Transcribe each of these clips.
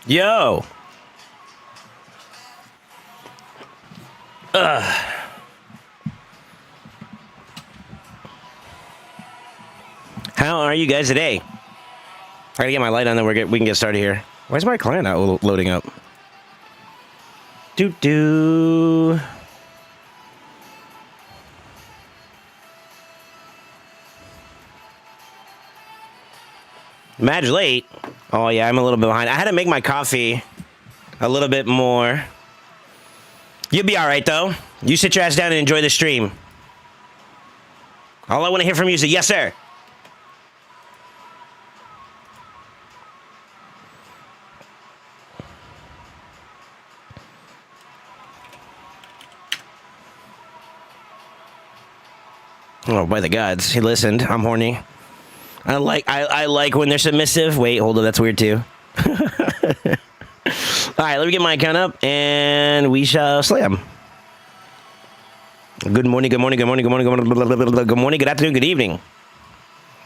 Yo. How are you guys today? I gotta get my light on, then we can get started here. Why is my client not loading up? Doo-doo. Madge late. Oh, yeah, I'm a little bit behind. I had to make my coffee a little bit more. You'll be all right, though. You sit your ass down and enjoy the stream. All I want to hear from you is a yes, sir. Oh, by the gods. He listened. I'm horny. I like when they're submissive. Wait, hold on. That's weird, too. All right, let me get my account up, and we shall slam. Good morning, good morning, good morning, good morning, good morning, good morning, good afternoon, good evening.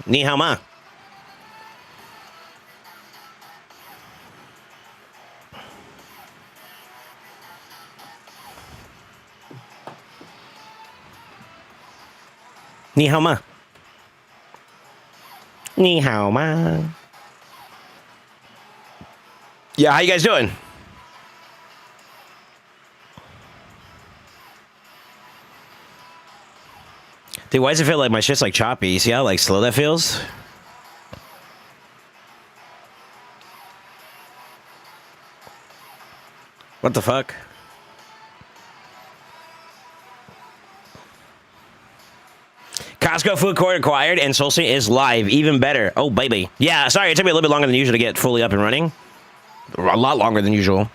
Ni hao ma. Ni hao ma. Ni hao ma. Yeah, how you guys doing? Dude, why does it feel like my shit's like choppy? You see how like slow that feels? What the fuck? Costco food court acquired and SoulSaint is live. Even better. Oh, baby. Yeah, sorry, it took me a little bit longer than usual to get fully up and running. A lot longer than usual.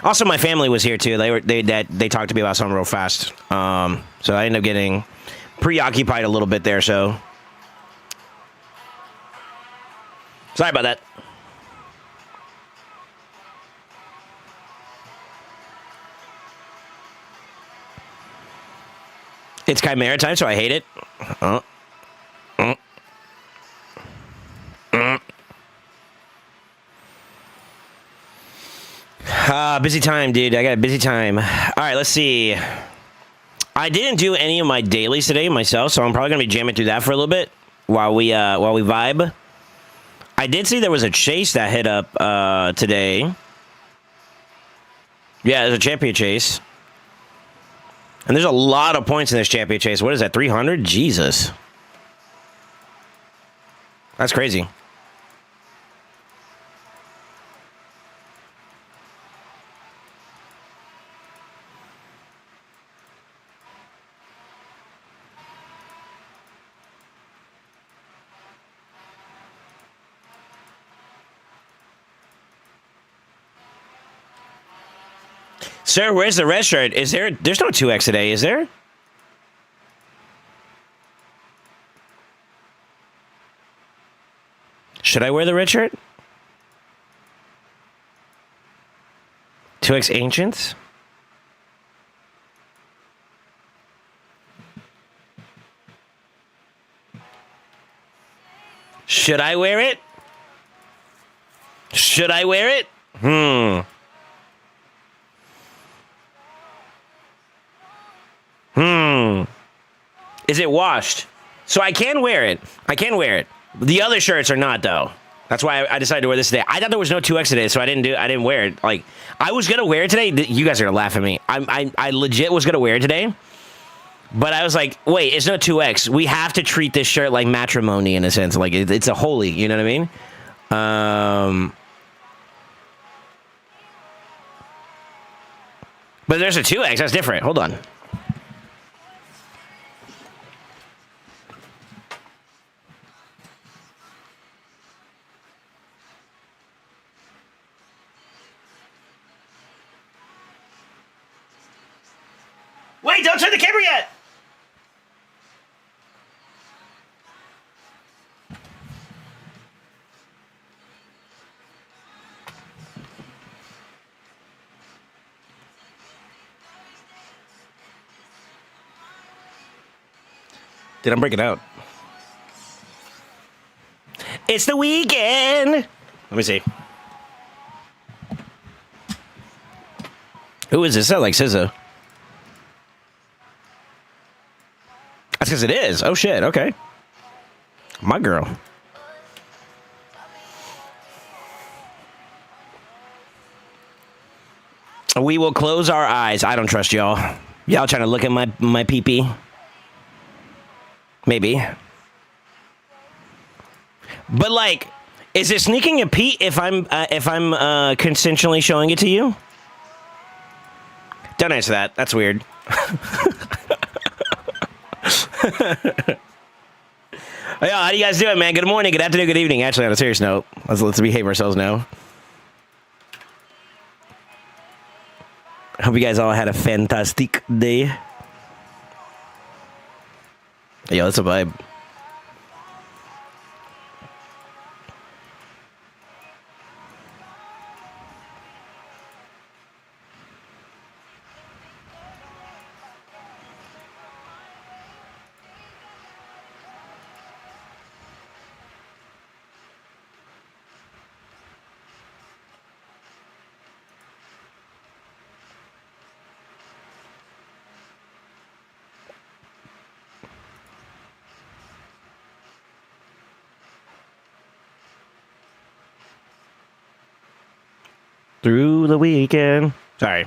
Also, my family was here too. They talked to me about something real fast. So I ended up getting preoccupied a little bit there, so sorry about that. It's Chimera time, so I hate it. Busy time, dude. I got a busy time. All right, let's see. I didn't do any of my dailies today myself, so I'm probably gonna be jamming through that for a little bit while we vibe. I did see there was a chase that hit up today. Yeah, there's a champion chase. And there's a lot of points in this champion chase. What is that, 300? Jesus. That's crazy. Sir, where's the red shirt? Is there? There's no 2X today, is there? Should I wear the red shirt? 2X Ancients? Should I wear it? Should I wear it? Is it washed? So I can wear it. I can wear it. The other shirts are not, though. That's why I decided to wear this today. I thought there was no 2X today, so I didn't wear it. Like, I was gonna wear it today. You guys are gonna laugh at me. I legit was gonna wear it today, but I was like, wait, it's no 2X. We have to treat this shirt like matrimony in a sense. Like it's a holy. You know what I mean? But there's a 2X. That's different. Hold on. Wait, don't turn the camera yet! Did I break it out? It's the weekend! Let me see. Who is this? Sound like SZA. That's because it is. Oh shit. Okay. My girl. We will close our eyes. I don't trust y'all. Y'all trying to look at my pee-pee? Maybe. But like, is it sneaking a peek if I'm consensually showing it to you? Don't answer that. That's weird. Hey, how do you guys doing, man? Good morning, good afternoon, good evening. Actually, on a serious note, let's behave ourselves now. Hope you guys all had a fantastic day. Yo, that's a vibe. Through the weekend. Sorry.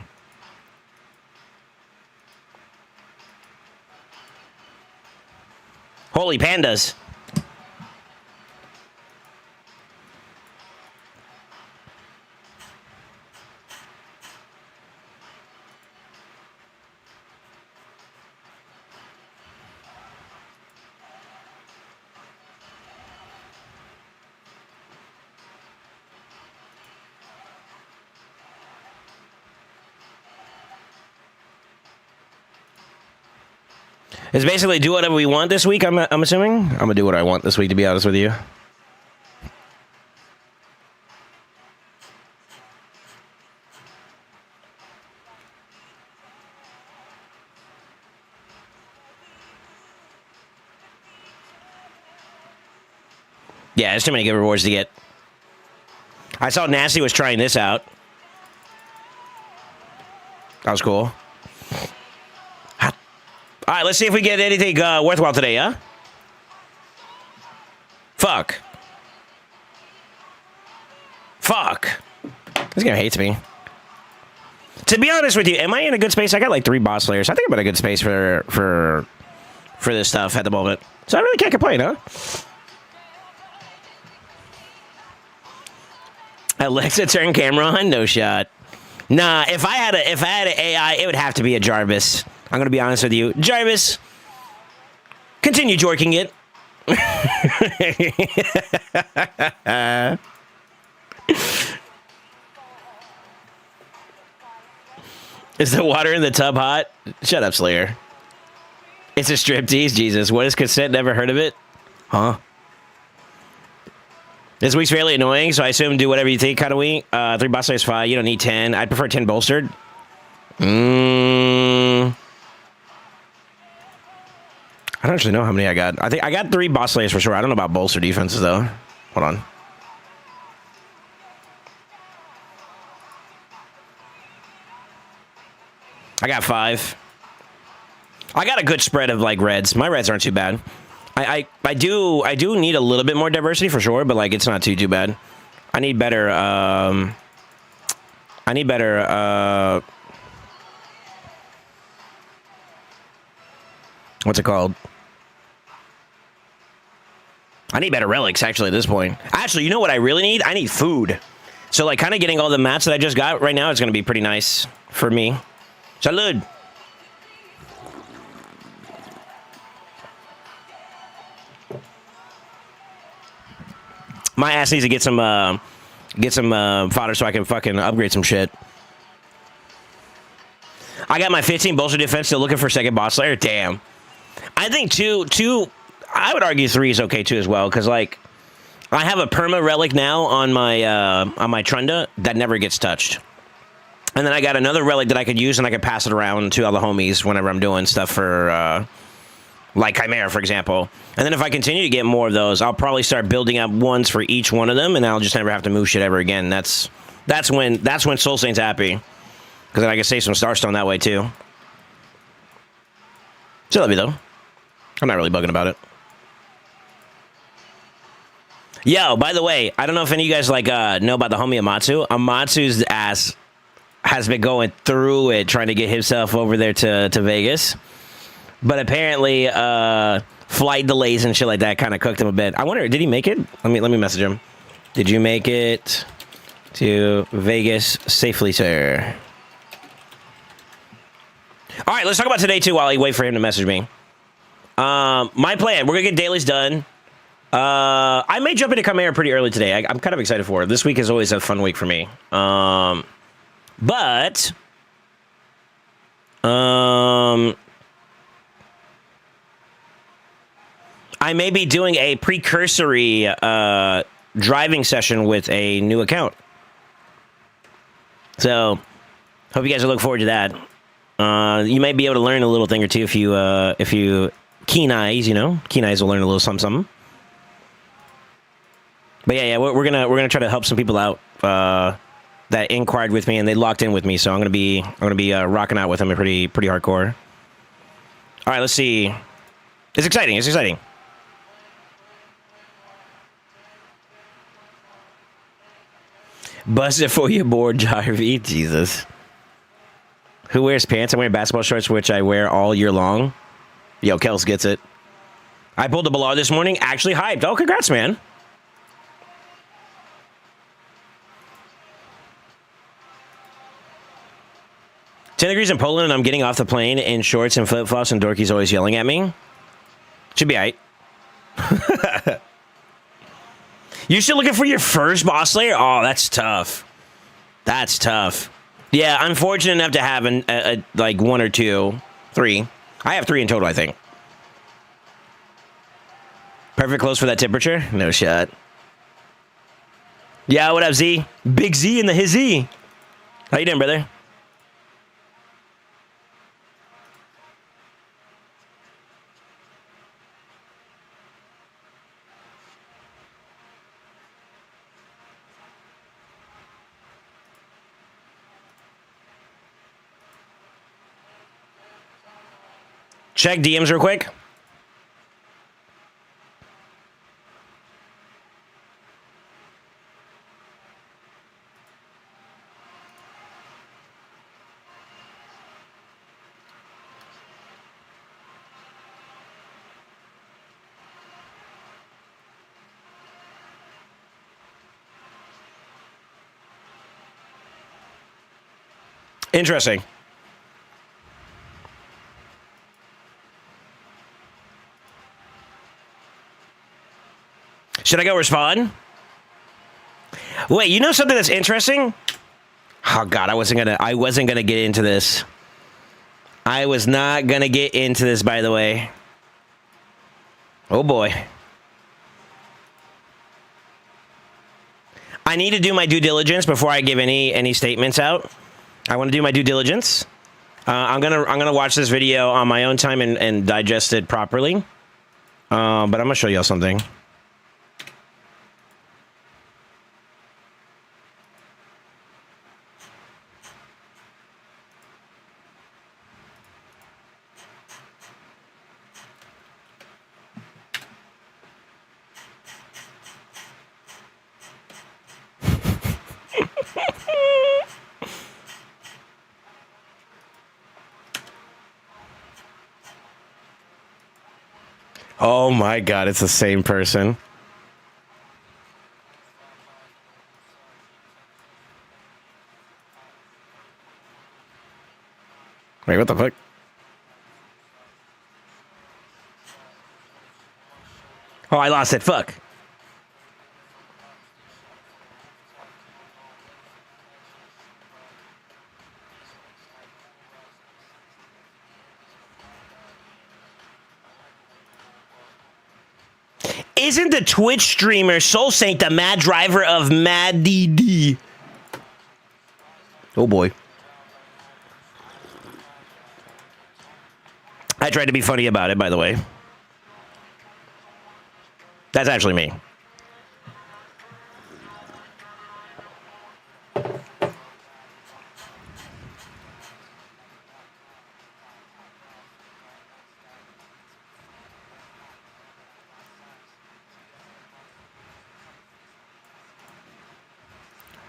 Holy pandas. It's basically do whatever we want this week, I'm assuming? I'm going to do what I want this week, to be honest with you. Yeah, there's too many good rewards to get. I saw Nasty was trying this out. That was cool. All right, let's see if we get anything worthwhile today, huh? Fuck. Fuck. This game hates me. To be honest with you, am I in a good space? I got like 3 boss layers. I think I'm in a good space for this stuff at the moment. So I really can't complain, huh? Alexa, turn camera on. No shot. Nah, if I had an AI, it would have to be a Jarvis. I'm going to be honest with you. Jarvis, continue jorking it. Is the water in the tub hot? Shut up, Slayer. It's a striptease, Jesus. What is consent? Never heard of it? Huh? This week's fairly annoying, so I assume do whatever you think kind of week. 3 boss layers 5. You don't need 10. I'd prefer 10 bolstered. I don't actually know how many I got. I think I got 3 boss layers for sure. I don't know about bolster defenses, though. Hold on. I got 5. I got a good spread of, like, reds. My reds aren't too bad. I do need a little bit more diversity for sure, but, like, it's not too bad. I need better, what's it called? I need better relics, actually, at this point. Actually, you know what I really need? I need food. So, like, kind of getting all the mats that I just got right now is going to be pretty nice for me. Salud. My ass needs to get some fodder so I can fucking upgrade some shit. I got my 15 bolster defense, still looking for second boss layer. Damn. I think two. I would argue 3 is okay too as well, because like I have a perma relic now on my Trunda that never gets touched, and then I got another relic that I could use and I could pass it around to all the homies whenever I'm doing stuff for like Chimera, for example. And then if I continue to get more of those, I'll probably start building up ones for each one of them, and I'll just never have to move shit ever again. That's when SoulSaint's happy. Because then I can save some Starstone that way, too. Still love you, though. I'm not really bugging about it. Yo, by the way, I don't know if any of you guys, like, know about the homie Amatsu. Amatsu's ass has been going through it trying to get himself over there to Vegas. But apparently, flight delays and shit like that kind of cooked him a bit. I wonder, did he make it? Let me message him. Did you make it to Vegas safely, sir? All right, let's talk about today, too, while I wait for him to message me. My plan, we're going to get dailies done. I may jump into Chimera pretty early today. I'm kind of excited for it. This week is always a fun week for me. But I may be doing a precursory driving session with a new account. So, hope you guys will look forward to that. You may be able to learn a little thing or two if you keen eyes, you know. Keen eyes will learn a little something. But yeah, we're gonna try to help some people out that inquired with me and they locked in with me. So I'm gonna be rocking out with them pretty hardcore. All right, let's see. It's exciting. It's exciting. Busted for your board, Jarvie. Jesus. Who wears pants? I'm wearing basketball shorts, which I wear all year long. Yo, Kels gets it. I pulled the Ballard this morning. Actually hyped. Oh, congrats, man. $10 degrees in Poland, and I'm getting off the plane in shorts and flip-flops, and Dorky's always yelling at me. Should be aight. You still looking for your first boss layer? Oh, that's tough. That's tough. Yeah, I'm fortunate enough to have like 1 or 2, 3. I have 3 in total, I think. Perfect clothes for that temperature? No shot. Yeah, what up, Z? Big Z in the hizzy. How you doing, brother? Check DMs real quick. Interesting. Should I go respond? Wait, you know something that's interesting? Oh God, I wasn't gonna get into this. I was not gonna get into this, by the way. Oh boy. I need to do my due diligence before I give any statements out. I want to do my due diligence. I'm gonna watch this video on my own time and digest it properly. But I'm gonna show y'all something. Oh my God, it's the same person. Wait, what the fuck? Oh, I lost it. Fuck. Isn't the Twitch streamer SoulSaint the mad driver of Mad DD? Oh boy. I tried to be funny about it, by the way. That's actually me.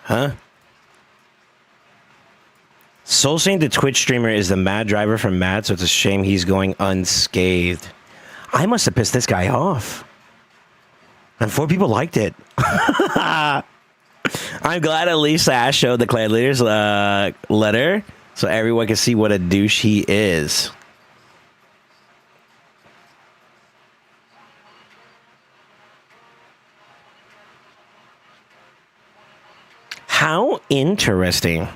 Huh? SoulSaint, the Twitch streamer, is the Mad driver from Mad, so it's a shame he's going unscathed. I must have pissed this guy off. And 4 people liked it. I'm glad at least Ash showed the clan leaders letter so everyone can see what a douche he is. How interesting.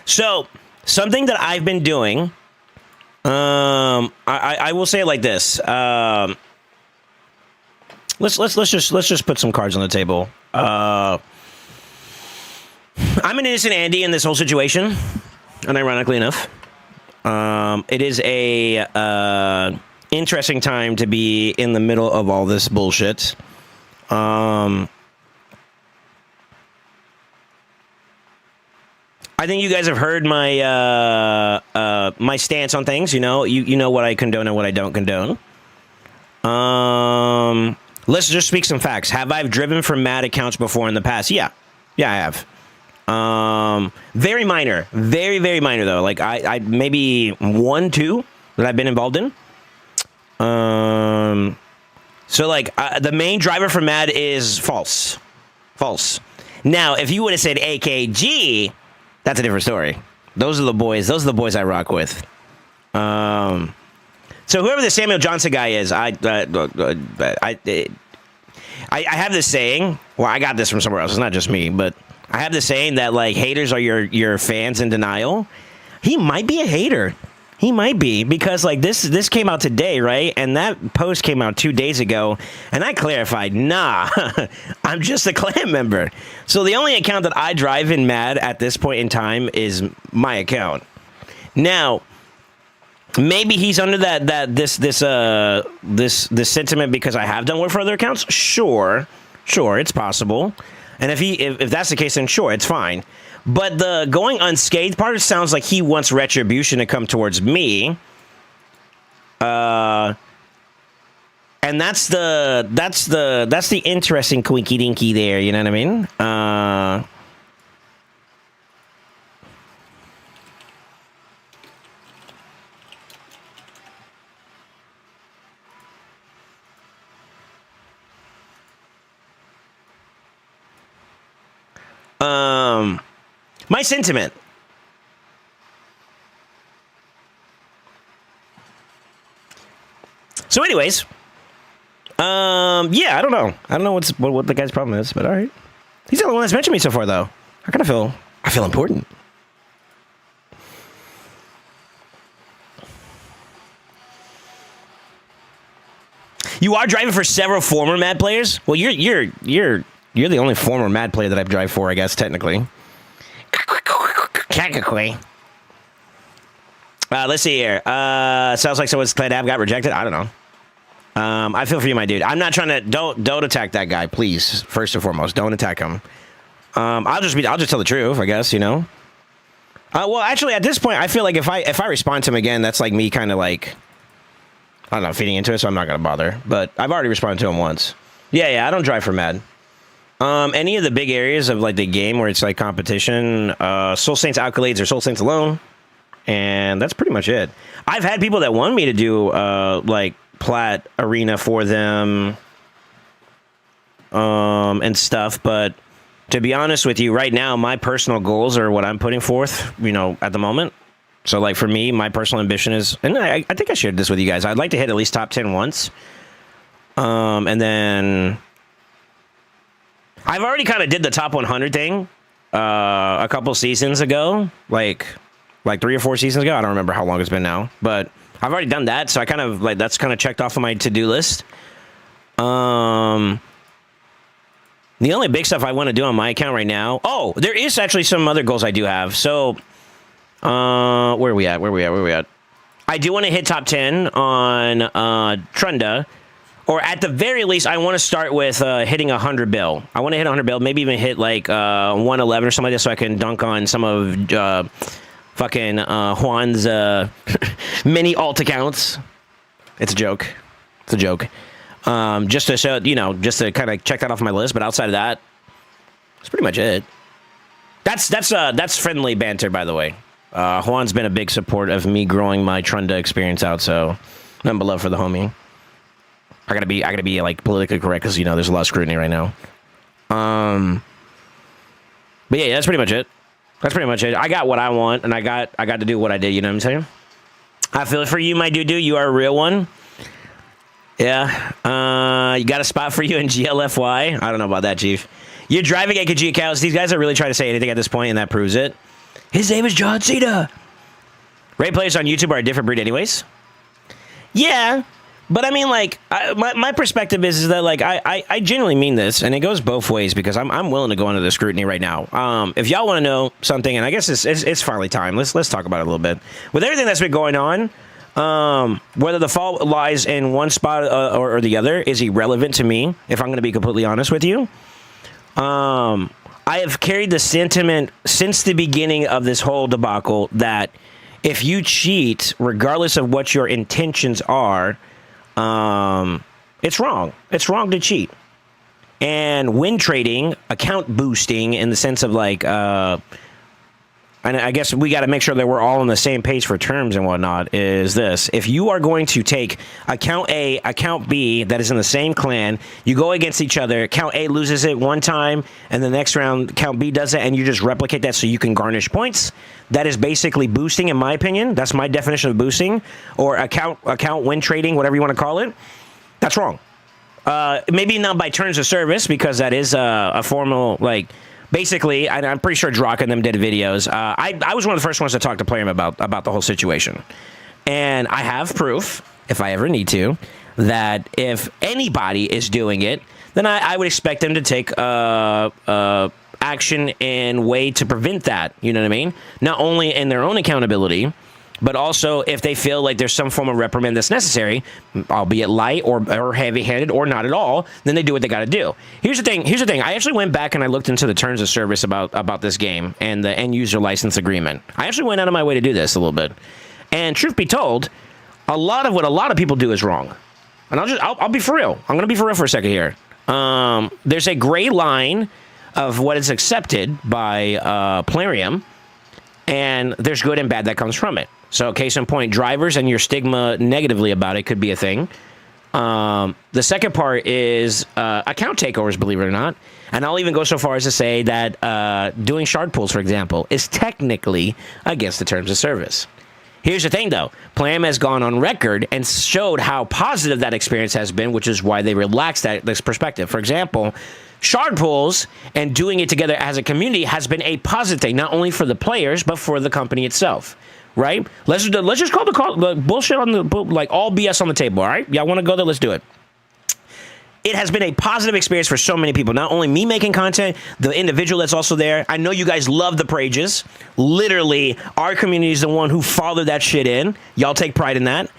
So, something that I've been doing, I will say it like this. Let's just put some cards on the table. I'm an innocent Andy in this whole situation, and ironically enough, it is a interesting time to be in the middle of all this bullshit. I think you guys have heard my my stance on things. You know what I condone and what I don't condone. Let's just speak some facts. Have I driven from Mad accounts before in the past? Yeah, I have. Very minor, very minor though. Like I maybe 1, 2 that I've been involved in. So like the main driver for Mad is false. Now, if you would have said AKG. That's a different story. Those are the boys. Those are the boys I rock with. So whoever the Samuel Johnson guy is, I have this saying. Well, I got this from somewhere else. It's not just me, but I have this saying that like haters are your fans in denial. He might be a hater. He might be, because like this came out today, right? And that post came out 2 days ago, and I clarified, nah, I'm just a clan member. So the only account that I drive in Mad at this point in time is my account. Now, maybe he's under this sentiment because I have done work for other accounts. Sure, it's possible. And if that's the case, then sure, it's fine. But the going unscathed part sounds like he wants retribution to come towards me. And that's the interesting quinky dinky there, you know what I mean? My sentiment. So anyways, yeah, I don't know what the guy's problem is, but all right. He's the only one that's mentioned me so far, though. I feel important. You are driving for several former Mad players? Well, you're the only former Mad player that I drive for, I guess, technically. Let's see here. Sounds like someone's clan app got rejected. I don't know. I feel for you, my dude. I'm not trying to. Don't attack that guy, please. First and foremost, don't attack him. I'll just tell the truth, I guess. Well, actually, at this point, I feel like if I respond to him again, that's like me kind of like, I don't know, feeding into it. So I'm not gonna bother. But I've already responded to him once. Yeah. I don't drive for Mad. Any of the big areas of like the game where it's like competition, SoulSaint's accolades or SoulSaint's alone, and that's pretty much it. I've had people that want me to do like Plat Arena for them, and stuff, but to be honest with you, right now my personal goals are what I'm putting forth, at the moment. So like for me, my personal ambition is, and I think I shared this with you guys, I'd like to hit at least top 10 once, and then I've already kind of did the top 100 thing a couple seasons ago, like 3 or 4 seasons ago. I don't remember how long it's been now, but I've already done that. So I kind of like, that's kind of checked off of my to-do list. The only big stuff I want to do on my account right now. Oh, there is actually some other goals I do have. So where are we at? I do want to hit top 10 on Trunda. Or at the very least, I want to start with hitting 100 bill. I want to hit 100 bill, maybe even hit like 111 or something like that, so I can dunk on some of fucking Juan's mini alt accounts. It's a joke. Just to show, just to kind of check that off my list. But outside of that, that's pretty much it. That's friendly banter, by the way. Juan's been a big support of me growing my Trunda experience out, so nothing but love for the homie. I gotta be like politically correct because there's a lot of scrutiny right now. But yeah, that's pretty much it. I got what I want, and I got to do what I did. You know what I'm saying? I feel it for you, my dude. You are a real one. Yeah. You got a spot for you in GLFY. I don't know about that, Chief. You're driving at Kajia Cows. These guys are really trying to say anything at this point, and that proves it. His name is John Cena. Raid players on YouTube are a different breed anyways. Yeah. But I mean, like, my perspective is that, like, I genuinely mean this, and it goes both ways because I'm willing to go into the scrutiny right now. If y'all want to know something, and I guess it's finally time, let's talk about it a little bit. With everything that's been going on, whether the fault lies in one spot or the other is irrelevant to me, if I'm going to be completely honest with you. I have carried the sentiment since the beginning of this whole debacle that if you cheat, regardless of what your intentions are, it's wrong. It's wrong to cheat. And win trading, account boosting in the sense of like, and I guess we got to make sure that we're all on the same page for terms and whatnot, is this. If you are going to take account A, account B that is in the same clan, you go against each other, account A loses it one time, and the next round account B does it, and you just replicate that so you can garnish points. That is basically boosting, in my opinion. That's my definition of boosting, or account win trading, whatever you want to call it. That's wrong. Maybe not by terms of service, because that is a formal, like... Basically, I'm pretty sure Drock and them did videos. I was one of the first ones to talk to Playham about the whole situation. And I have proof, if I ever need to, that if anybody is doing it, then I would expect them to take action in way to prevent that. You know what I mean? Not only in their own accountability, but also if they feel like there's some form of reprimand that's necessary, albeit light or heavy-handed or not at all, then they do what they got to do. Here's the thing. I actually went back and I looked into the terms of service about this game and the end-user license agreement. I actually went out of my way to do this a little bit. And truth be told, a lot of what a lot of people do is wrong. And I'll be for real. I'm going to be for real for a second here. There's a gray line of what is accepted by Plarium, and there's good and bad that comes from it. So case in point, drivers and your stigma negatively about it could be a thing. The second part is account takeovers, believe it or not. And I'll even go so far as to say that doing shard pulls, for example, is technically against the terms of service. Here's the thing, though. Plam has gone on record and showed how positive that experience has been, which is why they relaxed this perspective. For example, shard pulls and doing it together as a community has been a positive thing, not only for the players, but for the company itself. Right? Let's just call the bullshit on the, like, all BS on the table, all right? Y'all want to go there? Let's do it. It has been a positive experience for so many people. Not only me making content, the individual that's also there. I know you guys love the prages. Literally, our community is the one who fathered that shit in. Y'all take pride in that.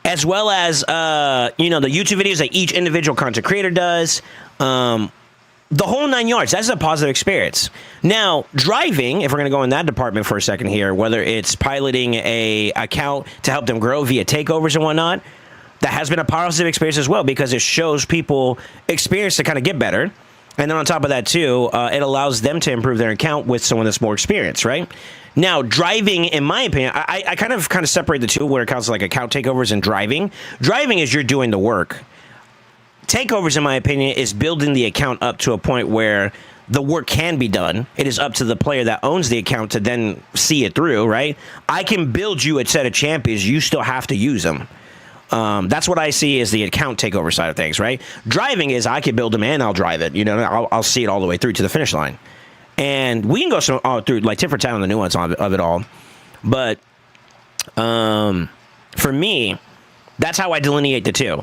As well as, the YouTube videos that each individual content creator does. The whole 9 yards. That's a positive experience. Now, driving, if we're going to go in that department for a second here, whether it's piloting a account to help them grow via takeovers and whatnot, that has been a positive experience as well because it shows people experience to kind of get better. And then on top of that, too, it allows them to improve their account with someone that's more experienced, right? Now, driving, in my opinion, I kind of separate the two where it counts like account takeovers and driving. Driving is you're doing the work. Takeovers, in my opinion, is building the account up to a point where the work can be done. It is up to the player that owns the account to then see it through, right? I can build you a set of champions. You still have to use them. That's what I see as the account takeover side of things, right? Driving is I can build them and I'll drive it. I'll see it all the way through to the finish line. And we can go through like tit for tat on the nuance of it all. But for me, that's how I delineate the two.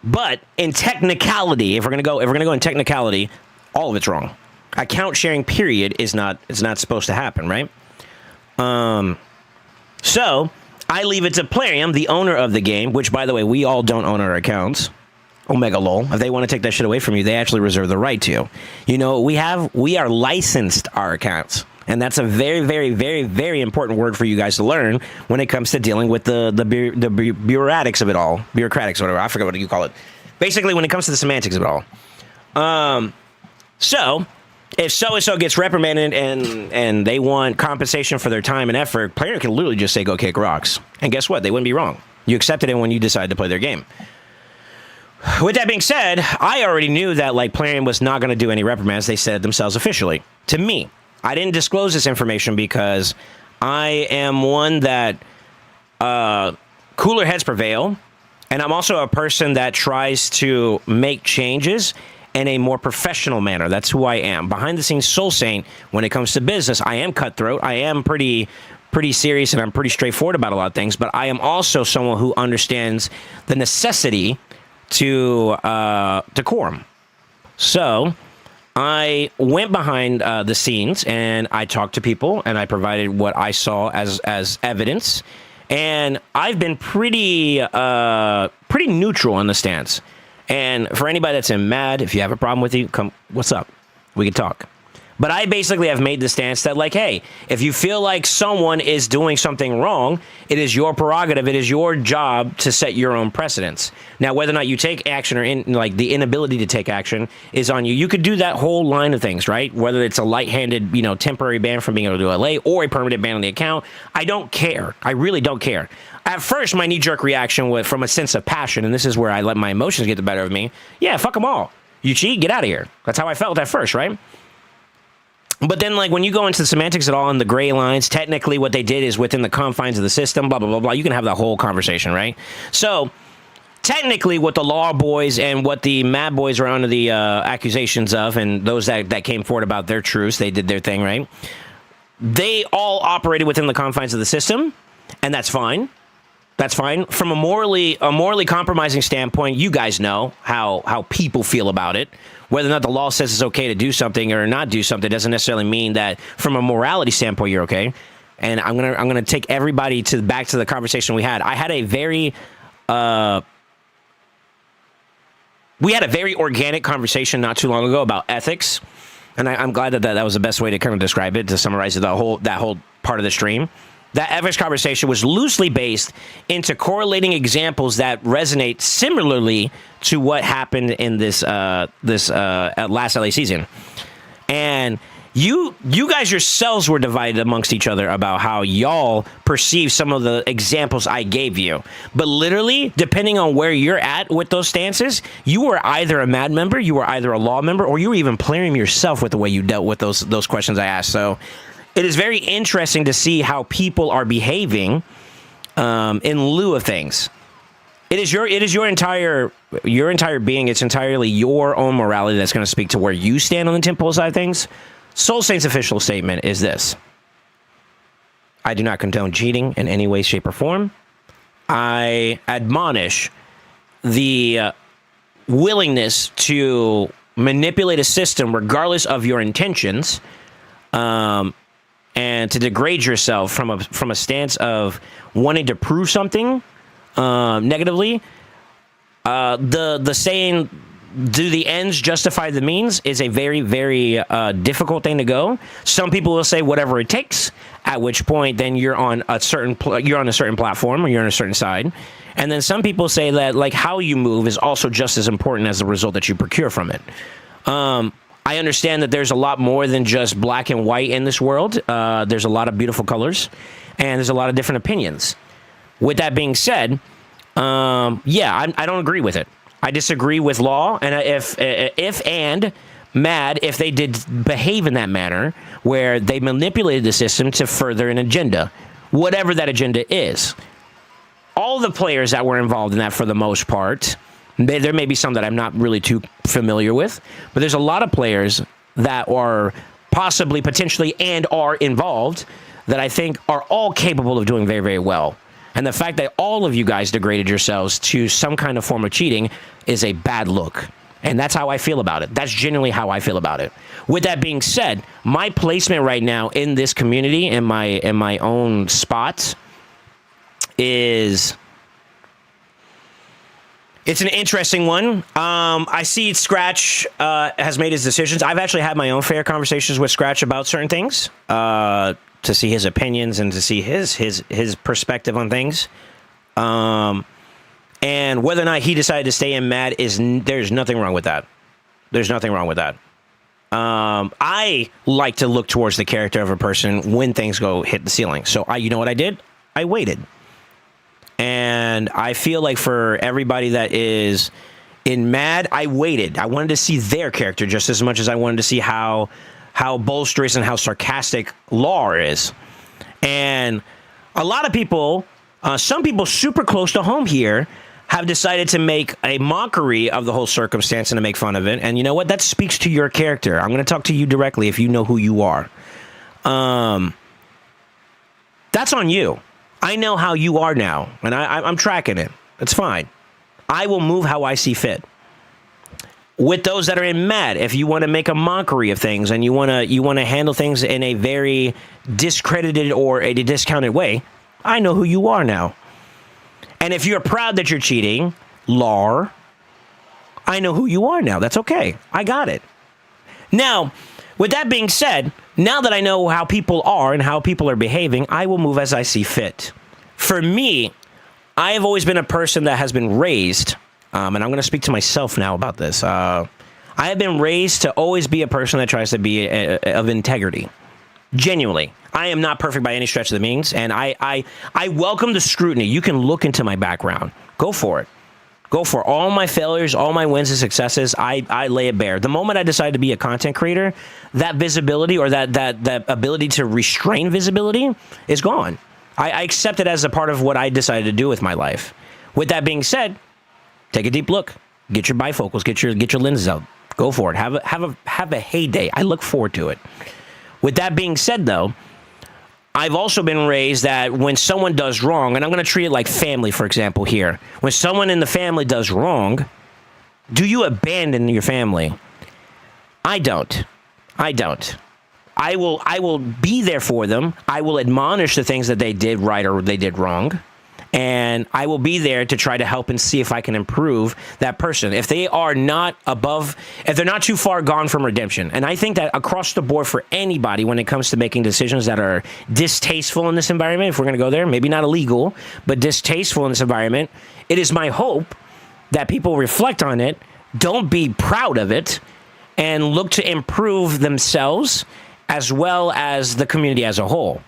But in technicality, if we're gonna go in technicality, all of it's wrong. Account sharing, period, is not supposed to happen, right? So I leave it to Plarium, the owner of the game, which, by the way, we all don't own our accounts. Omega lol. If they want to take that shit away from you, they actually reserve the right to. We are licensed our accounts. And that's a very, very, very, very important word for you guys to learn when it comes to dealing with the bureaucratics of it all. Bureaucratics, whatever. I forget what you call it. Basically, when it comes to the semantics of it all. So, if so-and-so gets reprimanded and they want compensation for their time and effort, player can literally just say, go kick rocks. And guess what? They wouldn't be wrong. You accepted it when you decided to play their game. With that being said, I already knew that like Plarium was not going to do any reprimands. They said it themselves officially to me. I didn't disclose this information because I am one that cooler heads prevail, and I'm also a person that tries to make changes in a more professional manner. That's who I am. Behind the scenes, SoulSaint, when it comes to business, I am cutthroat. I am pretty serious, and I'm pretty straightforward about a lot of things. But I am also someone who understands the necessity to decorum. So I went behind the scenes and I talked to people and I provided what I saw as evidence. And I've been pretty neutral on the stance. And for anybody that's mad, if you have a problem with you, come, what's up? We can talk. But I basically have made the stance that, like, hey, if you feel like someone is doing something wrong, it is your prerogative, it is your job to set your own precedents. Now, whether or not you take action or the inability to take action is on you. You could do that whole line of things, right? Whether it's a light-handed, temporary ban from being able to do LA or a permanent ban on the account, I don't care. I really don't care. At first, my knee-jerk reaction was from a sense of passion, and this is where I let my emotions get the better of me. Yeah, fuck them all. You cheat, get out of here. That's how I felt at first, right? But then, like, when you go into the semantics at all and the gray lines, technically what they did is within the confines of the system, blah, blah, blah, blah. You can have that whole conversation, right? So, technically, what the law boys and what the mad boys were under the accusations of, and those that came forward about their truths, they did their thing, right? They all operated within the confines of the system, and that's fine. That's fine. From a morally compromising standpoint, you guys know how people feel about it. Whether or not the law says it's okay to do something or not do something doesn't necessarily mean that from a morality standpoint you're okay. And I'm gonna take everybody back to the conversation we had. I had a very we had a very organic conversation not too long ago about ethics, and I'm glad that was the best way to kind of describe it, to summarize that whole part of the stream. That ethics conversation was loosely based into correlating examples that resonate similarly to what happened in this last LA season. And you guys yourselves were divided amongst each other about how y'all perceive some of the examples I gave you. But literally, depending on where you're at with those stances, you were either a MAD member, you were either a law member, or you were even playing yourself with the way you dealt with those questions I asked. So it is very interesting to see how people are behaving in lieu of things. It is your entire being. It's entirely your own morality that's going to speak to where you stand on the temple side of things. SoulSaint's official statement is this: I do not condone cheating in any way, shape, or form. I admonish the willingness to manipulate a system regardless of your intentions, and to degrade yourself from a stance of wanting to prove something negatively. The saying, do the ends justify the means, is a very, very difficult thing to go. Some people will say whatever it takes, at which point then you're on a certain platform, or you're on a certain side. And then some people say that, like, how you move is also just as important as the result that you procure from it. I understand that there's a lot more than just black and white in this world. There's a lot of beautiful colors, and there's a lot of different opinions. With that being said, I don't agree with it. I disagree with law, and if they did behave in that manner, where they manipulated the system to further an agenda, whatever that agenda is. All the players that were involved in that, for the most part, there may be some that I'm not really too familiar with, but there's a lot of players that are possibly, potentially, and are involved that I think are all capable of doing very, very well. And the fact that all of you guys degraded yourselves to some kind of form of cheating is a bad look. And that's how I feel about it. That's genuinely how I feel about it. With that being said, my placement right now in this community, in my own spot, is... it's an interesting one. I see Scratch has made his decisions. I've actually had my own fair conversations with Scratch about certain things, to see his opinions and to see his perspective on things. And whether or not he decided to stay in MAD, there's nothing wrong with that. There's nothing wrong with that. I like to look towards the character of a person when things hit the ceiling. So you know what I did? I waited. And I feel like for everybody that is in Mad, I waited. I wanted to see their character just as much as I wanted to see how bolsterous and how sarcastic Lar is. And a lot of people, some people super close to home here, have decided to make a mockery of the whole circumstance and to make fun of it. And you know what? That speaks to your character. I'm going to talk to you directly if you know who you are. That's on you. I know how you are now, and I'm tracking it. It's fine. I will move how I see fit. With those that are in Mad, if you want to make a mockery of things and you want to handle things in a very discredited or a discounted way, I know who you are now. And if you're proud that you're cheating, Lar, I know who you are now. That's okay. I got it. Now, with that being said, now that I know how people are and how people are behaving, I will move as I see fit. For me, I have always been a person that has been raised, and I'm going to speak to myself now about this. I have been raised to always be a person that tries to be of integrity. Genuinely. I am not perfect by any stretch of the means, and I welcome the scrutiny. You can look into my background. Go for it. Go for all my failures, all my wins and successes. I lay it bare. The moment I decided to be a content creator, that visibility or that ability to restrain visibility is gone. I accept it as a part of what I decided to do with my life. With that being said, take a deep look. Get your bifocals. Get your lenses out. Go for it. Have a heyday. I look forward to it. With that being said, though, I've also been raised that when someone does wrong, and I'm going to treat it like family, for example, here. When someone in the family does wrong, do you abandon your family? I don't. I will be there for them. I will admonish the things that they did right or they did wrong. And I will be there to try to help and see if I can improve that person. If they are not if they're not too far gone from redemption. And I think that across the board for anybody when it comes to making decisions that are distasteful in this environment, if we're going to go there, maybe not illegal, but distasteful in this environment, it is my hope that people reflect on it, don't be proud of it, and look to improve themselves as well as the community as a whole.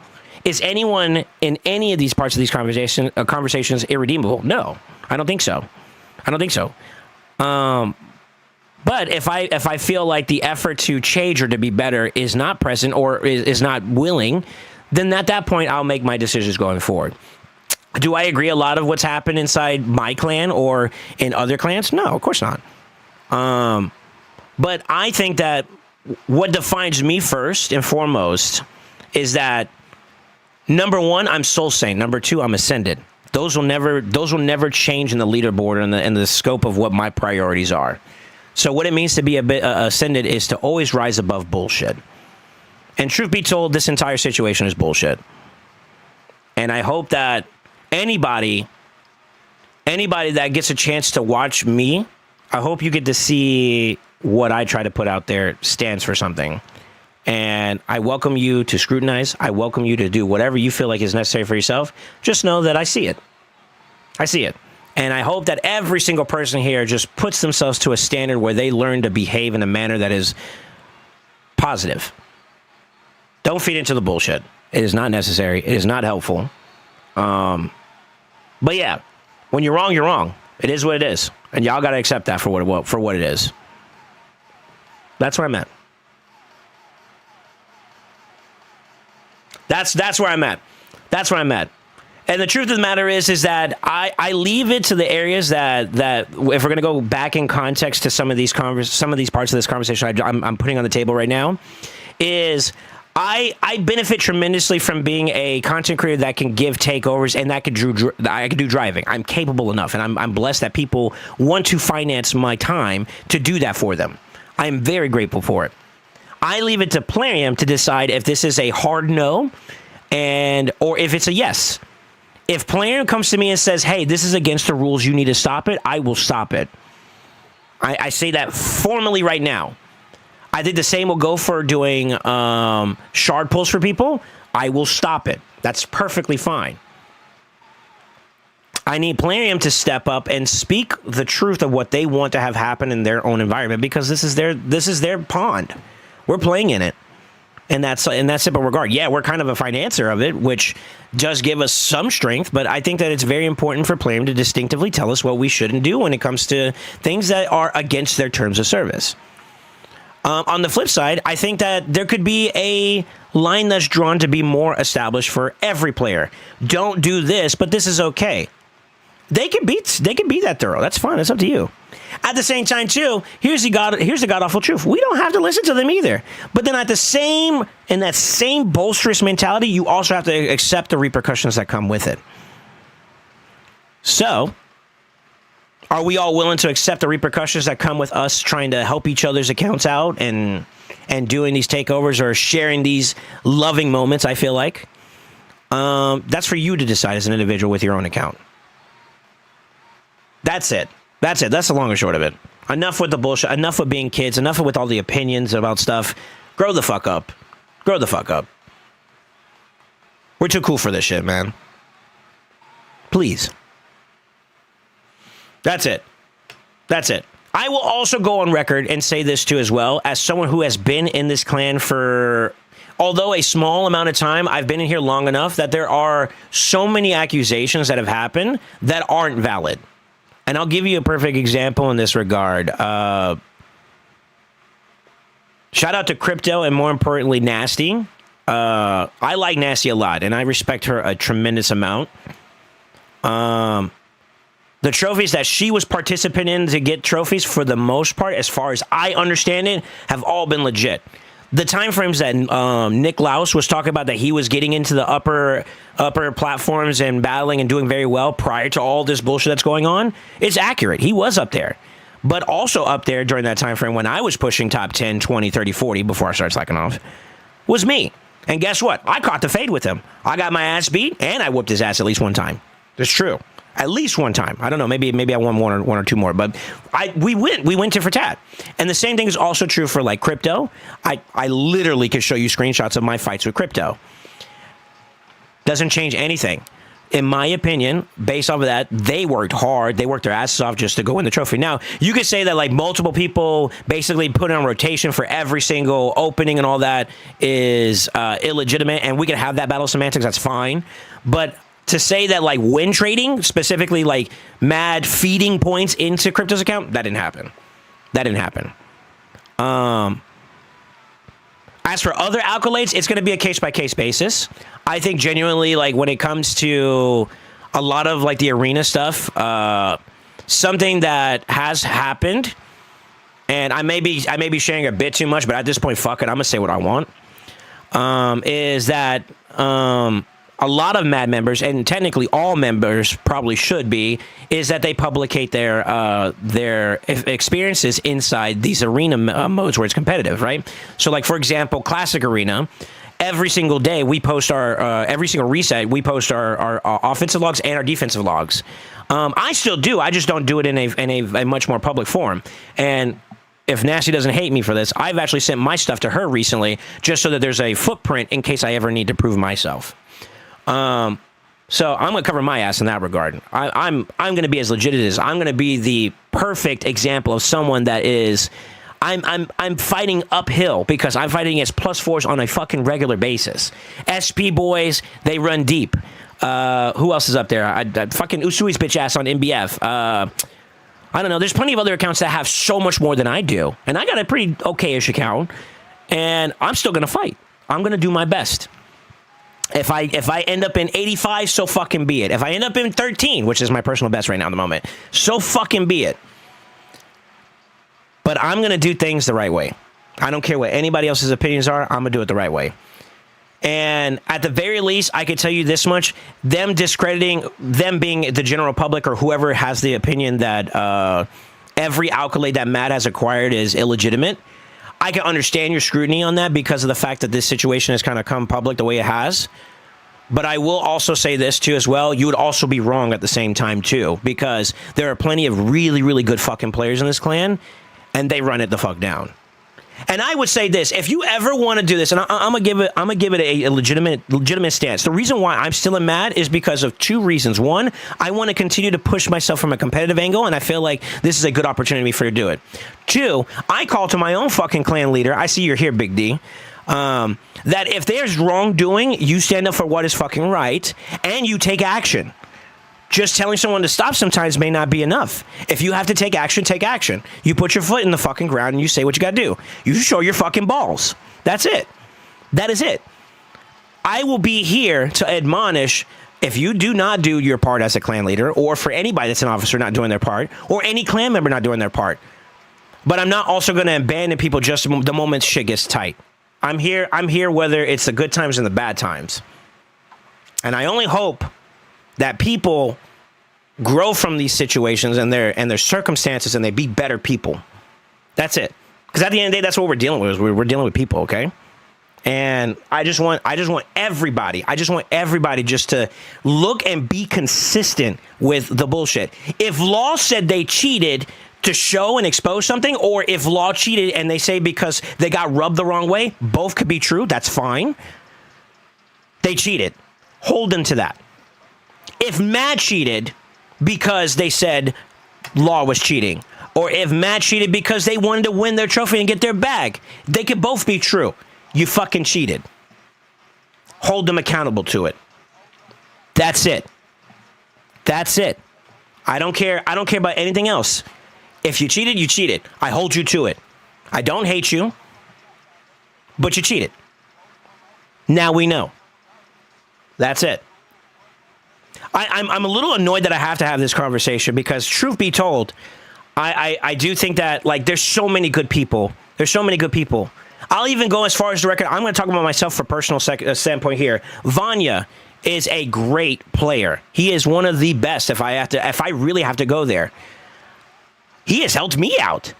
Is anyone in any of these parts of these conversations irredeemable? No, I don't think so. But if I feel like the effort to change or to be better is not present or is not willing, then at that point I'll make my decisions going forward. Do I agree a lot of what's happened inside my clan or in other clans? No, of course not. But I think that what defines me first and foremost is that number one, I'm SoulSaint. Number two, I'm Ascended. Those will never change in the leaderboard and the scope of what my priorities are. So what it means to be Ascended is to always rise above bullshit. And truth be told, this entire situation is bullshit. And I hope that anybody that gets a chance to watch me, I hope you get to see what I try to put out there stands for something. And I welcome you to scrutinize. I welcome you to do whatever you feel like is necessary for yourself. Just know that I see it. And I hope that every single person here just puts themselves to a standard where they learn to behave in a manner that is positive. Don't feed into the bullshit. It is not necessary. It is not helpful. But yeah, when you're wrong, you're wrong. It is what it is. And y'all got to accept that for what it is. That's where I'm at. That's where I'm at. And the truth of the matter is that I leave it to the areas that if we're going to go back in context to some of these parts of this conversation I'm putting on the table right now, is I benefit tremendously from being a content creator that can give takeovers and that I can do driving. I'm capable enough, and I'm blessed that people want to finance my time to do that for them. I'm very grateful for it. I leave it to Plarium to decide if this is a hard no or if it's a yes. If Plarium comes to me and says, hey, this is against the rules, you need to stop it, I will stop it. I say that formally right now. I think the same will go for doing shard pulls for people. I will stop it. That's perfectly fine. I need Plarium to step up and speak the truth of what they want to have happen in their own environment, because this is their pond. We're playing in it. In that simple regard. Yeah, we're kind of a financer of it, which does give us some strength, but I think that it's very important for Plarium to distinctively tell us what we shouldn't do when it comes to things that are against their terms of service. On the flip side, I think that there could be a line that's drawn to be more established for every player. Don't do this, but this is okay. They can be that thorough. That's fine. It's up to you. At the same time, too, here's the god-awful truth. We don't have to listen to them either. But then in that same bolsterous mentality, you also have to accept the repercussions that come with it. So, are we all willing to accept the repercussions that come with us trying to help each other's accounts out and doing these takeovers or sharing these loving moments, I feel like? That's for you to decide as an individual with your own account. That's it. That's the long and short of it. Enough with the bullshit. Enough with being kids. Enough with all the opinions about stuff. Grow the fuck up. Grow the fuck up. We're too cool for this shit, man. Please. That's it. That's it. I will also go on record and say this too as well, as someone who has been in this clan for, although a small amount of time, I've been in here long enough that there are so many accusations that have happened that aren't valid. And I'll give you a perfect example in this regard. Shout out to Crypto and more importantly, Nasty. I like Nasty a lot and I respect her a tremendous amount. The trophies that she was participant in to get trophies, for the most part, as far as I understand it, have all been legit. The time frames that Nick Laus was talking about, that he was getting into the upper platforms and battling and doing very well prior to all this bullshit that's going on, is accurate. He was up there. But also up there during that time frame when I was pushing top 10, 20, 30, 40 before I started slacking off, was me. And guess what? I caught the fade with him. I got my ass beat and I whooped his ass at least one time. That's true. At least one time. I don't know. Maybe I won one or two more, but we went tit for tat. And the same thing is also true for like Crypto. I literally could show you screenshots of my fights with Crypto. Doesn't change anything. In my opinion, based off of that, they worked hard. They worked their asses off just to go win the trophy. Now, you could say that like multiple people basically put on rotation for every single opening and all that is illegitimate, and we could have that battle semantics. That's fine. But to say that like win trading, specifically like mad feeding points into Crypto's account, that didn't happen. That didn't happen. As for other accolades, it's going to be a case-by-case basis. I think genuinely, like when it comes to a lot of like the arena stuff, something that has happened, and I may be sharing a bit too much, but at this point, fuck it, I'm going to say what I want, is that a lot of MAD members, and technically all members probably should be, is that they publicate their experiences inside these arena modes where it's competitive, right? So like, for example, Classic Arena, every single day we post our, every single reset, we post our offensive logs and our defensive logs. I still do, I just don't do it in a much more public forum. And if Nasty doesn't hate me for this, I've actually sent my stuff to her recently just so that there's a footprint in case I ever need to prove myself. So I'm going to cover my ass in that regard. I'm going to be as legit as I'm going to be the perfect example of someone that is, I'm fighting uphill because I'm fighting against +4s on a fucking regular basis. SP boys, they run deep. Who else is up there? Fucking Usui's bitch ass on MBF. I don't know. There's plenty of other accounts that have so much more than I do. And I got a pretty okay-ish account. And I'm still going to fight. I'm going to do my best. If I end up in 85, so fucking be it. If I end up in 13, which is my personal best right now at the moment, so fucking be it. But I'm going to do things the right way. I don't care what anybody else's opinions are. I'm going to do it the right way. And at the very least, I could tell you this much. Them discrediting, them being the general public or whoever has the opinion that every accolade that Matt has acquired is illegitimate, I can understand your scrutiny on that because of the fact that this situation has kind of come public the way it has. But I will also say this too as well. You would also be wrong at the same time too, because there are plenty of really, really good fucking players in this clan and they run it the fuck down. And I would say this: if you ever want to do this, and I'm gonna give it a legitimate stance. The reason why I'm still mad is because of two reasons. One, I want to continue to push myself from a competitive angle, and I feel like this is a good opportunity for me to do it. Two, I call to my own fucking clan leader. I see you're here, Big D. That if there's wrongdoing, you stand up for what is fucking right, and you take action. Just telling someone to stop sometimes may not be enough. If you have to take action, take action. You put your foot in the fucking ground and you say what you gotta do. You show your fucking balls. That's it. That is it. I will be here to admonish if you do not do your part as a clan leader, or for anybody that's an officer not doing their part, or any clan member not doing their part. But I'm not also going to abandon people just the moment shit gets tight. I'm here whether it's the good times and the bad times. And I only hope that people grow from these situations and their circumstances, and they be better people. That's it. Because at the end of the day, that's what we're dealing with. We're dealing with people, okay? And I just want everybody. I just want everybody just to look and be consistent with the bullshit. If Law said they cheated to show and expose something, or if Law cheated and they say because they got rubbed the wrong way, both could be true. That's fine. They cheated. Hold them to that. If Matt cheated because they said Law was cheating, or if Matt cheated because they wanted to win their trophy and get their bag, they could both be true. You fucking cheated. Hold them accountable to it. That's it. That's it. I don't care about anything else. If you cheated, you cheated. I hold you to it. I don't hate you, but you cheated. Now we know. That's it. I'm a little annoyed that I have to have this conversation because, truth be told, I do think that, like, there's so many good people. There's so many good people. I'll even go as far as the record. I'm going to talk about myself for personal standpoint here. Vanya is a great player. He is one of the best. If I really have to go there, he has helped me out.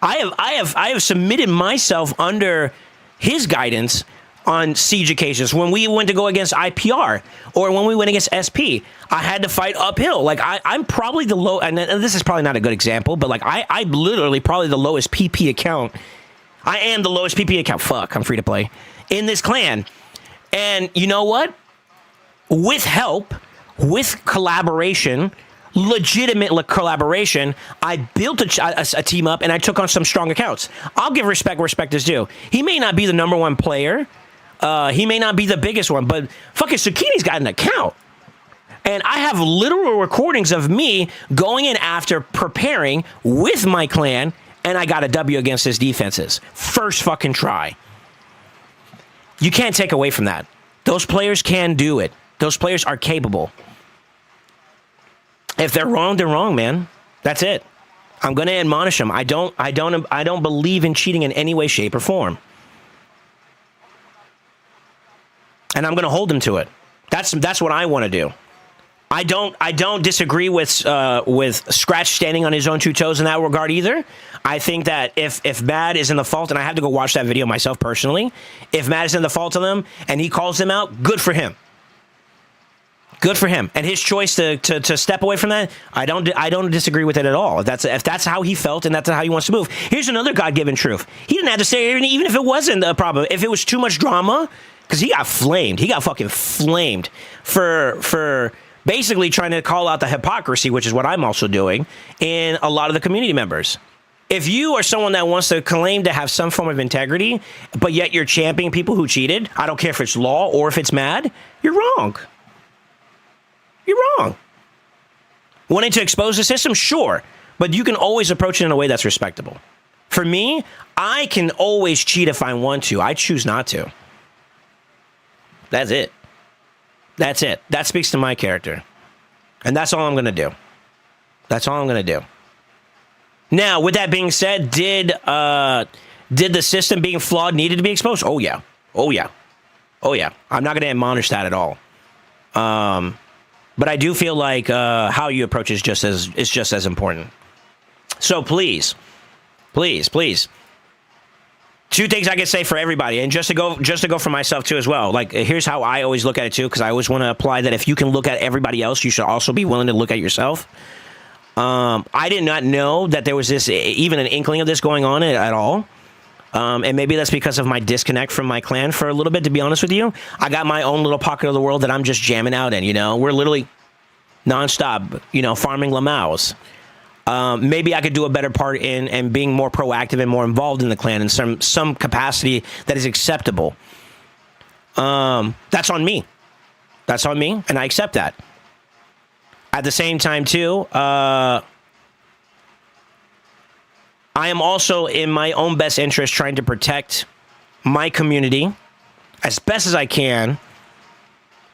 I have submitted myself under his guidance on siege occasions. When we went to go against IPR, or when we went against SP, I had to fight uphill. Like, I'm probably the low, and this is probably not a good example, but like I'm literally probably the lowest PP account. I am the lowest PP account. Fuck, I'm free to play in this clan. And you know what? With help, with collaboration, legitimate collaboration, I built a team up and I took on some strong accounts. I'll give respect where respect is due. He may not be the number one player. He may not be the biggest one, but fucking Zucchini's got an account. And I have literal recordings of me going in after preparing with my clan, and I got a W against his defenses. First fucking try. You can't take away from that. Those players can do it. Those players are capable. If they're wrong, man. That's it. I'm going to admonish them. I don't believe in cheating in any way, shape, or form. And I'm going to hold them to it. That's what I want to do. I don't disagree with Scratch standing on his own two toes in that regard either. I think that if Mad is in the fault, and I have to go watch that video myself personally, if Mad is in the fault of them and he calls them out, good for him. Good for him. And his choice to step away from that, I don't disagree with it at all. If that's how he felt and that's how he wants to move. Here's another God-given truth. He didn't have to say, even if it wasn't a problem, if it was too much drama, because he got flamed. He got fucking flamed for basically trying to call out the hypocrisy, which is what I'm also doing, in a lot of the community members. If you are someone that wants to claim to have some form of integrity, but yet you're championing people who cheated, I don't care if it's Law or if it's Mad, you're wrong. You're wrong. Wanting to expose the system? Sure. But you can always approach it in a way that's respectable. For me, I can always cheat if I want to. I choose not to. That's it. That's it. That speaks to my character. And that's all I'm going to do. That's all I'm going to do. Now, with that being said, did the system being flawed needed to be exposed? Oh, yeah. Oh, yeah. Oh, yeah. I'm not going to admonish that at all. But I do feel like how you approach is just as important. So please. Two things I can say for everybody, and just to go for myself too as well. Like, here's how I always look at it too, because I always want to apply that if you can look at everybody else, you should also be willing to look at yourself. I did not know that there was even an inkling of this going on at all. And maybe that's because of my disconnect from my clan for a little bit, to be honest with you. I got my own little pocket of the world that I'm just jamming out in, you know? We're literally nonstop, you know, farming Lamaus. Maybe I could do a better part in being more proactive and more involved in the clan in some capacity that is acceptable. That's on me. That's on me, and I accept that. At the same time, too, I am also in my own best interest trying to protect my community as best as I can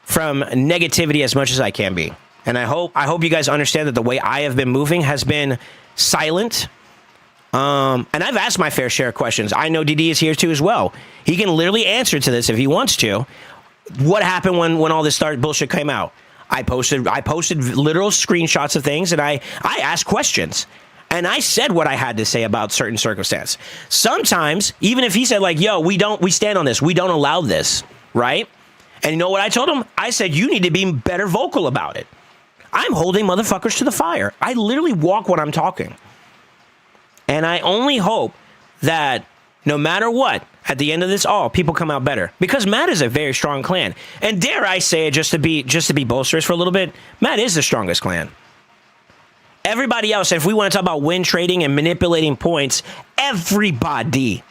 from negativity as much as I can be. And I hope you guys understand that the way I have been moving has been silent. And I've asked my fair share of questions. I know DD is here too as well. He can literally answer to this if he wants to. What happened when all this bullshit came out? I posted literal screenshots of things, and I asked questions. And I said what I had to say about certain circumstance. Sometimes, even if he said like, yo, we stand on this. We don't allow this, right? And you know what I told him? I said, you need to be better vocal about it. I'm holding motherfuckers to the fire. I literally walk when I'm talking. And I only hope that no matter what, at the end of this all, people come out better. Because Matt is a very strong clan. And dare I say it, just to be bolsterous for a little bit, Matt is the strongest clan. Everybody else, if we want to talk about win trading and manipulating points, everybody,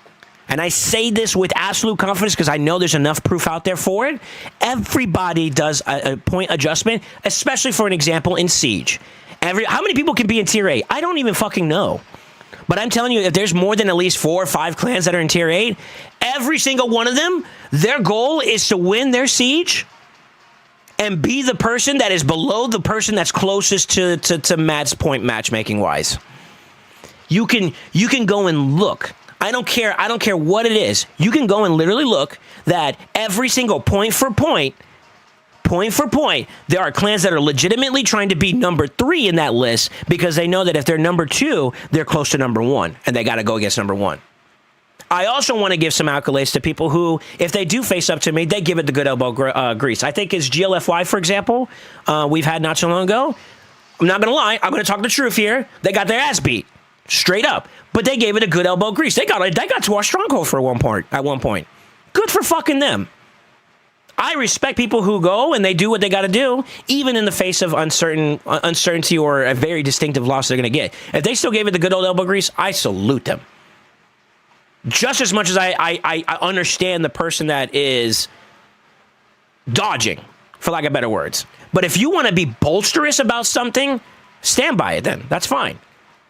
and I say this with absolute confidence because I know there's enough proof out there for it, everybody does a point adjustment, especially for an example in Siege. How many people can be in Tier 8? I don't even fucking know. But I'm telling you, if there's more than at least 4 or 5 clans that are in Tier 8, every single one of them, their goal is to win their Siege and be the person that is below the person that's closest to Matt's point matchmaking wise. You can go and look. I don't care what it is. You can go and literally look that every single point for point, there are clans that are legitimately trying to be number 3 in that list because they know that if they're number 2, they're close to number 1, and they got to go against number 1. I also want to give some accolades to people who, if they do face up to me, they give it the good elbow grease. I think it's GLFY, for example, we've had not so long ago. I'm not going to lie. I'm going to talk the truth here. They got their ass beat. Straight up. But they gave it a good elbow grease. They got to our stronghold at one point. Good for fucking them. I respect people who go and they do what they got to do, even in the face of uncertainty or a very distinctive loss they're going to get. If they still gave it the good old elbow grease, I salute them. Just as much as I understand the person that is dodging, for lack of better words. But if you want to be bolsterous about something, stand by it then. That's fine.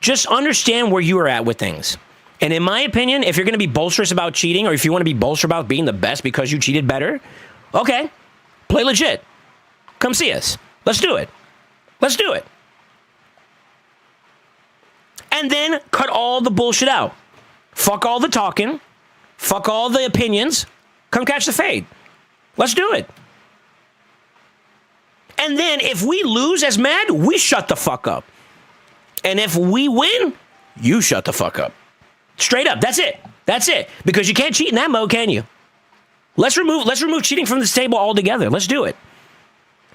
Just understand where you are at with things. And in my opinion, if you're going to be bolsterous about cheating, or if you want to be bolsterous about being the best because you cheated better, okay, play legit. Come see us. Let's do it. Let's do it. And then cut all the bullshit out. Fuck all the talking. Fuck all the opinions. Come catch the fade. Let's do it. And then if we lose as mad, we shut the fuck up. And if we win, you shut the fuck up. Straight up. That's it. That's it. Because you can't cheat in that mode, can you? Let's remove cheating from this table altogether. Let's do it.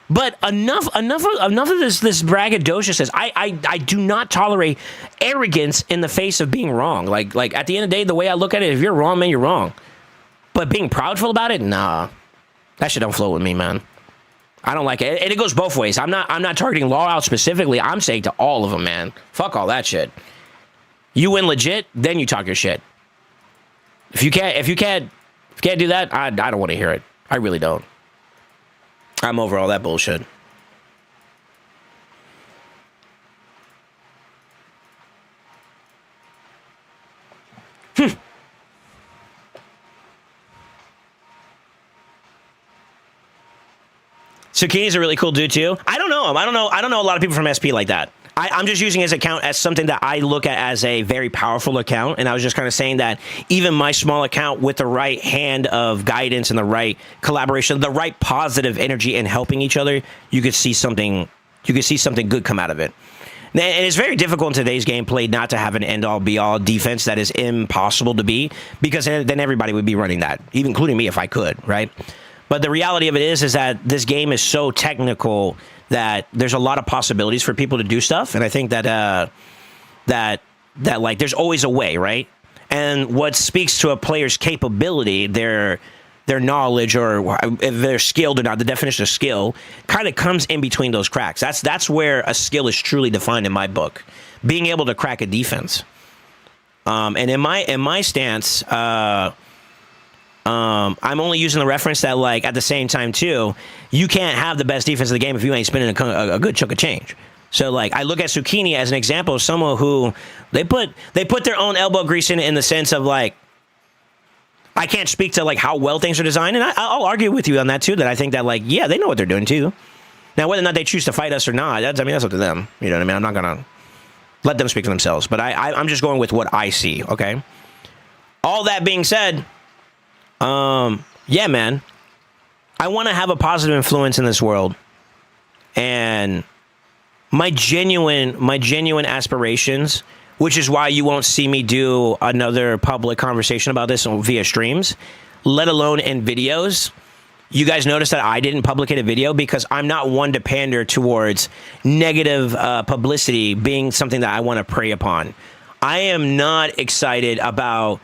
But enough of this braggadociousness. I do not tolerate arrogance in the face of being wrong. Like at the end of the day, the way I look at it, if you're wrong, man, you're wrong. But being proudful about it, nah. That shit don't flow with me, man. I don't like it. And it goes both ways. I'm not targeting Law out specifically. I'm saying to all of them, man. Fuck all that shit. You win legit, then you talk your shit. If you can't do that, I don't want to hear it. I really don't. I'm over all that bullshit. Zucchini's a really cool dude too. I don't know him. I don't know a lot of people from SP like that. I'm just using his account as something that I look at as a very powerful account. And I was just kind of saying that even my small account with the right hand of guidance and the right collaboration, the right positive energy and helping each other, you could see something good come out of it. And it's very difficult in today's gameplay not to have an end-all, be-all defense that is impossible to be, because then everybody would be running that, even including me if I could, right? But the reality of it is that this game is so technical that there's a lot of possibilities for people to do stuff, and I think that like there's always a way, right? And what speaks to a player's capability, their knowledge, or if they're skilled or not, the definition of skill kind of comes in between those cracks. That's where a skill is truly defined in my book. Being able to crack a defense. And in my stance, I'm only using the reference that, like, at the same time too, you can't have the best defense of the game if you ain't spending a good chunk of change. So, like, I look at Zucchini as an example of someone who they put their own elbow grease in the sense of, like, I can't speak to, like, how well things are designed, and I'll argue with you on that too. That I think that, like, yeah, they know what they're doing too. Now, whether or not they choose to fight us or not, that's up to them. You know what I mean? I'm not gonna let them speak for themselves, but I'm just going with what I see. Okay. All that being said, yeah, man, I want to have a positive influence in this world, and my genuine aspirations, which is why you won't see me do another public conversation about this via streams, let alone in videos. You guys notice that I didn't publicate a video because I'm not one to pander towards negative publicity being something that I want to prey upon. I am not excited about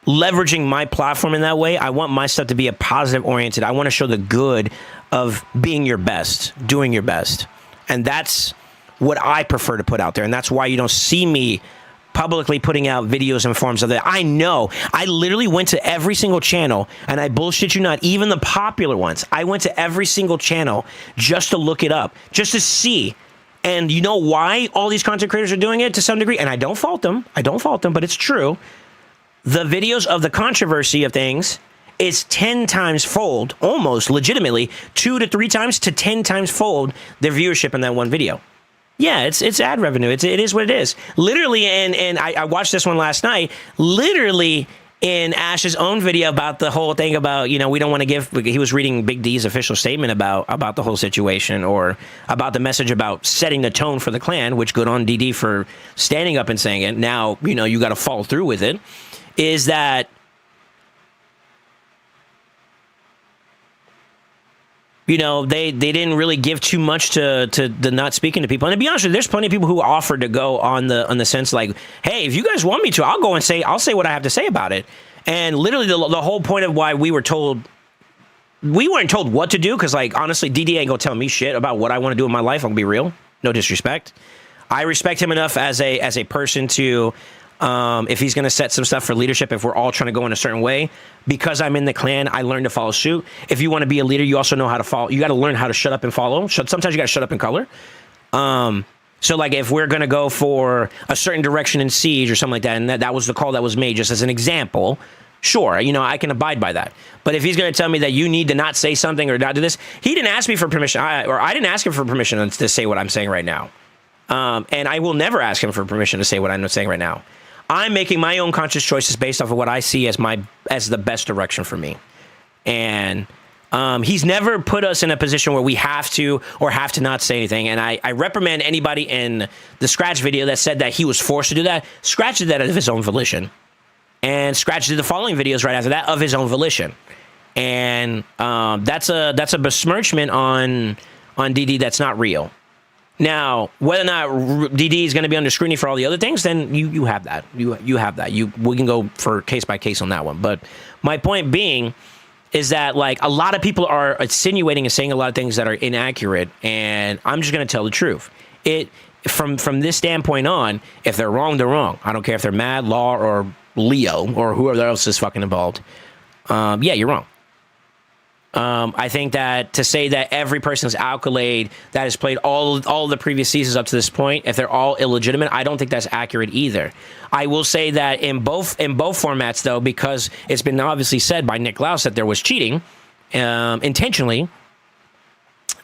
leveraging my platform in that way. I want my stuff to be a positive oriented. I want to show the good of being your best, doing your best. And that's what I prefer to put out there. And that's why you don't see me publicly putting out videos in forms of that. I know. I literally went to every single channel, and I bullshit you not, even the popular ones. I went to every single channel just to look it up, just to see. And you know why all these content creators are doing it to some degree? And I don't fault them. But it's true. The videos of the controversy of things is 10 times fold, almost legitimately, 2 to 3 times to 10 times fold their viewership in that one video. Yeah, it's ad revenue. It is what it is. Literally, and I watched this one last night, literally in Ash's own video about the whole thing about, you know, we don't want to give, he was reading Big D's official statement about the whole situation, or about the message about setting the tone for the clan, which good on DD for standing up and saying it. Now, you know, you got to follow through with it, is that, you know, they didn't really give too much to the not speaking to people. And to be honest with you, there's plenty of people who offered to go on the sense like, hey, if you guys want me to, I'll go and I'll say what I have to say about it. And literally the whole point of why we weren't told what to do, because, like, honestly, DD ain't gonna tell me shit about what I want to do in my life. I'm gonna be real. No disrespect. I respect him enough as a person to, if he's going to set some stuff for leadership, if we're all trying to go in a certain way, because I'm in the clan, I learned to follow suit. If you want to be a leader, you also know how to follow. You got to learn how to shut up and follow. Sometimes you got to shut up in color. So, like, if we're going to go for a certain direction in Siege or something like that, and that was the call that was made, just as an example, sure, you know, I can abide by that. But if he's going to tell me that you need to not say something or not do this, he didn't ask me for permission, or I didn't ask him for permission to say what I'm saying right now. And I will never ask him for permission to say what I'm saying right now. I'm making my own conscious choices based off of what I see as the best direction for me. And he's never put us in a position where we have to not say anything. And I reprimand anybody in the Scratch video that said that he was forced to do that. Scratch did that of his own volition. And Scratch did the following videos right after that of his own volition. And that's a besmirchment on DD that's not real. Now, whether or not DD is going to be under scrutiny for all the other things, then you have that. You have that. We can go for case by case on that one. But my point being is that, like, a lot of people are insinuating and saying a lot of things that are inaccurate, and I'm just going to tell the truth. From this standpoint on, if they're wrong, they're wrong. I don't care if they're Mad, Law, or Leo, or whoever else is fucking involved. Yeah, you're wrong. I think that to say that every person's accolade that has played all the previous seasons up to this point, if they're all illegitimate, I don't think that's accurate either. I will say that in both formats, though, because it's been obviously said by Nick Laus that there was cheating intentionally,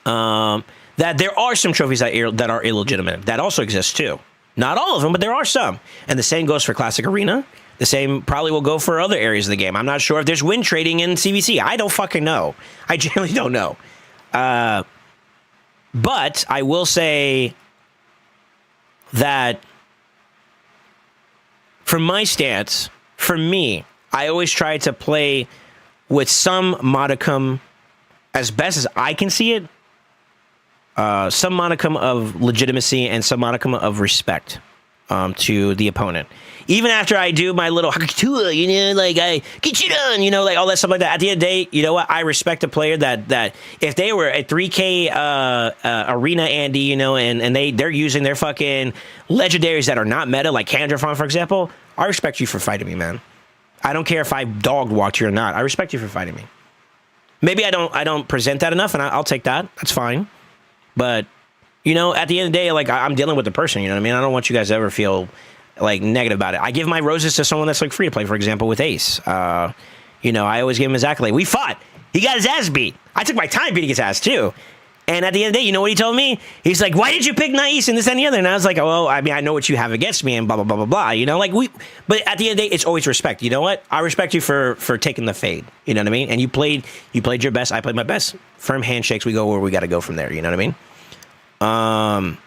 that there are some trophies that are illegitimate. That also exists too. Not all of them, but there are some. And the same goes for Classic Arena. The same probably will go for other areas of the game. I'm not sure if there's win trading in CVC. I don't fucking know. I genuinely don't know. But I will say that from my stance, for me, I always try to play with some modicum, as best as I can see it, some modicum of legitimacy and some modicum of respect. to the opponent. Even after I do my little hakatua, you know, like I get you done, you know, like all that stuff like that. At the end of the day, you know what? I respect a player that if they were a 3K arena Andy, you know, and they're using their fucking legendaries that are not meta, like Kandrafon, for example, I respect you for fighting me, man. I don't care if I dog walked you or not. I respect you for fighting me. Maybe I don't present that enough, and I'll take that. That's fine. But, you know, at the end of the day, like, I'm dealing with the person, you know what I mean? I don't want you guys to ever feel, like, negative about it. I give my roses to someone that's, like, free to play, for example, with Ace. You know, I always give him his accolade. We fought. He got his ass beat. I took my time beating his ass, too. And at the end of the day, you know what he told me? He's like, why did you pick Nice and this and the other? And I was like, well, I mean, I know what you have against me and blah, blah, blah, blah, blah. You know, like but at the end of the day, it's always respect. You know what? I respect you for taking the fade. You know what I mean? And you played your best. I played my best. Firm handshakes. We go where we got to go from there. You know what I mean?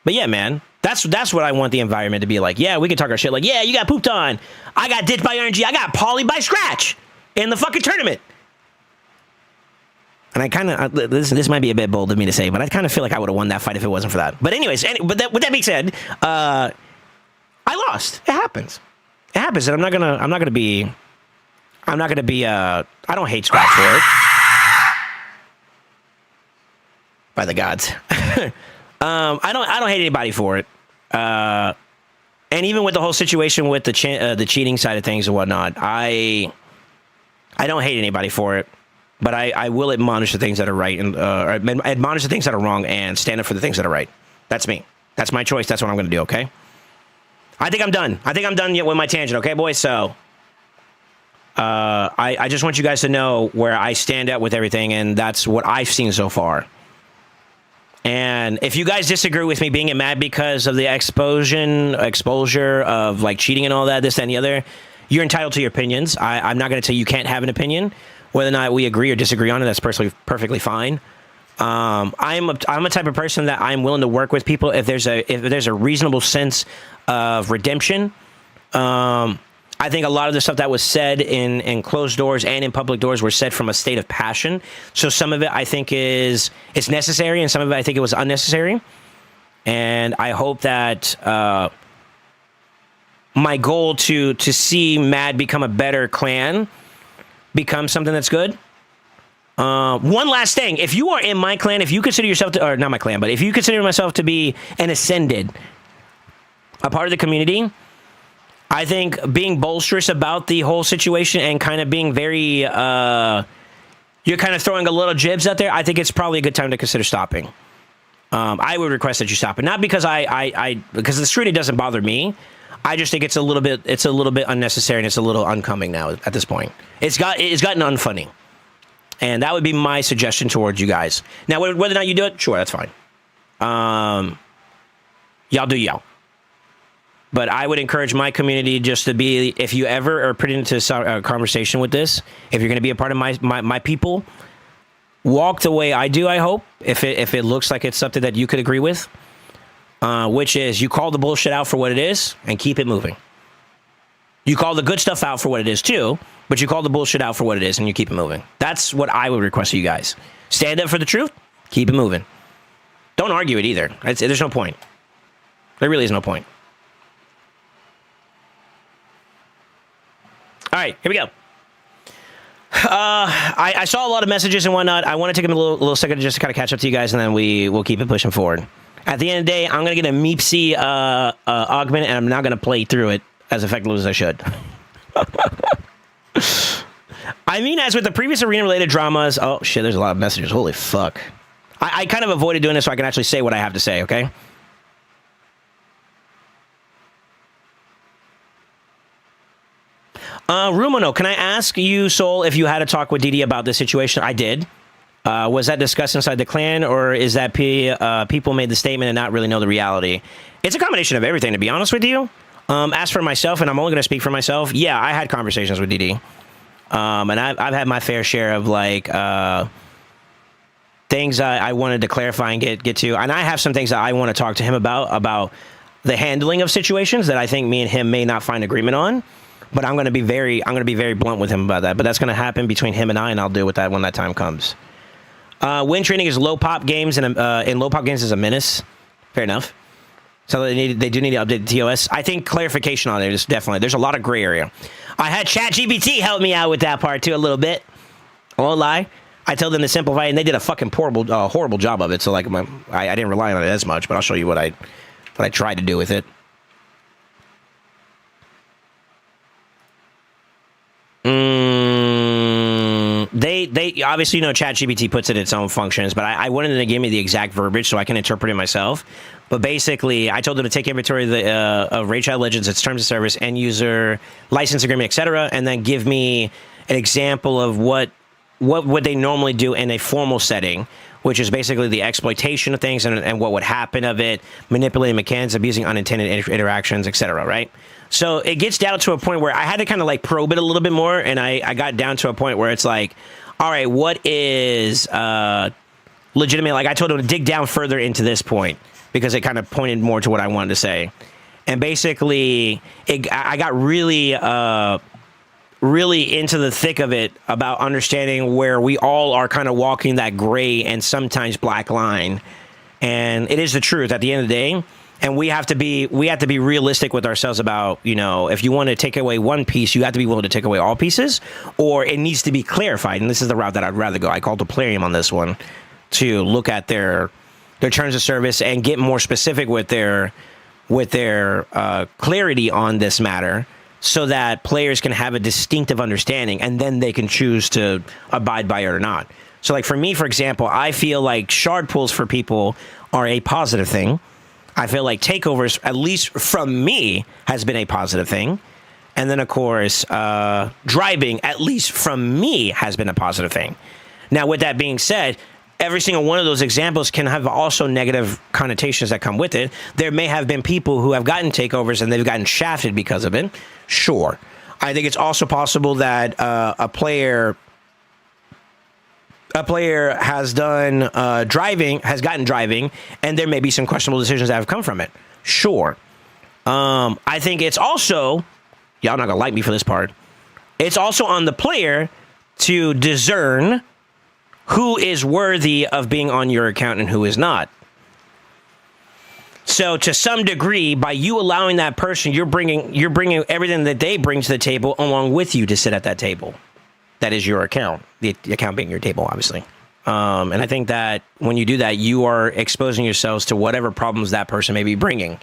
But yeah, man, that's what I want the environment to be like. Yeah, we can talk our shit. Like, yeah, you got pooped on. I got ditched by RNG. I got poly by Scratch in the fucking tournament. And I kind of, this might be a bit bold of me to say, but I kind of feel like I would have won that fight if it wasn't for that. But anyways, with that being said, I lost. It happens. It happens, and I'm not gonna be, I don't hate Scratch for it. By the gods. I don't hate anybody for it. And even with the whole situation with the cheating side of things and whatnot, I don't hate anybody for it. But I will admonish the things that are right and admonish the things that are wrong and stand up for the things that are right. That's me. That's my choice. That's what I'm going to do, okay? I think I'm done. I think I'm done with my tangent, okay, boys? So I just want you guys to know where I stand at with everything, and that's what I've seen so far. And if you guys disagree with me being mad because of the exposure of, like, cheating and all that, this, that, and the other, you're entitled to your opinions. I'm not going to tell you can't have an opinion. Whether or not we agree or disagree on it, that's perfectly fine. I'm a type of person that I'm willing to work with people if there's a reasonable sense of redemption. I think a lot of the stuff that was said in closed doors and in public doors were said from a state of passion. So some of it I think it's necessary, and some of it I think it was unnecessary. And I hope that my goal to see Mad become a better clan become something that's good. One last thing. If you are in my clan, if you consider yourself to, or not my clan, but if you consider myself to be an ascended, a part of the community, I think being bolsterous about the whole situation and kind of being very, you're kind of throwing a little jibs out there, I think it's probably a good time to consider stopping. I would request that you stop it. Not because because the scrutiny doesn't bother me. I just think it's a little bit unnecessary, and it's a little uncoming now at this point. It's gotten unfunny. And that would be my suggestion towards you guys. Now, whether or not you do it, sure, that's fine. Y'all do y'all. But I would encourage my community just to be, if you ever are put into a conversation with this, if you're going to be a part of my people, walk the way I do, I hope, if it looks like it's something that you could agree with. Which is you call the bullshit out for what it is and keep it moving. You call the good stuff out for what it is too, but you call the bullshit out for what it is and you keep it moving. That's what I would request of you guys. Stand up for the truth, keep it moving. Don't argue it either. There's no point. There really is no point. All right, here we go. I saw a lot of messages and whatnot. I want to take a little second just to kind of catch up to you guys, and then we'll keep it pushing forward. At the end of the day, I'm going to get a Meepsy augment, and I'm not going to play through it as effectively as I should. I mean, as with the previous arena-related dramas... Oh, shit, there's a lot of messages. Holy fuck. I kind of avoided doing this so I can actually say what I have to say, okay? Rumono, can I ask you, Soul, if you had a talk with Didi about this situation? I did. Was that discussed inside the clan, or is that people made the statement and not really know the reality? It's a combination of everything, to be honest with you. As for myself, and I'm only going to speak for myself, yeah, I had conversations with DD. And I've had my fair share of, like, things I wanted to clarify and get to. And I have some things that I want to talk to him about the handling of situations that I think me and him may not find agreement on. But I'm going to be very blunt with him about that. But that's going to happen between him and I'll deal with that when that time comes. Win training is low pop games, and low pop games is a menace. Fair enough. So they do need to update the TOS. I think clarification on it is definitely, there's a lot of gray area. I had ChatGPT help me out with that part too a little bit. I won't lie. I told them to simplify it, and they did a fucking horrible job of it. So like I didn't rely on it as much, but I'll show you what I tried to do with it. They obviously, ChatGPT puts in its own functions, but I wanted them to give me the exact verbiage so I can interpret it myself. But basically, I told them to take inventory of Raid Shadow Legends, its terms of service, end user, license agreement, etc., and then give me an example of what would they normally do in a formal setting, which is basically the exploitation of things and what would happen of it, manipulating mechanics, abusing unintended interactions, etc., right? So it gets down to a point where I had to kind of like probe it a little bit more, and I got down to a point where it's like, all right, what is legitimate? Like I told him to dig down further into this point because it kind of pointed more to what I wanted to say. And basically, I got really into the thick of it about understanding where we all are kind of walking that gray and sometimes black line. And it is the truth at the end of the day. And we have to be realistic with ourselves about, if you want to take away one piece, you have to be willing to take away all pieces, or it needs to be clarified. And this is the route that I'd rather go. I called the Plarium on this one to look at their terms of service and get more specific with their clarity on this matter, so that players can have a distinctive understanding and then they can choose to abide by it or not. So like for me, for example, I feel like shard pools for people are a positive thing. I feel like takeovers, at least from me, has been a positive thing. And then, of course, driving, at least from me, has been a positive thing. Now, with that being said, every single one of those examples can have also negative connotations that come with it. There may have been people who have gotten takeovers and they've gotten shafted because of it. Sure. I think it's also possible that a player has done has gotten driving, and there may be some questionable decisions that have come from it. Sure. I think it's also, y'all not gonna like me for this part, it's also on the player to discern who is worthy of being on your account and who is not. So to some degree, by you allowing that person, you're bringing everything that they bring to the table along with you to sit at that table. That is your account, the account being your table, obviously. And I think that when you do that, you are exposing yourselves to whatever problems that person may be bringing.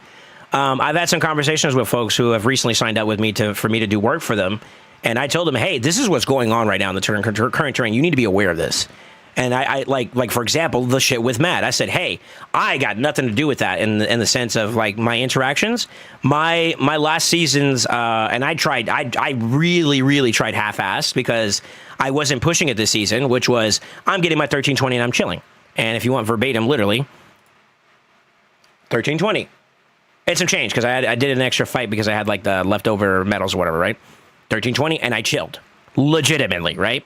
I've had some conversations with folks who have recently signed up with me for me to do work for them. And I told them, hey, this is what's going on right now in the current terrain. You need to be aware of this. And I like for example, the shit with Matt. I said, hey, I got nothing to do with that in the sense of like my interactions. My last seasons, and I really tried half-assed because I wasn't pushing it this season, which was I'm getting my 1320 and I'm chilling. And if you want verbatim, literally 1320. It's some change because I did an extra fight because I had like the leftover medals or whatever, right? 1320, and I chilled legitimately, right?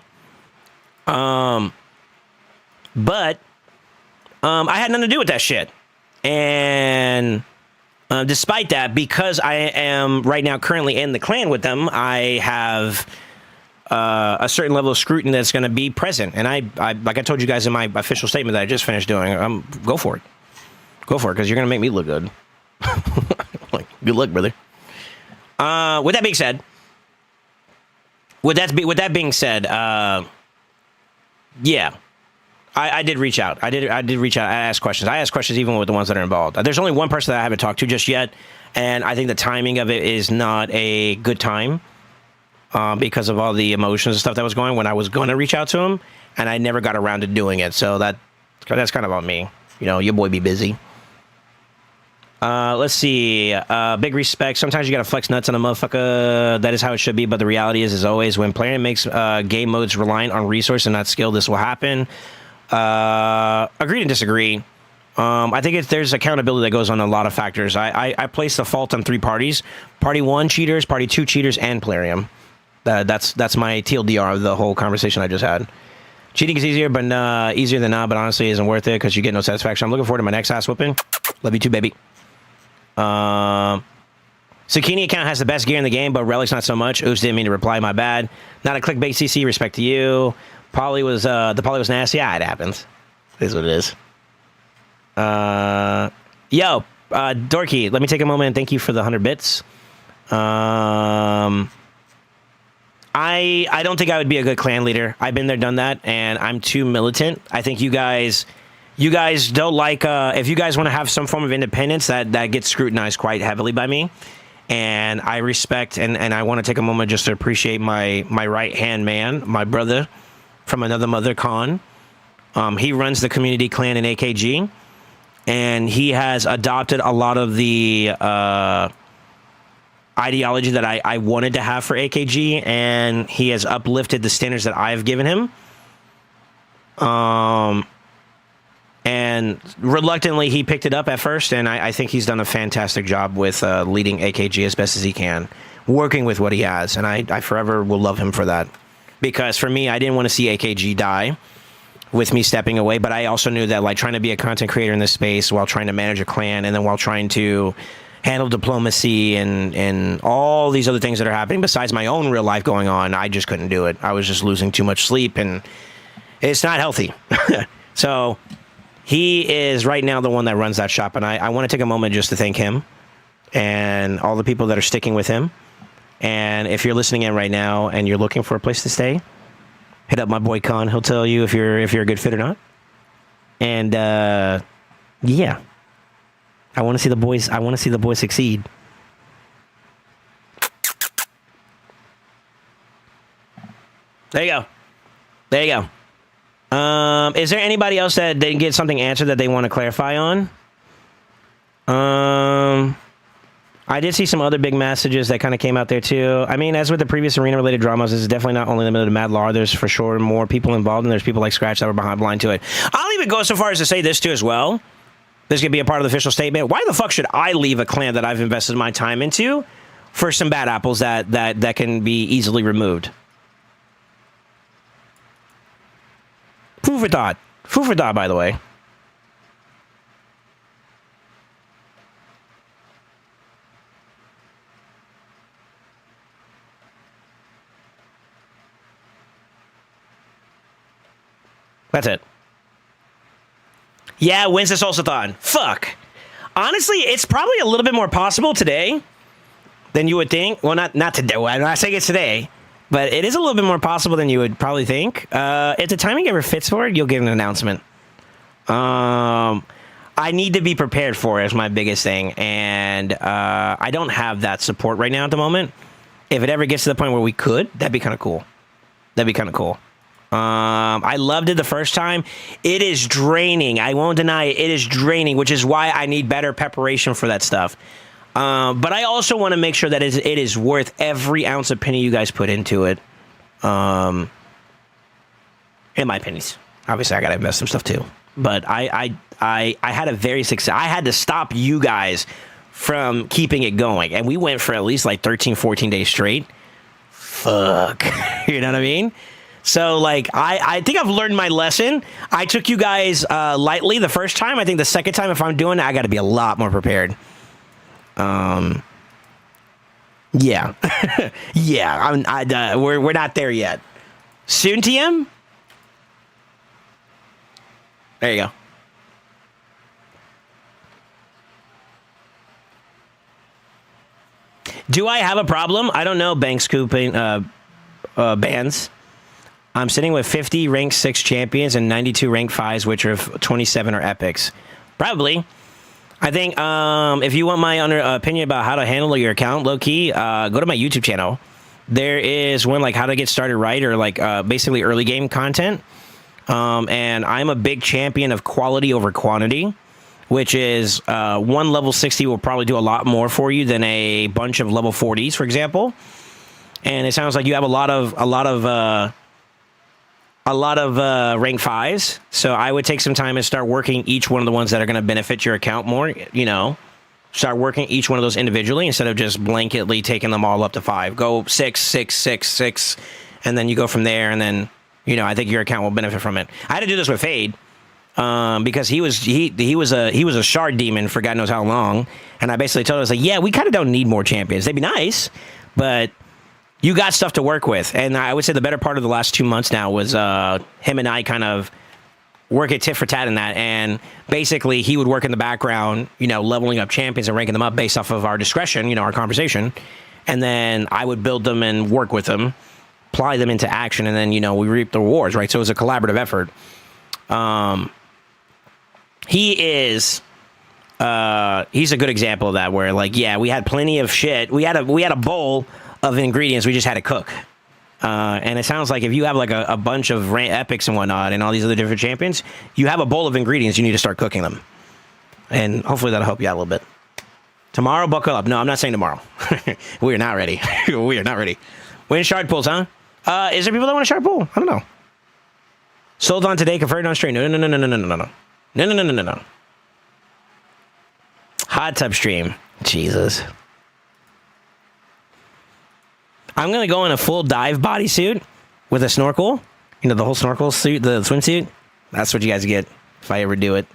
But I had nothing to do with that shit. And despite that, because I am right now currently in the clan with them, I have a certain level of scrutiny that's going to be present. And I like I told you guys in my official statement that I just finished doing, go for it. Go for it, because you're going to make me look good. Like, good luck, brother. With that being said, yeah. I did reach out. I did reach out. I asked questions. I asked questions even with the ones that are involved. There's only one person that I haven't talked to just yet, and I think the timing of it is not a good time because of all the emotions and stuff that was going when I was going to reach out to him, and I never got around to doing it. So that's kind of on me. Your boy be busy. Let's see. Big respect. Sometimes you gotta flex nuts on a motherfucker. That is how it should be. But the reality is, as always, when playing makes game modes reliant on resource and not skill, this will happen. Agree to disagree. I think there's accountability that goes on a lot of factors. I place the fault on three parties: party one cheaters, party two cheaters, and Plarium. That's my TLDR of the whole conversation I just had. Cheating is easier, but easier than not. But honestly, isn't worth it because you get no satisfaction. I'm looking forward to my next ass whooping. Love you too, baby. Zucchini account has the best gear in the game, but Relic's not so much. Oops, didn't mean to reply. My bad. Not a clickbait CC. Respect to you. The poly was nasty. Yeah, it happens. It is what it is. Yo, Dorky, let me take a moment and thank you for the 100 bits. I don't think I would be a good clan leader. I've been there, done that, and I'm too militant. I think you guys don't like, if you guys want to have some form of independence, that gets scrutinized quite heavily by me. And I respect, and I want to take a moment just to appreciate my right-hand man, my brother from another mother, Khan. He runs the community clan in AKG, and he has adopted a lot of the ideology that I wanted to have for AKG, and he has uplifted the standards that I've given him. And reluctantly, he picked it up at first, and I think he's done a fantastic job with leading AKG as best as he can, working with what he has, and I forever will love him for that. Because for me, I didn't want to see AKG die with me stepping away, but I also knew that like trying to be a content creator in this space while trying to manage a clan, and then while trying to handle diplomacy and all these other things that are happening besides my own real life going on, I just couldn't do it. I was just losing too much sleep, and it's not healthy. So he is right now the one that runs that shop, and I want to take a moment just to thank him and all the people that are sticking with him. And if you're listening in right now and you're looking for a place to stay, hit up my boy Khan. He'll tell you if you're a good fit or not. And yeah, I want to see the boys. I want to see the boys succeed. There you go. There you go. Is there anybody else that didn't get something answered that they want to clarify on? I did see some other big messages that kind of came out there too. I mean, as with the previous arena-related dramas, this is definitely not only limited to Mad Lar. There's for sure more people involved, and there's people like Scratch that were blind to it. I'll even go so far as to say this too as well. This could be a part of the official statement. Why the fuck should I leave a clan that I've invested my time into for some bad apples that can be easily removed? Food for thought. Food for thought, by the way. That's it. Yeah, when's the Solsathon? Fuck. Honestly, it's probably a little bit more possible today than you would think. Well, not today. I'm not saying it's today, but it is a little bit more possible than you would probably think. If the timing ever fits for it, you'll get an announcement. I need to be prepared for it is my biggest thing, and I don't have that support right now at the moment. If it ever gets to the point where we could, that'd be kind of cool. That'd be kind of cool. I loved it the first time. It is draining. I won't deny it. It is draining, which is why I need better preparation for that stuff. But I also want to make sure that it is worth every ounce of penny you guys put into it. In my pennies. Obviously, I got to invest some stuff too. But I had a very success. I had to stop you guys from keeping it going. And we went for at least like 13, 14 days straight. Fuck. You know what I mean? So, like, I think I've learned my lesson. I took you guys lightly the first time. I think the second time, if I'm doing it, I got to be a lot more prepared. Yeah. Yeah, we're not there yet. Soon, TM? There you go. Do I have a problem? I don't know, bank scooping bands. I'm sitting with 50 ranked 6 champions and 92 ranked 5s, which are 27 are epics. Probably. I think if you want my opinion about how to handle your account, low-key, go to my YouTube channel. There is one like how to get started right, or like basically early game content. And I'm a big champion of quality over quantity, which is one level 60 will probably do a lot more for you than a bunch of level 40s, for example. And it sounds like you have a lot of rank 5s, so I would take some time and start working each one of the ones that are going to benefit your account more, you know. Start working each one of those individually instead of just blanketly taking them all up to 5. Go 6, 6, 6, 6, and then you go from there, and then, you know, I think your account will benefit from it. I had to do this with Fade, because he was a shard demon for God knows how long, and I basically told him, I was like, yeah, we kind of don't need more champions. They'd be nice, but you got stuff to work with. And I would say the better part of the last 2 months now was him and I kind of work it tit for tat in that, and basically he would work in the background, you know, leveling up champions and ranking them up based off of our discretion, you know, our conversation, and then I would build them and work with them, apply them into action, and then, you know, we reap the rewards, right? So it was a collaborative effort. He's a good example of that, where like, yeah, we had plenty of shit. We had a bowl of ingredients. We just had to cook. And it sounds like if you have like a bunch of epics and whatnot and all these other different champions, you have a bowl of ingredients. You need to start cooking them. And hopefully that'll help you out a little bit. Tomorrow, buckle up. No, I'm not saying tomorrow. We are not ready. We are not ready. Win shard pulls, huh? Is there people that want a shard pull? I don't know. Sold on today, converted on stream. No. No. Hot tub stream. Jesus. I'm going to go in a full dive bodysuit with a snorkel. You know, the whole snorkel suit, the swimsuit. That's what you guys get if I ever do it.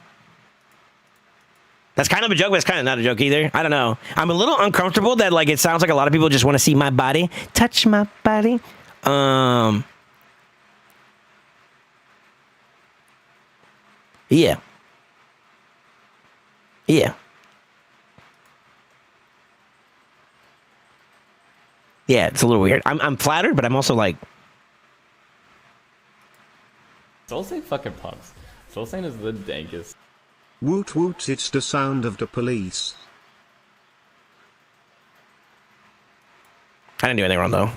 That's kind of a joke, but it's kind of not a joke either. I don't know. I'm a little uncomfortable that, like, it sounds like a lot of people just want to see my body. Touch my body. Yeah. Yeah. Yeah, it's a little weird. I'm flattered, but I'm also like... SoulSaint fucking punks. SoulSaint is the dankest. Woot woot, it's the sound of the police. I didn't do anything wrong, though.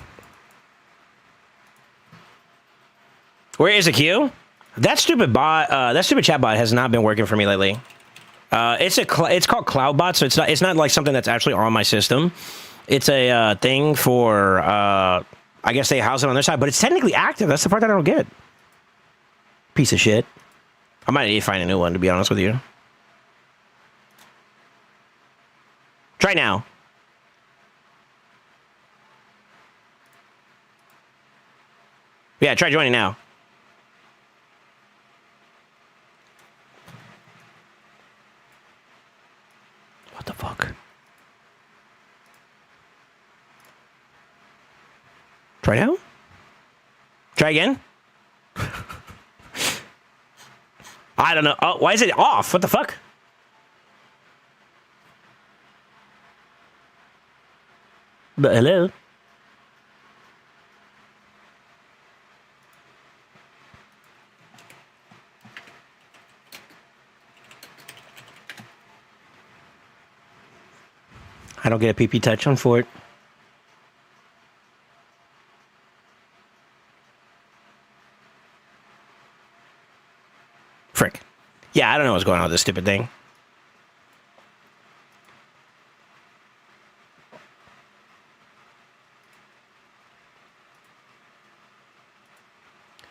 Where is the queue? That stupid bot, that stupid chat bot has not been working for me lately. It's called CloudBot, so it's not like something that's actually on my system. It's a thing for, I guess they house it on their side, but it's technically active. That's the part that I don't get. Piece of shit. I might need to find a new one, to be honest with you. Try now. Yeah, try joining now. What the fuck? Try now? Try again? I don't know. Oh, why is it off? What the fuck? But hello? I don't get a PP touch on Fort. Frick. Yeah, I don't know what's going on with this stupid thing.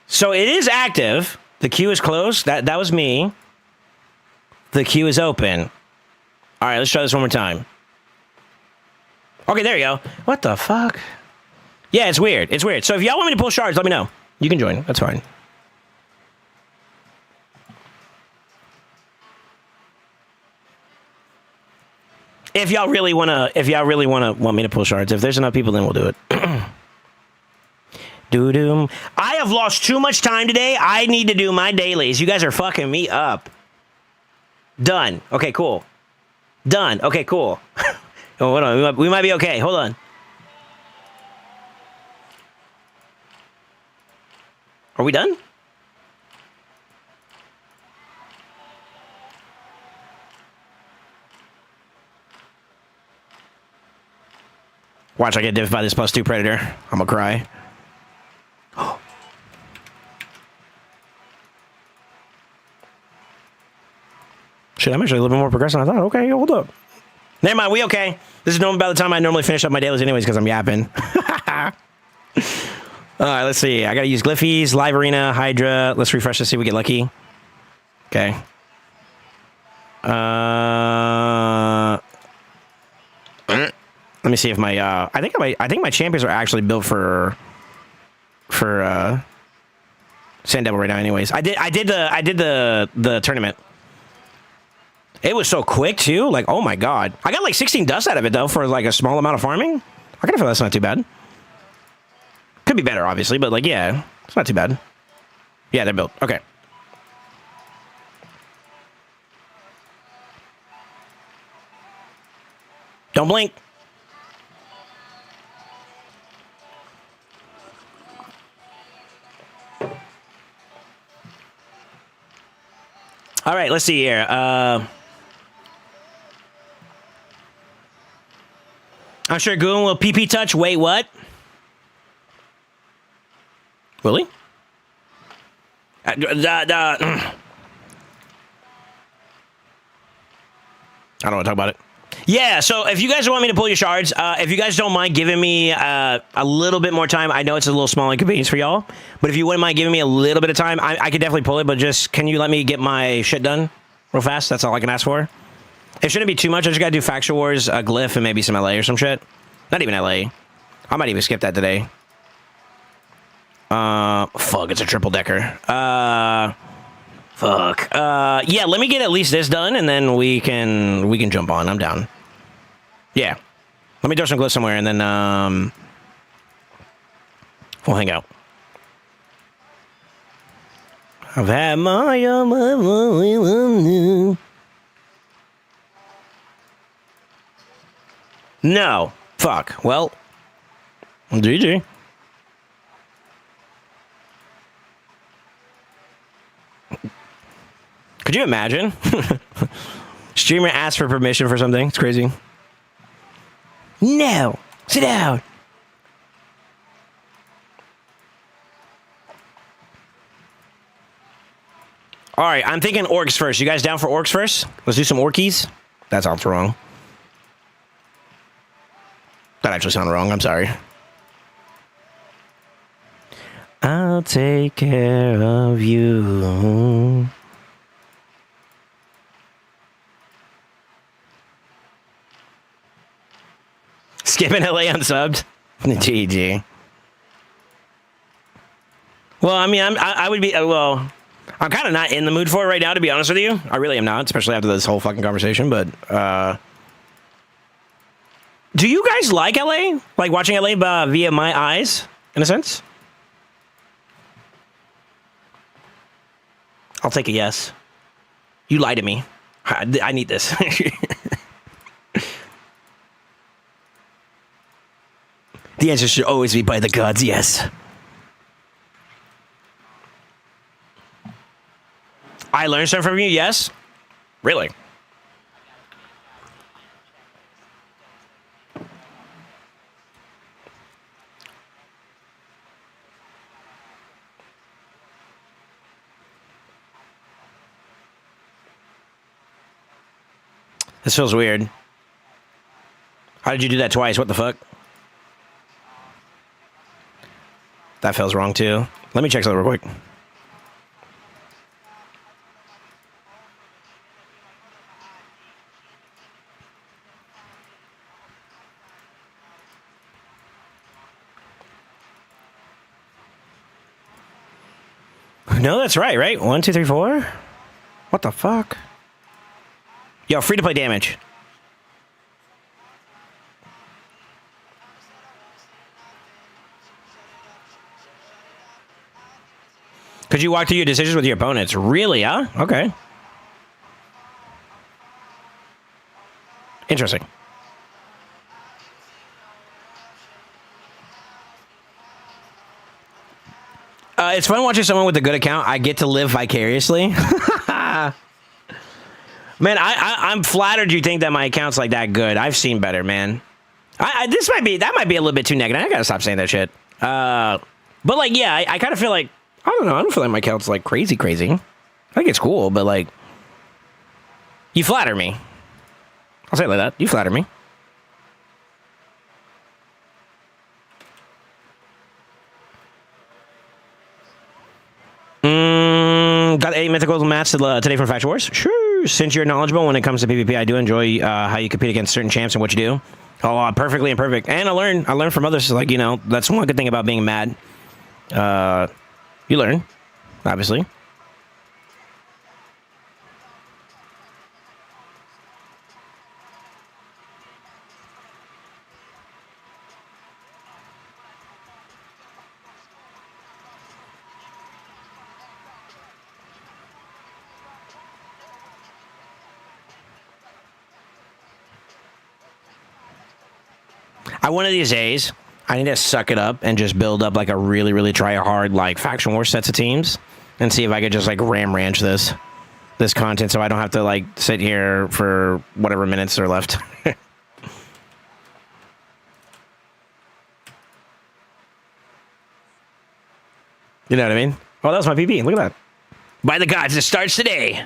So it is active. The queue is closed. That was me. The queue is open. All right, let's try this one more time. Okay, there you go. What the fuck? Yeah, it's weird. It's weird. So if y'all want me to pull shards, let me know. You can join. That's fine. If y'all really want me to pull shards, if there's enough people, then we'll do it. Doo-doo. I have lost too much time today. I need to do my dailies. You guys are fucking me up. Done. Okay, cool. Done. Okay, cool. Oh, hold on. We might be okay. Hold on. Are we done? Watch, I get diffed by this +2 predator. I'm gonna cry. Shit, I'm actually a little bit more progressive than I thought. Okay, hold up. Never mind, we okay. This is normally about the time I normally finish up my dailies anyways because I'm yapping. All right, let's see. I gotta use Glyphies, Live Arena, Hydra. Let's refresh to see if we get lucky. Okay. Let me see if my I think my champions are actually built for Sand Devil right now. Anyways, I did the tournament. It was so quick too. Like, oh my god, I got like 16 dust out of it though for like a small amount of farming. I kind of feel that's not too bad. Could be better, obviously, but like, yeah, it's not too bad. Yeah, they're built. Okay. Don't blink. All right, let's see here. I'm sure Goon will PP touch. Wait, what? Will he? I don't want to talk about it. Yeah, so if you guys want me to pull your shards, if you guys don't mind giving me a little bit more time, I know it's a little small inconvenience for y'all, but if you wouldn't mind giving me a little bit of time, I could definitely pull it, but just, can you let me get my shit done real fast? That's all I can ask for. It shouldn't be too much. I just gotta do Faction Wars, a Glyph, and maybe some LA or some shit. Not even LA. I might even skip that today. Fuck, it's a triple decker. Fuck. Yeah, let me get at least this done, and then we can jump on. I'm down. Yeah. Let me throw some glyphs somewhere, and then, we'll hang out. I've had my... No. Fuck. Well, GG. Could you imagine? Streamer asks for permission for something. It's crazy. No. Sit down. All right, I'm thinking orcs first. You guys down for orcs first? Let's do some orkies. That sounds wrong. That actually sounded wrong. I'm sorry. I'll take care of you. Skipping LA unsubbed. GG. Well, I mean, I would be, well, I'm kind of not in the mood for it right now, to be honest with you. I really am not, especially after this whole fucking conversation, but, do you guys like LA? Like watching LA via my eyes, in a sense? I'll take a yes. You lie to me. I need this. The answer should always be by the gods, yes. I learned something from you, yes? Really? This feels weird. How did you do that twice? What the fuck? That feels wrong too. Let me check something real quick. No, that's right, right? 1, 2, 3, 4? What the fuck? Yo, free to play damage. Could you walk through your decisions with your opponents? Really, huh? Okay. Interesting. It's fun watching someone with a good account. I get to live vicariously. Man, I'm flattered you think that my account's like that good. I've seen better, man. That might be a little bit too negative. I gotta stop saying that shit. But like, yeah, I kind of feel like, I don't know. I don't feel like my account's like crazy. I think it's cool, but like, you flatter me. I'll say it like that. You flatter me. Got 8 mythical mats today from Faction Wars. Sure. Since you're knowledgeable when it comes to PvP, I do enjoy how you compete against certain champs and what you do. Oh, perfectly imperfect. And I learn from others. Like, you know, that's one good thing about being mad. You learn, obviously. One of these days, I need to suck it up and just build up like a really, really try hard like faction war sets of teams and see if I could just like ram ranch this content so I don't have to like sit here for whatever minutes are left. You know what I mean? Oh, that was my PP. Look at that. By the gods, it starts today.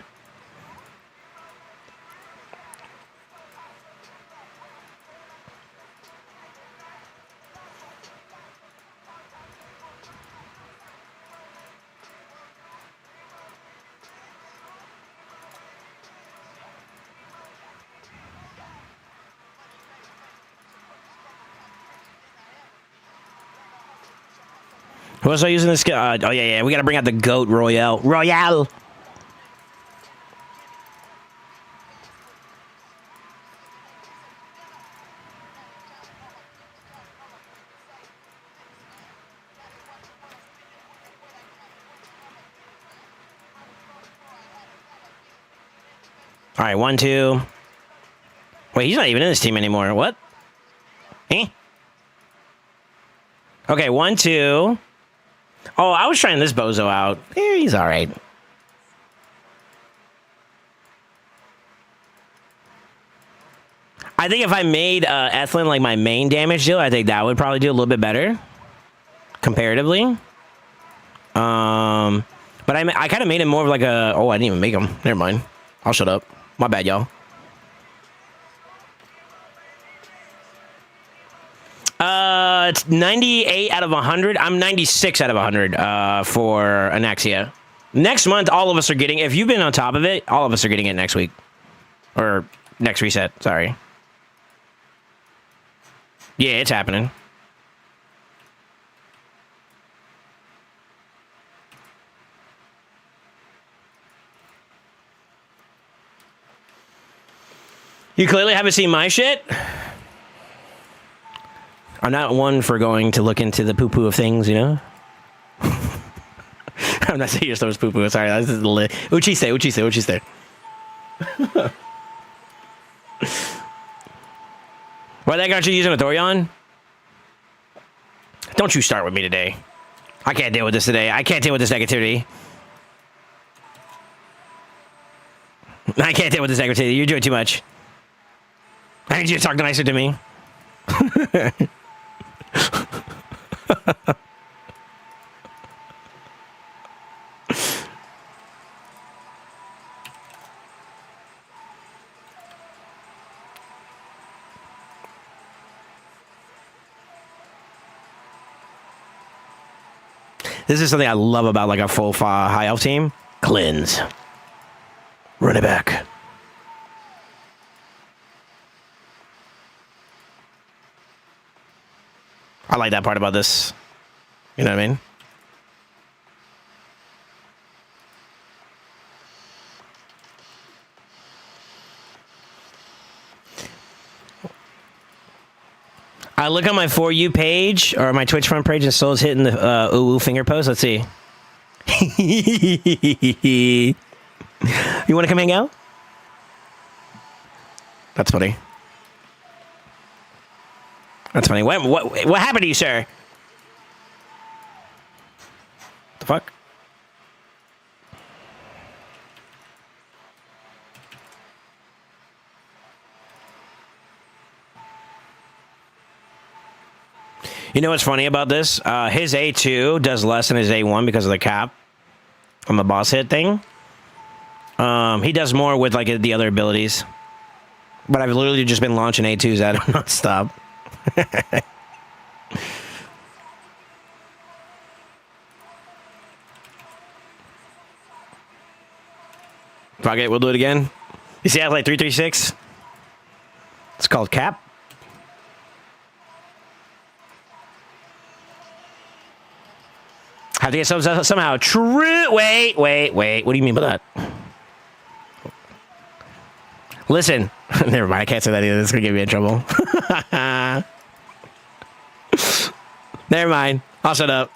Who else are using this skill? Oh, yeah. We got to bring out the GOAT Royale. Royale! All right, 1, 2. Wait, he's not even in this team anymore. What? Eh? Okay, 1, 2. Oh, I was trying this bozo out. Eh, he's all right. I think if I made Ethlin like my main damage deal, I think that would probably do a little bit better comparatively. But I kind of made him more of like a... Oh, I didn't even make him. Never mind. I'll shut up. My bad, y'all. It's 98 out of 100. I'm 96 out of 100 for Anaxia. Next month, all of us are getting... If you've been on top of it, all of us are getting it next week. Or next reset, sorry. Yeah, it's happening. You clearly haven't seen my shit. I'm not one for going to look into the poo-poo of things, you know? I'm not saying you're supposed to poo-poo. Sorry, this is the Uchiste. Why that got you using a Thorion? Don't you start with me today. I can't deal with this today. I can't deal with this negativity. I can't deal with this negativity. You're doing too much. I need you to talk nicer to me. This is something I love about like a full high elf team. Cleanse. Run it back. I like that part about this. You know what I mean? I look on my For You page or my Twitch front page and Soul's hitting the ooh finger pose. Let's see. You want to come hang out? That's funny. That's funny. What happened to you, sir? The fuck? You know what's funny about this? His A2 does less than his A1 because of the cap on the boss hit thing. He does more with like the other abilities. But I've literally just been launching A2s at him nonstop. Fuck it, we'll do it again. You see, I have like 336. It's called cap. Have to get somehow true. Wait. What do you mean by that? Listen. Never mind. I can't say that either. This is going to get me in trouble. Never mind. I'll shut up.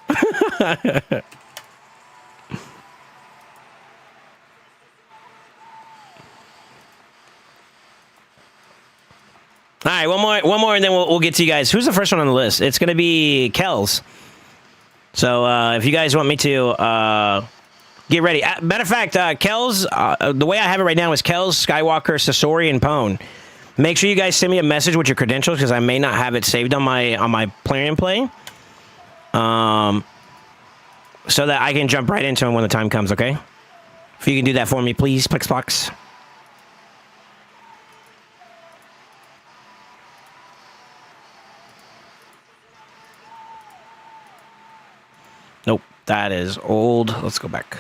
All right, one more, and then we'll get to you guys. Who's the first one on the list? It's gonna be Kells. So if you guys want me to get ready. Matter of fact, Kells, the way I have it right now is Kells, Skywalker, Sasori, and Pone. Make sure you guys send me a message with your credentials because I may not have it saved on my Play and Play. So that I can jump right into them when the time comes. Okay. If you can do that for me, please, Plexbox. Nope, that is old. Let's go back.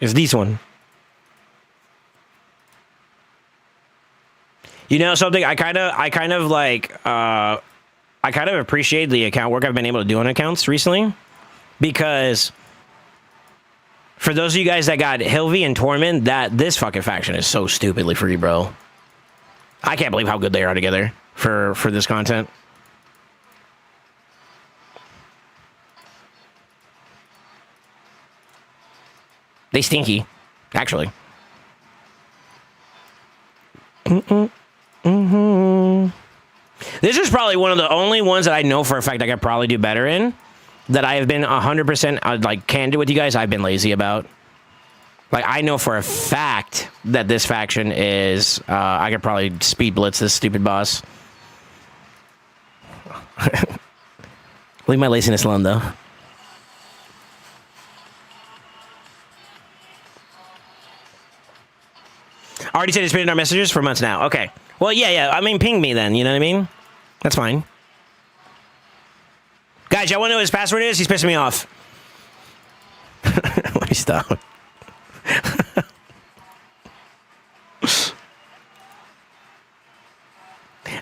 It's this one. You know something? I kind of appreciate the account work I've been able to do on accounts recently, because for those of you guys that got Hilvy and Tormund, this fucking faction is so stupidly free, bro. I can't believe how good they are together for this content. They stinky, actually. This is probably one of the only ones that I know for a fact I could probably do better in. That I have been 100% like candid with you guys. I've been lazy about. Like, I know for a fact that this faction is. I could probably speed blitz this stupid boss. Leave my laziness alone, though. Already said it's been in our messages for months now. Okay. Well, yeah. I mean, ping me then. You know what I mean? That's fine. Guys, y'all want to know what his password is? He's pissing me off. Let me stop.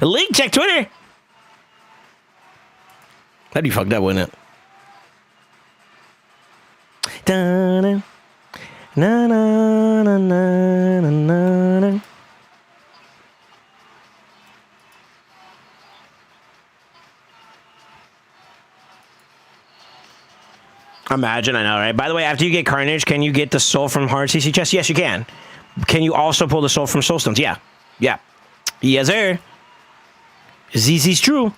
Link, check Twitter. That'd be fucked up, wouldn't it? Da-na, na na na na na na. Imagine, I know, right? By the way, after you get Carnage, can you get the soul from Hard CC chest? Yes, you can. Can you also pull the soul from Soulstones? Yeah. Yeah. Yes, sir. This is true.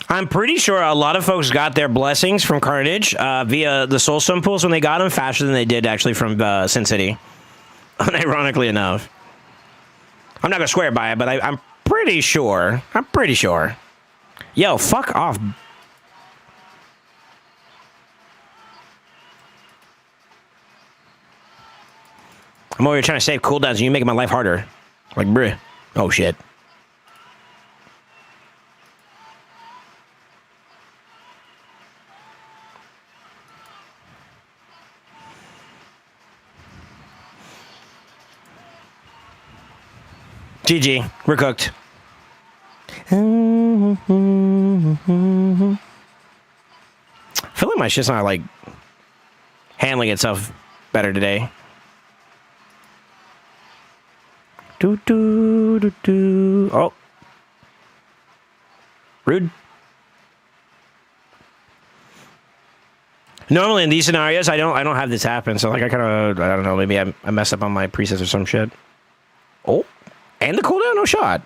I'm pretty sure a lot of folks got their blessings from Carnage via the Soulstone pools when they got them faster than they did actually from Sin City. Unironically enough. I'm not going to swear by it, but I'm pretty sure. I'm pretty sure. Yo, fuck off. I'm over here trying to save cooldowns and you making my life harder. Like, bruh. Oh, shit. GG. We're cooked. I feel like my shit's not, like, handling itself better today. Oh. Rude. Normally in these scenarios, I don't have this happen. So like I don't know, maybe I messed up on my presets or some shit. Oh, and the cooldown, no shot.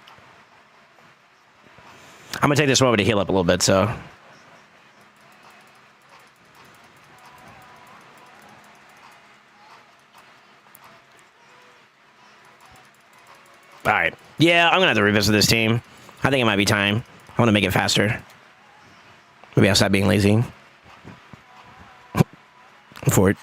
I'm gonna take this moment to heal up a little bit. So. All right. Yeah, I'm going to have to revisit this team. I think it might be time. I want to make it faster. Maybe I'll stop being lazy. For it.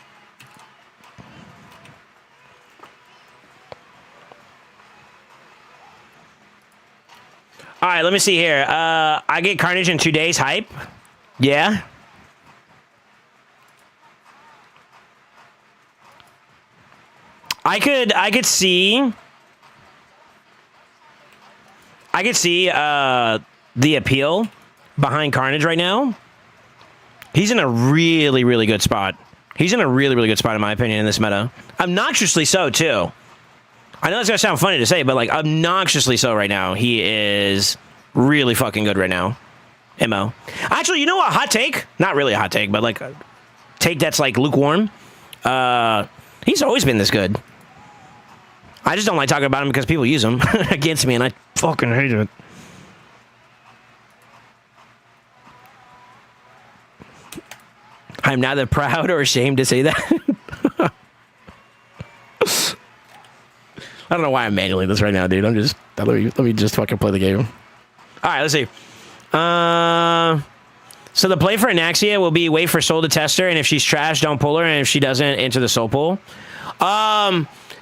All right, let me see here. I get Carnage in 2 days. Hype. Yeah. I could see the appeal behind Carnage right now. He's in a really, really good spot. He's in a really, really good spot, in my opinion, in this meta. Obnoxiously so, too. I know it's going to sound funny to say, but, like, obnoxiously so right now. He is really fucking good right now. MO. Actually, you know what? Hot take? Not really a hot take, but, like, a take that's, like, lukewarm. He's always been this good. I just don't like talking about them because people use them against me, and I fucking hate it. I'm neither proud or ashamed to say that. I don't know why I'm manually this right now, dude. Let me just fucking play the game. All right, let's see. So the play for Anaxia will be wait for Soul to test her, and if she's trash, don't pull her, and if she doesn't, enter the Soul pool.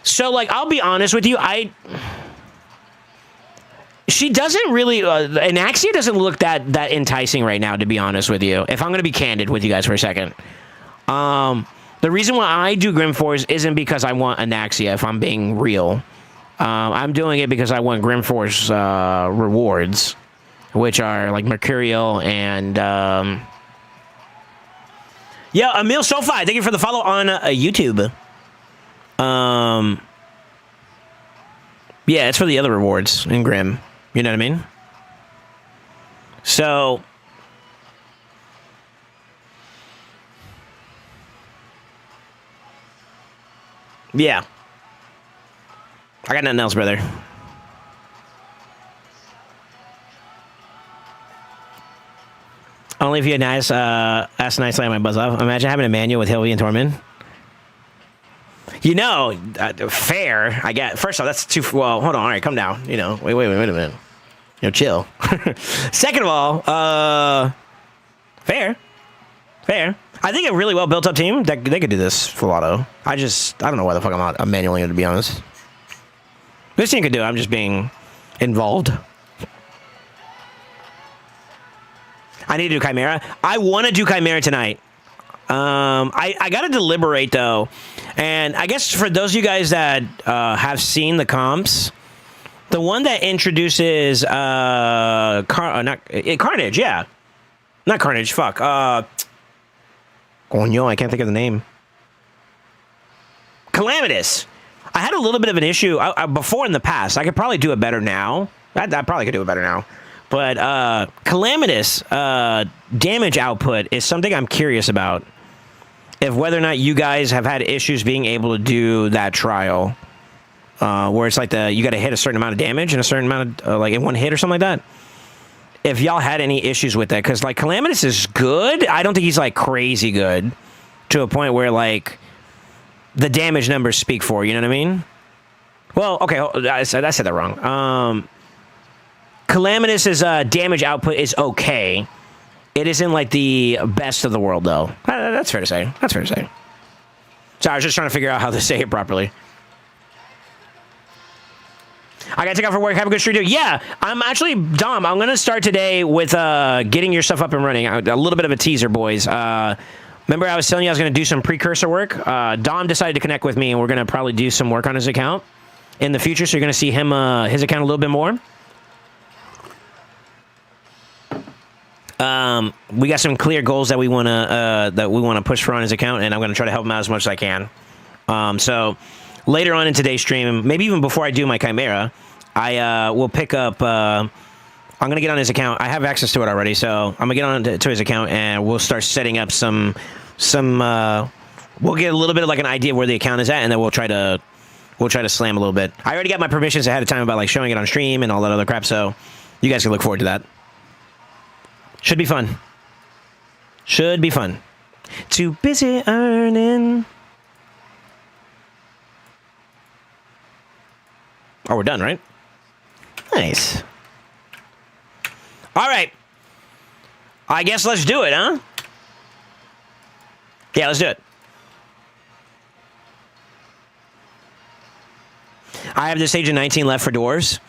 So like, I'll be honest with you, she doesn't really, Anaxia doesn't look that enticing right now, to be honest with you. If I'm going to be candid with you guys for a second. The reason why I do Grim Force isn't because I want Anaxia, if I'm being real. I'm doing it because I want Grim Force rewards, which are like Mercurial and... Yeah, Emil Sofi, thank you for the follow on YouTube. Yeah, it's for the other rewards in Grim. You know what I mean? So... yeah. I got nothing else, brother. Only if you had asked nicely, I might buzz off. Imagine having a manual with Hilvy and Tormund. You know, fair. I get. First off, that's too. Well, hold on. All right, come down. You know, wait a minute. You know, chill. Second of all, fair. I think a really well built up team that they could do this full auto. I don't know why the fuck I'm manualing it, to be honest. This team could do it. I'm just being involved. I need to do Chimera. I want to do Chimera tonight. I got to deliberate, though. And I guess for those of you guys that have seen the comps, the one that introduces Carnage, yeah. Not Carnage, fuck. Coño, I can't think of the name. Calamitous. I had a little bit of an issue before in the past. I could probably do it better now. I probably could do it better now. But Calamitous damage output is something I'm curious about. If whether or not you guys have had issues being able to do that trial. Where it's like you got to hit a certain amount of damage and a certain amount of, like in one hit or something like that. If y'all had any issues with that, because like Calamitous is good. I don't think he's like crazy good to a point where like the damage numbers speak for, you know what I mean? Well, okay, I said that wrong. Calamitous' damage output is okay. It isn't like the best of the world, though. That's fair to say. Sorry, I was just trying to figure out how to say it properly. I gotta take off for work. Have a good stream, dude. Yeah, I'm actually, Dom, I'm gonna start today with getting your stuff up and running. A little bit of a teaser, boys. Remember I was telling you I was gonna do some precursor work? Dom decided to connect with me, and we're gonna probably do some work on his account in the future, so you're gonna see him, his account a little bit more. We got some clear goals that we wanna push for on his account, and I'm gonna try to help him out as much as I can. So later on in today's stream, maybe even before I do my Chimera, I will pick up. I'm gonna get on his account. I have access to it already, so I'm gonna get on to his account, and we'll start setting up some. We'll get a little bit of like an idea of where the account is at, and then we'll try to slam a little bit. I already got my permissions ahead of time about like showing it on stream and all that other crap, so you guys can look forward to that. Should be fun. Too busy earning. Oh, we're done, right? Nice. All right. I guess let's do it, huh? Yeah, let's do it. I have this stage of 19 left for doors.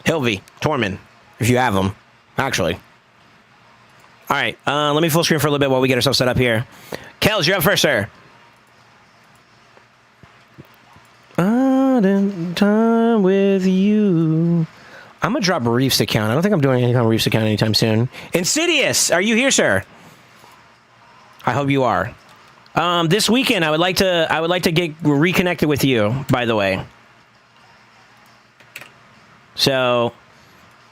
Hilvy, Tormund, if you have them, actually. All right, let me full screen for a little bit while we get ourselves set up here. Kels, you're up first, sir. Time with you. I'm gonna drop Reef's account. I don't think I'm doing anything on Reef's account anytime soon. Insidious, are you here, sir? I hope you are. This weekend, I would like to get reconnected with you. By the way, so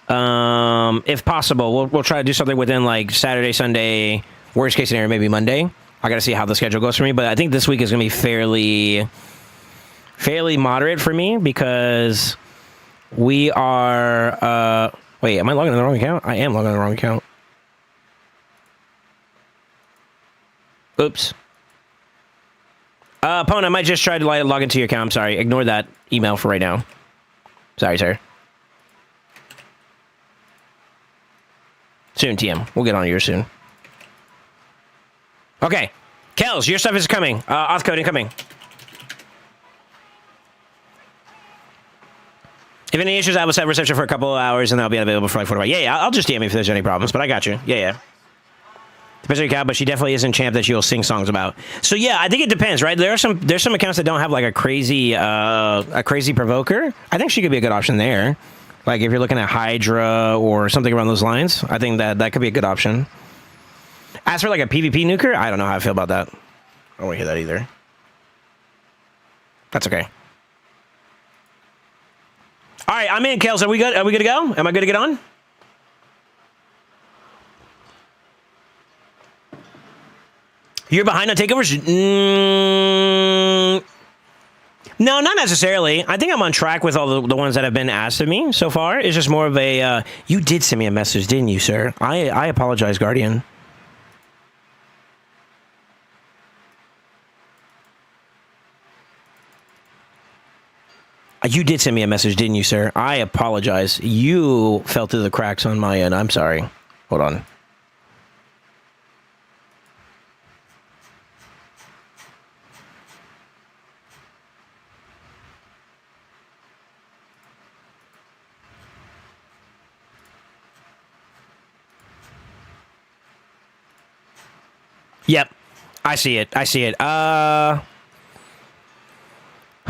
if possible, we'll try to do something within like Saturday, Sunday. Worst case scenario, maybe Monday. I gotta see how the schedule goes for me, but I think this week is gonna be fairly moderate for me because we are... wait, am I logging in the wrong account? I am logging in the wrong account. Oops. Pwn, I might just try to log into your account. I'm sorry. Ignore that email for right now. Sorry, sir. Soon, TM. We'll get on yours soon. Okay. Kels, your stuff is coming. Auth code incoming. If any issues, I will set reception for a couple of hours and I'll be available for like 45. Yeah, I'll just DM you if there's any problems, but I got you. Yeah. Depends on your account, but she definitely isn't champ that she'll sing songs about. So yeah, I think it depends, right? There's some accounts that don't have like a crazy provoker. I think she could be a good option there. Like if you're looking at Hydra or something around those lines, I think that could be a good option. As for like a PvP nuker, I don't know how I feel about that. I don't want to hear that either. That's okay. All right, I'm in, Kels. Are we good? Are we good to go? Am I good to get on? You're behind on takeovers? No, not necessarily. I think I'm on track with all the ones that have been asked of me so far. It's just more of a, you did send me a message, didn't you, sir? I apologize, Guardian. You did send me a message, didn't you, sir? I apologize. You fell through the cracks on my end. I'm sorry. Hold on. Yep. I see it.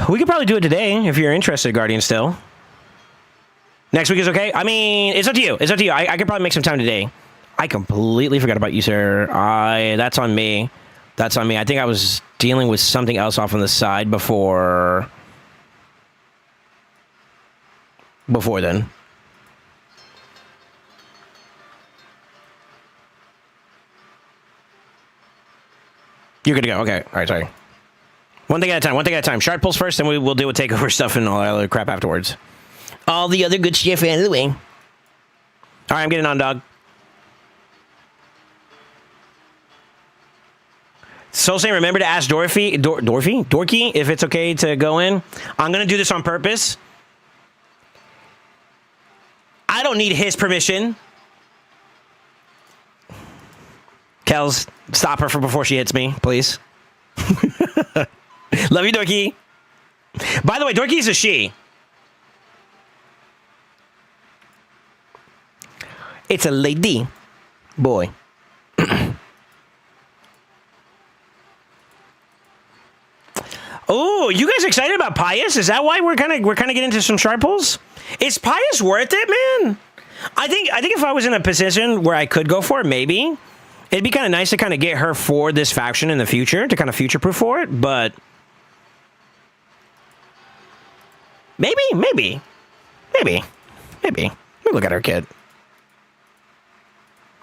We could probably do it today if you're interested, Guardian, still. Next week is okay? I mean, it's up to you. I could probably make some time today. I completely forgot about you, sir. That's on me. I think I was dealing with something else off on the side before then. You're good to go. Okay. All right, sorry. One thing at a time. Shard pulls first, and we'll deal with takeover stuff and all that other crap afterwards. All the other good shit out of the way. All right, I'm getting on, dog. SoulSaint, remember to ask Dorothy, Dorky, if it's okay to go in. I'm going to do this on purpose. I don't need his permission. Kels, stop her before she hits me, please. Love you, Dorky. By the way, Dorky is a she. It's a lady. Boy. Oh, you guys excited about Pius? Is that why we're kind of getting into some sharp pulls? Is Pius worth it, man? I think if I was in a position where I could go for it, maybe. It'd be kind of nice to kind of get her for this faction in the future, to kind of future-proof for it, but... Maybe. Let me look at her kid.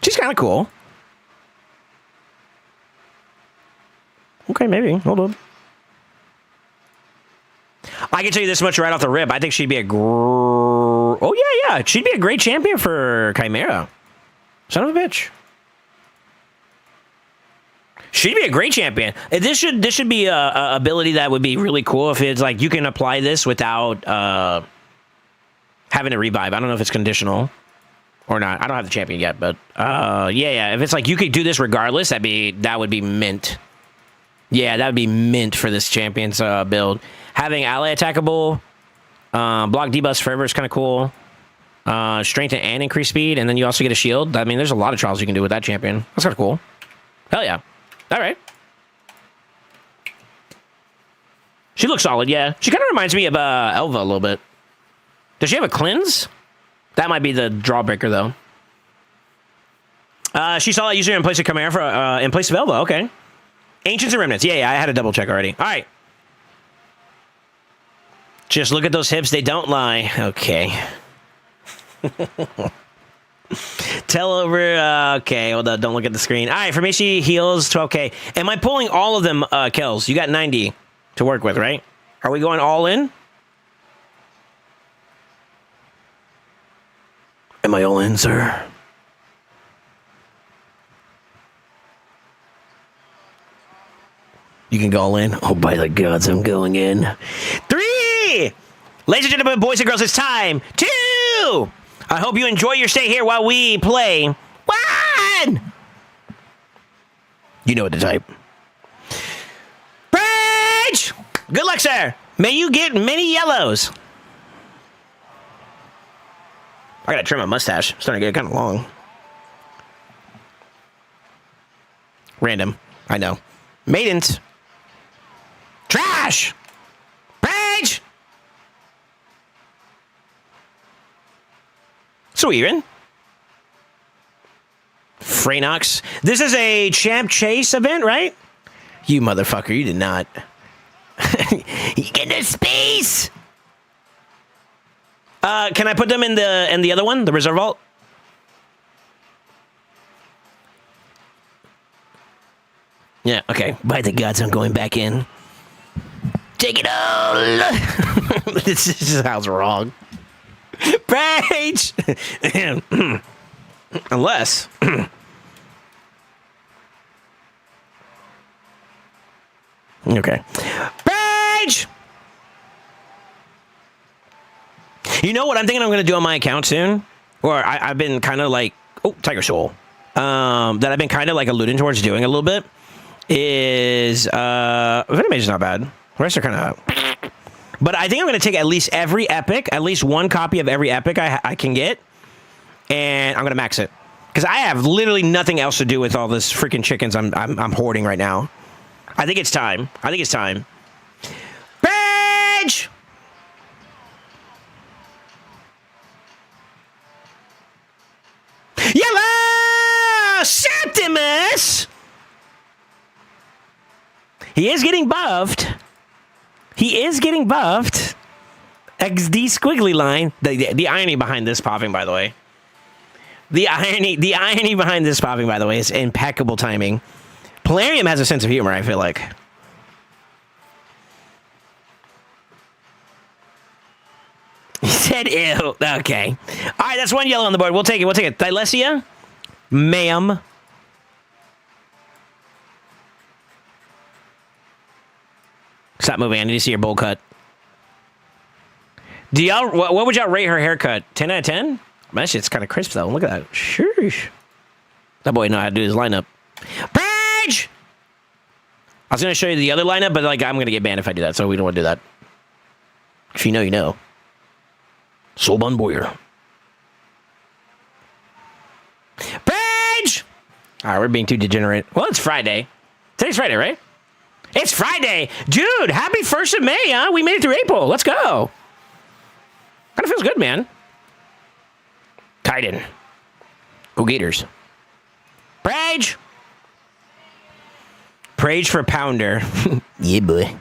She's kind of cool. Okay, maybe. Hold on. I can tell you this much right off the rip. I think she'd be she'd be a great champion for Chimera. Son of a bitch. She'd be a great champion. This should be a ability that would be really cool if it's like you can apply this without having a revive. I don't know if it's conditional or not. I don't have the champion yet, but yeah. If it's like you could do this regardless, that would be mint. Yeah, that would be mint for this champion's build. Having ally attackable, block debuffs forever is kind of cool. Strengthen and increase speed, and then you also get a shield. I mean, there's a lot of trials you can do with that champion. That's kind of cool. Hell yeah. All right. She looks solid, yeah. She kind of reminds me of Elva a little bit. Does she have a cleanse? That might be the drawbreaker, though. She saw that user in place of Chimera in place of Elva. Okay. Ancients and Remnants. Yeah, I had a double check already. All right. Just look at those hips. They don't lie. Okay. Tell over. Okay, hold on. Don't look at the screen. All right, for me, she heals 12k. Am I pulling all of them, Kells? You got 90 to work with, right? Are we going all in? Am I all in, sir? You can go all in. Oh, by the gods, I'm going in. 3! Ladies and gentlemen, boys and girls, it's time. 2! I hope you enjoy your stay here while we play. 1! You know what to type. Rage! Good luck, sir. May you get many yellows. I gotta trim my mustache. It's starting to get kind of long. Random. I know. Maidens. Trash! Rage! So even. Freynox. This is a Champ Chase event, right? You motherfucker, you did not. You get into space! Can I put them in the other one, the reserve vault? Yeah, okay. By the gods, I'm going back in. Take it all! This sounds wrong. Rage! Unless... okay. Rage! You know what I'm thinking I'm going to do on my account soon? Or I've been kind of like... Oh, Tiger Soul. That I've been kind of like alluding towards doing a little bit. Is... Venomage's not bad. The rest are kind of... But I think I'm going to take at least every epic, at least one copy of every epic I can get, and I'm going to max it. Because I have literally nothing else to do with all this freaking chickens I'm hoarding right now. I think it's time. I think it's time. Rage! Yellow! Septimus! He is getting buffed. He is getting buffed. XD squiggly line. The irony behind this popping, by the way. The irony behind this popping, by the way, is impeccable timing. Polarium has a sense of humor, I feel like. He said ew. Okay. All right, that's one yellow on the board. We'll take it. We'll take it. Thylesia? Ma'am. Stop moving. I need to see your bowl cut. Do y'all? What would y'all rate her haircut? 10 out of 10? That shit's kind of crisp though. Look at that. Sheesh. That boy know how to do his lineup. Page. I was gonna show you the other lineup, but like I'm gonna get banned if I do that, so we don't want to do that. If you know, you know. Soulbun Boyer. Page. All right, we're being too degenerate. Well, it's Friday. Today's Friday, right? It's Friday. Dude, happy 1st of May, huh? We made it through April. Let's go. Kind of feels good, man. Kaiden. Go Gators. Prage. Prage for Pounder. Yeah, boy.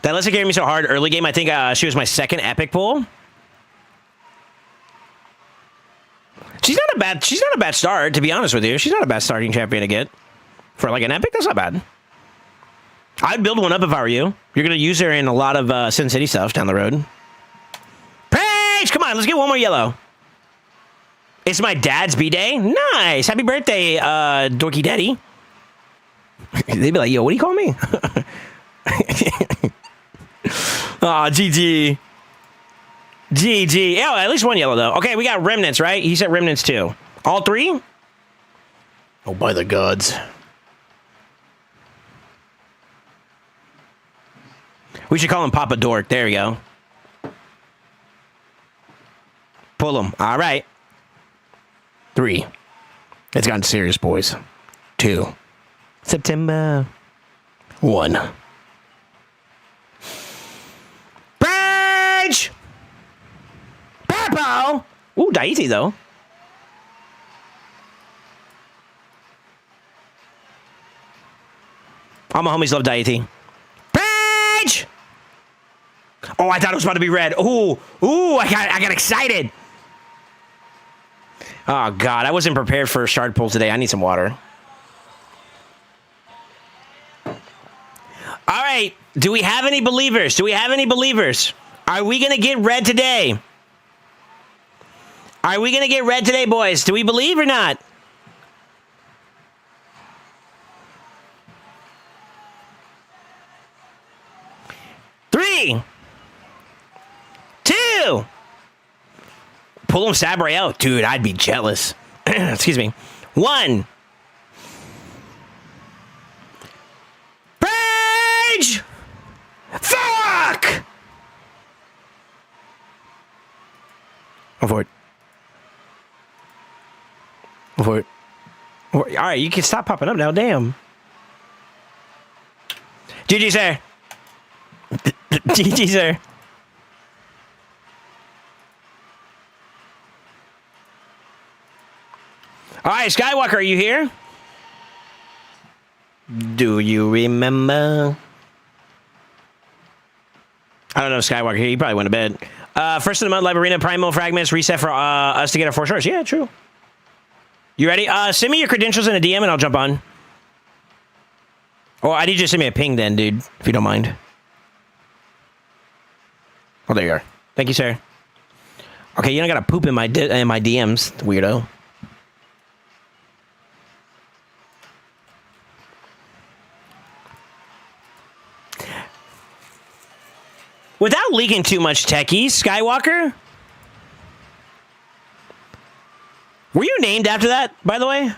That Alyssa gave me so hard early game. I think she was my second epic pull. She's not a bad start, to be honest with you. She's not a bad starting champion to get. For like an epic, that's not bad. I'd build one up if I were you. You're going to use her in a lot of Sin City stuff down the road. Page! Come on, let's get one more yellow. It's my dad's B-Day. Nice. Happy birthday, Dorky Daddy. They'd be like, yo, what do you call me? Aw, GG. GG. Oh, at least one yellow, though. Okay, we got remnants, right? He said remnants, too. All 3? Oh, by the gods. We should call him Papa Dork. There we go. Pull him. All right. 3. It's gotten serious, boys. 2. September. 1. Bridge! Purple! Ooh, Daiti, though. All my homies love Daiti. Bridge! Oh, I thought it was about to be red. Ooh, I got excited. Oh, God, I wasn't prepared for a shard pull today. I need some water. All right, right. Do we have any believers? Do we have any believers? Are we going to get red today? Are we going to get red today, boys? Do we believe or not? Three, two. Pull him Sabre out. Dude, I'd be jealous. Excuse me. 1. Page! Fuck! Go for it. Go for it. All right, you can stop popping up now. Damn. GG, sir. GG, sir. All right, Skywalker, are you here? Do you remember? I don't know if Skywalker here. He probably went to bed. First of the month, Live Arena, Primal Fragments, reset for us to get our 4 stars. Yeah, true. You ready? Send me your credentials in a DM and I'll jump on. Oh, I need you to send me a ping then, dude, if you don't mind. Oh, there you are. Thank you, sir. Okay, you don't gotta poop in my DMs, weirdo. Without leaking too much techies, Skywalker? Were you named after that, by the way?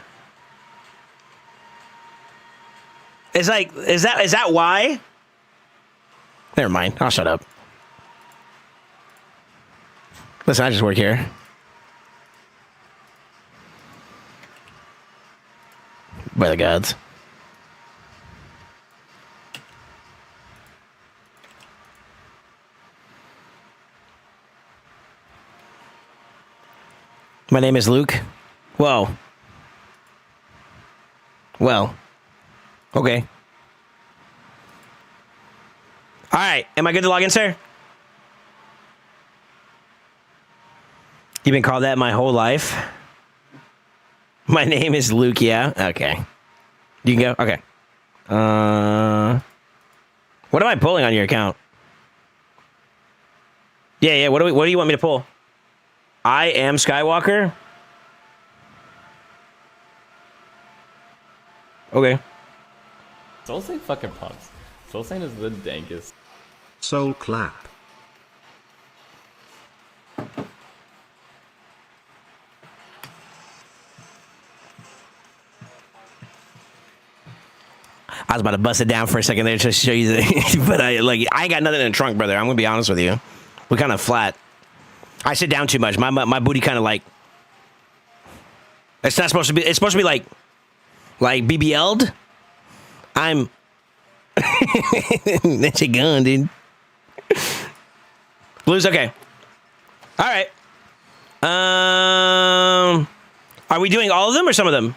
Is that why? Never mind. I'll shut up. Listen, I just work here. By the gods. My name is Luke. Whoa. Well. Okay. All right. Am I good to log in, sir? You've been called that my whole life? My name is Luke, yeah? Okay. You can go? Okay. What am I pulling on your account? Yeah. What do you want me to pull? I am Skywalker? Okay. SoulSaint fucking punks. SoulSaint is the dankest. Soul clap. I was about to bust it down for a second there just to show you the but I ain't got nothing in the trunk, brother. I'm gonna be honest with you. We're kind of flat. I sit down too much. My booty kind of like. It's not supposed to be. It's supposed to be like BBL'd. I'm. That's your gun, dude. Blues, okay. All right. Are we doing all of them or some of them?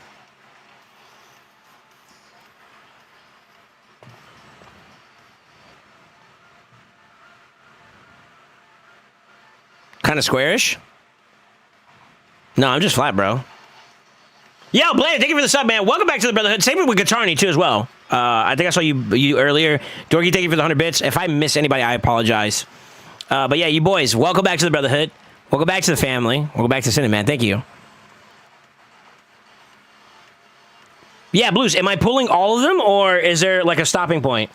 Kind of squarish? No, I'm just flat, bro. Yo, Blaine, thank you for the sub, man. Welcome back to the Brotherhood. Same with Guitarny, too, as well. I think I saw you earlier. Dorky, thank you for the 100 bits. If I miss anybody, I apologize. But yeah, you boys, welcome back to the Brotherhood. Welcome back to the family. Welcome back to Cinnamon, man. Thank you. Yeah, Blues, am I pulling all of them, or is there, like, a stopping point?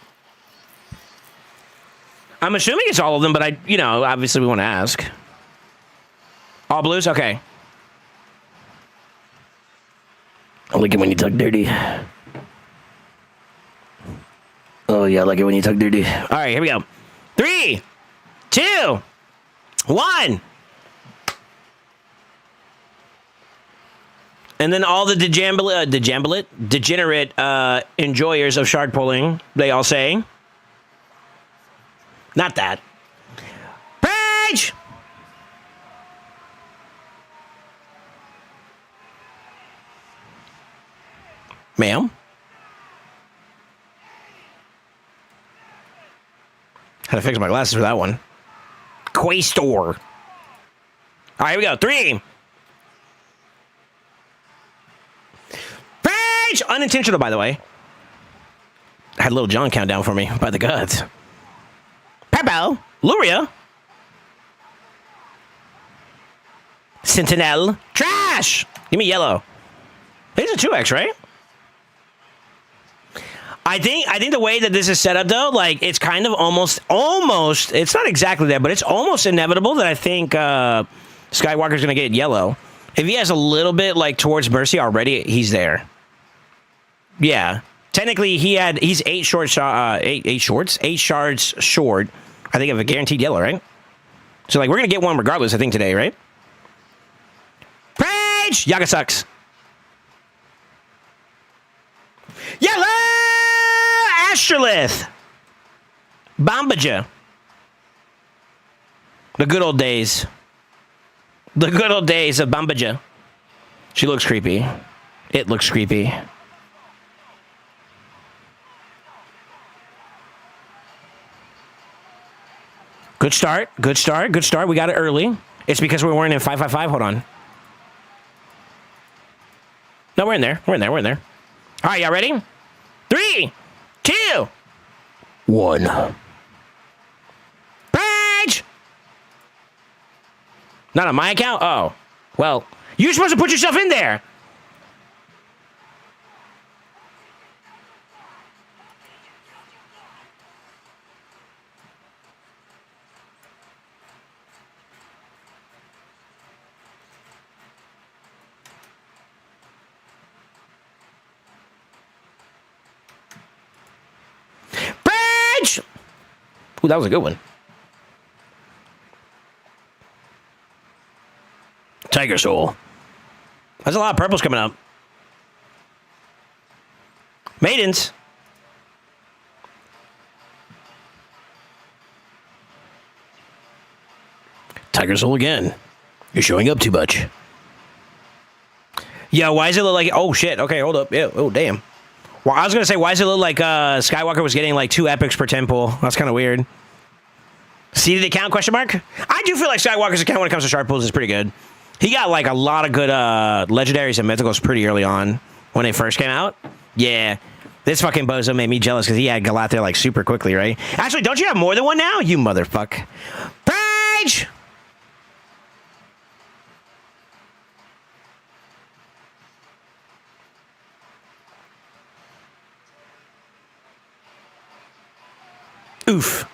I'm assuming it's all of them, but obviously we want to ask. All Blues? Okay. I like it when you talk dirty. Oh, yeah, I like it when you talk dirty. All right, here we go. 3, 2, 1. And then all the degenerate enjoyers of shard pulling, they all say. Not that. Page! Ma'am? Had to fix my glasses for that one. Quaestor. All right, here we go. 3. Page! Unintentional, by the way. I had Little John countdown for me by the gods. Purple. Luria. Sentinel. Trash. Give me yellow. It's a 2x, right? I think the way that this is set up, though, like, it's kind of almost, it's not exactly that, but it's almost inevitable that I think Skywalker's going to get yellow. If he has a little bit, like, towards Mercy already, he's there. Yeah. Technically, he's 8 shards short, I think, of a guaranteed yellow, right? So, like, we're going to get one regardless, I think, today, right? Rage! Yaga sucks. Yellow! Astrolith! Bombaja. The good old days. The good old days of Bombaja. She looks creepy. It looks creepy. Good start. Good start. Good start. We got it early. It's because we're wearing in 555. Hold on. No, we're in there. We're in there. We're in there. All right, y'all ready? 3, 2, 1. Rage! Not on my account? Oh. Well, you're supposed to put yourself in there. Ooh, that was a good one. Tiger Soul. There's a lot of purples coming up. Maidens. Tiger Soul again. You're showing up too much. Yeah, why does it look like... Oh, shit. Okay, hold up. Yeah. Oh, damn. Well, I was going to say, why does it look like Skywalker was getting like 2 epics per temple? That's kind of weird. Seeded account, question mark? I do feel like Skywalker's account when it comes to shard pools is pretty good. He got like a lot of good legendaries and mythicals pretty early on when they first came out. Yeah. This fucking bozo made me jealous because he had Galather like super quickly, right? Actually, don't you have more than one now? You motherfucker. Rage! Oof.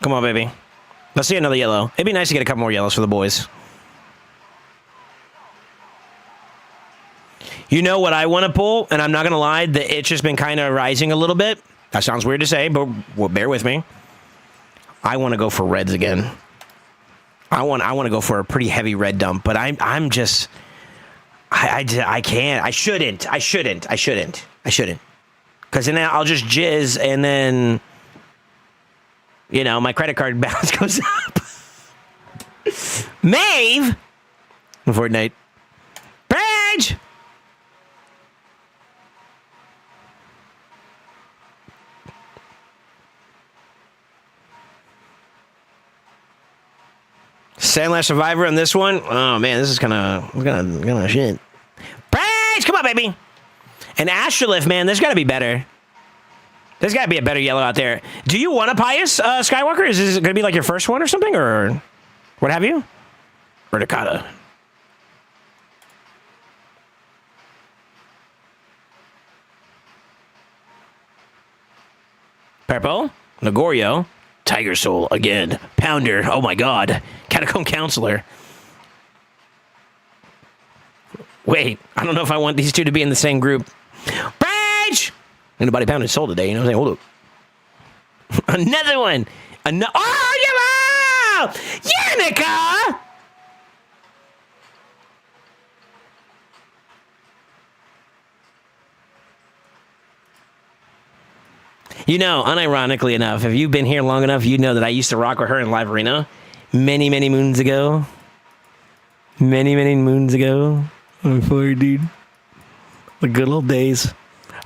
Come on, baby. Let's see another yellow. It'd be nice to get a couple more yellows for the boys. You know what I want to pull? And I'm not going to lie, the itch has been kind of rising a little bit. That sounds weird to say, but bear with me. I want to go for reds again. I want to go for a pretty heavy red dump, but I'm just... I can't. I shouldn't. Because then I'll just jizz and then, you know, my credit card balance goes up. Maeve! Fortnite. Page! Sandlash Survivor on this one. Oh man, this is kind of shit. Praise, come on, baby. And Astrolith, man, there's got to be better. There's got to be a better yellow out there. Do you want a Pious Skywalker? Is this going to be like your first one or something, or what have you? Or Dakota? Purple, Nagorio, Tiger Soul again, Pounder. Oh my God, Catacomb Counselor. Wait, I don't know if I want these two to be in the same group. Rage! Anybody pounded soul today? You know what I'm saying? Hold up. Another one. Oh, yellow! Yannicka! You know, unironically enough, if you've been here long enough, you know that I used to rock with her in Live Arena many, many moons ago. Many, many moons ago. I'm sorry, dude. The good old days.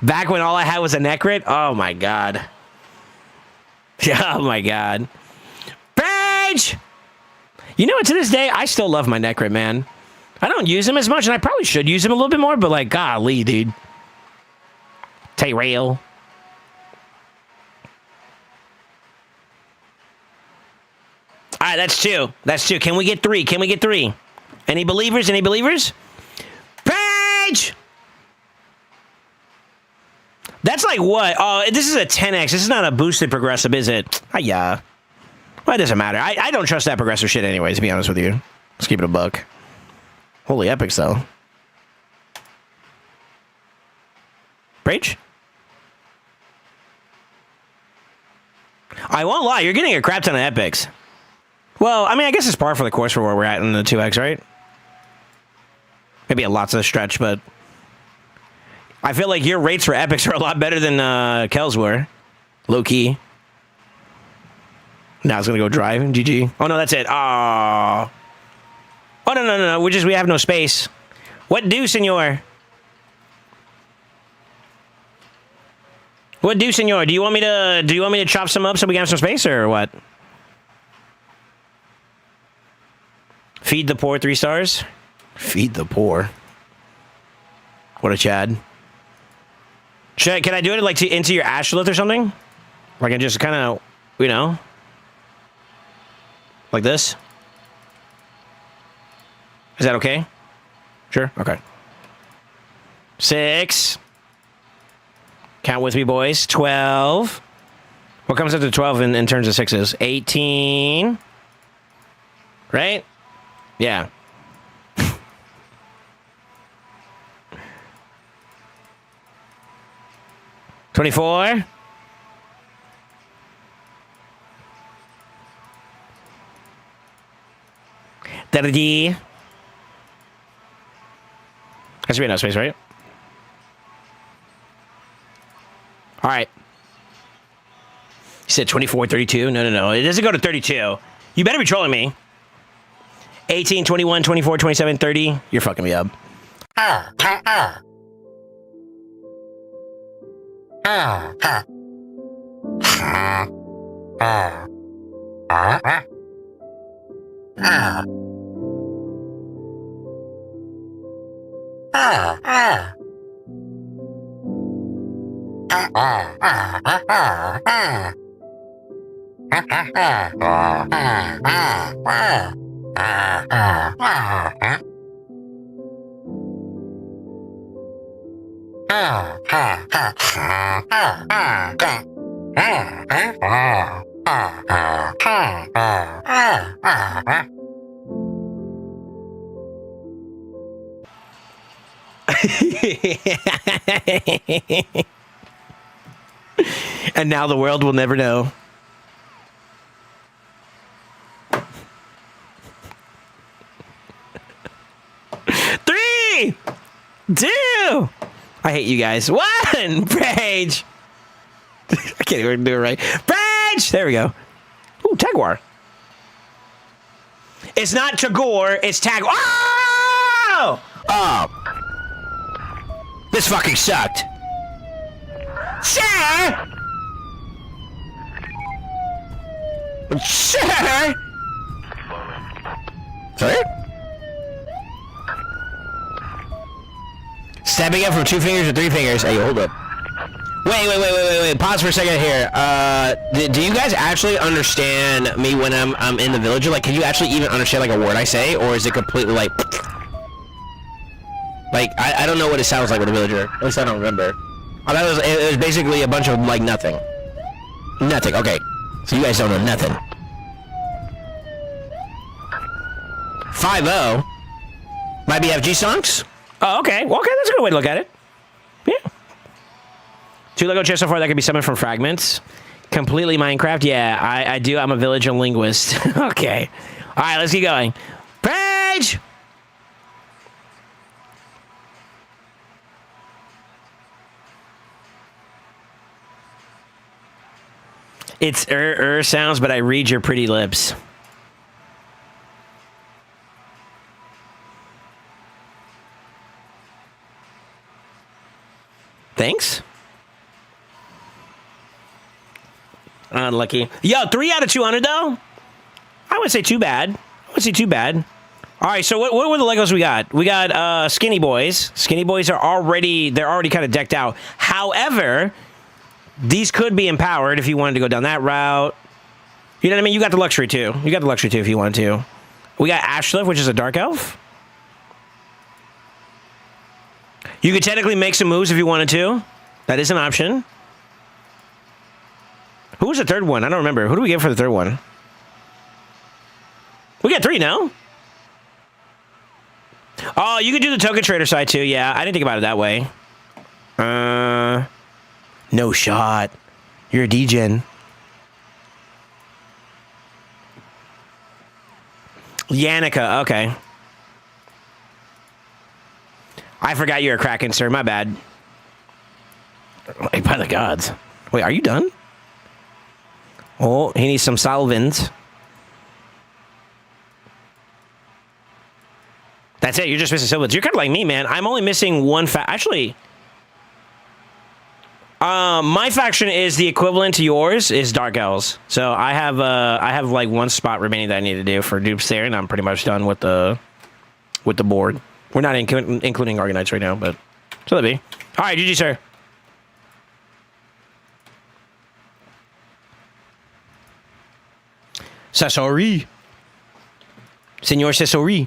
Back when all I had was a Necrit? Oh, my God. Oh, my God. Rage! You know what? To this day, I still love my Necrit, man. I don't use him as much, and I probably should use him a little bit more, but like, golly, dude. Tay-rail. All right, that's two. That's two. Can we get three? Can we get three? Any believers? Any believers? Page! That's like what? Oh, this is a 10x. This is not a boosted progressive, is it? Yeah. Well, it doesn't matter. I don't trust that progressive shit anyways, to be honest with you. Let's keep it a buck. Holy epics, though. Breach? I won't lie, you're getting a crap ton of epics. Well, I mean, I guess it's par for the course for where we're at in the 2x, right? Maybe a lots of stretch, but I feel like your rates for epics are a lot better than Kel's were. Low key. Now it's gonna go drive. GG. Oh no, that's it. Oh. Oh no. We have no space. What do, senor? What do, senor? Do you want me to chop some up so we can have some space, or what? Feed the poor 3 stars. Feed the poor. What a Chad. Can I do it like into your Ashlith or something? Like I just kind of, you know, like this. Is that okay? Sure. Okay. 6. Count with me, boys. 12. What comes after 12 in terms of sixes? 18. Right? Yeah. 24. 30. That should be enough space, right? All right. You said 24, 32? No. It doesn't go to 32. You better be trolling me. 18, 21, 24, 27, 30. You're fucking me up. And now the world will never know. Three, 2. I hate you guys. 1. Rage. I can't even do it right. Rage. There we go. Ooh, Tagwar. It's not Tagore. It's Tagwar. Oh. This fucking sucked. Sir. Sir. Sorry? Stepping up from 2 fingers to 3 fingers. Hey, hold up. Wait. Pause for a second here. Do you guys actually understand me when I'm in the villager? Like, can you actually even understand like a word I say, or is it completely like I don't know what it sounds like with a villager. At least I don't remember. I thought it was basically a bunch of like nothing. Nothing. Okay. So you guys don't know nothing. 5-0. Might be FG songs? Oh, okay. Well, okay, that's a good way to look at it. Yeah. 2 Lego chests so far that could be summoned from fragments. Completely Minecraft? Yeah, I do. I'm a villager linguist. Okay. All right, let's keep going. Page! It's sounds, but I read your pretty lips. Thanks. Unlucky. Yo, 3 out of 200 though. I wouldn't say too bad. All right, so what were the Legos we got? We got Skinny Boys. Skinny Boys are already kind of decked out. However, these could be empowered if you wanted to go down that route. You know what I mean? You got the luxury too. You got the luxury too if you wanted to. We got Ashliff, which is a dark elf. You could technically make some moves if you wanted to. That is an option. Who was the third one? I don't remember. Who do we get for the third one? We got 3 now. Oh, you could do the token trader side too. Yeah, I didn't think about it that way. No shot. You're a degen. Yannicka, okay. I forgot you're a Kraken, sir. My bad. Wait, by the gods. Wait, are you done? Oh, he needs some solvents. That's it. You're just missing Silvans. You're kind of like me, man. I'm only missing one actually, my faction is the equivalent to yours is Dark Elves. So I have like one spot remaining that I need to do for dupes there, and I'm pretty much done with the board. We're not including Argonauts right now, but so that'd be. All right, GG, sir. Sasori. Senor Sasori.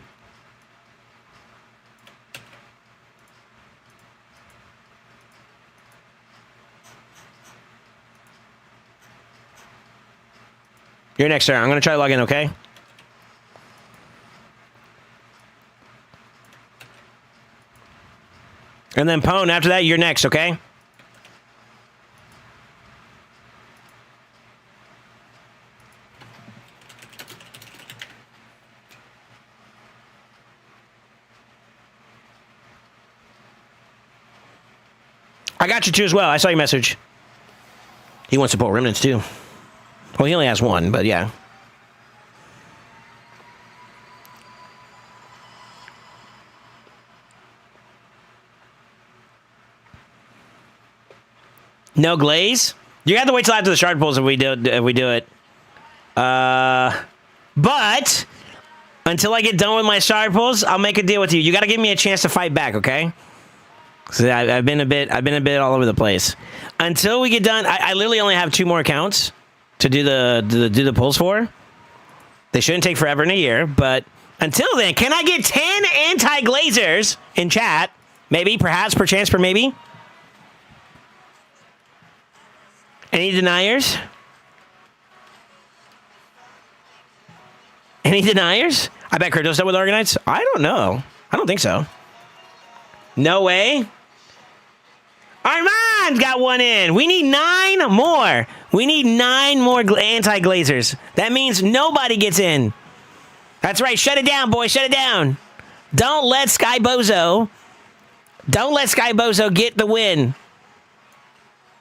You're next, sir. I'm going to try to log in, okay? And then Pone, after that, you're next, okay? I got you too as well. I saw your message. He wants to pull remnants too. Well, he only has one, but yeah. No glaze? You have to wait till after the shard pulls if we do it. But until I get done with my shard pulls, I'll make a deal with you. You got to give me a chance to fight back, okay? So I've been a bit all over the place. Until we get done, I literally only have 2 more accounts to do the pulls for. They shouldn't take forever in a year, but until then, can I get 10 anti-glazers in chat? Maybe, perhaps, perchance, maybe. Any deniers? Any deniers? I bet Kurto's done with Argonauts. I don't know. I don't think so. No way. Armand got one in. We need 9 more. We need 9 more anti-glazers. That means nobody gets in. That's right. Shut it down, boy. Shut it down. Don't let Sky Bozo get the win.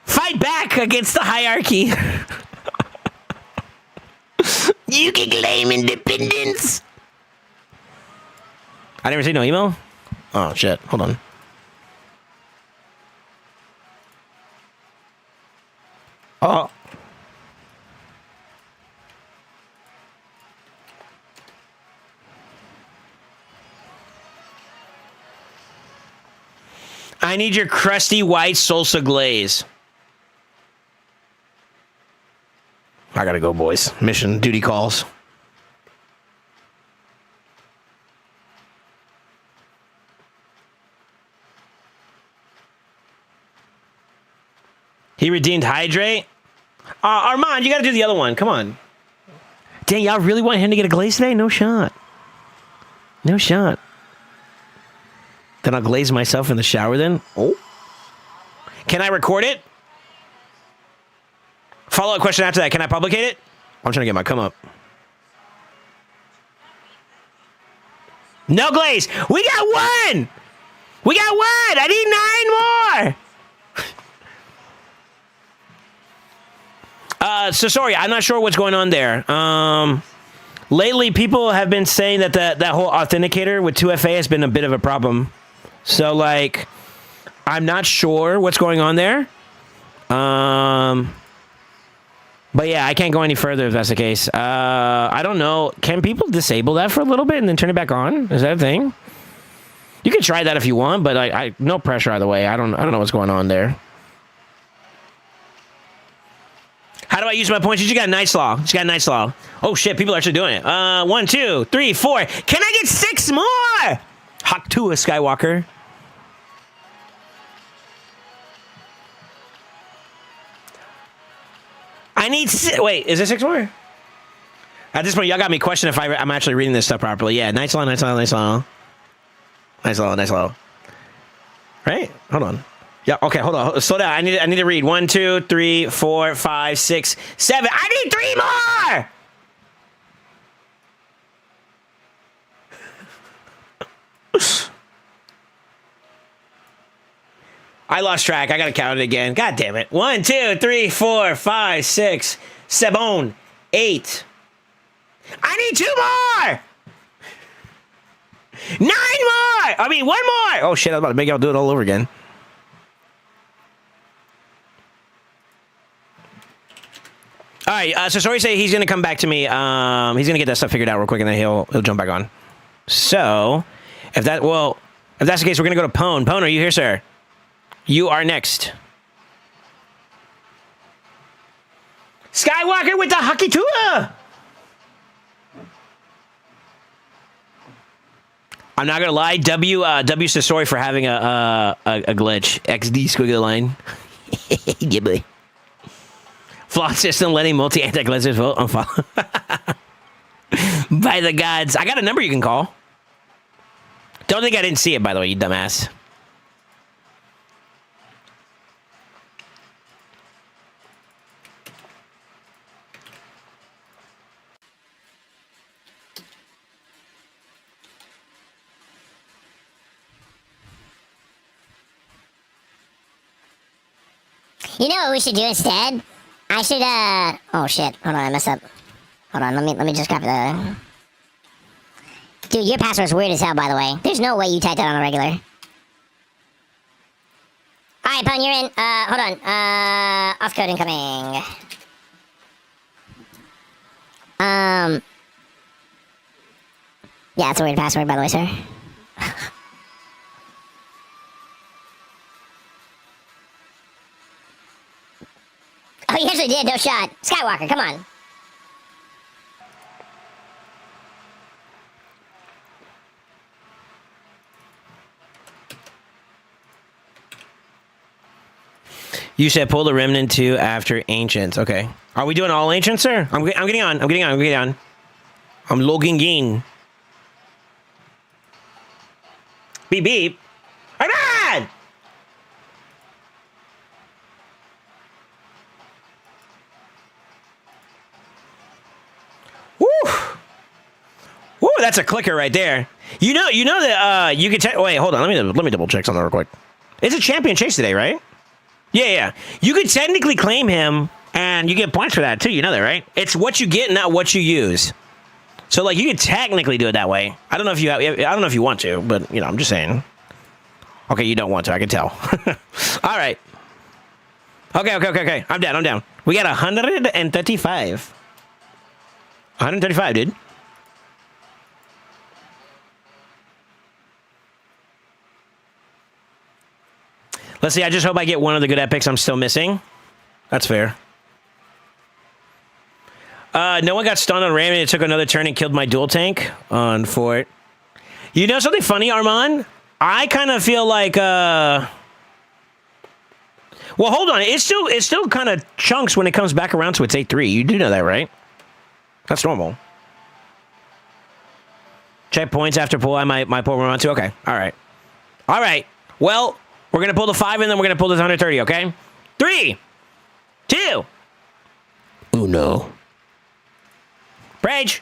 Fight back against the hierarchy. You can claim independence. I never see no email. Oh, shit. Hold on. Oh. I need your crusty white salsa glaze. I gotta go, boys. Mission duty calls. He redeemed Hydrate. Armand, you gotta do the other one. Come on. Dang, y'all really want him to get a glaze today? No shot. No shot. Then I'll glaze myself in the shower then. Oh. Can I record it? Follow-up question after that. Can I publicate it? I'm trying to get my come up. No glaze. We got one. We got one. I need 9 more. So sorry, I'm not sure what's going on there. Lately, people have been saying that that whole authenticator with 2FA has been a bit of a problem. So, like, I'm not sure what's going on there. But yeah, I can't go any further if that's the case. I don't know. Can people disable that for a little bit and then turn it back on? Is that a thing? You can try that if you want, but I no pressure either way. I don't know what's going on there. How do I use my points? You got a nice law. You got a nice law. Oh shit, people are actually doing it. 1, 2, 3, 4. Can I get 6 more? Haktua Skywalker. I need wait, is there 6 more? At this point, y'all got me questioning if I'm actually reading this stuff properly. Yeah, nice law, nice law, nice law. Nice law, nice law. Right? Hold on. Yeah, okay, hold on. Slow down. I need to read. 1, 2, 3, 4, 5, 6, 7. I need 3 more! I lost track. I gotta count it again. God damn it. 1, 2, 3, 4, 5, 6, 7, 8. I need 2 more! 9 more! I mean, 1 more! Oh shit, I was about to make y'all do it all over again. All right, so sorry, say he's gonna come back to me. He's gonna get that stuff figured out real quick, and then he'll jump back on. So, if that's the case, we're gonna go to Pone. Pone, are you here, sir? You are next. Skywalker with the Hakitua! I'm not gonna lie, W's the story for having a glitch. XD squiggly line. Yeah, boy. Flawed system letting multi anti-glitches vote on follow. By the gods. I got a number you can call. Don't think I didn't see it, by the way, you dumbass. You know what we should do instead? I should, oh shit. Hold on, I messed up. Hold on, let me just copy that. Dude, your password's weird as hell, by the way. There's no way you typed that on a regular. Alright, Pone, you're in. Hold on. Off code incoming. Yeah, it's a weird password, by the way, sir. Oh, you actually did, no shot. Skywalker, come on. You said pull the remnant 2 after ancients. Okay. Are we doing all ancients, sir? I'm getting on. I'm getting on. I'm logging in. Beep beep. I'm on! Woo! Woo, that's a clicker right there. You know that you can wait, hold on. Let me double check something real quick. It's a champion chase today, right? Yeah. You could technically claim him, and you get points for that too. You know that, right? It's what you get, not what you use. So, like, you could technically do it that way. I don't know if you want to, but you know, I'm just saying. Okay, you don't want to. I can tell. All right. Okay. I'm down. We got 135. 135, dude. Let's see, I just hope I get one of the good epics I'm still missing. That's fair. No one got stunned on ramming. It took another turn and killed my dual tank on Fort. You know something funny, Armand? I kind of feel like, well, hold on. It still kind of chunks when it comes back around to its 8-3. You do know that, right? That's normal. Check points after pull. I might pull one on 2. Okay. All right. Well, we're going to pull the 5 and then we're going to pull this 130, okay? 3, 2, 1. Rage.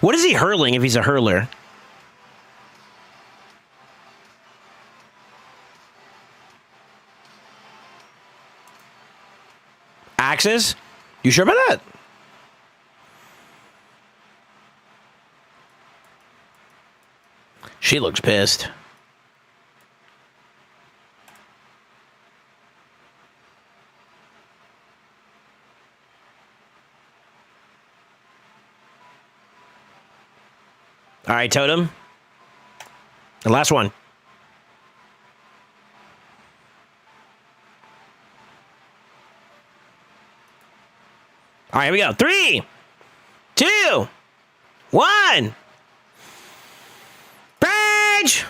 What is he hurling if he's a hurler? Axes? You sure about that? She looks pissed. All right, Totem. The last one. All right, here we go. 3, 2, 1. Page!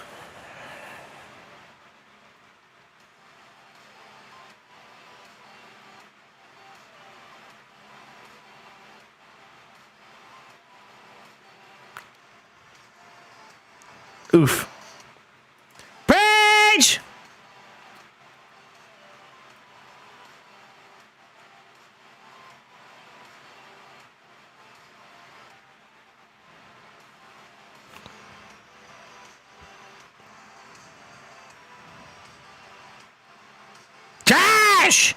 Oof. Page! Trash!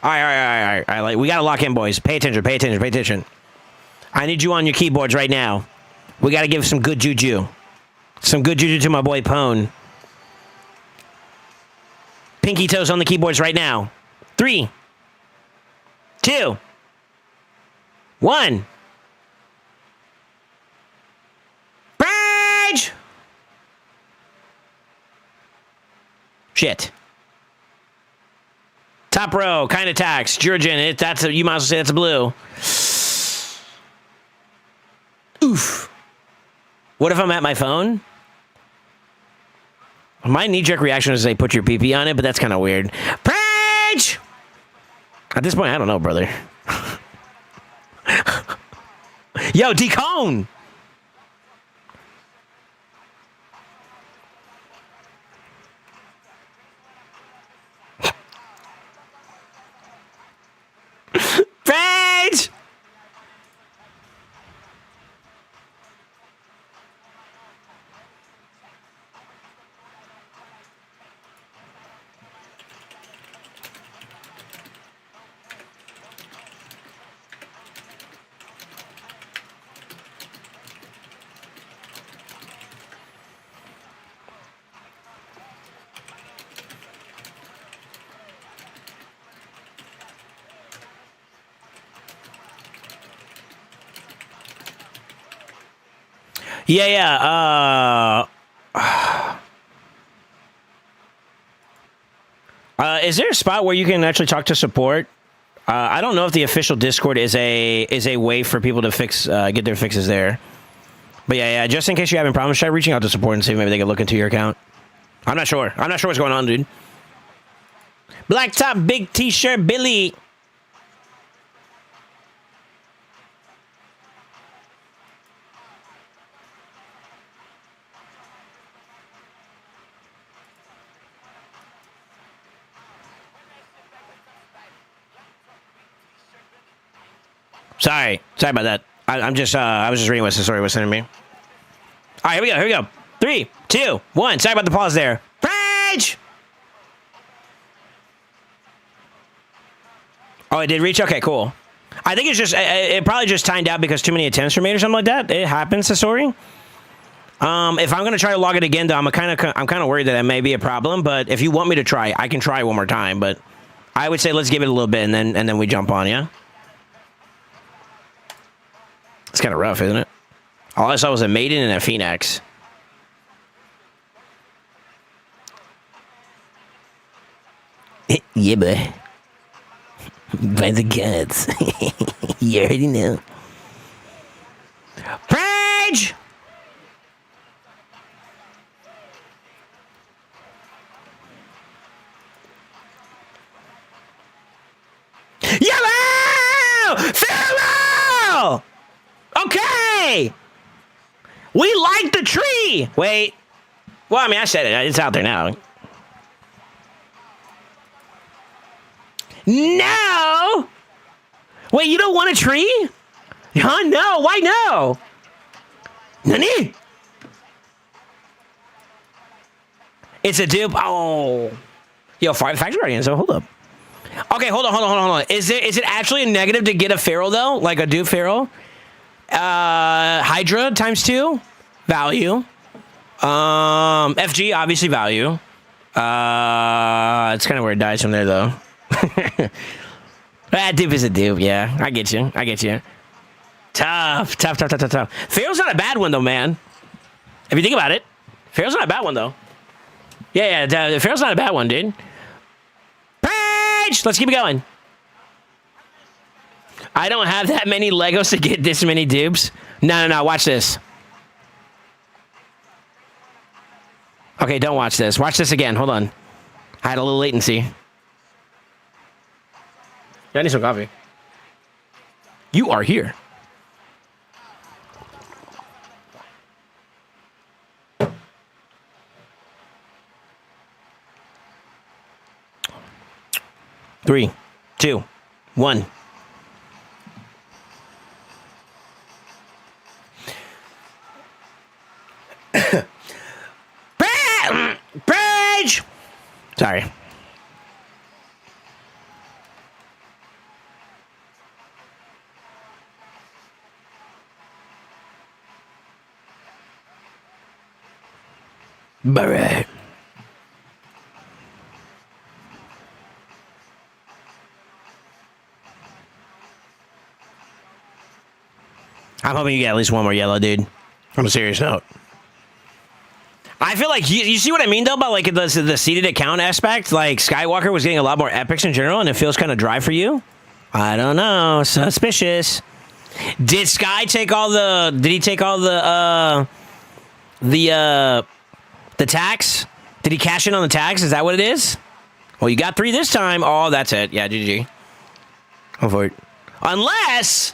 All right. Like, we gotta lock in, boys. Pay attention. I need you on your keyboards right now. We gotta give some good juju. Some good juju to my boy Pone. Pinky toes on the keyboards right now. 3, 2, 1. Page! Shit. Top row, kind of tax. Georgian, you might as well say that's a blue. Oof. What if I'm at my phone? My knee-jerk reaction is to say put your PP on it, but that's kind of weird. Page! At this point, I don't know, brother. Yo, decone! Page! Yeah. Is there a spot where you can actually talk to support? I don't know if the official Discord is a way for people to get their fixes there. But yeah. Just in case you're having problems, try reaching out to support and see if maybe they can look into your account. I'm not sure. I'm not sure what's going on, dude. Black top, big t-shirt, Billy. Sorry about that. I was just reading what the story was sending me. All right, here we go. 3, 2, 1. Sorry about the pause there. Rage! Oh, it did reach? Okay, cool. I think it's just, it probably just timed out because too many attempts were made or something like that. It happens, Sasori. If I'm going to try to log it again, though, I'm kind of worried that may be a problem, but if you want me to try, I can try one more time, but I would say let's give it a little bit and then we jump on, yeah? It's kind of rough, isn't it? All I saw was a maiden and a phoenix. Yeah, boy. By the gods. You already know. Rage! Yellow! Farewell! Okay! We like the tree! Wait. Well, I mean, I said it. It's out there now. No! Wait, you don't want a tree? Huh? No. Why no? Nani? It's a dupe. Oh. Yo, Factory Guardian, so hold up. Okay, hold on. Is it actually a negative to get a feral, though? Like a dupe feral? Hydra ×2? Value. FG, obviously value. It's kind of where it dies from there, though. Dupe is a dupe, yeah. I get you. Tough. Pharaoh's not a bad one, though, man. If you think about it, Pharaoh's not a bad one, though. Yeah, Pharaoh's not a bad one, dude. Page! Let's keep it going. I don't have that many Legos to get this many dupes. No. Watch this. Okay, don't watch this. Watch this again. Hold on. I had a little latency. Yeah, I need some coffee. You are here. Three, two, one. Page! Sorry. Barret. I'm hoping you get at least one more yellow, dude. On a serious note. I feel like, you see what I mean, though, about, like, the seeded account aspect? Like, Skywalker was getting a lot more epics in general, and it feels kind of dry for you? I don't know. Suspicious. Did Sky take all the... Did he take all the tax? Did he cash in on the tax? Is that what it is? Well, you got 3 this time. Oh, that's it. Yeah, GG. Go for it. Unless...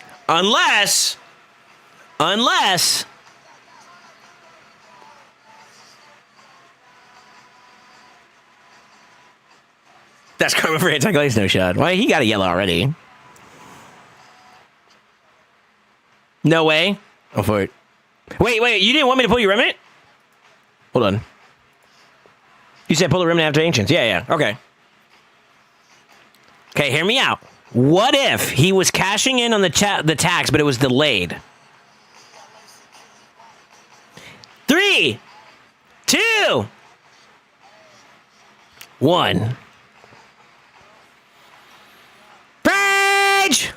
That's karma for anti-glaze no shot. Why, he got a yellow already. No way. Go for it. Wait, you didn't want me to pull your remnant? Hold on. You said pull the remnant after ancients. Yeah, okay. Okay, hear me out. What if he was cashing in on the tax, but it was delayed? 3, 2, 1. Page!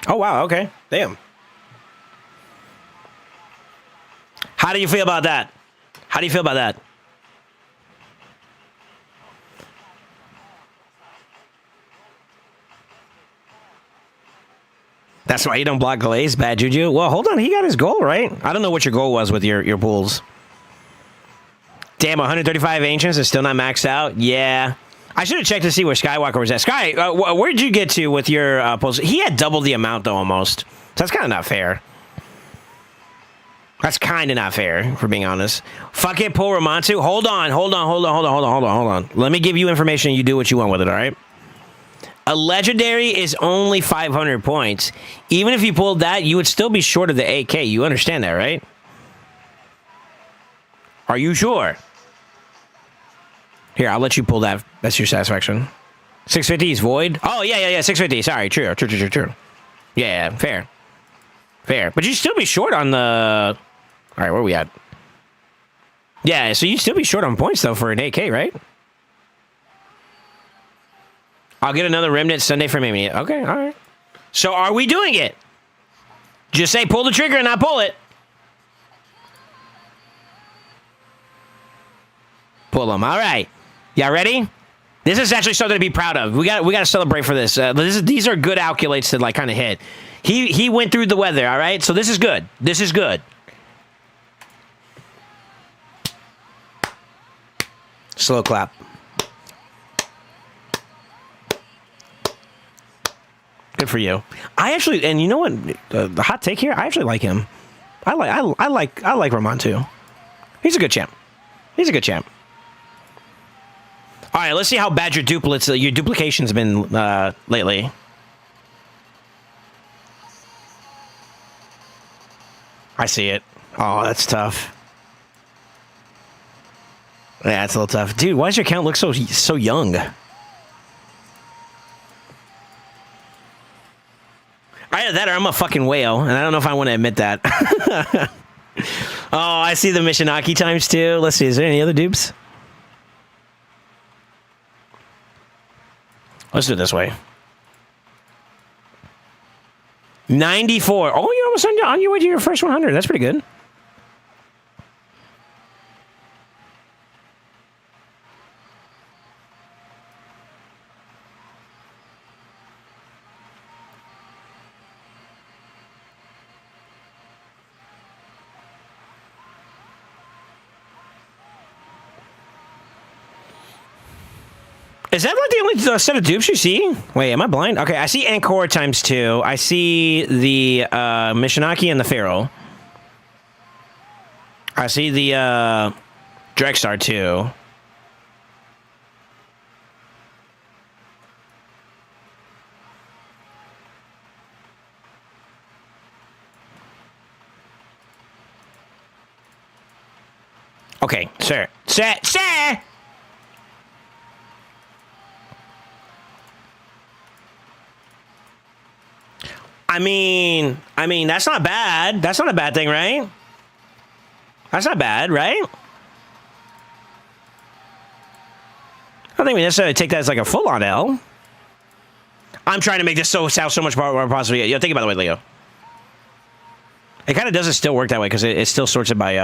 Oh, wow, okay. Damn. How do you feel about that? That's why you don't block glaze, bad juju? Well, hold on, he got his goal, right? I don't know what your goal was with your pools. Damn, 135 ancients is still not maxed out? Yeah. I should have checked to see where Skywalker was at. Sky, where'd you get to with your pulls? He had double the amount, though, almost. So that's kind of not fair. That's kind of not fair, for being honest. Fuck it, pull Ramontu. Hold on. Let me give you information and you do what you want with it, all right? A legendary is only 500 points. Even if you pulled that, you would still be short of the 8K. You understand that, right? Are you sure? Here, I'll let you pull that. That's your satisfaction. 650 is void? Oh, yeah. 650. Sorry, true. Yeah, fair. But you'd still be short on the... All right, where are we at? Yeah, so you'd still be short on points, though, for an 8K, right? I'll get another remnant Sunday from Amy. Okay, all right. So are we doing it? Just say pull the trigger and not pull it. Pull them. All right. Y'all ready? This is actually something to be proud of. We got to celebrate for this. These are good calculates to like kind of hit. He went through the weather. All right. So this is good. Slow clap. Good for you. I actually, and you know what? The hot take here. I actually like him. I like Ramon too. He's a good champ. He's a good champ. All right, let's see how bad your duplication's been lately. I see it. Oh, that's tough. Yeah, it's a little tough. Dude, why does your count look so young? Either that or I'm a fucking whale, and I don't know if I want to admit that. Oh, I see the Mishinaki times too. Let's see, is there any other dupes? Let's do it this way. 94. Oh, you're almost on your way to your first 100. That's pretty good. Is that like the only set of dupes you see? Wait, am I blind? Okay, I see Ankor times 2. I see the Mishinaki and the Pharaoh. I see the Dregstar too. Okay, sir. Sir! I mean, that's not bad. That's not a bad thing, right? That's not bad, right? I don't think we necessarily take that as like a full-on L. I'm trying to make this sound so much more possible. Yo, think about the way, Leo. It kind of doesn't still work that way because it still sorts it by,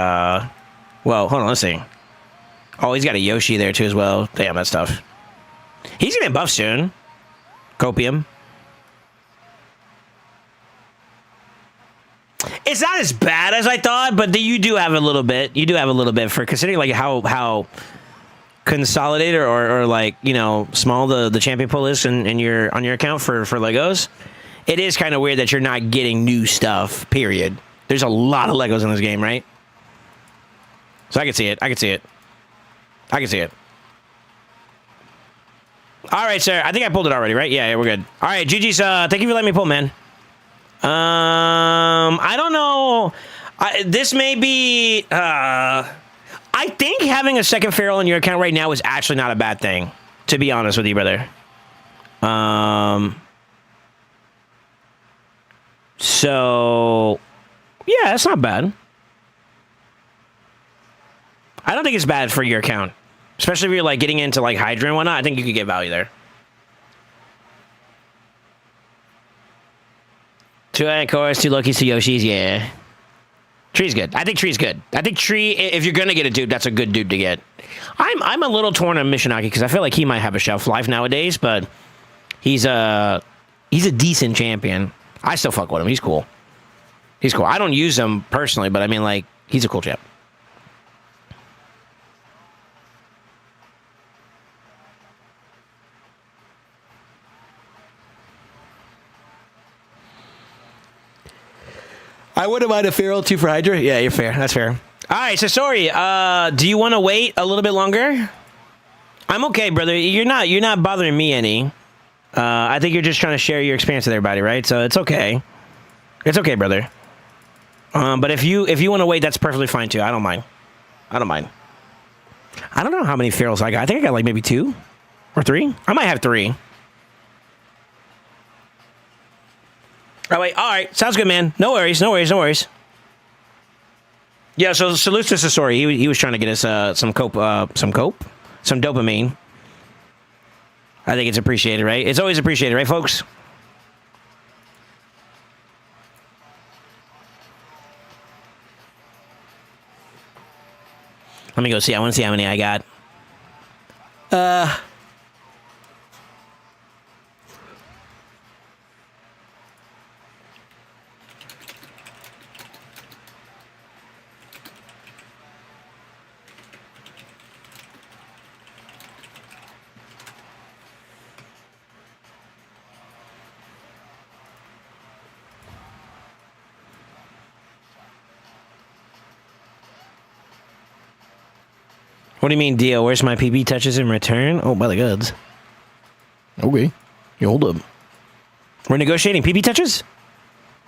well, hold on, let's see. Oh, he's got a Yoshi there too as well. Damn, that stuff. He's getting buffed soon. Copium. It's not as bad as I thought, but you do have a little bit. You do have a little bit for considering like how consolidated or like, you know, small the champion pool is on your account for Legos. It is kind of weird that you're not getting new stuff, period. There's a lot of Legos in this game, right? So I can see it. I can see it. I can see it. All right, sir. I think I pulled it already, right? Yeah, we're good. All right, GG's. Thank you for letting me pull, man. I don't know. This may be. I think having a second Feral in your account right now is actually not a bad thing. To be honest with you, brother. So yeah, it's not bad. I don't think it's bad for your account, especially if you're like getting into like Hydra and whatnot. I think you could get value there. 2 Ankors, 2 Lokis, 2 Yoshis, yeah. Tree's good. I think Tree's good. I think Tree, if you're gonna get a dude, that's a good dude to get. I'm a little torn on Mishinaki because I feel like he might have a shelf life nowadays, but he's a decent champion. I still fuck with him. He's cool. He's cool. I don't use him personally, but I mean, like, he's a cool champ. I wouldn't mind a Feral 2 for Hydra. Yeah, you're fair. That's fair. All right, so sorry. Do you want to wait a little bit longer? I'm okay, brother. You're not bothering me any. I think you're just trying to share your experience with everybody, right? So it's okay. It's okay, brother. But if you want to wait, that's perfectly fine too. I don't mind. I don't mind. I don't know how many Ferals I got. I think I got like maybe 2 or 3. I might have 3. Oh, wait. All right. Sounds good, man. No worries. No worries. No worries. Yeah, so salutes to Sasori. He was trying to get us some dopamine. I think it's appreciated, right? It's always appreciated, right, folks? Let me go see. I want to see how many I got. What do you mean, deal? Where's my PB touches in return? Oh, by the goods. Okay. You hold up. We're negotiating PB touches?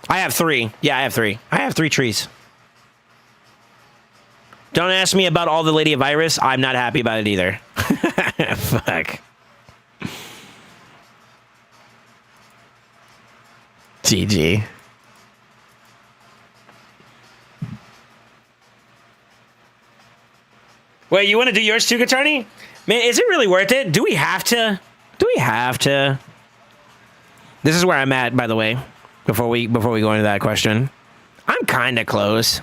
I have 3. Yeah, I have 3. I have 3 trees. Don't ask me about all the Lady of Iris. I'm not happy about it either. Fuck. GG. Wait, you want to do yours too, Gatarni? Man, is it really worth it? Do we have to? Do we have to? This is where I'm at, by the way, before we go into that question. I'm kind of close.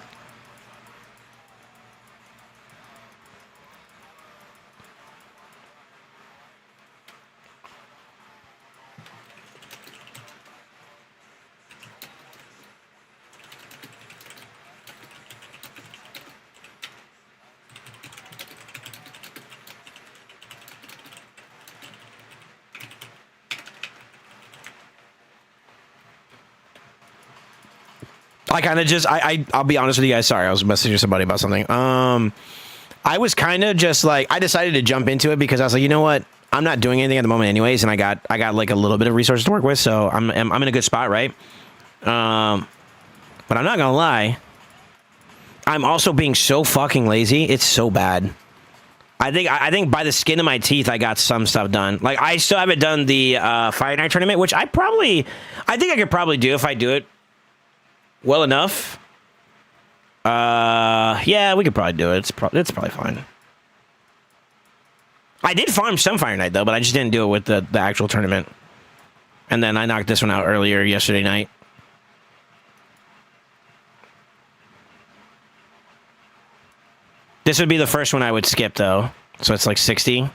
I kind of just, I'll be honest with you guys. Sorry, I was messaging somebody about something. I was kind of just like, I decided to jump into it because I was like, you know what? I'm not doing anything at the moment anyways. And I got like a little bit of resources to work with. So I'm in a good spot, right? But I'm not going to lie. I'm also being so fucking lazy. It's so bad. I think by the skin of my teeth, I got some stuff done. Like, I still haven't done the Fire Night tournament, which I think I could probably do if I do it well enough. Yeah, we could probably do it. It's probably fine. I did farm some Fire Night, though, but I just didn't do it with the actual tournament. And then I knocked this one out earlier yesterday night. This would be the first one I would skip, though. So it's like 60. And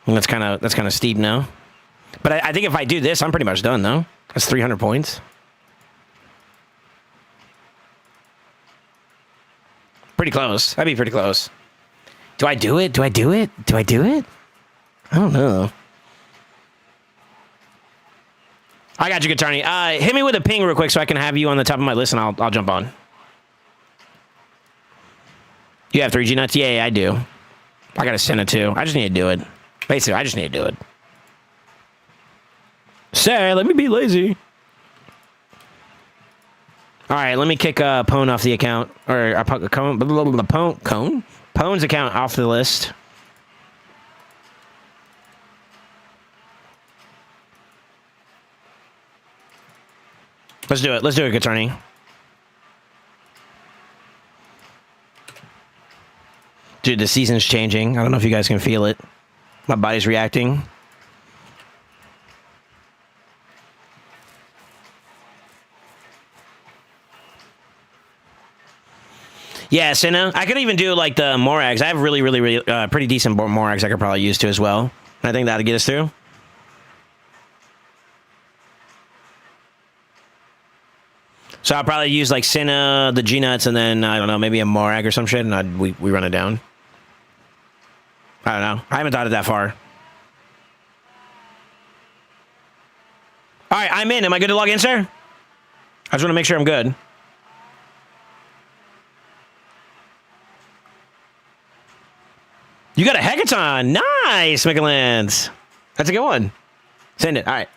that's kind of steep now. But I think if I do this, I'm pretty much done, though. That's 300 points. Pretty close. That'd be pretty close. Do I do it? Do I do it? Do I do it? I don't know. I got you, Gatarni. Hit me with a ping real quick so I can have you on the top of my list and I'll jump on. You have 3G nuts? Yeah, I do. I got to send it too. I just need to do it. Basically, I just need to do it. Say, let me be lazy. All right, let me kick Pwn off the account. Or Pwn's account off the list. Let's do it. Let's do it, Gatarni. Dude, the season's changing. I don't know if you guys can feel it. My body's reacting. Yeah, Senna. I could even do like the Morags. I have really pretty decent Morags I could probably use too as well. I think that'll get us through. So I'll probably use like Senna, the G-Nuts, and then, I don't know, maybe a Morag or some shit, and we run it down. I don't know. I haven't thought it that far. All right, I'm in. Am I good to log in, sir? I just want to make sure I'm good. You got a Hecaton. Nice, Michelins. That's a good one. Send it. All right.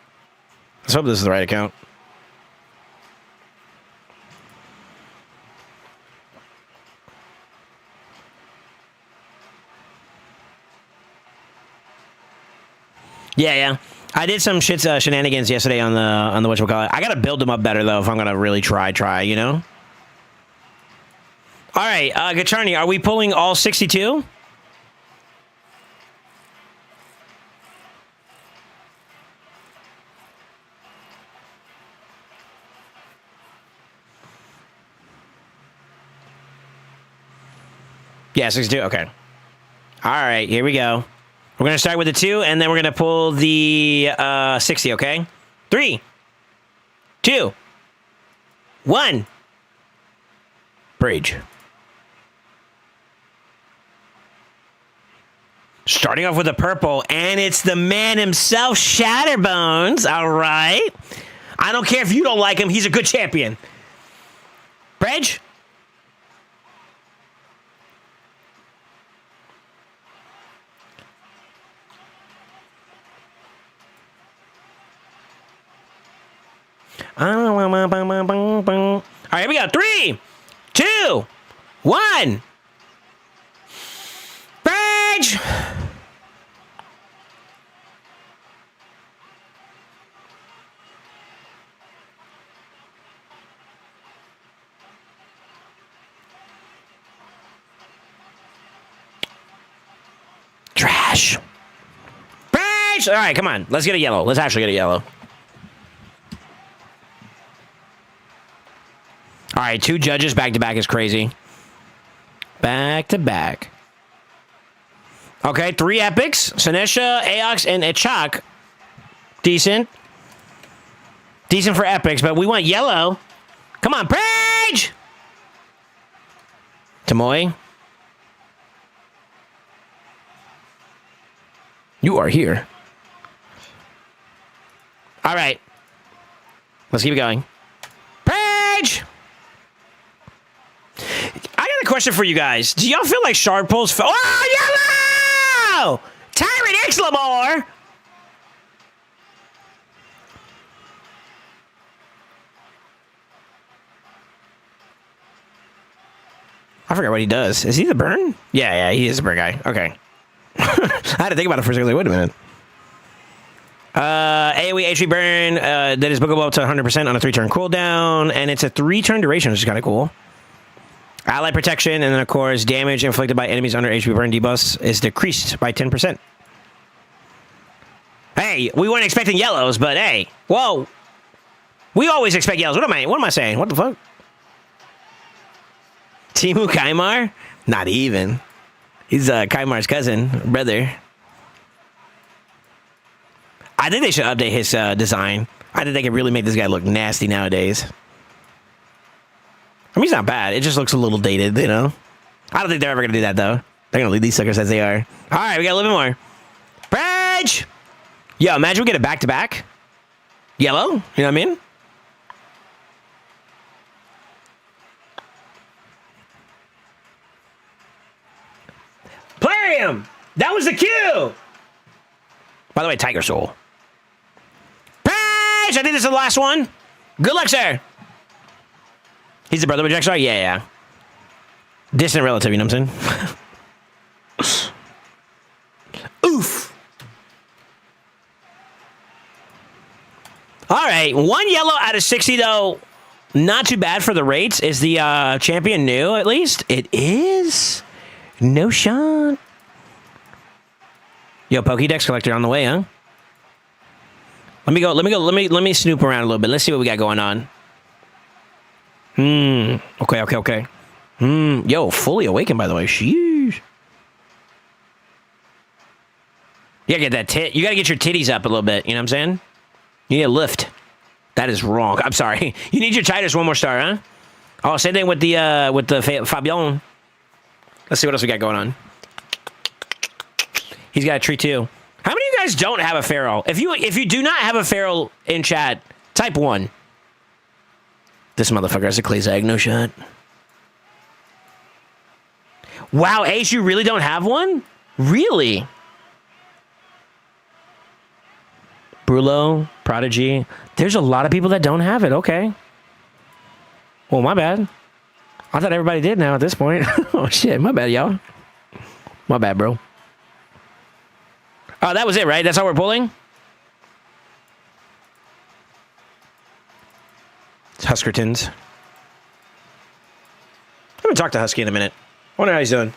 Let's hope this is the right account. Yeah. I did some shenanigans yesterday on the whatchamacallit. I gotta build them up better though if I'm gonna really try, you know? All right, Gatarni, are we pulling all 62? Yeah, 62. Okay. All right, here we go. We're going to start with the 2, and then we're going to pull the 60, okay? 3, 2, 1. Bridge. Starting off with a purple, and it's the man himself, Shatterbones. All right. I don't care if you don't like him. He's a good champion. Bridge? we go. 3, 2, 1. Rage! Trash. Rage! All right, come on. Let's get a yellow. Let's actually get a yellow. All right, 2 judges back-to-back is crazy. Back-to-back. Okay, 3 epics. Sinesha, Aox, and Echak. Decent. Decent for epics, but we want yellow. Come on, Page! Tamoy. You are here. All right. Let's keep it going. Page! I got a question for you guys. Do y'all feel like shard pulls? Oh, yellow! Tyrant Ixlamore! I forgot what he does. Is he the burn? Yeah, he is the burn guy. Okay. I had to think about it for a second. Like, wait a minute. AoE HP burn that is bookable up to 100% on a 3-turn cooldown, and it's a 3-turn duration, which is kind of cool. Ally protection, and then of course damage inflicted by enemies under HP burn debuffs is decreased by 10%. Hey, we weren't expecting yellows, but hey, whoa, we always expect yellows. What am I saying? What the fuck? Timu Kaimar? Not even. He's Kaimar's cousin, brother. I think they should update his design. I think they could really make this guy look nasty nowadays. I mean, he's not bad. It just looks a little dated, you know? I don't think they're ever going to do that, though. They're going to leave these suckers as they are. All right, we got a little bit more. Bridge! Yo, imagine we get a back-to-back. Yellow, you know what I mean? Plarium! That was the cue! By the way, Tiger Soul. Bridge! I think this is the last one. Good luck, sir. He's the brother of Jack Star? Yeah. Distant relative, you know what I'm saying? Oof. All right, 1 yellow out of 60, though. Not too bad for the rates. Is the champion new, at least? It is. No shot. Yo, Pokédex collector on the way, huh? Let me snoop around a little bit. Let's see what we got going on. Okay. Yo, fully awakened, by the way. Sheesh. You gotta get that tit. You gotta get your titties up a little bit. You know what I'm saying? You need a lift. That is wrong. I'm sorry. You need your Titus 1 more star, huh? Oh, same thing with the Fabian. Let's see what else we got going on. He's got a tree too. How many of you guys don't have a feral? If you do not have a feral in chat, type 1. This motherfucker has a clay zag, no shot. Wow, Ace, you really don't have one? Really? Brulo, Prodigy. There's a lot of people that don't have it. Okay. Well, my bad. I thought everybody did now at this point. Oh, shit. My bad, y'all. My bad, bro. Oh, that was it, right? That's all we're pulling? It's Huskertons. I'm going to talk to Husky in a minute. I wonder how he's doing.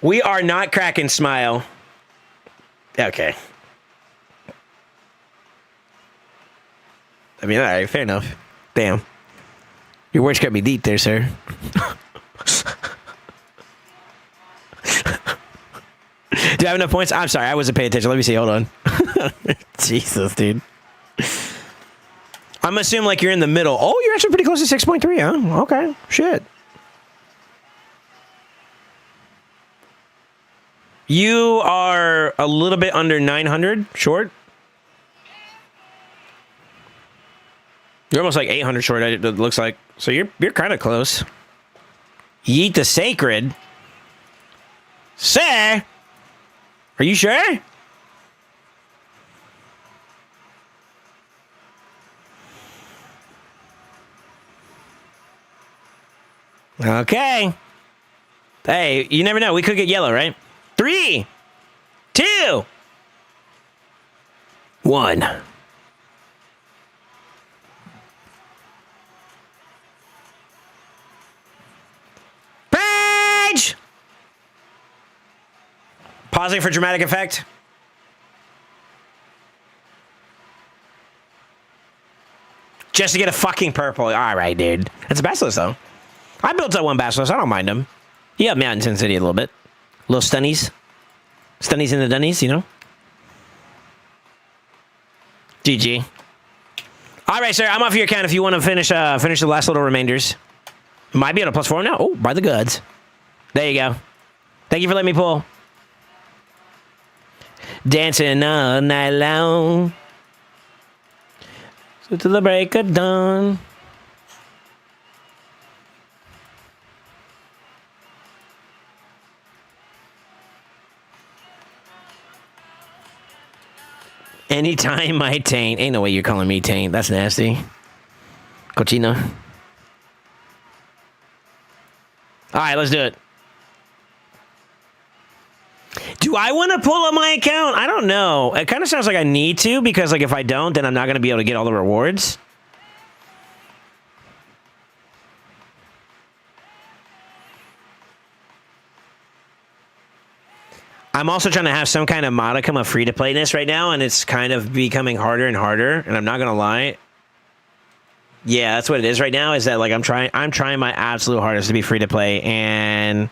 We are not cracking Smile. Okay. I mean, all right, fair enough. Damn. Your words cut me deep there, sir. Do I have enough points? I'm sorry, I wasn't paying attention. Let me see. Hold on. Jesus, dude. I'm assuming like you're in the middle. Oh, you're actually pretty close to 6.3, huh? Okay. Shit. You are a little bit under 900 short. You're almost like 800 short, it looks like. So you're kind of close. Yeet the Sacred. Sir? Are you sure? Okay. Hey, you never know. We could get yellow, right? 3, 2, 1. Page! Pausing for dramatic effect. Just to get a fucking purple. All right, dude. It's a Basilisk, though. I built up one Basilisk. I don't mind him. He up Mountain Intensity a little bit. Little stunnies. Stunnies in the dunnies, you know? GG. All right, sir. I'm off your account if you want to finish the last little remainders. Might be at a +4 now. Oh, by the goods. There you go. Thank you for letting me pull. Dancing all night long. So till the break of dawn. Anytime I taint. Ain't no way you're calling me taint. That's nasty. Cochino. All right, let's do it. Do I want to pull up my account? I don't know. It kind of sounds like I need to, because like if I don't, then I'm not going to be able to get all the rewards. I'm also trying to have some kind of modicum of free-to-playness right now, and it's kind of becoming harder and harder, and I'm not going to lie. Yeah, that's what it is right now, is that like I'm trying my absolute hardest to be free-to-play, and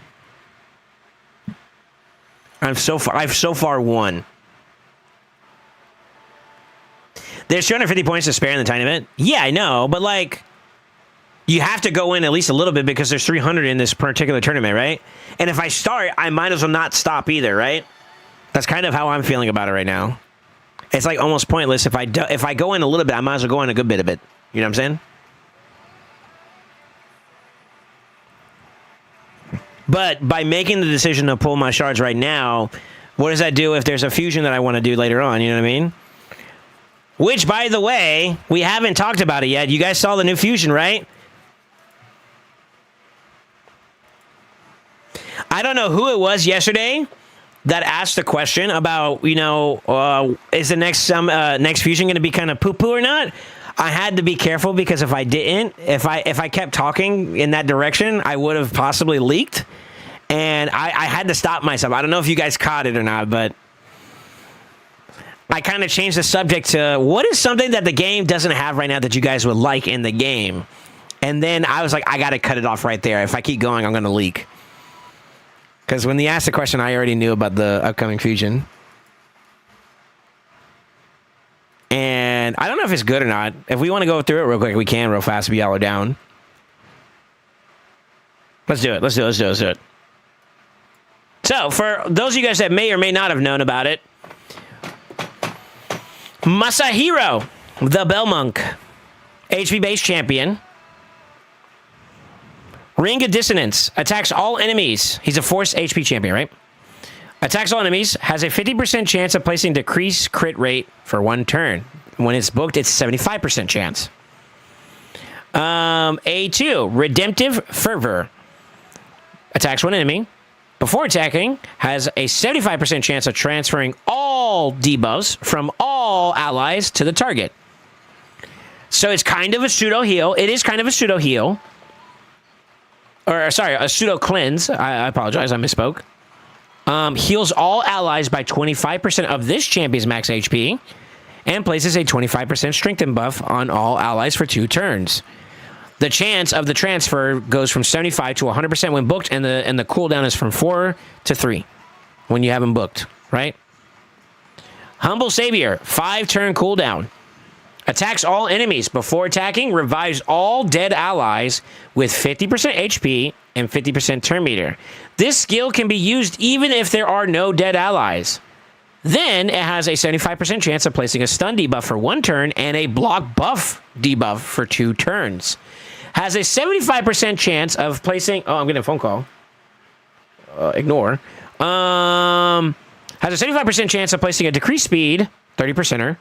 I've so far won. There's 250 points to spare in the tiny event. Yeah, I know, but like, you have to go in at least a little bit because there's 300 in this particular tournament, right? And if I start, I might as well not stop either, right? That's kind of how I'm feeling about it right now. It's like almost pointless. If I go in a little bit, I might as well go in a good bit of it. You know what I'm saying? But by making the decision to pull my shards right now, what does that do if there's a fusion that I want to do later on? You know what I mean? Which, by the way, we haven't talked about it yet. You guys saw the new fusion, right? I don't know who it was yesterday that asked the question about, you know, is the next fusion going to be kind of poo-poo or not? I had to be careful because if I didn't, if I kept talking in that direction, I would have possibly leaked. And I had to stop myself. I don't know if you guys caught it or not, but I kind of changed the subject to what is something that the game doesn't have right now that you guys would like in the game? And then I was like, I got to cut it off right there. If I keep going, I'm going to leak. Because when they asked the question, I already knew about the upcoming fusion. And I don't know if it's good or not. If we want to go through it real quick, we can real fast, be yellow down. Let's do it. Let's do it. So, for those of you guys that may or may not have known about it, Masahiro, the Belmonk, HP base champion. Ring of Dissonance attacks all enemies. He's a force HP champion, right? Attacks all enemies, has a 50% chance of placing decreased crit rate for 1 turn. When it's booked, it's 75% chance. A2, Redemptive Fervor. Attacks 1 enemy. Before attacking, has a 75% chance of transferring all debuffs from all allies to the target. So it's kind of a pseudo heal. It is kind of a pseudo heal. Or, sorry, a pseudo cleanse. I apologize, I misspoke. Heals all allies by 25% of this champion's max HP, and places a 25% strengthen buff on all allies for 2 turns. The chance of the transfer goes from 75 to 100% when booked, and the cooldown is from 4 to 3 when you have them booked, right? Humble Savior, 5-turn cooldown. Attacks all enemies. Before attacking, revives all dead allies with 50% HP and 50% turn meter. This skill can be used even if there are no dead allies. Then it has a 75% chance of placing a stun debuff for 1 turn and a block buff debuff for 2 turns. Has a 75% chance of placing... Oh, I'm getting a phone call. Ignore. Has a 75% chance of placing a decreased speed, 30%er,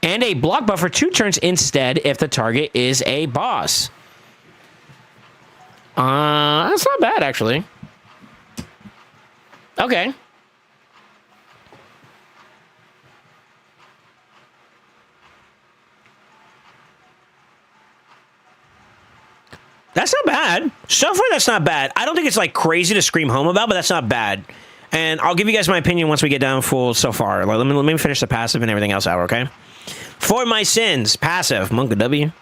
and a block buff for 2 turns instead if the target is a boss. I That's not bad, actually. Okay. That's not bad. So far, that's not bad. I don't think it's like crazy to scream home about, but that's not bad. And I'll give you guys my opinion once we get down full so far. Let me finish the passive and everything else out, okay? For my sins, passive, Monk W.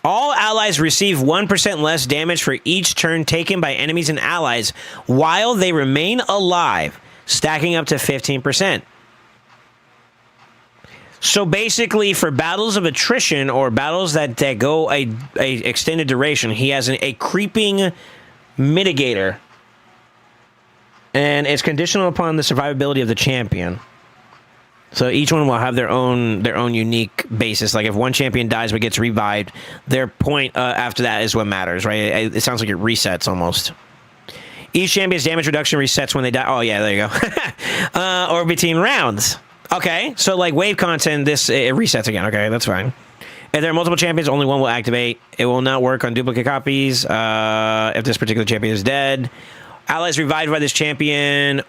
All allies receive 1% less damage for each turn taken by enemies and allies while they remain alive, stacking up to 15%. So basically, for battles of attrition or battles that go a extended duration, he has a creeping mitigator. And it's conditional upon the survivability of the champion. So each one will have their own unique basis. Like if one champion dies but gets revived, their point after that is what matters, right? It sounds like it resets almost. Each champion's damage reduction resets when they die. Oh yeah, there you go. Or between rounds. Okay, so like wave content, it resets again. Okay, that's fine. If there are multiple champions, only one will activate. It will not work on duplicate copies if this particular champion is dead. Allies revived by this champion,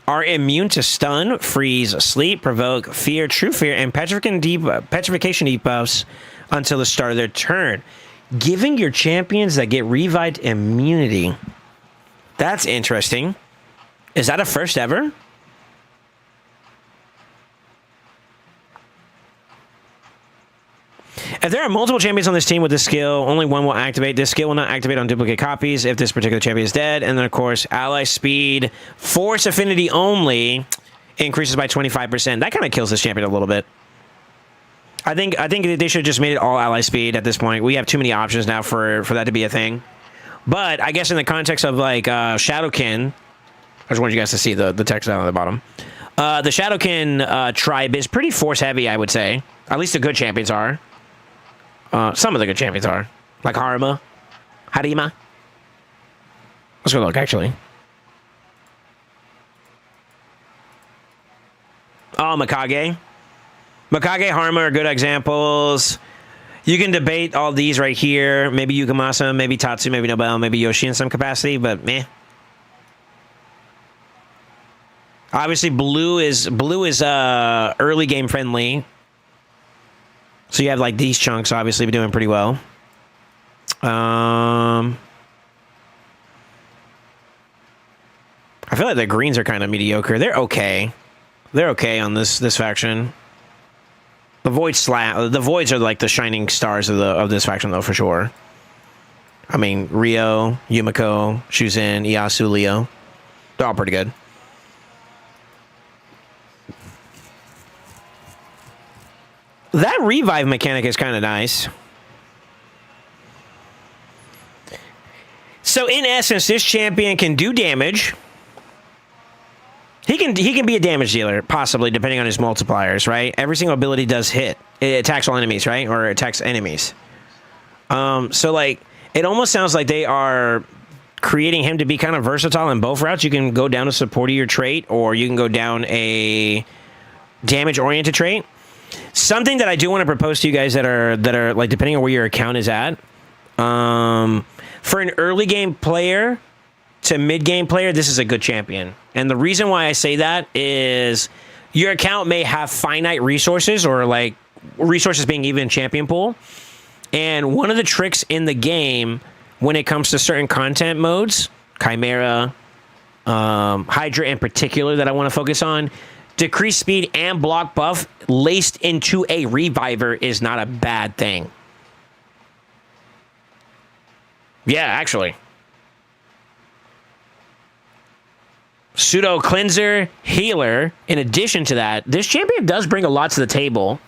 are immune to stun, freeze, sleep, provoke, fear, true fear, and petrification debuffs until the start of their turn. Giving your champions that get revived immunity. That's interesting. Is that a first ever? If there are multiple champions on this team with this skill, only one will activate. This skill will not activate on duplicate copies if this particular champion is dead. And then, of course, ally speed, force affinity only, increases by 25%. That kind of kills this champion a little bit. I think they should have just made it all ally speed at this point. We have too many options now for that to be a thing. But I guess in the context of, like, Shadowkin, I just wanted you guys to see the text down on the bottom. The Shadowkin tribe is pretty force-heavy, I would say. At least the good champions are. Some of the good champions are. Like Harima. Let's go look, actually. Oh, Mikage. Mikage, Harima are good examples. You can debate all these right here. Maybe Yukamasa, maybe Tatsu, maybe Nobel, maybe Yoshi in some capacity, but meh. Obviously, blue is early game friendly. So you have like these chunks obviously doing pretty well. I feel like the greens are kind of mediocre. They're okay. They're okay on this faction. The voids are like the shining stars of this faction though, for sure. I mean, Ryo, Yumiko, Shuzin, Iyasu, Leo. They're all pretty good. That revive mechanic is kind of nice. So in essence, this champion can do damage. He can be a damage dealer, possibly, depending on his multipliers, right? Every single ability does hit. It attacks all enemies, right? Or attacks enemies. So like, it almost sounds like they are creating him to be kind of versatile in both routes. You can go down a supportier trait, or you can go down a damage-oriented trait. Something that I do want to propose to you guys that are like, depending on where your account is at, for an early game player to mid game player, this is a good champion. And the reason why I say that is your account may have finite resources, or like resources being even champion pool. And one of the tricks in the game when it comes to certain content modes, Chimera, Hydra in particular that I want to focus on, decreased speed and block buff laced into a reviver is not a bad thing. Yeah, actually. Pseudo cleanser, healer. In addition to that, this champion does bring a lot to the table.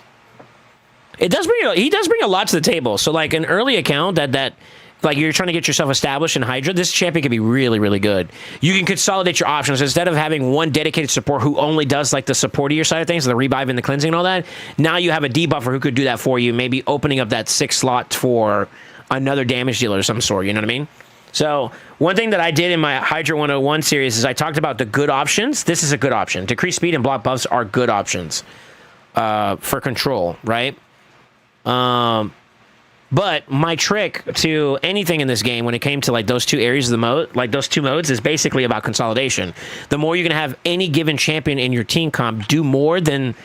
He does bring a lot to the table. So like an early account that like you're trying to get yourself established in Hydra, this champion can be really, really good. You can consolidate your options. Instead of having one dedicated support who only does like the supportier side of things, the revive and the cleansing and all that, now you have a debuffer who could do that for you, maybe opening up that 6 slot for another damage dealer of some sort, you know what I mean? So one thing that I did in my Hydra 101 series is I talked about the good options. This is a good option. Decreased speed and block buffs are good options for control, right? But my trick to anything in this game when it came to like those two areas of the mode, like those two modes, is basically about consolidation. The more you're going to have any given champion in your team comp do more than,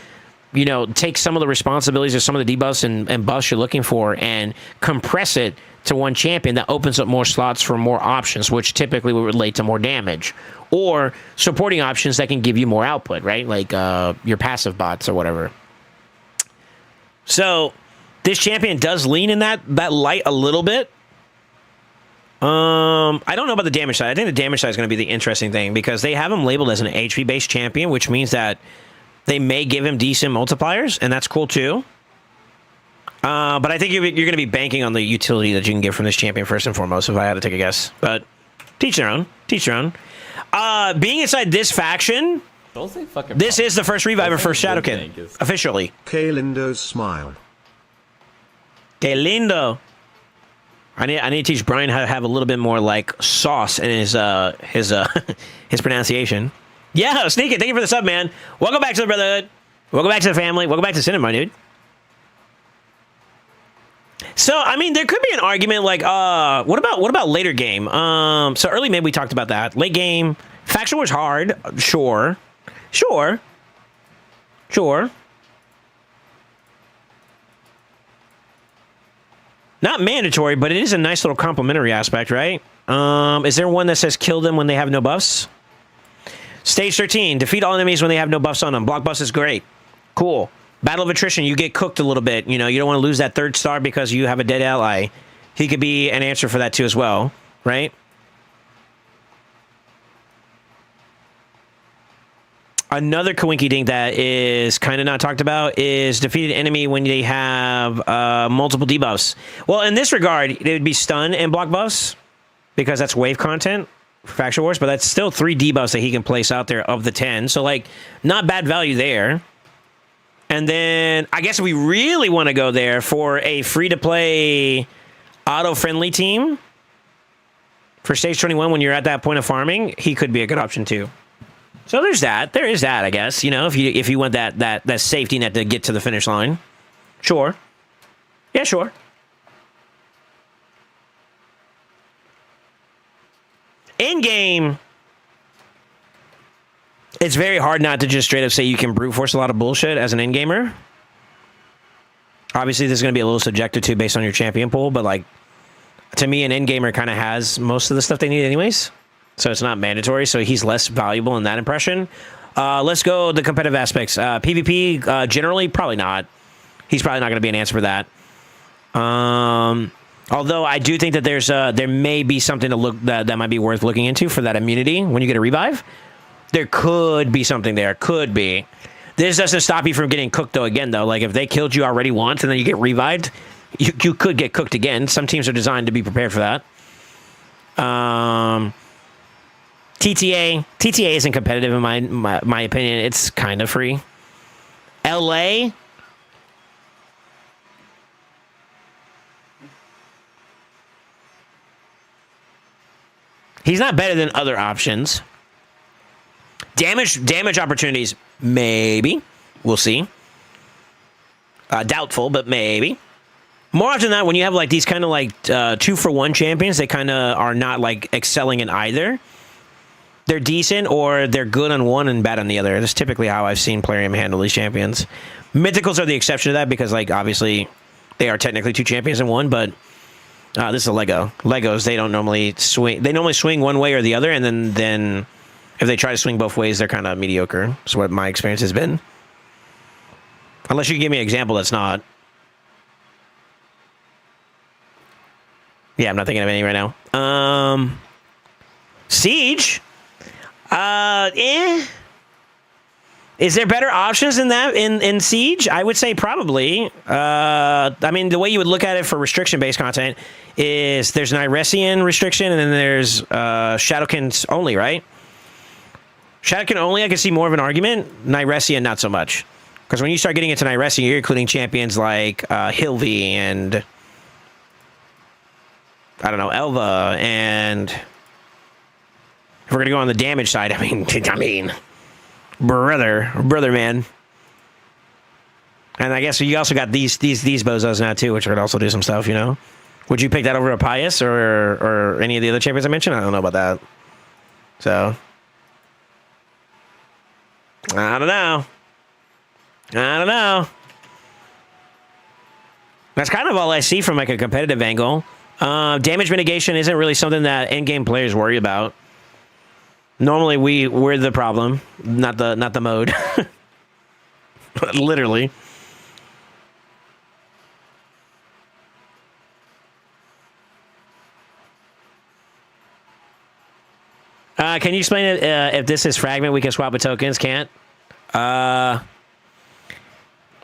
you know, take some of the responsibilities or some of the debuffs and buffs you're looking for and compress it to one champion, that opens up more slots for more options, which typically would relate to more damage or supporting options that can give you more output, right? Like your passive bots or whatever. So this champion does lean in that light a little bit. I don't know about the damage side. I think the damage side is going to be the interesting thing because they have him labeled as an HP-based champion, which means that they may give him decent multipliers, and that's cool too. But I think you're going to be banking on the utility that you can get from this champion first and foremost, if I had to take a guess. But teach their own. Teach their own. Being inside this faction, this is the first reviver for Shadowkin, officially. Kalindo's smile. Que lindo. I need to teach Brian how to have a little bit more like sauce in his his pronunciation. Yeah, Sneak It, thank you for the sub, man. Welcome back to the Brotherhood. Welcome back to the family. Welcome back to Cinema, dude. So, I mean, there could be an argument like, what about later game? So early maybe we talked about that. Late game, faction wars hard, sure. Not mandatory, but it is a nice little complimentary aspect, right? Is there one that says kill them when they have no buffs? Stage 13, defeat all enemies when they have no buffs on them. Block buffs is great. Cool. Battle of attrition, you get cooked a little bit. You know, you don't want to lose that third star because you have a dead ally. He could be an answer for that too as well, right? Another coinky dink that is kind of not talked about is defeated enemy when they have multiple debuffs. Well, in this regard, it would be stun and block buffs because that's wave content for Faction Wars, but that's still 3 debuffs that he can place out there of the 10. So, like, not bad value there. And then, I guess if we really want to go there for a free-to-play auto-friendly team for Stage 21 when you're at that point of farming, he could be a good option too. So there's that. There is that, I guess. You know, if you want that safety net to get to the finish line. Sure. Yeah, sure. In-game, it's very hard not to just straight up say you can brute force a lot of bullshit as an in-gamer. Obviously, this is going to be a little subjective too based on your champion pool, but like, to me, an in-gamer kind of has most of the stuff they need anyways. So it's not mandatory, so he's less valuable in that impression. Let's go the competitive aspects. PvP, generally, probably not. He's probably not going to be an answer for that. Although I do think that there may be something to look that might be worth looking into for that immunity when you get a revive. There could be something there. Could be. This doesn't stop you from getting cooked, though, again, though. Like, if they killed you already once and then you get revived, you could get cooked again. Some teams are designed to be prepared for that. TTA isn't competitive in my opinion. It's kind of free. LA, he's not better than other options. Damage opportunities, maybe. We'll see. Doubtful, but maybe. More often than not, when you have like these kind of like 2-for-1 champions, they kind of are not like excelling in either. They're decent or they're good on one and bad on the other. That's typically how I've seen Plarium handle these champions. Mythicals are the exception to that because, like, obviously they are technically 2 champions in one, but this is a Lego. Legos, they don't normally swing. They normally swing one way or the other, and then if they try to swing both ways, they're kind of mediocre. That's what my experience has been. Unless you can give me an example that's not. Yeah, I'm not thinking of any right now. Siege. Is there better options than that in Siege? I would say probably. I mean, the way you would look at it for restriction-based content is there's an Iresian restriction and then there's Shadowkin only, right? Shadowkin only, I can see more of an argument. Nyresian, not so much. Because when you start getting into Nyresian, you're including champions like Hilvi and, I don't know, Elva, and if we're going to go on the damage side, I mean, brother, man. And I guess you also got these bozos now too, which would also do some stuff, you know? Would you pick that over a Pius or any of the other champions I mentioned? I don't know about that. So, I don't know. That's kind of all I see from like a competitive angle. Damage mitigation isn't really something that in-game players worry about. Normally we're the problem, not the mode. Literally. Can you explain it? If this is fragment, we can swap with tokens. Can't.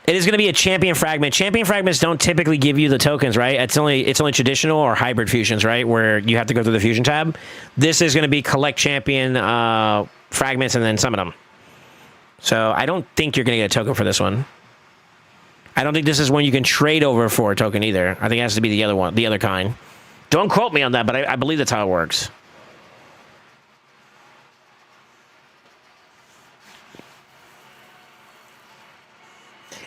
It is going to be a champion fragment. Champion fragments don't typically give you the tokens, right? It's only traditional or hybrid fusions, right? Where you have to go through the fusion tab. This is going to be collect champion fragments and then summon them. So I don't think you're going to get a token for this one. I don't think this is one you can trade over for a token either. I think it has to be the other one, the other kind. Don't quote me on that, but I believe that's how it works.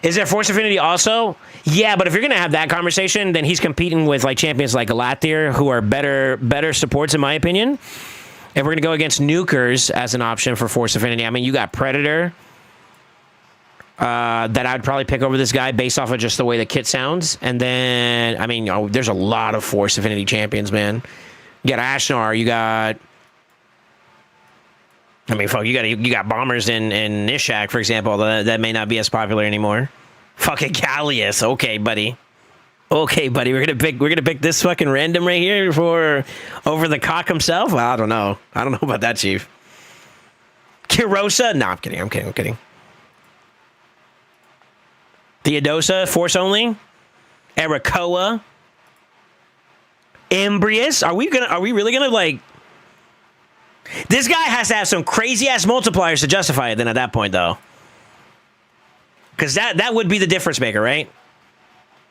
Is there Force Affinity also? Yeah, but if you're going to have that conversation, then he's competing with like champions like Galathier, who are better supports in my opinion. If we're going to go against Nukers as an option for Force Affinity, I mean, you got Predator that I'd probably pick over this guy based off of just the way the kit sounds. And then, I mean, there's a lot of Force Affinity champions, man. You got Ashnar, you got... I mean, fuck, you got Bombers in Nishak, for example, that may not be as popular anymore. Fucking Callius. Okay, buddy. We're gonna pick this fucking random right here for over the cock himself. Well, I don't know about that, Chief. Kirosa? No, I'm kidding. Theodosa, Force only. Erakoa. Embrius. Are we really gonna like? This guy has to have some crazy-ass multipliers to justify it then at that point, though. Because that would be the difference maker, right?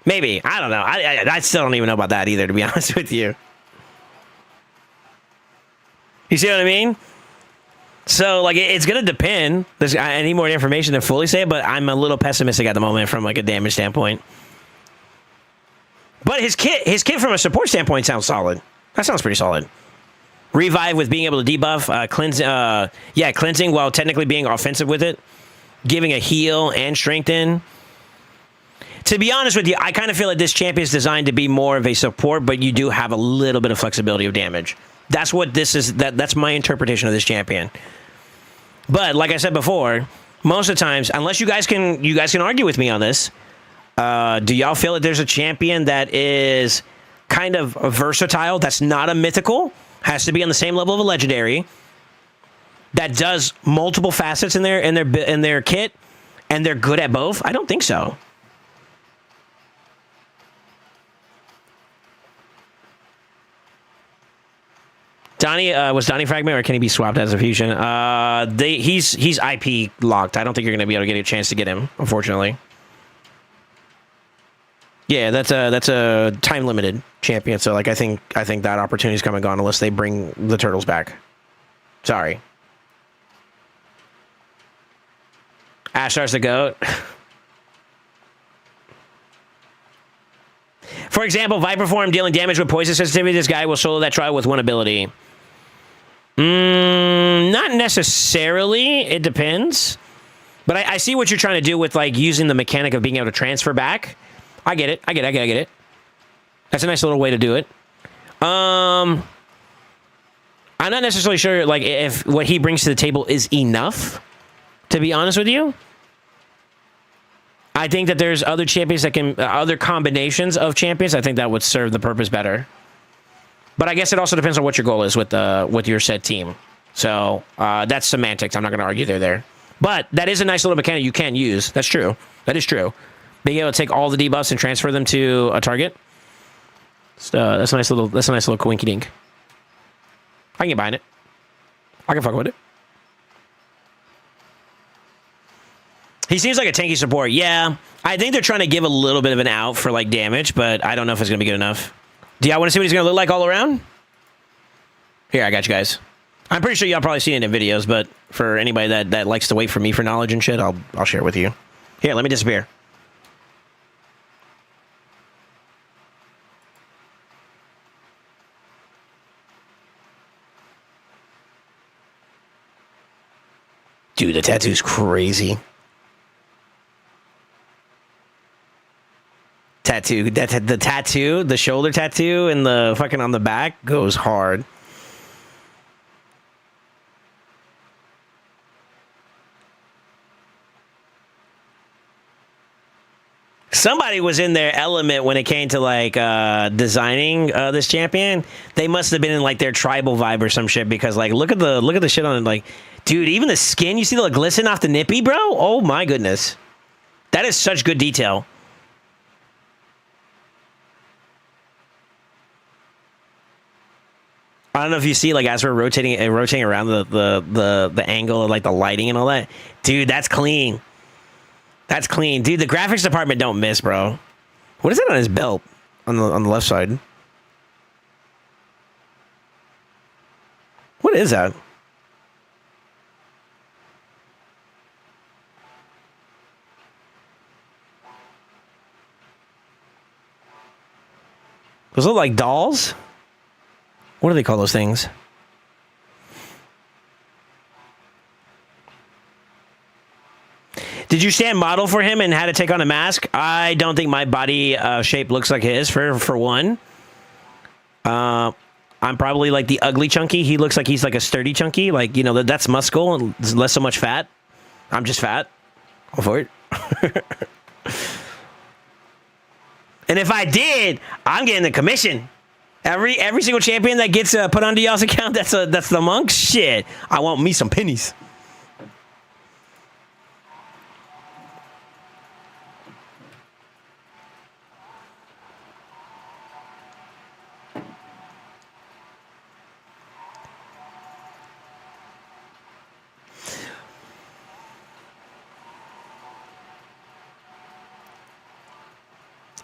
Maybe. I don't know. I still don't even know about that either, to be honest with you. You see what I mean? So, like, it's going to depend. I need more information to fully say it, but I'm a little pessimistic at the moment from, like, a damage standpoint. But his kit from a support standpoint sounds solid. That sounds pretty solid. Revive with being able to debuff, cleansing while technically being offensive with it, giving a heal and strengthen. To be honest with you, I kind of feel like this champion is designed to be more of a support, but you do have a little bit of flexibility of damage. That's what this is. That's my interpretation of this champion. But like I said before, most of the times, unless you guys can argue with me on this, do y'all feel that there's a champion that is kind of versatile, that's not a mythical? Has to be on the same level of a legendary, that does multiple facets in their kit, and they're good at both? I don't think so. Donnie, was Donnie fragment, or can he be swapped as a fusion? He's IP locked. I don't think you're going to be able to get a chance to get him, unfortunately. Yeah, that's a time limited champion. So like I think that opportunity's come and gone unless they bring the turtles back. Sorry. Ashar's the GOAT. For example, Viper form dealing damage with poison sensitivity. This guy will solo that trial with one ability. Not necessarily. It depends. But I see what you're trying to do with like using the mechanic of being able to transfer back. I get it. That's a nice little way to do it. I'm not necessarily sure like if what he brings to the table is enough, to be honest with you. I think that there's other champions that can, other combinations of champions, I think that would serve the purpose better. But I guess it also depends on what your goal is with your said team. So that's semantics. I'm not going to argue there. But that is a nice little mechanic you can use. That's true. That is true. Being able to take all the debuffs and transfer them to a target. That's a nice little coinky dink. I can get behind it. I can fuck with it. He seems like a tanky support. Yeah, I think they're trying to give a little bit of an out for like damage, but I don't know if it's gonna be good enough. Do y'all want to see what he's gonna look like all around? Here, I got you guys. I'm pretty sure y'all probably seen it in videos, but for anybody that likes to wait for me for knowledge and shit, I'll share it with you. Here, let me disappear. Dude, the tattoo's crazy. Tattoo. The tattoo, the shoulder tattoo and the fucking on the back goes hard. Somebody was in their element when it came to like designing this champion. They must have been in like their tribal vibe or some shit because like look at the shit on it. Like, dude, even the skin, you see the glisten off the nippy, bro? Oh my goodness. That is such good detail. I don't know if you see, like, as we're rotating around the angle of, like, the lighting and all that. Dude, that's clean. That's clean. Dude, the graphics department don't miss, bro. What is that on his belt? On the left side? What is that? Those look like dolls? What do they call those things? Did you stand model for him and had to take on a mask? I don't think my body shape looks like his, for one. I'm probably like the ugly chunky. He looks like he's like a sturdy chunky. Like, you know, that's muscle and less so much fat. I'm just fat. Go for it. And if I did, I'm getting the commission. Every single champion that gets put onto y'all's account, that's the monk. Shit, I want me some pennies.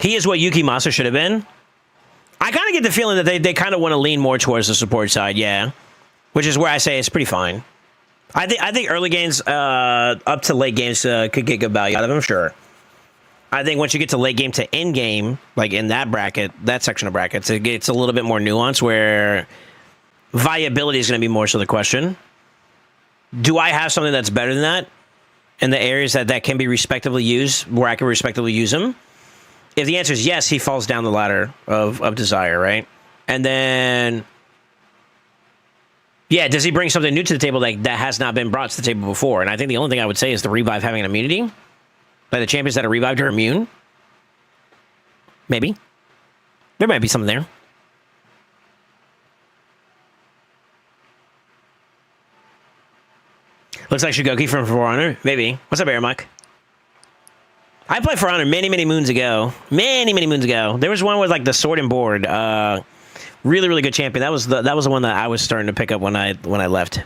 He is what Yuki Masa should have been. I kind of get the feeling that they kind of want to lean more towards the support side, yeah. Which is where I say it's pretty fine. I think early games up to late games could get good value out of them, sure. I think once you get to late game to end game, like in that bracket, that section of brackets, it gets a little bit more nuanced where viability is going to be more so the question. Do I have something that's better than that in the areas that can be respectively used, where I can respectively use them? If the answer is yes, he falls down the ladder of desire, right? And then, yeah, does he bring something new to the table that has not been brought to the table before? And I think the only thing I would say is the revive having an immunity. Like the champions that are revived are immune. Maybe. There might be something there. Looks like Shadowkin from For Honor. Maybe. What's up, Airmuck? I played For Honor many moons ago. Many moons ago. There was one with like the sword and board. Really good champion. That was the one that I was starting to pick up when I left.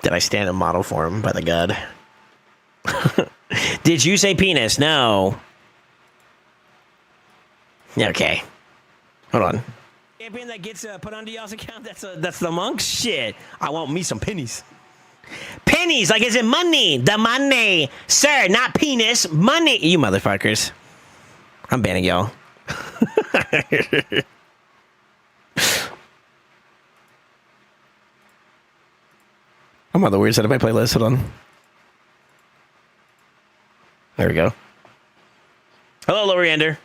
Did I stand in model form by the god? Did you say penis? No. Okay. Hold on. Champion that gets put onto y'all's account, that's the monk. Shit, I want me some pennies. Pennies, like is it money? The money, sir, not penis. Money, you motherfuckers. I'm banning y'all. I'm on the weird side of my playlist. Hold on. There we go. Hello, Lower Ender.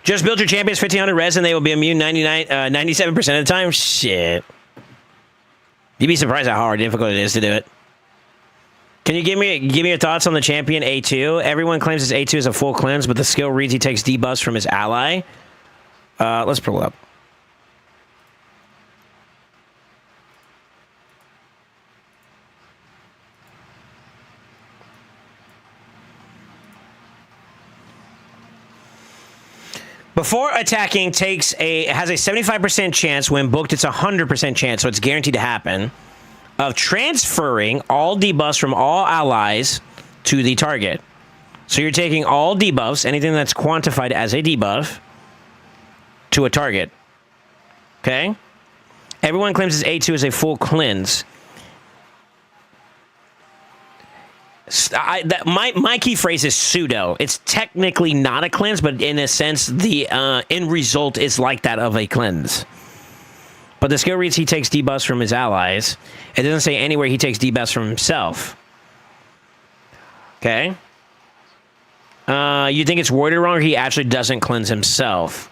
Just build your champions 1500 res and they will be immune 97% of the time? Shit. You'd be surprised how hard difficult it is to do it. Can you give me your thoughts on the champion A2? Everyone claims his A2 is a full cleanse, but the skill reads he takes debuffs from his ally. Let's pull it up. Before attacking has a 75% chance. When booked, it's a 100% chance, so it's guaranteed to happen, of transferring all debuffs from all allies to the target. So you're taking all debuffs, anything that's quantified as a debuff, to a target. Okay? Everyone claims his A2 is a full cleanse. My key phrase is pseudo. It's technically not a cleanse, but in a sense, the end result is like that of a cleanse. But the skill reads he takes debuffs from his allies. It doesn't say anywhere he takes debuffs from himself. Okay. You think it's worded wrong, or he actually doesn't cleanse himself?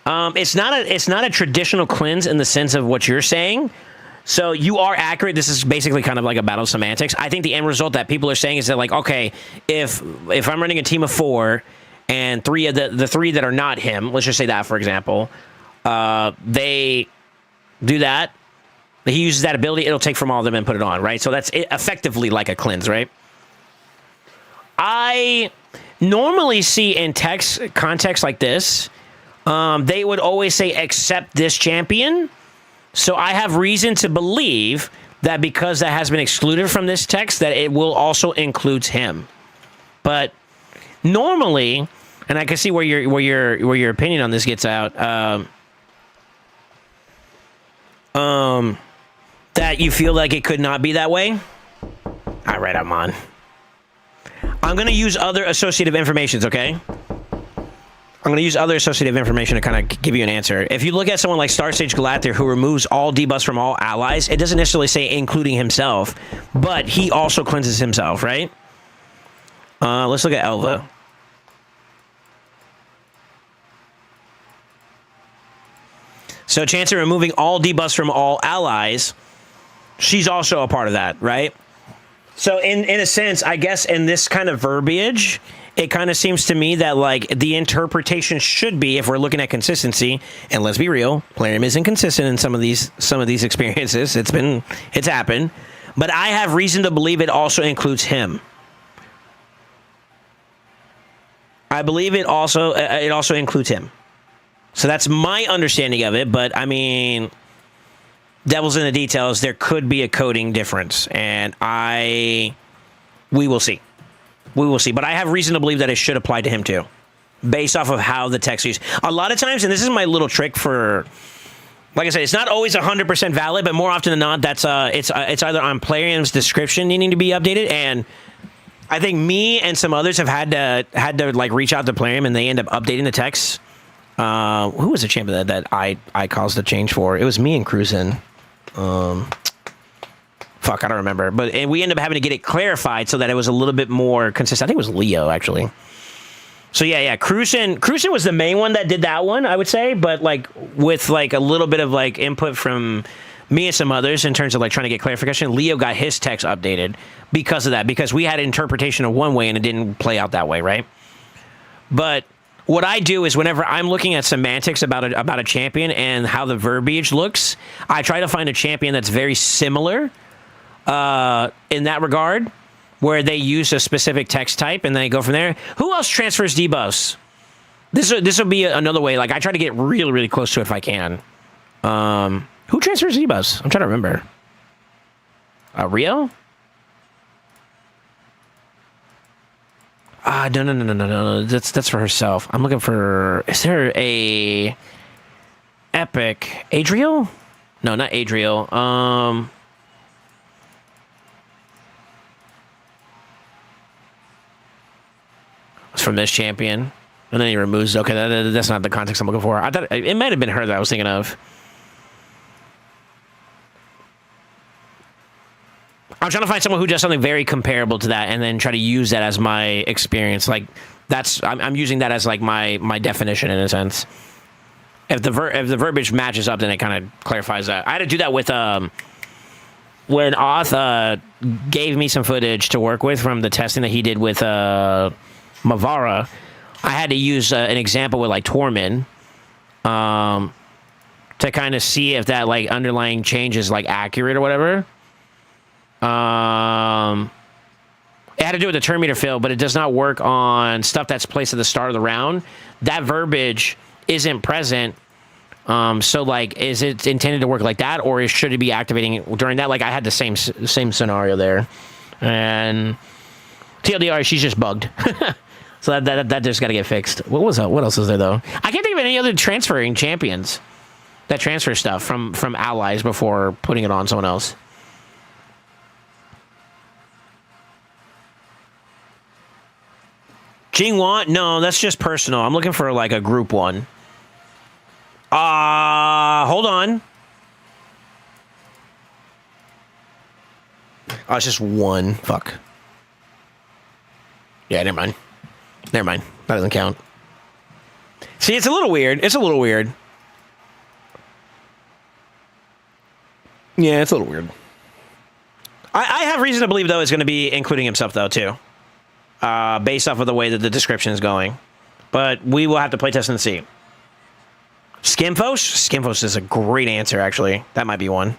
It's not a traditional cleanse in the sense of what you're saying. So you are accurate. This is basically kind of like a battle of semantics. I think the end result that people are saying is that, like, okay, if I'm running a team of 4 and 3 of the 3 that are not him, let's just say that, for example, they do that. He uses that ability. It'll take from all of them and put it on, right? So that's effectively like a cleanse, right? I normally see in text context like this, they would always say, except this champion. So I have reason to believe that because that has been excluded from this text, that it will also include him. But normally, and I can see where your opinion on this gets out, that you feel like it could not be that way. All right, I'm on. I'm going to use other associative informations, okay? I'm going to use other associative information to kind of give you an answer. If you look at someone like Star Sage Galather, who removes all debuffs from all allies, it doesn't necessarily say including himself, but he also cleanses himself, right? Let's look at Elva. So chance of removing all debuffs from all allies, she's also a part of that, right? So in a sense, I guess in this kind of verbiage, it kind of seems to me that, like, the interpretation should be, if we're looking at consistency, and let's be real, Plarium is inconsistent in some of these experiences. It's happened, but I have reason to believe it also includes him. I believe it also includes him. So that's my understanding of it. But I mean, devil's in the details. There could be a coding difference, and we will see. We will see. But I have reason to believe that it should apply to him too, based off of how the text is used. A lot of times, and this is my little trick for, like I said, it's not always 100% valid, but more often than not, it's either on Plarium's description needing to be updated, and I think me and some others have had to like reach out to Plarium, and they end up updating the text. Who was the champion that I caused the change for? It was me and Cruisin'. Fuck, I don't remember. But we ended up having to get it clarified so that it was a little bit more consistent. I think it was Leo, actually. So yeah. Cruisin' was the main one that did that one, I would say. But like with like a little bit of like input from me and some others in terms of like trying to get clarification, Leo got his text updated because of that. Because we had an interpretation of one way and it didn't play out that way, right? But what I do is whenever I'm looking at semantics about a champion and how the verbiage looks, I try to find a champion that's very similar in that regard, where they use a specific text type and then they go from there. Who else transfers debuffs? This will be another way. Like, I try to get really, really close to it if I can. Who transfers debuffs? I'm trying to remember. Rio? No. That's for herself. I'm looking for. Is there a epic Adriel? No, not Adriel. It's from this champion, and then he removes. Okay, that's not the context I'm looking for. I thought it might have been her that I was thinking of. I'm trying to find someone who does something very comparable to that, and then try to use that as my experience. Like I'm using that as like my definition in a sense. If the verbiage matches up, then it kind of clarifies that. I had to do that with when Oth gave me some footage to work with from the testing that he did with Mavara. I had to use an example with like Tormund to kind of see if that like underlying change is like accurate or whatever. It had to do with the turn meter fill, but it does not work on stuff that's placed at the start of the round. That verbiage isn't present. So like, is it intended to work like that, or should it be activating during that? Like, I had the same scenario there, and TLDR, she's just bugged. So that just got to get fixed. What else is there though? I can't think of any other transferring champions that transfer stuff from allies before putting it on someone else. Jingwan? No, that's just personal. I'm looking for like a group one. Hold on. Oh, it's just one. Fuck. Yeah, never mind. Never mind. That doesn't count. See, it's a little weird. It's a little weird. Yeah, it's a little weird. I have reason to believe, though, it's going to be including himself, though, too. Based off of the way that the description is going. But we will have to playtest and see. Skimfos? Skimfos is a great answer, actually. That might be one.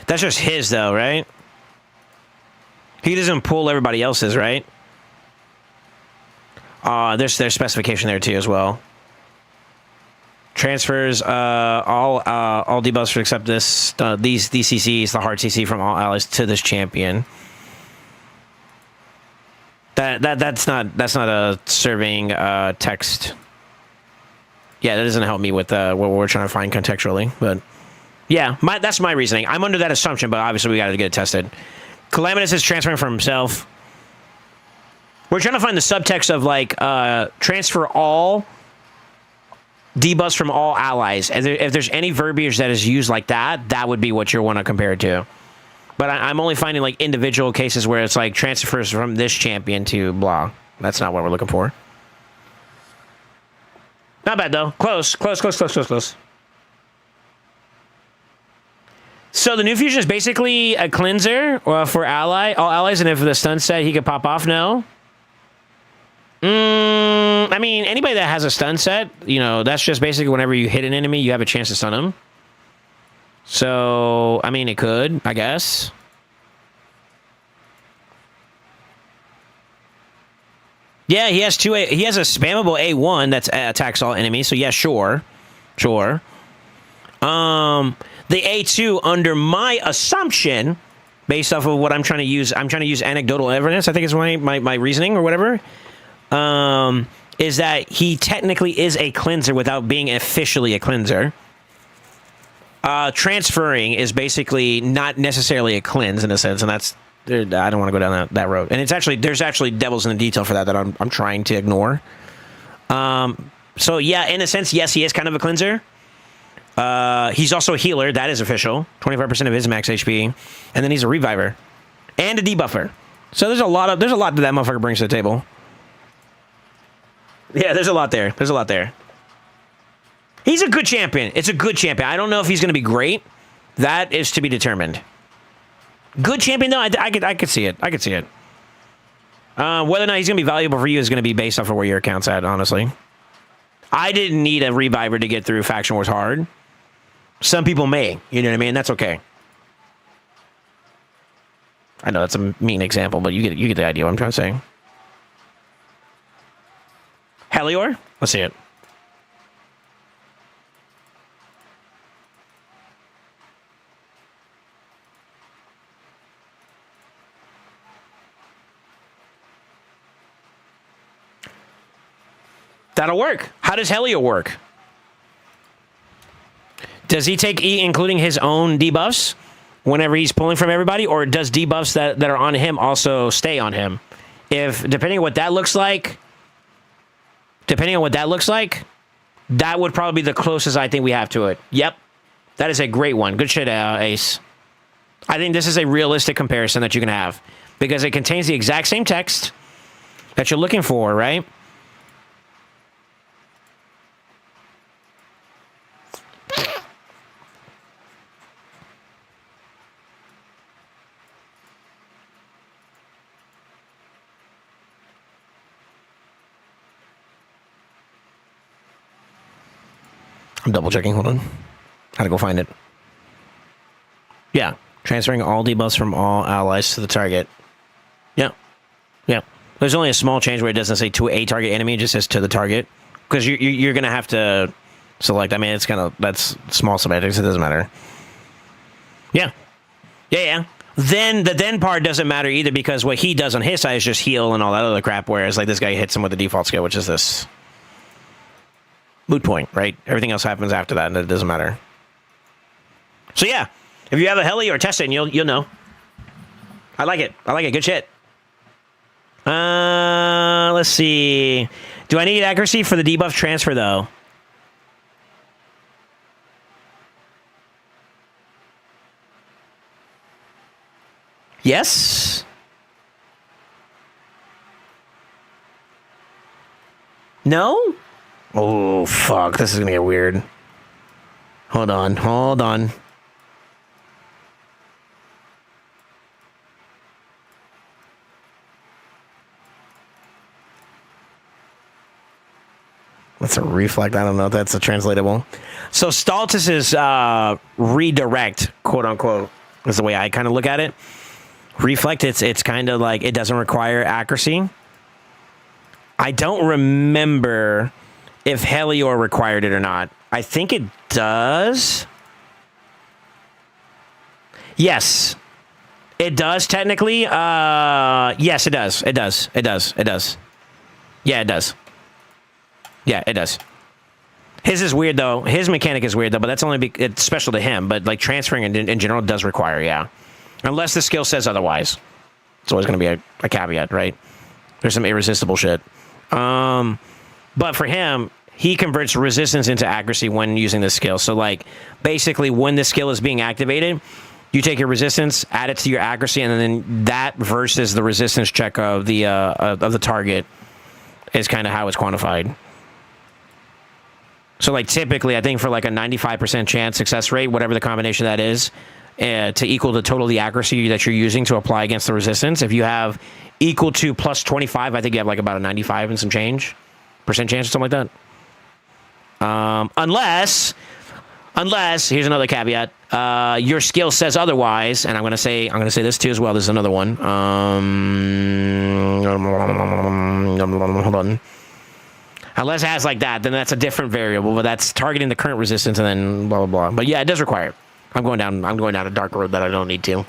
That's just his, though, right? He doesn't pull everybody else's, right? There's specification there, too, as well. Transfers all debuffs except this these CCs, the hard CC from all allies to this champion. That's not a serving text. Yeah, that doesn't help me with what we're trying to find contextually, but yeah, that's my reasoning. I'm under that assumption, but obviously we got to get it tested. Calamitous is transferring from himself. We're trying to find the subtext of like transfer all debuffs from all allies. And if there's any verbiage that is used like that, that would be what you want to compare it to. But I'm only finding like individual cases where it's like transfers from this champion to blah. That's not what we're looking for. Not bad though. Close. So the new fusion is basically a cleanser for all allies, and if the stun set he could pop off. No. I mean, anybody that has a stun set, you know, that's just basically whenever you hit an enemy, you have a chance to stun them. So, I mean, it could, I guess. Yeah, he has he has a spammable A1 that attacks all enemies. So yeah, sure. The A2, under my assumption, based off of what I'm trying to use anecdotal evidence, I think is my reasoning or whatever. Is that he technically is a cleanser without being officially a cleanser. Transferring is basically not necessarily a cleanse in a sense, and that's I don't want to go down that road. And there's actually devils in the detail for that I'm trying to ignore. So yeah, in a sense, yes, he is kind of a cleanser. He's also a healer. That is official. 25% of his max HP, and then he's a reviver and a debuffer. So there's a lot that motherfucker brings to the table. Yeah, there's a lot there. He's a good champion. It's a good champion. I don't know if he's going to be great. That is to be determined. Good champion, though. I could see it. Whether or not he's going to be valuable for you is going to be based off of where your account's at, honestly. I didn't need a reviver to get through Faction Wars hard. Some people may. You know what I mean? That's okay. I know that's a mean example, but you get the idea what I'm trying to say. Helior? Let's see it. That'll work. How does Helior work? Does he take E including his own debuffs whenever he's pulling from everybody, or does debuffs that are on him also stay on him? Depending on what that looks like, that would probably be the closest I think we have to it. Yep. That is a great one. Good shit, Ace. I think this is a realistic comparison that you can have because it contains the exact same text that you're looking for, right? I'm double checking. Hold on. How to go find it. Yeah. Transferring all debuffs from all allies to the target. Yeah. There's only a small change where it doesn't say to a target enemy. It just says to the target. Because you're going to have to select. I mean, it's kind of, that's small semantics. It doesn't matter. Yeah. Then the then part doesn't matter either because what he does on his side is just heal and all that other crap. Whereas like this guy hits him with the default skill, which is this. Moot point, right? Everything else happens after that, and it doesn't matter. So yeah, if you have a heli or test it, and you'll know. I like it. I like it. Good shit. Let's see. Do I need accuracy for the debuff transfer though? Yes. No? Oh, fuck. This is gonna get weird. Hold on. Hold on. That's a reflect. I don't know if that's a translatable. So Stultus is redirect, quote unquote, is the way I kind of look at it. Reflect, it's kind of like it doesn't require accuracy. I don't remember if Helior required it or not. I think it does. Yes. It does technically. Yes, it does. It does. It does. It does. Yeah, it does. Yeah, it does. His is weird though. His mechanic is weird though, but that's only it's special to him. But like transferring in general does require, yeah. Unless the skill says otherwise. It's always going to be a caveat, right? There's some irresistible shit. But for him, he converts resistance into accuracy when using this skill. So like basically when the skill is being activated, you take your resistance, add it to your accuracy, and then that versus the resistance check of the target is kind of how it's quantified. So like typically, I think for like a 95% chance success rate, whatever the combination that is, to equal the total the accuracy that you're using to apply against the resistance, if you have equal to plus 25, I think you have like about a 95 and some change percent chance or something like that. Unless here's another caveat, your skill says otherwise, and I'm gonna say this too as well. This is another one. Hold on. Unless it has like that, then that's a different variable, but that's targeting the current resistance and then blah, blah, blah. But yeah, it does require it. I'm going down a dark road that I don't need to.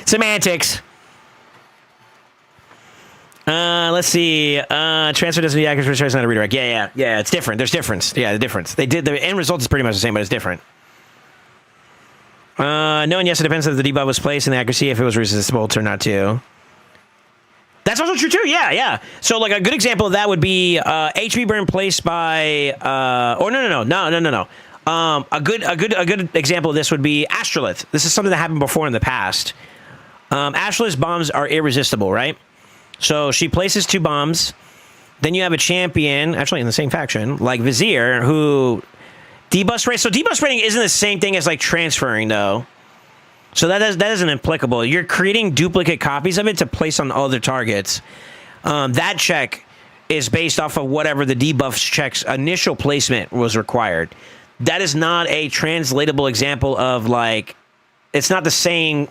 Semantics. Let's see. Transfer doesn't need accuracy for choice, not a redirect. Yeah, it's different. There's difference. Yeah, the difference. The end result is pretty much the same, but it's different. No, and yes, it depends if the debuff was placed and the accuracy, if it was resistible or not to. That's also true too. Yeah. So like a good example of that would be HP burn placed by no. A good example of this would be Astrolith. This is something that happened before in the past. Astrolith's bombs are irresistible, right? So she places 2 bombs. Then you have a champion, actually in the same faction, like Vizier, who debuff rating. So debuff rating isn't the same thing as like transferring though. So that isn't applicable. You're creating duplicate copies of it to place on other targets. That check is based off of whatever the debuff check's initial placement was required. That is not a translatable example of like, it's not the same.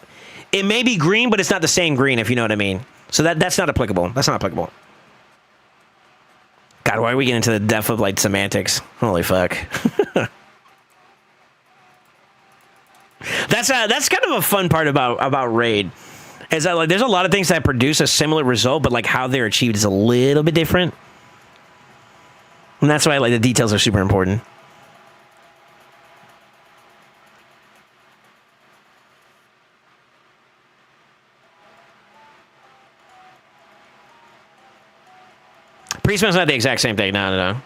It may be green, but it's not the same green, if you know what I mean. So that's not applicable. That's not applicable. God, why are we getting into the depth of like semantics? Holy fuck. That's kind of a fun part about Raid, is that like there's a lot of things that produce a similar result, but like how they're achieved is a little bit different, and that's why like the details are super important. Priestman's not the exact same thing. No.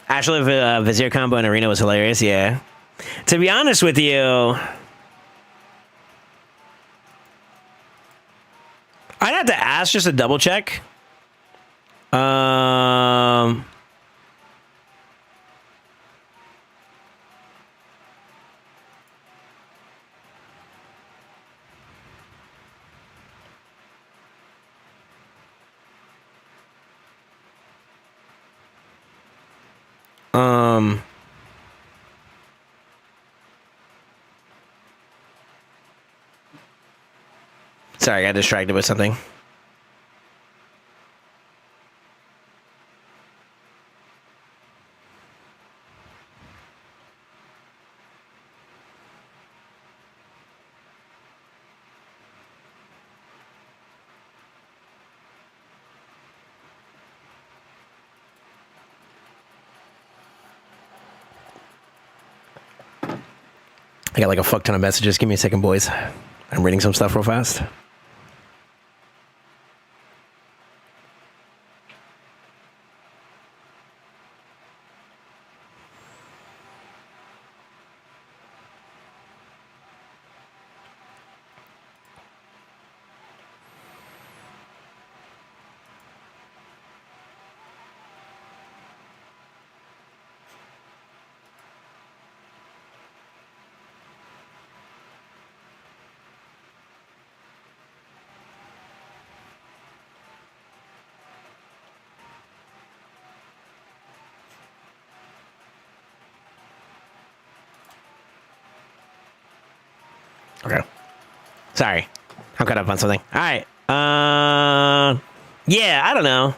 Actually, Vizier combo in Arena was hilarious, yeah. To be honest with you, I'd have to ask just to double check. Sorry, I got distracted with something. I got like a fuck ton of messages. Give me a second, boys. I'm reading some stuff real fast. Okay. Sorry. I'm caught up on something. All right. Yeah, I don't know.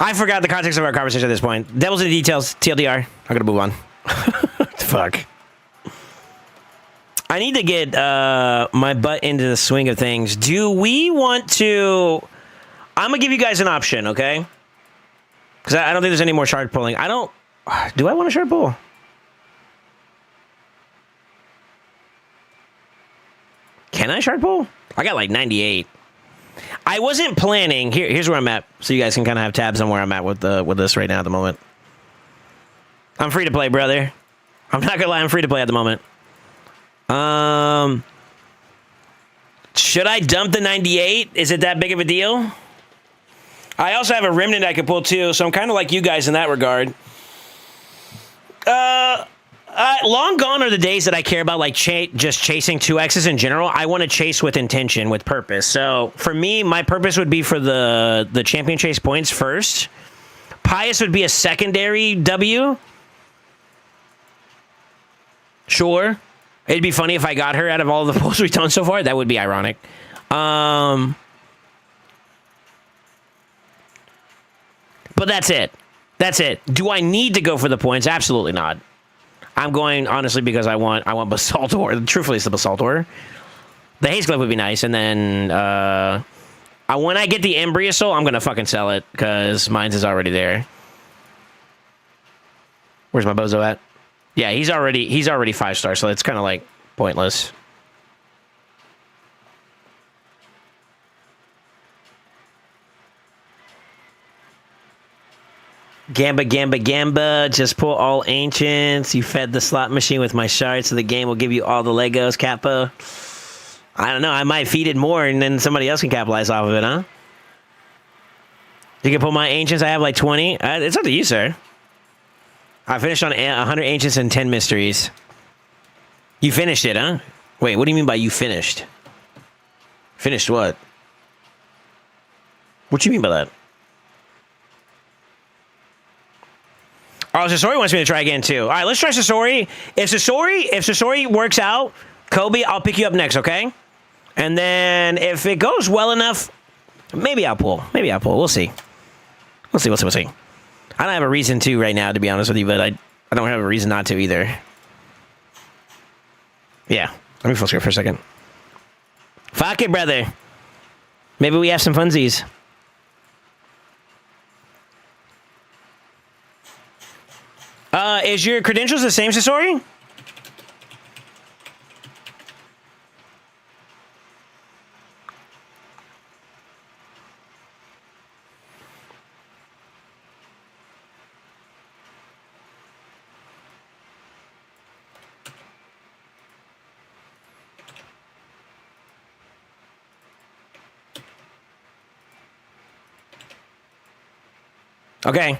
I forgot the context of our conversation at this point. Devil's in the details. TLDR. I'm going to move on. Fuck. I need to get my butt into the swing of things. Do we want to... I'm going to give you guys an option, okay? Because I don't think there's any more shard pulling. I don't... Do I want a shard pull? Can I shard pull? I got like 98. I wasn't planning. Here's where I'm at, so you guys can kind of have tabs on where I'm at with this right now at the moment. I'm free to play, brother. I'm not gonna lie, I'm free to play at the moment. Should I dump the 98? Is it that big of a deal? I also have a remnant I could pull too, so I'm kind of like you guys in that regard. Long gone are the days that I care about like just chasing 2Xs in general. I want to chase with intention, with purpose. So for me, my purpose would be for the champion chase points first. Pious would be a secondary W. Sure. It'd be funny if I got her out of all the pulls we've done so far. That would be ironic. But that's it. That's it. Do I need to go for the points? Absolutely not. I'm going, honestly, because I want Basalt Ore. Truthfully, it's the Basalt Ore. The Haze Glyph would be nice, and then when I get the Embryo Soul, I'm going to fucking sell it, because mine's is already there. Where's my Bozo at? Yeah, he's already 5-star, so it's kind of like pointless. Gamba, Gamba, Gamba, just pull all ancients. You fed the slot machine with my shards, so the game will give you all the Legos, Kappa. I don't know, I might feed it more, and then somebody else can capitalize off of it, huh? You can pull my ancients, I have like 20. It's up to you, sir. I finished on 100 ancients and 10 mysteries. You finished it, huh? Wait, what do you mean by you finished? Finished what? What do you mean by that? Oh, Sasori wants me to try again, too. All right, let's try Sasori. If Sasori works out, Kobe, I'll pick you up next, okay? And then if it goes well enough, maybe I'll pull. We'll see. We'll see. I don't have a reason to right now, to be honest with you, but I don't have a reason not to either. Yeah. Let me full screen for a second. Fuck it, brother. Maybe we have some funsies. Is your credentials the same, Sasori? Okay.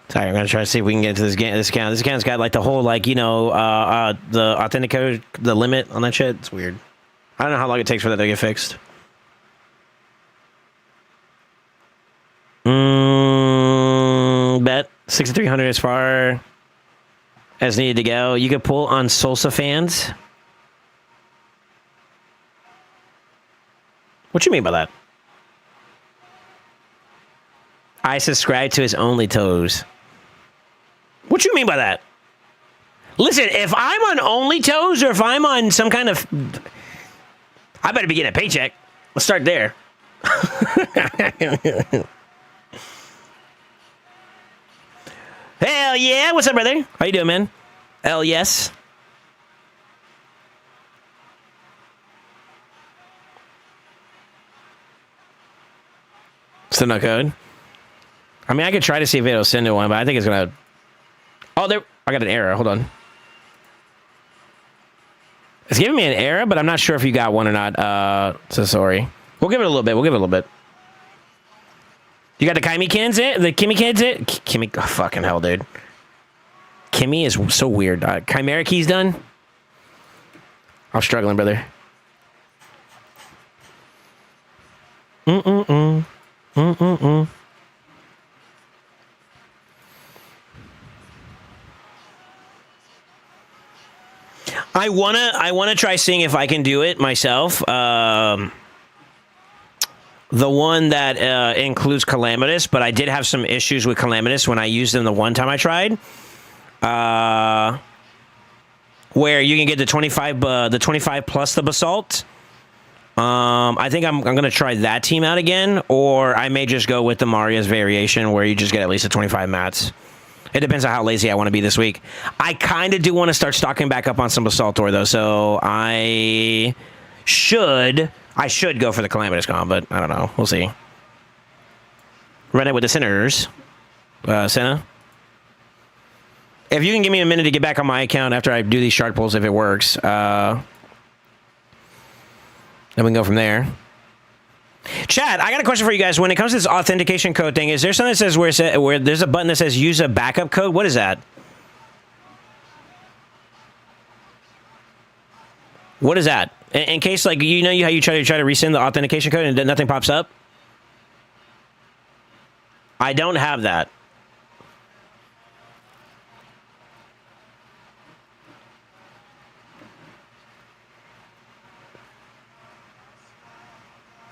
Sorry, I'm gonna try to see if we can get into this game. This account's got like the whole the authenticator, the limit on that shit. It's weird. I don't know how long it takes for that to get fixed. Bet 6,300 as far as needed to go. You could pull on Solsa fans. What you mean by that? I subscribe to his Only Toes. What you mean by that? Listen, if I'm on Only Toes or if I'm on some kind of... I better be getting a paycheck. Let's start there. Hell yeah. What's up, brother? How you doing, man? Hell yes. Still no code? I mean, I could try to see if it'll send to one, but I think it's gonna... Oh, there... I got an error. Hold on. It's giving me an error, but I'm not sure if you got one or not. So sorry. We'll give it a little bit. We'll give it a little bit. You got the Kimmy kids in? The Kimmy kids in? Kimmy... Oh, fucking hell, dude. Kimmy is so weird. Chimera keys done? I'm struggling, brother. Mm-mm-mm. Mm-mm-mm. I wanna try seeing if I can do it myself. The one that includes Calamitous, but I did have some issues with Calamitous when I used them the one time I tried. Where you can get the 25 plus the Basalt. I think I'm gonna try that team out again, or I may just go with the Maria's variation where you just get at least a 25 mats. It depends on how lazy I want to be this week. I kind of do want to start stocking back up on some Bassaltor though, so I should go for the Calamitous comp, but I don't know. We'll see. Run it with the Sinners. Senna. If you can give me a minute to get back on my account after I do these shard pulls, if it works, then we can go from there. Chat, I got a question for you guys. When it comes to this authentication code thing, is there something that says where there's a button that says use a backup code? What is that? What is that? In case, like, you know how you try to resend the authentication code and nothing pops up? I don't have that.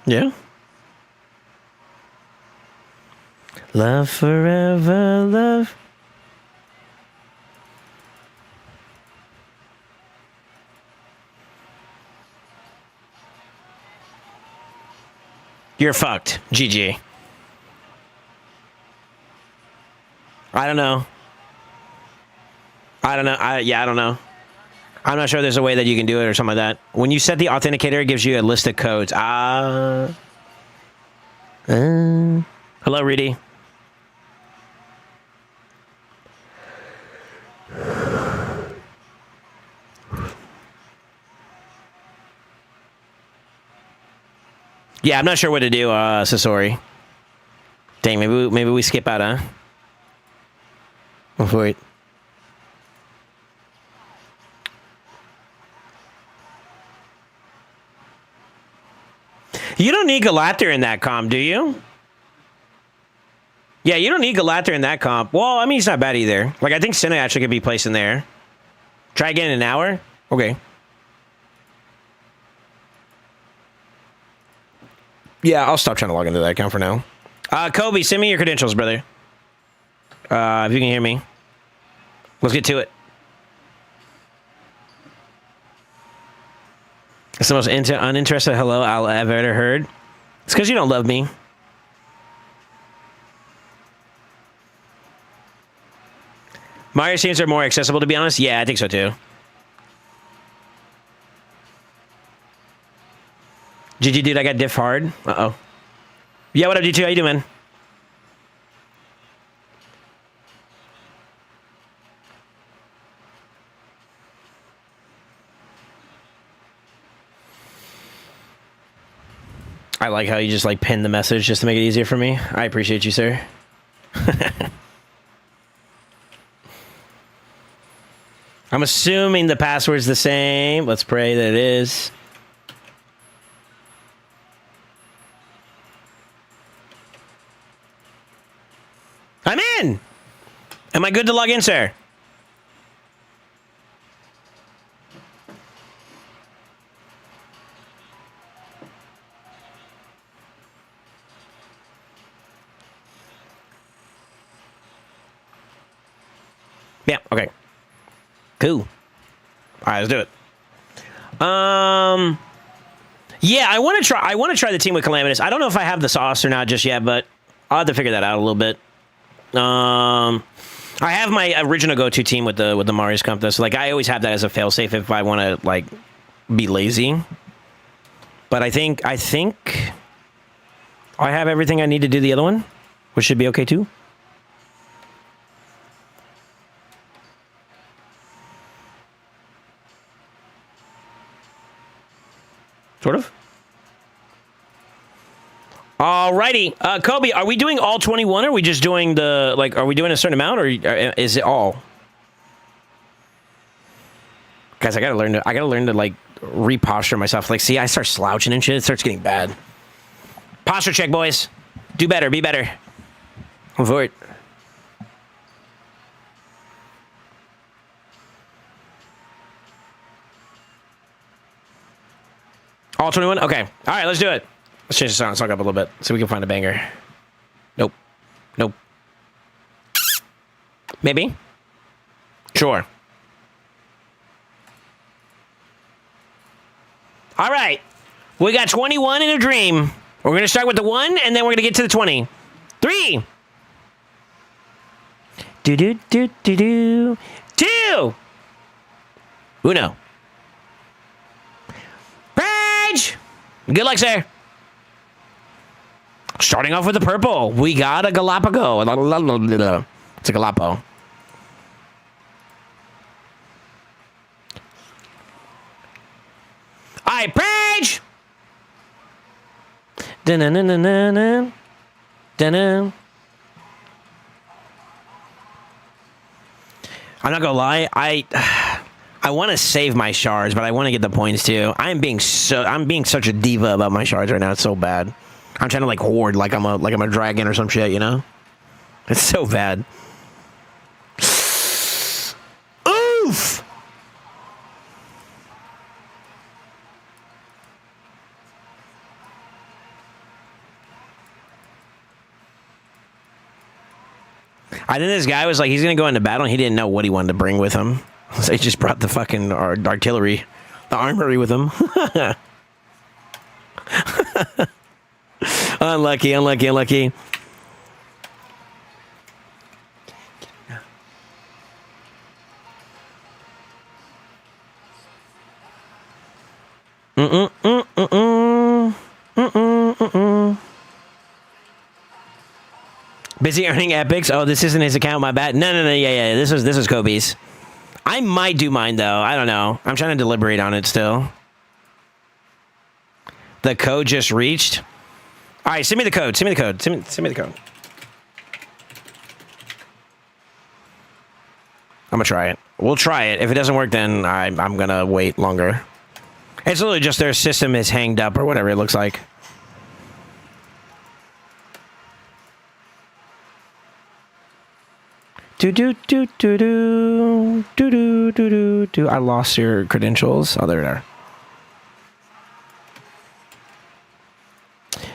Yeah. Love forever, love. You're fucked. GG. I don't know. I don't know. I don't know. I'm not sure there's a way that you can do it or something like that. When you set the authenticator, it gives you a list of codes. Hello, Reedy. Yeah, I'm not sure what to do, Sasori. Dang, maybe we skip out, huh? Oh, wait. You don't need Galactor in that comp, do you? Yeah, you don't need Galactor in that comp. Well, I mean, he's not bad either. Like, I think Senna actually could be placed in there. Try again in an hour? Okay. Yeah, I'll stop trying to log into that account for now. Kobe, send me your credentials, brother. If you can hear me. Let's get to it. It's the most uninterested hello I'll ever heard. It's because you don't love me. Mario teams are more accessible, to be honest. Yeah, I think so too. GG, dude, I got diff hard. Uh-oh. Yeah, what up, G2? How you doing, man? I like how you just, like, pin the message just to make it easier for me. I appreciate you, sir. I'm assuming the password's the same. Let's pray that it is. I'm in! Am I good to log in, sir? Yeah. Okay. Cool. All right, let's do it. Yeah, I want to try. I want to try the team with Calamitous. I don't know if I have the sauce or not just yet, but I'll have to figure that out a little bit. I have my original go-to team with the Marius comp though, so like I always have that as a failsafe if I want to like be lazy. But I think I have everything I need to do the other one, which should be okay too. Sort of. Alrighty, Kobe, are we doing all 21? Or are we just doing the like? Are we doing a certain amount, or is it all? Guys, I gotta learn to like reposture myself. Like, see, I start slouching and shit. It starts getting bad. Posture check, boys. Do better. Be better. I'm for it. All 21? Okay. All right, let's do it. Let's change the song up a little bit so we can find a banger. Nope. Nope. Maybe? Sure. All right. We got 21 in a dream. We're going to start with the 1, and then we're going to get to the 20. 3. Do-do-do-do-do. 2. Uno. Page! Good luck, sir. Starting off with the purple, we got a Galapagos. It's a Galapo. All right, Page! Dun-dun-dun-dun-dun. Dun-dun. I'm not gonna lie, I want to save my shards, but I want to get the points too. I'm being such a diva about my shards right now. It's so bad. I'm trying to like hoard like I'm a dragon or some shit, you know? It's so bad. Oof! I think this guy was like, he's gonna go into battle and he didn't know what he wanted to bring with him. So he just brought the fucking artillery, the armory with him. Unlucky. Busy earning epics. Oh, this isn't his account. My bad. No. Yeah. This was Kobe's. I might do mine though. I don't know. I'm trying to deliberate on it still. The code just reached. All right, send me the code. Send me the code. I'm gonna try it. We'll try it. If it doesn't work, then I'm gonna wait longer. It's literally just their system is hanged up or whatever it looks like. I lost your credentials. Oh, there they are.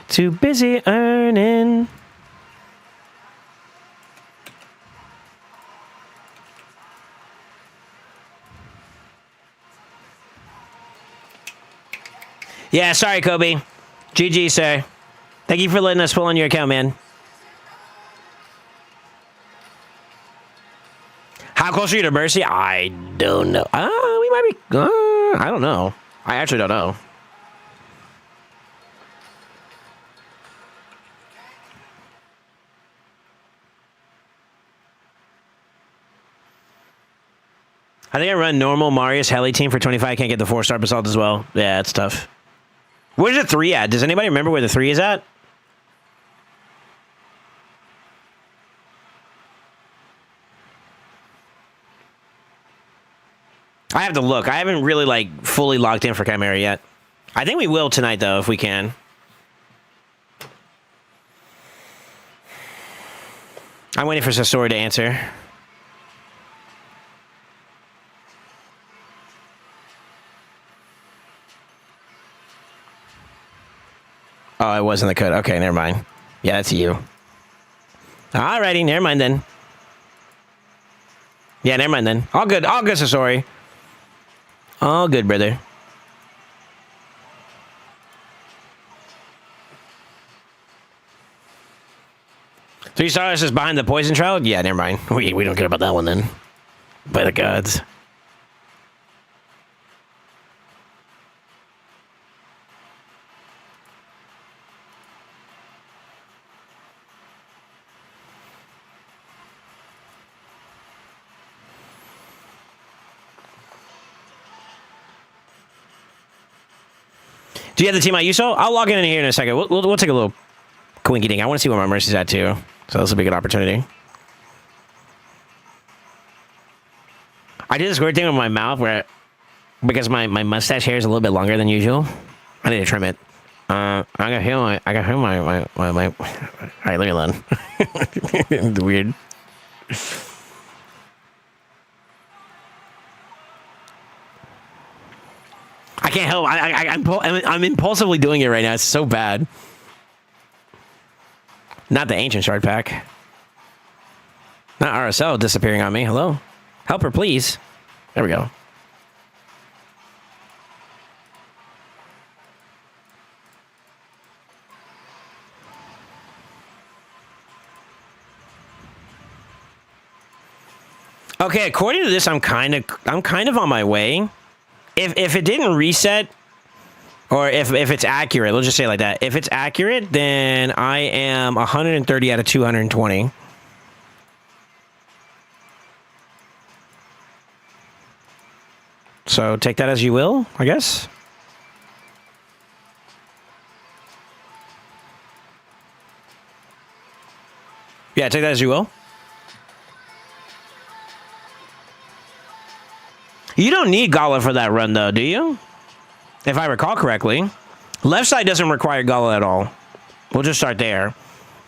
Too busy earning. Yeah, sorry, Kobe. GG, sir. Thank you for letting us pull on your account, man. How close are you to Mercy? I don't know. We might be. I don't know. I actually don't know. I think I run normal Marius Heli team for 25. I can't get the 4-star basalt as well. Yeah, it's tough. Where's the 3 at? Does anybody remember where the 3 is at? I have to look. I haven't really, like, fully locked in for Chimera yet. I think we will tonight, though, if we can. I'm waiting for Sasori to answer. Oh, it wasn't the code. Okay, never mind. Yeah, that's you. Alrighty, never mind then. Yeah, never mind then. All good. All good, Sasori. All good, brother. 3 stars is behind the poison shroud? Yeah, never mind. We don't care about that one then. By the gods. Do you have the team I use? So I'll log in here in a second. We'll take a little quinky ding. I want to see where my mercy's at too. So this will be a good opportunity. I did this weird thing with my mouth where, because my mustache hair is a little bit longer than usual, I need to trim it. I got feel my. All right, leave me alone. It's weird. I can't help. I'm impulsively doing it right now. It's so bad. Not the ancient shard pack. Not RSL disappearing on me. Hello? Help her, please. There we go. Okay, according to this, I'm kind of on my way. If it didn't reset, or if it's accurate, let's just say it like that. If it's accurate, then I am 130 out of 220. So take that as you will, I guess. Yeah, take that as you will. You don't need Gala for that run, though, do you? If I recall correctly. Left side doesn't require Gala at all. We'll just start there.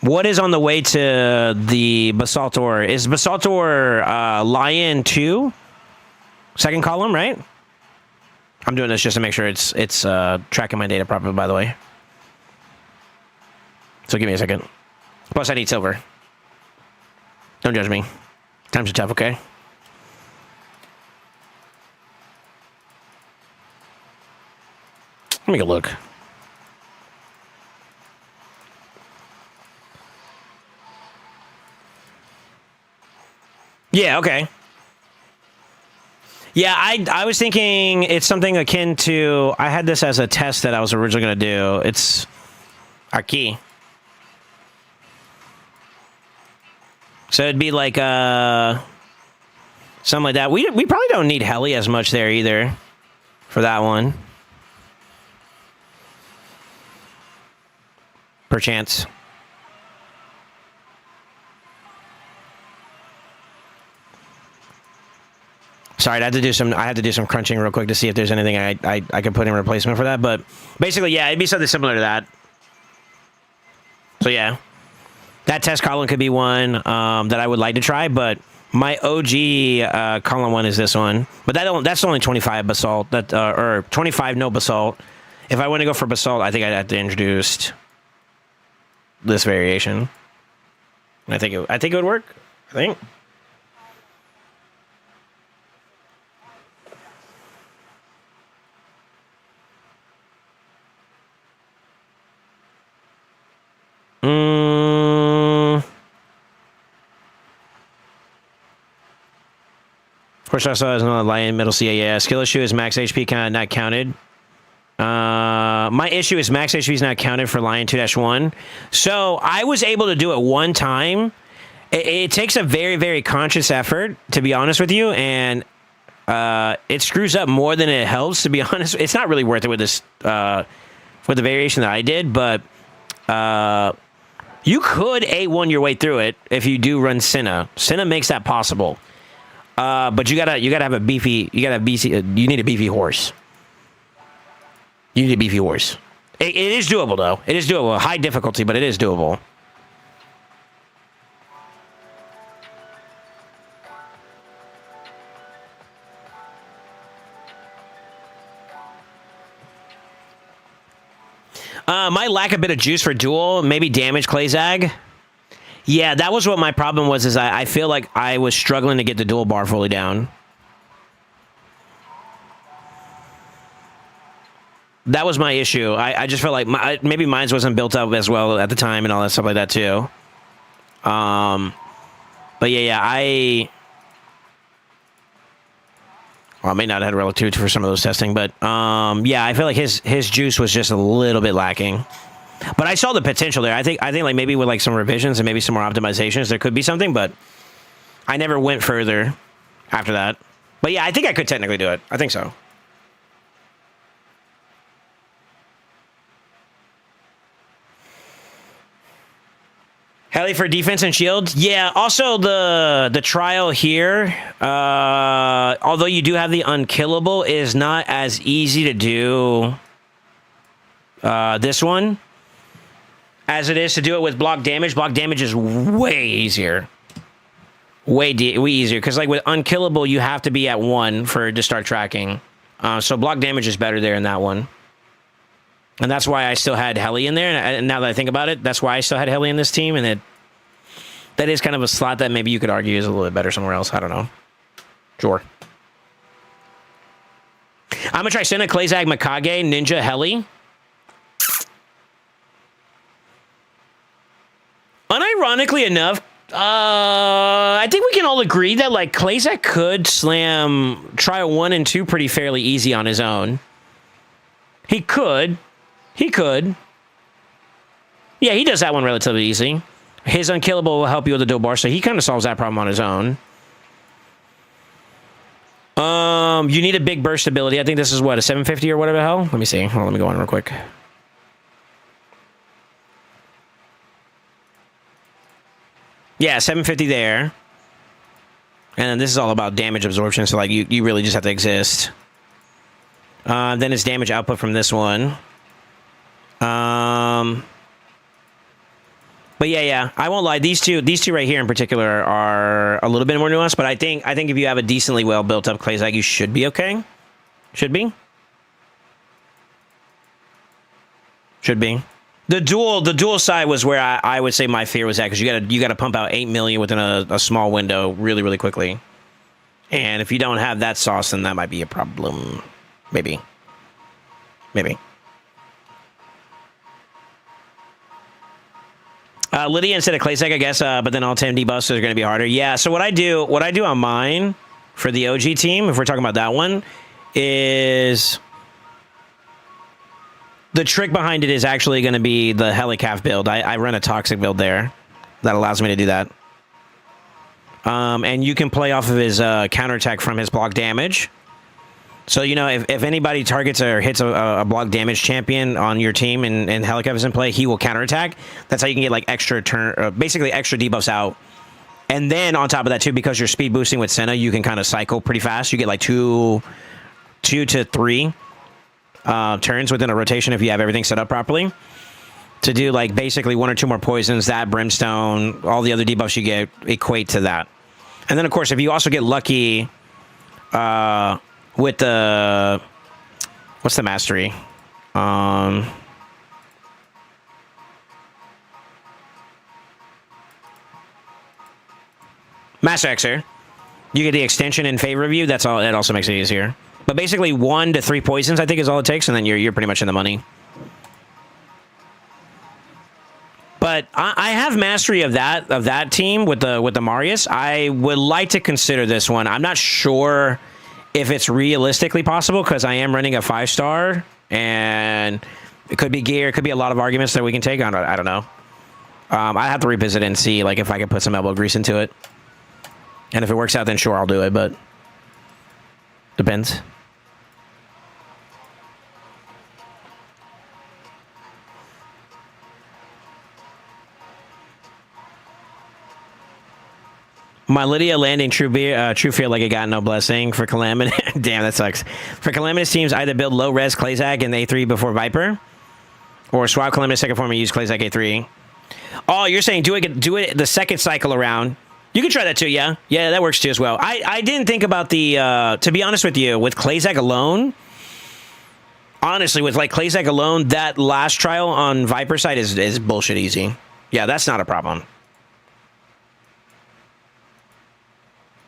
What is on the way to the Basalt Ore? Is Basalt Ore Lion 2? Second column, right? I'm doing this just to make sure it's tracking my data properly, by the way. So give me a second. Plus, I need silver. Don't judge me. Times are tough, okay? Let me go look. Yeah, okay. Yeah, I was thinking it's something akin to... I had this as a test that I was originally going to do. It's our key. So it'd be like something like that. We probably don't need heli as much there either for that one. Perchance. Sorry, I had to do some crunching real quick to see if there's anything I could put in replacement for that. But basically, yeah, it'd be something similar to that. So yeah, that test column could be one that I would like to try. But my OG column one is this one. But that's only 25 basalt. Or 25 no basalt. If I want to go for basalt, I think I'd have to introduce this variation. I think it would work. I think. First I saw is another lion middle CA. Yeah, skill issue is max HP kind of not counted. My issue is max HP is not counted for Lion 2-1. So I was able to do it one time. It takes a very, very conscious effort, to be honest with you, and it screws up more than it helps, to be honest. It's not really worth it with this, with the variation that I did, but you could A1 your way through it if you do run Senna. Senna makes that possible. But you gotta have a beefy, you need a beefy horse. You need a beefy horse. It is doable, though. It is doable. High difficulty, but it is doable. Might lack a bit of juice for duel. Maybe damage Clayzag. Yeah, that was what my problem was, is I feel like I was struggling to get the dual bar fully down. That was my issue. I just felt like maybe mine wasn't built up as well at the time and all that stuff like that too. But yeah, well, I may not have had relative for some of those testing, but yeah, I feel like his juice was just a little bit lacking. But I saw the potential there. I think like maybe with like some revisions and maybe some more optimizations, there could be something, but I never went further after that. But yeah, I think I could technically do it. I think so. Heli for defense and shield. Yeah, also the trial here, although you do have the unkillable, is not as easy to do this one as it is to do it with block damage. Block damage is way easier. Way easier, because like with unkillable, you have to be at 1 to start tracking. So block damage is better there in that one. And that's why I still had Heli in there. And now that I think about it, that's why I still had Heli in this team. And that is kind of a slot that maybe you could argue is a little bit better somewhere else. I don't know. Sure. I'm going to try Senna, Klazag, Mikage, Ninja, Heli. Unironically enough, I think we can all agree that like Klazak could slam trial 1 and 2 pretty fairly easy on his own. He could. Yeah, he does that one relatively easy. His unkillable will help you with the dual bar, so he kind of solves that problem on his own. You need a big burst ability. I think this is what, a 750 or whatever the hell? Let me see. Hold on, let me go on real quick. Yeah, 750 there. And then this is all about damage absorption, so like you really just have to exist. Then it's damage output from this one. But yeah, I won't lie. These two right here in particular are a little bit more nuanced. But I think if you have a decently well built up Klazag, you should be okay. Should be. The dual side was where I would say my fear was at, because you gotta pump out 8 million within a small window really quickly. And if you don't have that sauce, then that might be a problem. Maybe. Lydia instead of Klazak, I guess, but then all 10 debuffs are going to be harder. Yeah, so what I do on mine for the OG team, if we're talking about that one, is the trick behind it is actually going to be the Helicaf build. I run a toxic build there that allows me to do that. And you can play off of his counterattack from his block damage. So, you know, if anybody targets or hits a block damage champion on your team and Helicaf is in play, he will counterattack. That's how you can get, like, basically extra debuffs out. And then, on top of that, too, because you're speed boosting with Senna, you can kind of cycle pretty fast. You get, like, two to three turns within a rotation if you have everything set up properly. To do, like, basically 1 or 2 more poisons, that, brimstone, all the other debuffs you get equate to that. And then, of course, if you also get lucky... with the... What's the mastery? Master Xer. You get the extension in favor of you. That's all. That also makes it easier. But basically 1 to 3 poisons, I think, is all it takes, and then you're pretty much in the money. But I have mastery of that team with the Marius. I would like to consider this one. I'm not sure if it's realistically possible, because I am running a 5-star, and it could be gear, it could be a lot of arguments that we can take on. I don't know. I have to revisit it and see, like, if I can put some elbow grease into it. And if it works out, then sure, I'll do it, but depends. My Lydia landing true fear like it got no blessing for Calamitous. Damn, that sucks. For Calamitous teams, either build low res Klazak and A3 before Viper, or swap Calamitous second form and use Klazak A3. Oh, you're saying do it the second cycle around. You can try that too, yeah. Yeah, that works too as well. I didn't think about the, to be honest with you, with Klazak alone, honestly, with like Klazak alone, that last trial on Viper side is bullshit easy. Yeah, that's not a problem.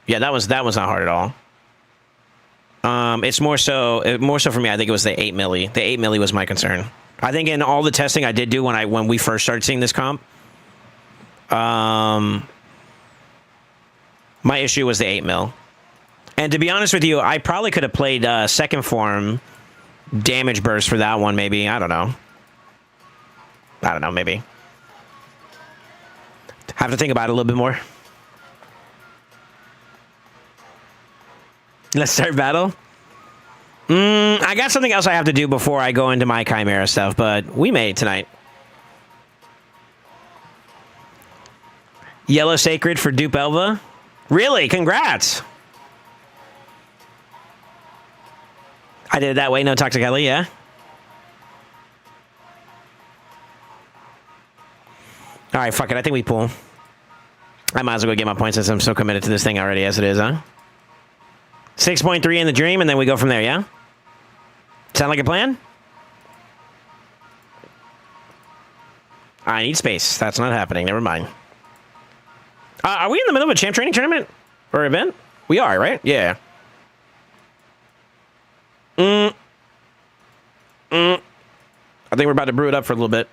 Yeah, that was not hard at all. It's more so for me. I think it was the 8 milli. The 8 milli was my concern. I think in all the testing I did do when we first started seeing this comp, my issue was the 8 mil. And to be honest with you, I probably could have played second form damage burst for that one. Maybe I don't know. Maybe have to think about it a little bit more. Let's start battle. I got something else I have to do before I go into my Chimera stuff, but we made it tonight. Yellow Sacred for Dupe Elva. Really? Congrats. I did it that way. No Toxic Ellie, yeah. All right, fuck it. I think we pull. I might as well go get my points since I'm so committed to this thing already as it is, huh? 6.3 in the dream, and then we go from there, yeah? Sound like a plan? I need space. That's not happening. Never mind. Are we in the middle of a champ training tournament? Or event? We are, right? Yeah. I think we're about to brew it up for a little bit.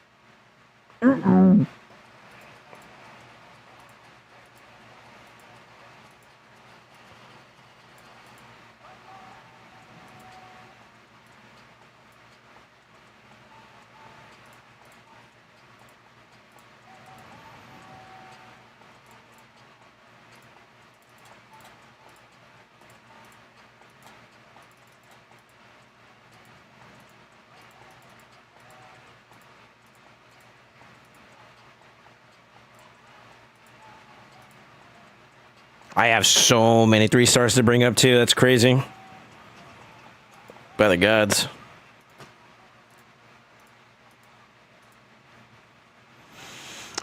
I have so many 3 stars to bring up too. That's crazy. By the gods.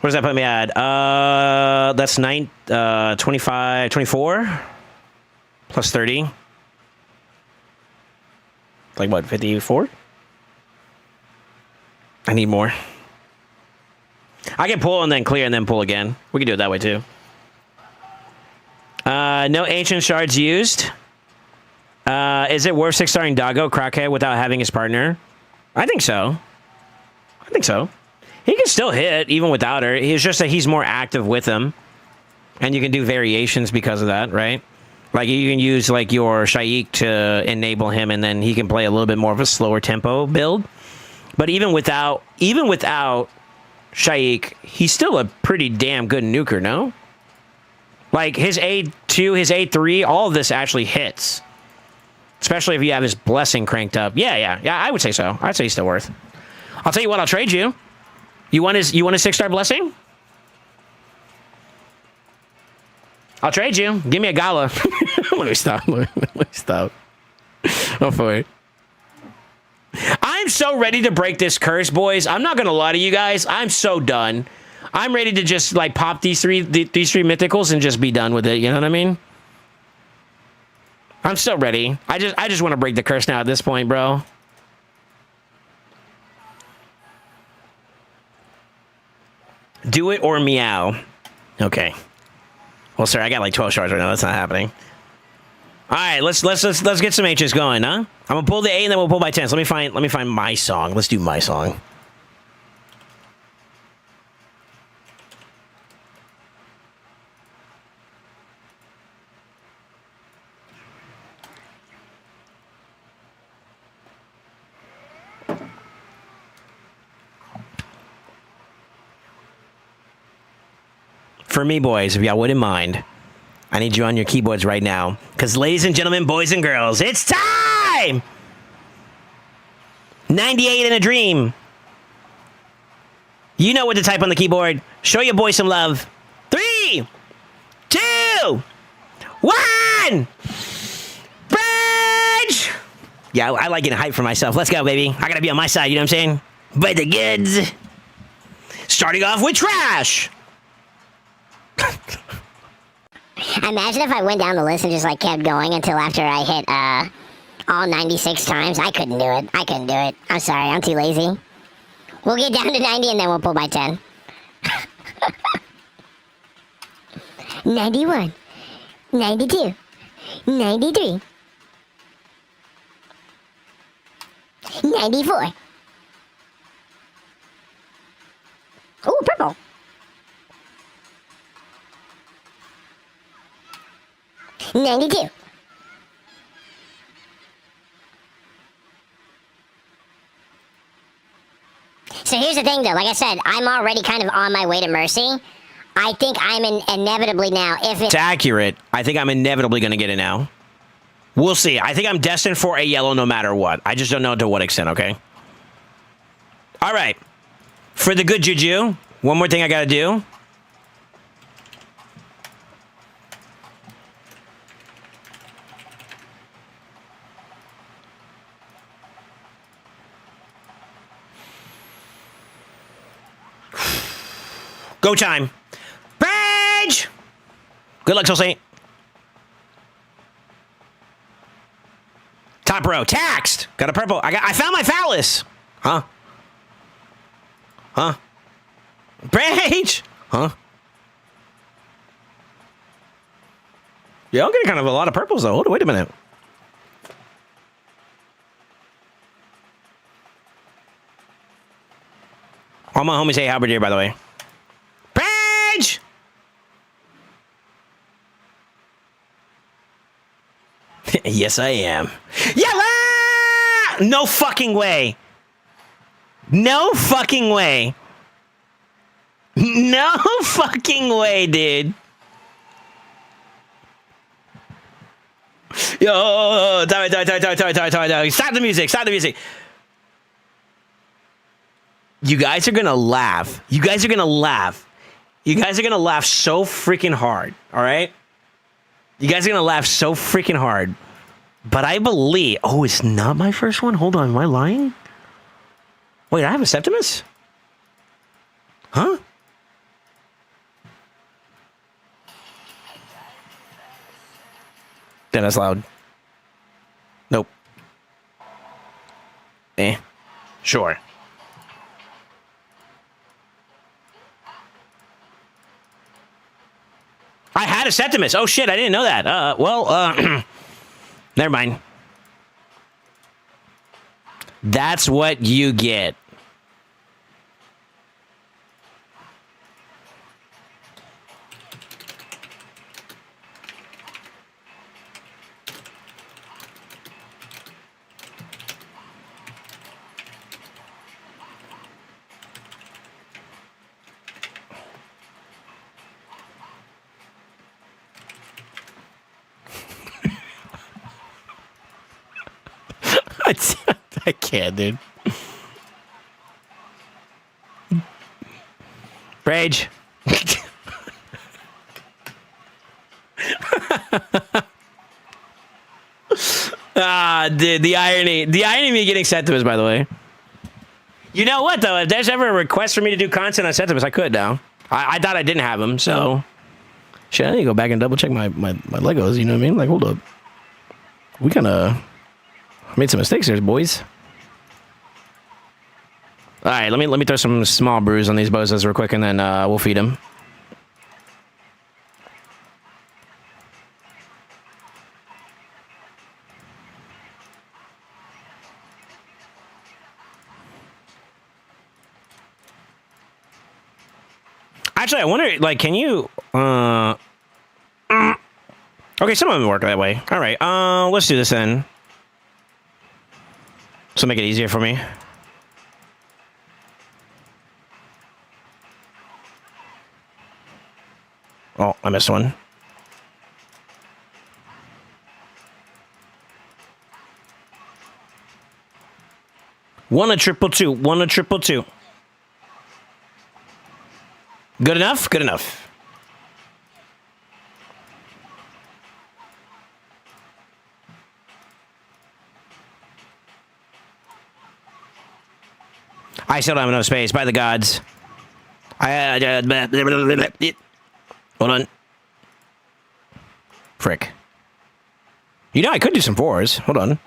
What does that put me at? That's 25, 24 plus 30. Like what, 54? I need more. I can pull and then clear and then pull again. We can do it that way too. No ancient shards used. Is it worth 6-starring Doggo Crackhead without having his partner? I think so. He can still hit even without her. It's just that he's more active with him. And you can do variations because of that, right? Like you can use like your Shaik to enable him and then he can play a little bit more of a slower tempo build. But even without Shaik, he's still a pretty damn good nuker, no? Like, his A2, his A3, all of this actually hits. Especially if you have his blessing cranked up. Yeah, I would say so. I'd say he's still worth. I'll tell you what, I'll trade you. You want his 6-star blessing? I'll trade you. Give me a gala. Let me stop. Oh, boy. I'm so ready to break this curse, boys. I'm not going to lie to you guys. I'm so done. I'm ready to just like pop these three mythicals and just be done with it. You know what I mean? I'm so ready. I just want to break the curse now at this point, bro. Do it or meow. Okay. Well, sir, I got like 12 shards right now. That's not happening. All right, let's get some H's going, huh? I'm gonna pull the 8 and then we'll pull by 10s. Let me find my song. Let's do my song. For me, boys, if y'all wouldn't mind, I need you on your keyboards right now. Because, ladies and gentlemen, boys and girls, it's time! 98 in a dream. You know what to type on the keyboard. Show your boy some love. 3, 2, 1! Bridge! Yeah, I like getting hyped for myself. Let's go, baby. I gotta be on my side, you know what I'm saying? By the goods. Starting off with trash. Imagine if I went down the list and just like kept going until after I hit all 96 times. I couldn't do it. I'm sorry, I'm too lazy. We'll get down to 90 and then we'll pull by 10. 91. 92. 93. 94. Ooh, purple. 92. So here's the thing, though. Like I said, I'm already kind of on my way to Mercy. I think I'm inevitably now, if It's accurate. I think I'm inevitably going to get it now. We'll see. I think I'm destined for a yellow no matter what. I just don't know to what extent, okay? All right. For the good juju, one more thing I got to do. Go time. Rage! Good luck, SoulSaint. Top row. Taxed. Got a purple. I found my phallus. Huh? Huh? Rage! Huh? Yeah, I'm getting kind of a lot of purples, though. Hold on, wait a minute. All my homies say halberdier, by the way. Rage! Yes, I am. Yellow! No fucking way. No fucking way. No fucking way, dude. Yo, stop the music. Stop the music. You guys are gonna laugh. You guys are gonna laugh. You guys are gonna laugh so freaking hard. All right. You guys are gonna laugh so freaking hard. But I believe. Oh, it's not my first one. Hold on. Am I lying? Wait, I have a Septimus? Huh? Damn, that's loud. Nope. Sure. I had a Septimus. Oh, shit, I didn't know that. Never mind. That's what you get. I can't, dude. Rage. Dude, the irony of me getting Septimus, by the way. You know what, though? If there's ever a request for me to do content on Septimus, I could now. I thought I didn't have him, so... Shit, I need to go back and double check my Legos, you know what I mean? Like, hold up. We kind of made some mistakes here, boys. All right, let me throw some small brews on these bozos real quick, and then we'll feed them. Actually, I wonder, like, can you... Okay, some of them work that way. All right, let's do this then. So make it easier for me. Oh, I missed one. One a triple two. One a triple two. Good enough? Good enough. I still don't have enough space, by the gods. Hold on. Frick. You know, I could do some fours. Hold on.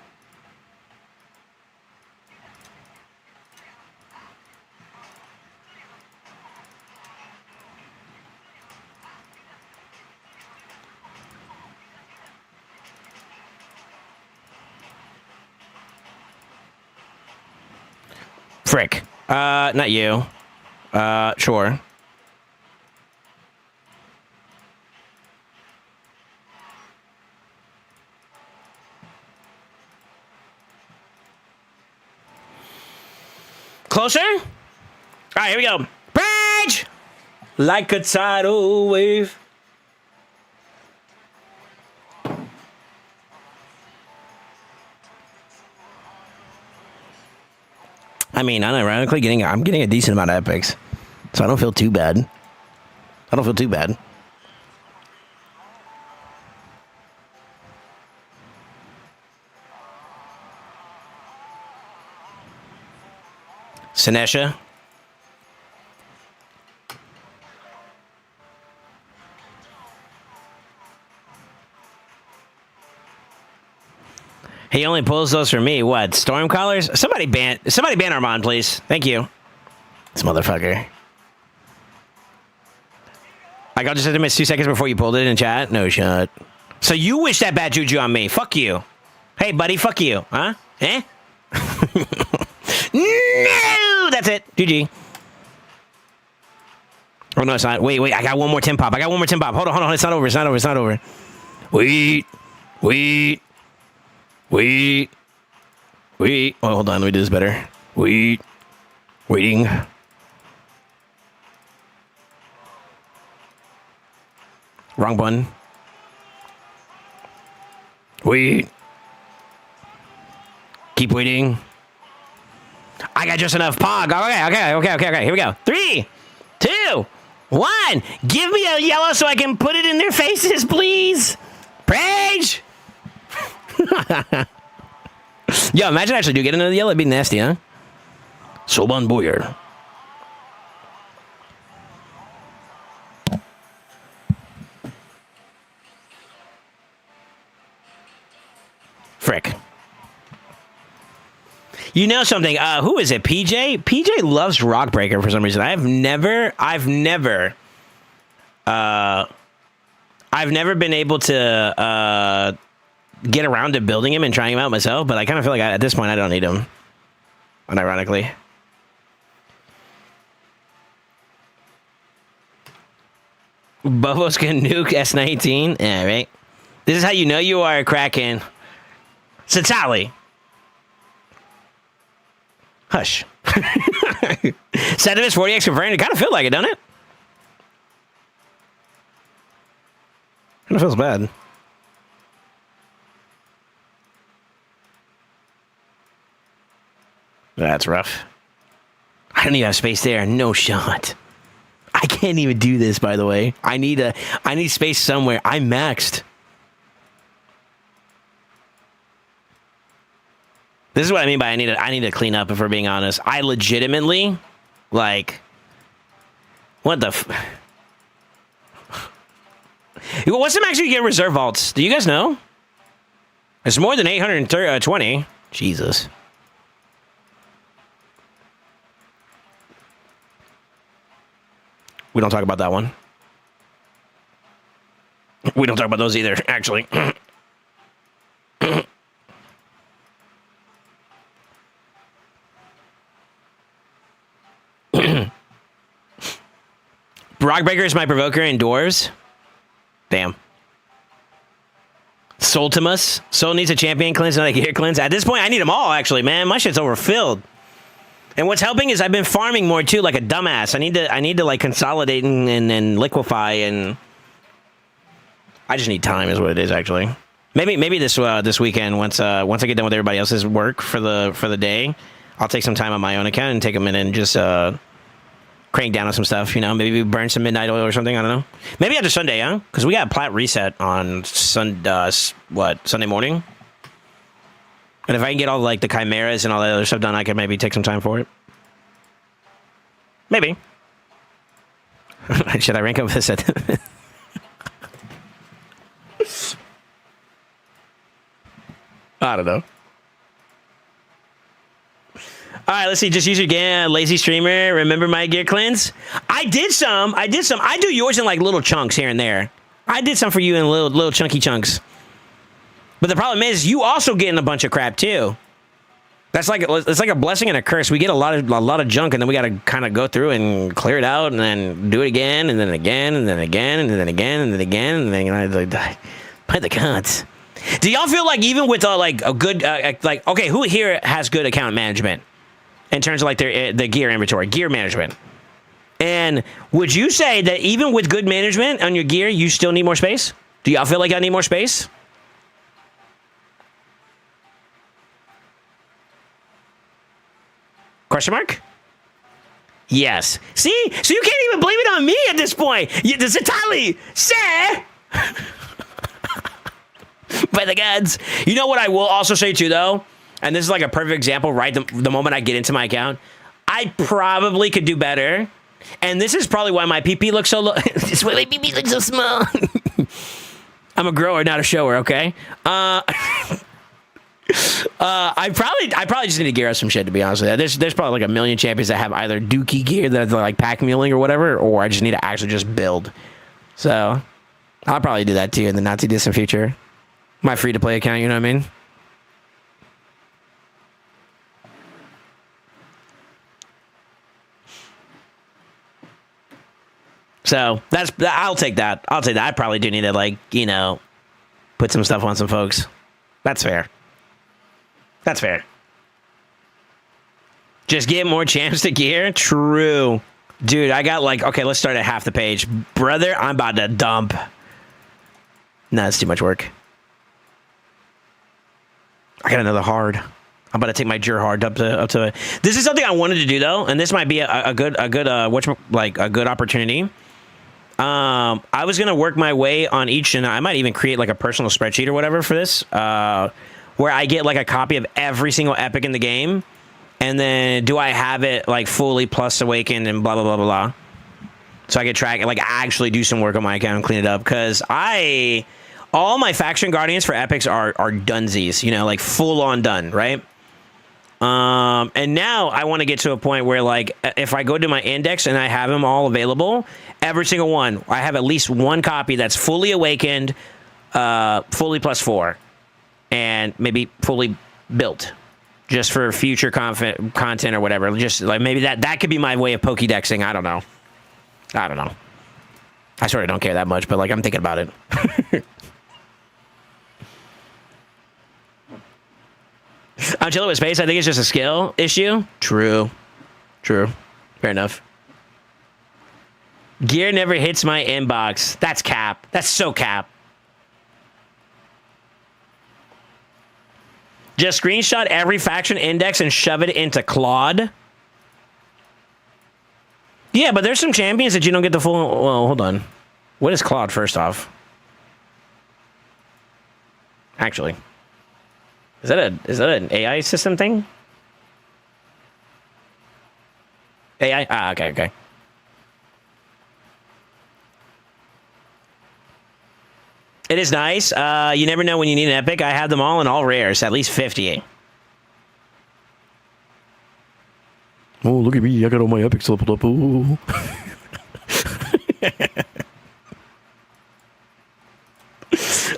Frick. Not you. Sure. Closer? All right, here we go. Bridge! Like a tidal wave. I mean, unironically, I'm getting a decent amount of epics, so I don't feel too bad. I don't feel too bad. Sinesha. He only pulls those for me. What? Storm collars? Somebody ban Armand, please. Thank you. This motherfucker. Like, I'll just have to miss 2 seconds before you pulled it in chat. No shot. So you wish that bad juju on me. Fuck you. Hey, buddy, fuck you. Huh? Eh? No! That's it. GG. Oh, no, it's not. Wait. I got one more Tim Pop. Hold on. It's not over. Wait. Oh, hold on. Let me do this better. Waiting. Wrong button. Wait. Keep waiting. I got just enough pog. Okay. Here we go. 3, 2, 1. Give me a yellow so I can put it in their faces, please. Praise. Yo, imagine I actually do get another yellow. It'd be nasty, huh? Soban Boyer. Frick. You know something? Who is it? PJ? PJ loves Rockbreaker for some reason. I've never been able to get around to building him and trying him out myself, but I kind of feel like at this point I don't need him. Unironically. Bubbles can nuke S19. Yeah, right. This is how you know you are a Kraken. Satali. Hush. Sedimus 40x confirmed. It kind of feels like it, doesn't it? Kind of feels bad. That's rough. I don't even have space there. No shot. I can't even do this, by the way. I need space somewhere. I'm maxed. This is what I mean by I need to clean up, if we're being honest. I legitimately, like, what the what's the max you get reserve vaults? Do you guys know? It's more than 820. Jesus. We don't talk about that one. We don't talk about those either, actually. Rockbreaker is my provoker in Dwarves. Damn. Soultimus. Soul needs a champion cleanse, not a gear cleanse. At this point, I need them all, actually, man. My shit's overfilled. And what's helping is I've been farming more, too, like a dumbass. I need to like, consolidate and liquefy, and I just need time is what it is, actually. Maybe this weekend, once I get done with everybody else's work for the day, I'll take some time on my own account and take a minute and just crank down on some stuff, you know, maybe burn some midnight oil or something. I don't know. Maybe after Sunday, huh? Because we got plat reset on Sunday morning. And if I can get all like the chimeras and all that other stuff done, I could maybe take some time for it. Maybe. Should I rank up this at? I don't know. All right, let's see. Just use your lazy streamer. Remember my gear cleanse? I did some. I do yours in like little chunks here and there. I did some for you in little chunky chunks. But the problem is you also getting a bunch of crap too. That's like it's like a blessing and a curse. We get a lot of junk, and then we got to kind of go through and clear it out, and then do it again, and then again, and then again, and then again, and then again, and then by the gods. Do y'all feel like even with like a good like okay, who here has good account management in terms of like the gear inventory, gear management? And would you say that even with good management on your gear, you still need more space? Do y'all feel like I need more space? Question mark? Yes. See? So you can't even blame it on me at this point. This is Itali. Say. By the gods. You know what I will also say too, though? And this is like a perfect example, right? The moment I get into my account. I probably could do better. And this is probably why my PP looks so low. This is why my PP looks so small. I'm a grower, not a shower, okay? I probably just need to gear up some shit, to be honest with you. There's probably like a million champions that have either dookie gear that they're like pack muling or whatever, or I just need to actually just build. So I'll probably do that too in the not too distant future. My free to play account, you know what I mean? So I'll take that. I probably do need to, like, you know, put some stuff on some folks. That's fair. That's fair. Just get more champs to gear? True. Dude, I got like, okay, let's start at half the page. Brother, I'm about to dump. No, it's too much work. I got another hard. I'm about to take my Jur hard up to it. This is something I wanted to do though, and this might be a good opportunity. I was gonna work my way on each, and I might even create like a personal spreadsheet or whatever for this, where I get like a copy of every single epic in the game, and then do I have it like fully plus awakened and blah blah blah blah blah, so I can track it, like actually do some work on my account and clean it up, because all my faction guardians for epics are dunsies, you know, like full on done, right? And now I want to get to a point where, like, if I go to my index and I have them all available, every single one, I have at least one copy that's fully awakened, fully +4, and maybe fully built, just for future content or whatever. Just like maybe that could be my way of Pokédexing. I don't know. I sort of don't care that much, but like I'm thinking about it. I'm chilling with space. I think it's just a skill issue. True. Fair enough. Gear never hits my inbox. That's cap. That's so cap. Just screenshot every faction index and shove it into Claude. Yeah, but there's some champions that you don't get the full... Well, hold on. What is Claude, first off? Actually... Is that an AI system thing? AI? Ah, okay. It is nice. You never know when you need an epic. I have them all in all rares, at least 50. Oh, look at me. I got all my epics leveled up. Ooh.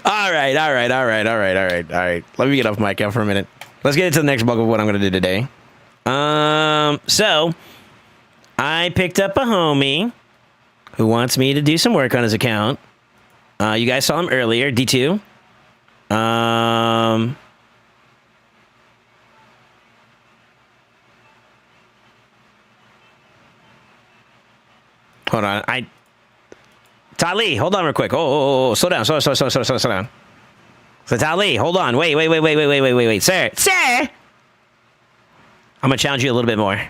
All right. Let me get off my account for a minute. Let's get into the next bulk of what I'm going to do today. So I picked up a homie who wants me to do some work on his account. You guys saw him earlier, D2. Hold on. Tali, hold on real quick. Oh, slow down. Slow down. So Tali, hold on. Wait. Sir. I'm gonna challenge you a little bit more.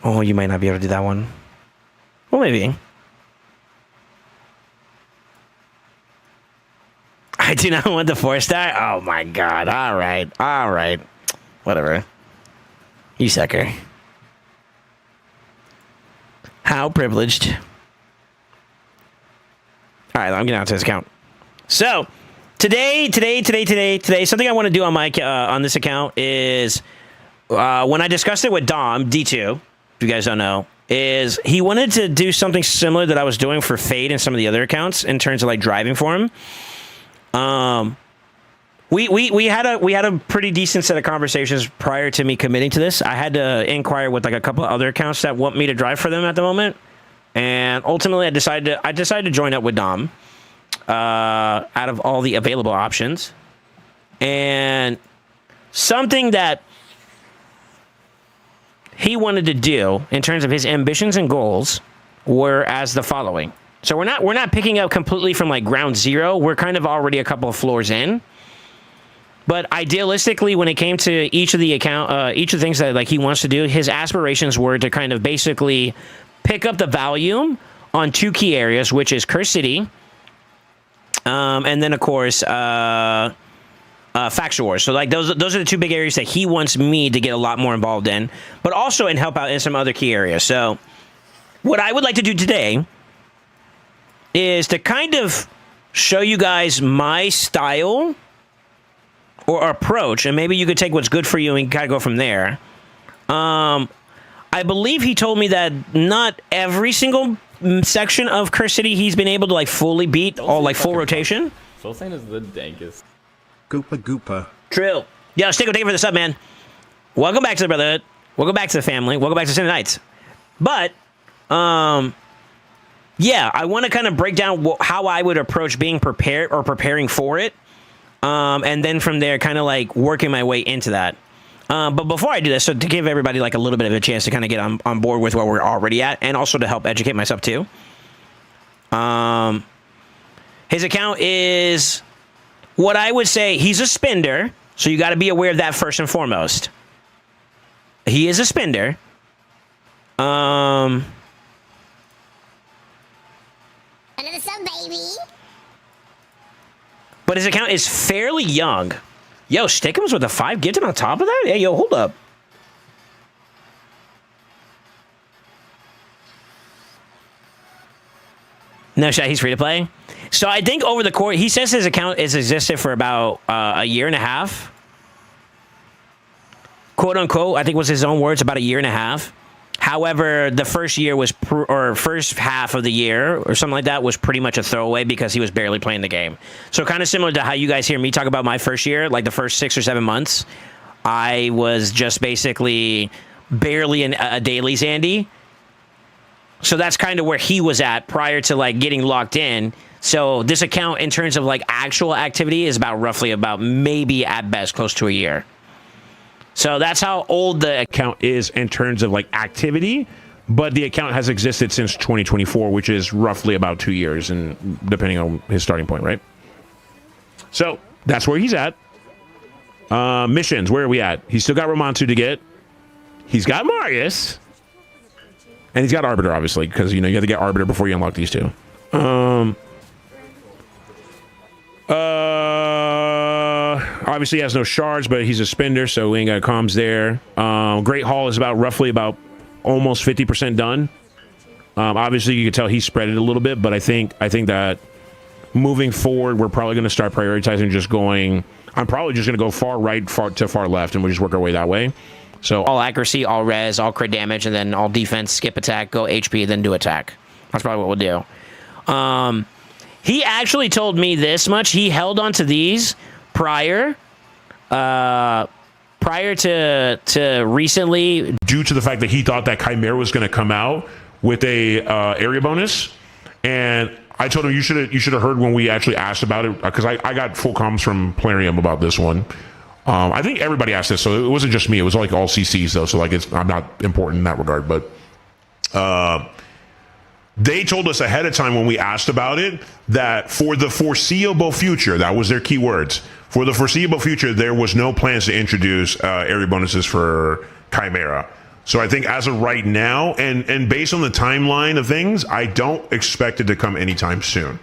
Oh, you might not be able to do that one. Well, maybe. I do not want the 4-star. Oh my god. All right. Whatever. You sucker. How privileged. All right, I'm getting out to this account. So today, something I want to do on my on this account is when I discussed it with Dom, D2, if you guys don't know, is he wanted to do something similar that I was doing for Fade and some of the other accounts in terms of like driving for him. We had a pretty decent set of conversations prior to me committing to this. I had to inquire with like a couple of other accounts that want me to drive for them at the moment, and ultimately I decided to join up with Dom out of all the available options. And something that he wanted to do in terms of his ambitions and goals were as the following. So we're not picking up completely from like ground zero. We're kind of already a couple of floors in. But idealistically, when it came to each of the things that like he wants to do, his aspirations were to kind of basically pick up the volume on 2 key areas, which is Curse City, and then of course Faction Wars. So like those are the 2 big areas that he wants me to get a lot more involved in, but also and help out in some other key areas. So what I would like to do today is to kind of show you guys my style or approach, and maybe you could take what's good for you and kind of go from there. I believe he told me that not every single section of Curse City he's been able to like fully beat all like full rotation. SoulSaint is the dankest. Goopa Goopa. True. Yo, Stick, thank you for the sub, man. Welcome back to the Brotherhood. Welcome back to the family. Welcome back to Sunday Nights. But, yeah, I want to kind of break down how I would approach being prepared or preparing for it. And then from there, kind of like working my way into that. But before I do this, so to give everybody like a little bit of a chance to kind of get on board with where we're already at, and also to help educate myself too. His account is what I would say, he's a spender, so you got to be aware of that first and foremost. He is a spender. Another sub, baby. But his account is fairly young. Yo, Stickums with a 5 gifted on top of that? Hey, yo, hold up. No shot, he's free to play. So I think over the course, he says his account has existed for about a year and a half. Quote unquote, I think was his own words, about a year and a half. However, the first year was, or first half of the year or something like that was pretty much a throwaway because he was barely playing the game. So kind of similar to how you guys hear me talk about my first year, like the first 6 or 7 months, I was just basically barely a dailies Andy. So that's kind of where he was at prior to like getting locked in. So this account in terms of like actual activity is roughly about maybe at best close to a year. So that's how old the account is in terms of like activity, but the account has existed since 2024, which is roughly about 2 years, and depending on his starting point, right? So that's where he's at. Missions, where are we at? He's still got Romantu to get. He's got Marius, and he's got Arbiter, obviously, because you have to get Arbiter before you unlock these 2. Obviously he has no shards, but he's a spender, so we ain't got comms there. Great Hall is roughly about almost 50% done. Obviously you can tell he spread it a little bit, but I think that moving forward, we're probably going to start prioritizing I'm probably just going to go far right, far left, and we'll just work our way that way. So all accuracy, all res, all crit damage, and then all defense, skip attack, go HP, then do attack. That's probably what we'll do. He actually told me this much. He held on to these prior to recently, due to the fact that he thought that Chimera was going to come out with a area bonus, and I told him you should have heard when we actually asked about it, because I got full comms from Plarium about this one. I think everybody asked this, so it wasn't just me. It was like all CCs though, so like I'm not important in that regard, but they told us ahead of time when we asked about it that for the foreseeable future, that was their key words. For the foreseeable future, there was no plans to introduce area bonuses for Chimera. So I think as of right now, and based on the timeline of things, I don't expect it to come anytime soon.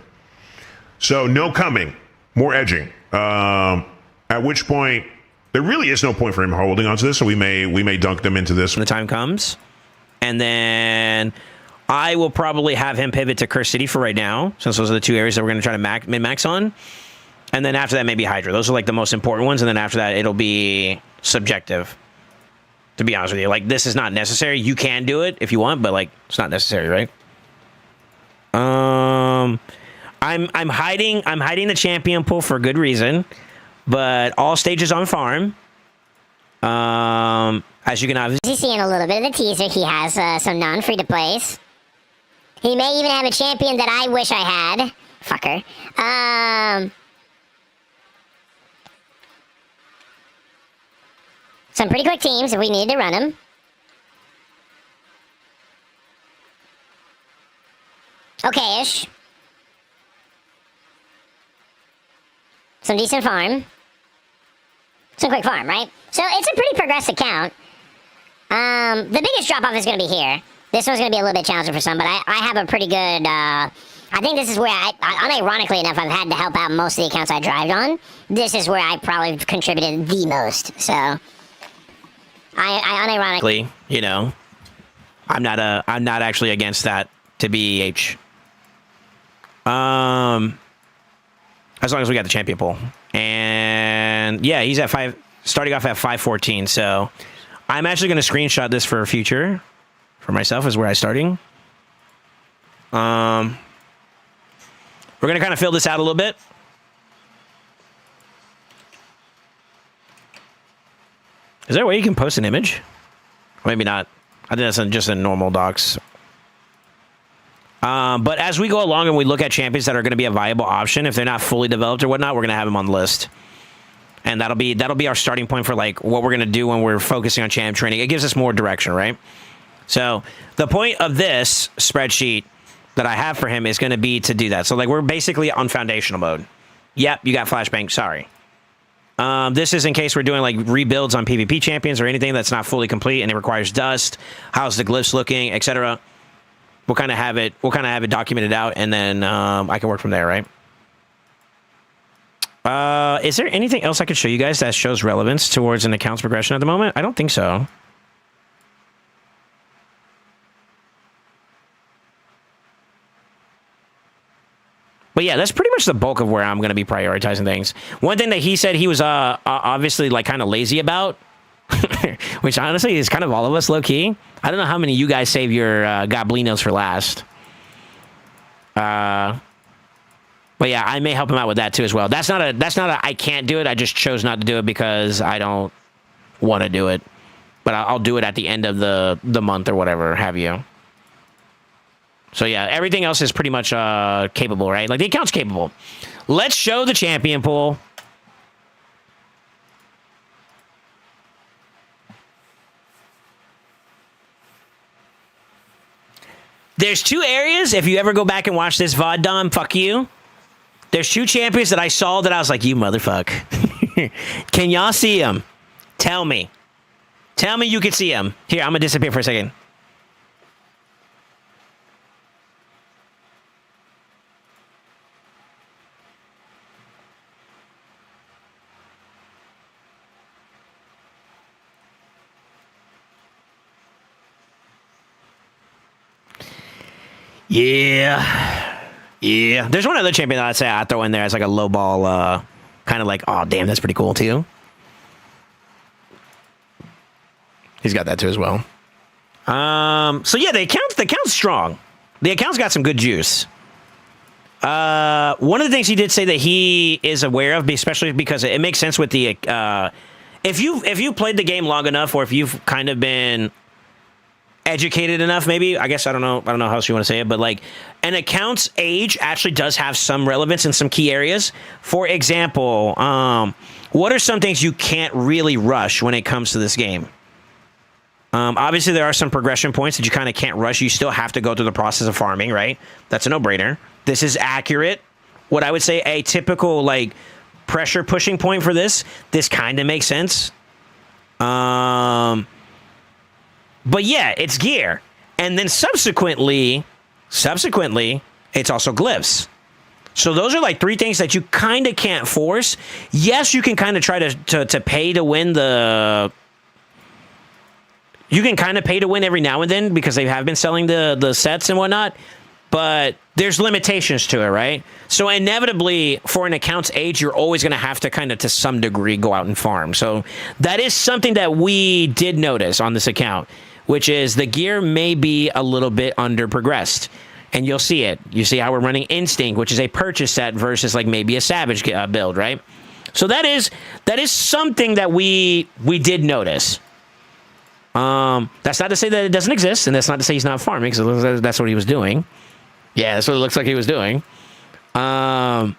So no coming, more edging. At which point, there really is no point for him holding onto this, so we may dunk them into this when the time comes. And then I will probably have him pivot to Curse City for right now, since those are the 2 areas that we're going to try to min-max on. And then after that, maybe Hydra. Those are like the most important ones. And then after that, it'll be subjective. To be honest with you, like, this is not necessary. You can do it if you want, but like, it's not necessary, right? I'm hiding the champion pool for good reason, but all stages on farm. As you can obviously see in a little bit of the teaser, he has some non-free to plays. He may even have a champion that I wish I had. Fucker. Some pretty quick teams if we needed to run them. Okay-ish. Some decent farm. Some quick farm, right? So it's a pretty progressive count. The biggest drop-off is going to be here. This one's going to be a little bit challenging for some, but I have a pretty good... I think this is where unironically enough, I've had to help out most of the accounts I drive on. This is where I probably contributed the most, so... I unironically... You know, I'm not actually against that to BEH. As long as we got the champion pool. And yeah, he's at starting off at 514. So I'm actually going to screenshot this for future for myself is where I'm starting. We're going to kind of fill this out a little bit. Is there a way you can post an image? Or maybe not. I think that's just in normal docs. But as we go along and we look at champions that are going to be a viable option, if they're not fully developed or whatnot, we're going to have them on the list. And that'll be our starting point for like what we're going to do when we're focusing on champ training. It gives us more direction, right? So the point of this spreadsheet that I have for him is going to be to do that. So like we're basically on foundational mode. Yep, you got flashbang. Sorry. This is in case we're doing like rebuilds on PvP champions or anything that's not fully complete and it requires dust. How's the glyphs looking, etc. We'll kind of have it documented out, and then I can work from there, right? Is there anything else I could show you guys that shows relevance towards an account's progression at the moment? I don't think so. But yeah, that's pretty much the bulk of where I'm going to be prioritizing things. One thing that he said he was obviously like kind of lazy about, which honestly is kind of all of us low key. I don't know how many of you guys save your goblinos for last. But yeah, I may help him out with that too as well. That's not a I can't do it. I just chose not to do it because I don't want to do it. But I'll do it at the end of the month or whatever have you. So yeah, everything else is pretty much capable, right? Like the account's capable. Let's show the champion pool. There's two areas, if you ever go back and watch this VOD, Dom, fuck you. There's two champions that I saw that I was like, you motherfuck. Can y'all see them? Tell me. Tell me you can see them. Here, I'm going to disappear for a second. Yeah. Yeah. There's one other champion that I'd say I'd throw in there as like a low ball, kind of like, oh, damn, that's pretty cool too. He's got that too as well. So yeah, the account's strong. The account's got some good juice. One of the things he did say that he is aware of, especially because it makes sense with the, if you played the game long enough, or if you've kind of been educated enough, maybe, I guess, I don't know how else you want to say it, but like an account's age actually does have some relevance in some key areas. For example, what are some things you can't really rush when it comes to this game? Obviously, there are some progression points that you kind of can't rush. You still have to go through the process of farming, right? That's a no-brainer. This is accurate. What I would say a typical like pressure pushing point for this kind of makes sense. But yeah, it's gear. And then subsequently, it's also glyphs. So those are like three things that you kind of can't force. Yes, you can kind of try to pay to win the... You can kind of pay to win every now and then because they have been selling the sets and whatnot. but there's limitations to it, right? So inevitably, for an account's age, you're always going to have to kind of, to some degree, go out and farm. So that is something that we did notice on this account, which is the gear may be a little bit under progressed. And you'll see it. You see how we're running Instinct, which is a purchase set versus like maybe a Savage build, right? So that is something that we did notice. That's not to say that it doesn't exist, and that's not to say he's not farming, because that's what he was doing. Yeah, that's what it looks like he was doing. Yeah,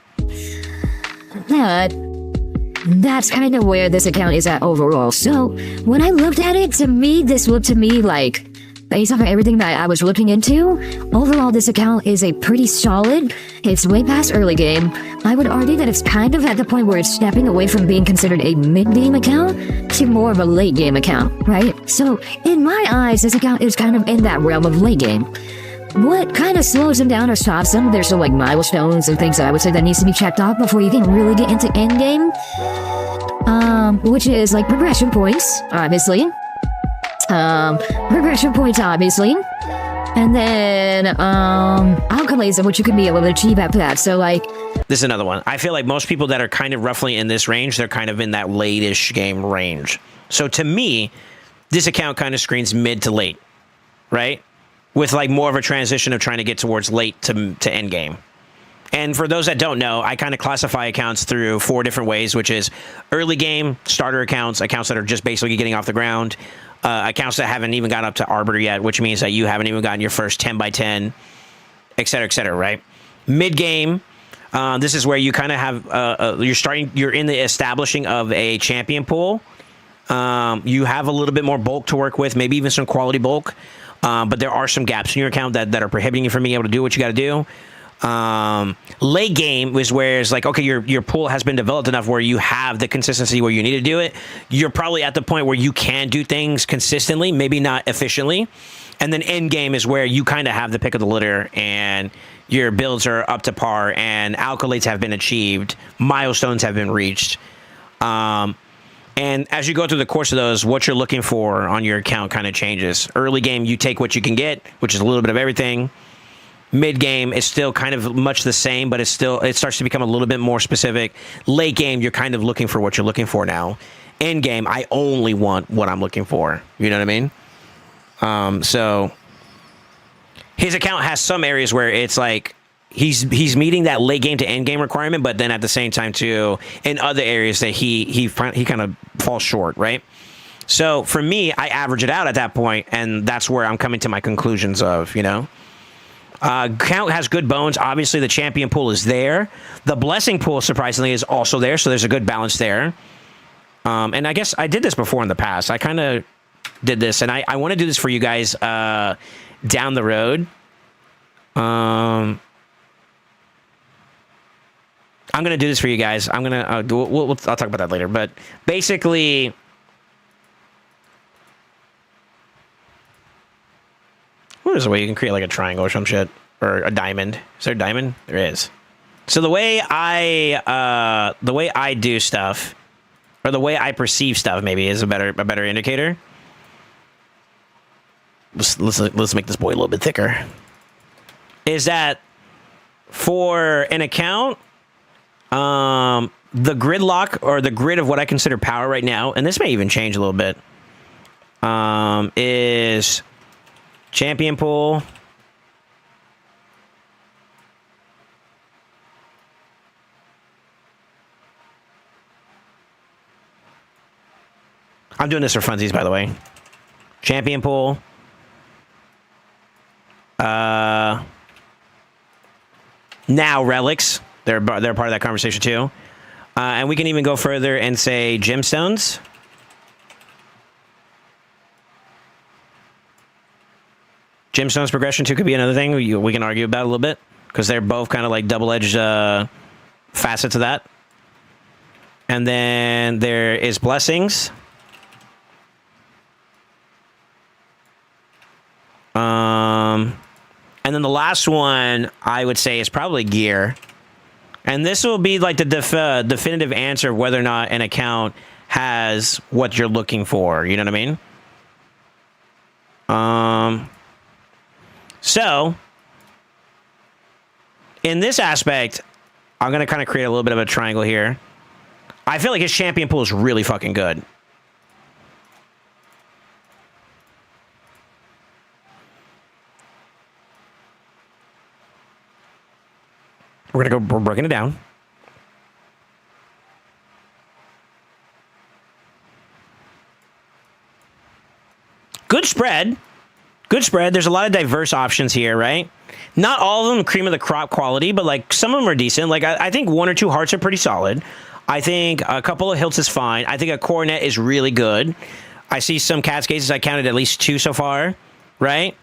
that's kind of where this account is at overall. So when I looked at it, to me, this looked to me like, based off of everything that I was looking into, overall this account is a pretty solid. It's way past early game. I would argue that it's kind of at the point where it's stepping away from being considered a mid-game account to more of a late-game account, right? So in my eyes, this account is kind of in that realm of late game. What kind of slows him down or stops him? There's some like milestones and things that I would say that needs to be checked off before you can really get into end game. Which is like progression points, obviously. Progression points, obviously. And then, accolades of what you can be able to achieve after that. So, like... This is another one. I feel like most people that are kind of roughly in this range, they're kind of in that late-ish game range. So, to me, this account kind of screens mid to late, right? With, like, more of a transition of trying to get towards late to end game. And for those that don't know, I kind of classify accounts through 4 different ways, which is early game, starter accounts, accounts that are just basically getting off the ground, accounts that haven't even got up to Arbiter yet, which means that you haven't even gotten your first 10 by 10, et cetera, right? Mid game, this is where you kind of have you're in the establishing of a champion pool. You have a little bit more bulk to work with, maybe even some quality bulk, but there are some gaps in your account that are prohibiting you from being able to do what you got to do. Late game is where it's like, okay, your pool has been developed enough where you have the consistency where you need to do it. You're probably at the point where you can do things consistently, maybe not efficiently. And then end game is where you kind of have the pick of the litter and your builds are up to par and accolades have been achieved, milestones have been reached. And as you go through the course of those, what you're looking for on your account kind of changes. Early game, you take what you can get, which is a little bit of everything. Mid game is still kind of much the same, but it starts to become a little bit more specific. Late game, you're kind of looking for what you're looking for now. End game, I only want what I'm looking for. You know what I mean? So his account has some areas where it's like he's meeting that late game to end game requirement, but then at the same time too, in other areas that he kind of falls short, right? So for me, I average it out at that point, and that's where I'm coming to my conclusions of, you know. Count has good bones. Obviously, the champion pool is there. The blessing pool, surprisingly, is also there, so there's a good balance there. And I guess I did this before in the past. I kind of did this, and I want to do this for you guys down the road. I'm going to do this for you guys. I'm going to... I'll talk about that later. But basically... What is a way you can create like a triangle or some shit? Or a diamond. Is there a diamond? There is. So the way I do stuff, or the way I perceive stuff maybe is a better indicator. Let's make this boy a little bit thicker. Is that for an account, the gridlock or the grid of what I consider power right now, and this may even change a little bit, is champion pool, I'm doing this for funsies, by the way. Champion pool. Now relics. They're part of that conversation too. And we can even go further and say gemstones. Gemstones progression too could be another thing we can argue about a little bit, because they're both kind of like double-edged facets of that. And then there is blessings. And then the last one I would say is probably gear. And this will be like the definitive answer of whether or not an account has what you're looking for. You know what I mean? So in this aspect, I'm going to kind of create a little bit of a triangle here. I feel like his champion pool is really fucking good. We're breaking it down. Good spread. Good spread. There's a lot of diverse options here, right? Not all of them cream of the crop quality, but like some of them are decent. Like I think 1 or 2 hearts are pretty solid. I think a couple of hilts is fine. I think a coronet is really good. I see some cascades. I counted at least 2 so far, right?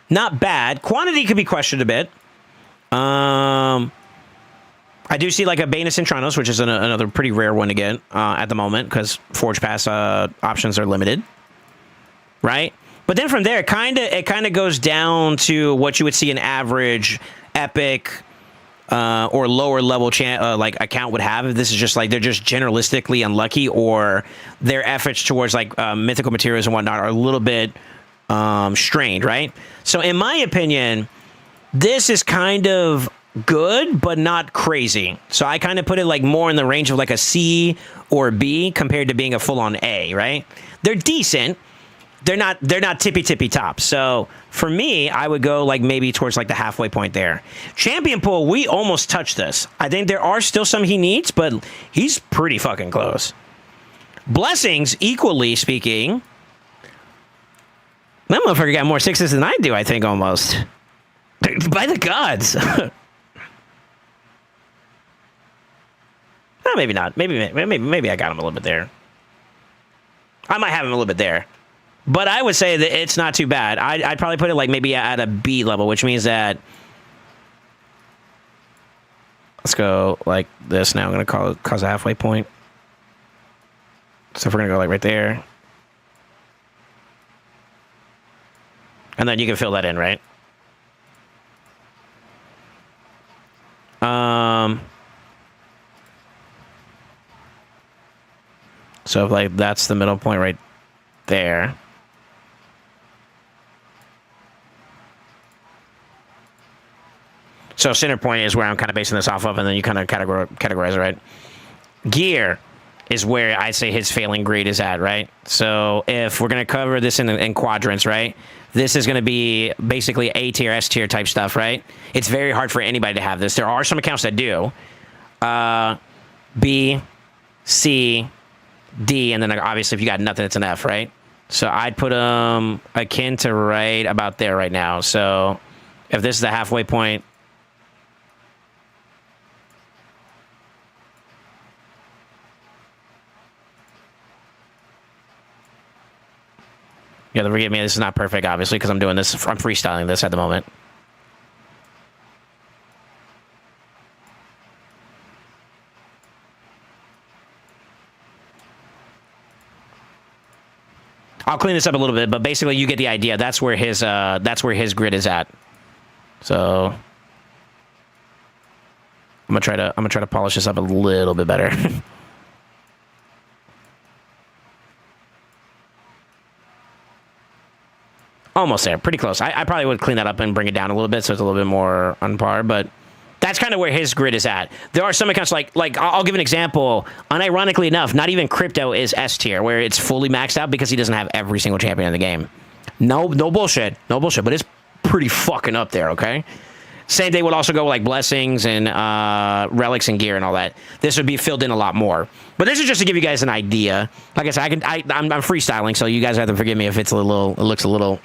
Not bad. Quantity could be questioned a bit. I do see like a Banus Intranos, which is another pretty rare one to get at the moment because Forge Pass options are limited, right? But then from there, it kind of goes down to what you would see an average epic or lower level like account would have. If this is just like they're just generalistically unlucky, or their efforts towards like mythical materials and whatnot are a little bit strained, right? So in my opinion, this is kind of good, but not crazy. So I kind of put it like more in the range of like a C or B compared to being a full-on A, right? They're decent. They're not tippy top. So for me, I would go like maybe towards like the halfway point there. Champion pool, we almost touched this. I think there are still some he needs, but he's pretty fucking close. Blessings, equally speaking, that motherfucker got more 6s than I do, I think, almost. By the gods. Well, maybe not. Maybe I got him a little bit there. I might have him a little bit there. But I would say that it's not too bad. I'd probably put it like maybe at a B level, which means that... Let's go like this now. I'm going to cause a halfway point. So if we're going to go like right there. And then you can fill that in, right? So if like that's the middle point right there. So center point is where I'm kind of basing this off of, and then you kind of categorize it, right? Gear is where I say his failing grade is at, right? So if we're going to cover this in quadrants, right? This is going to be basically A tier, S tier type stuff, right? It's very hard for anybody to have this. There are some accounts that do. B, C, D, and then obviously if you got nothing, it's an F, right? So I'd put them akin to right about there right now. So if this is the halfway point, yeah, forgive me, this is not perfect, obviously, because I'm doing this, I'm freestyling this at the moment. I'll clean this up a little bit, but basically you get the idea. That's where his grid is at. So I'm gonna try to polish this up a little bit better. Almost there, pretty close. I probably would clean that up and bring it down a little bit so it's a little bit more on par, but that's kind of where his grid is at. There are some accounts like I'll give an example. Unironically enough, not even Crypto is S tier, where it's fully maxed out because he doesn't have every single champion in the game. No bullshit, but it's pretty fucking up there, okay? Same thing would also go with like blessings and relics and gear and all that. This would be filled in a lot more. But this is just to give you guys an idea. Like I said, I'm freestyling, so you guys have to forgive me if it looks a little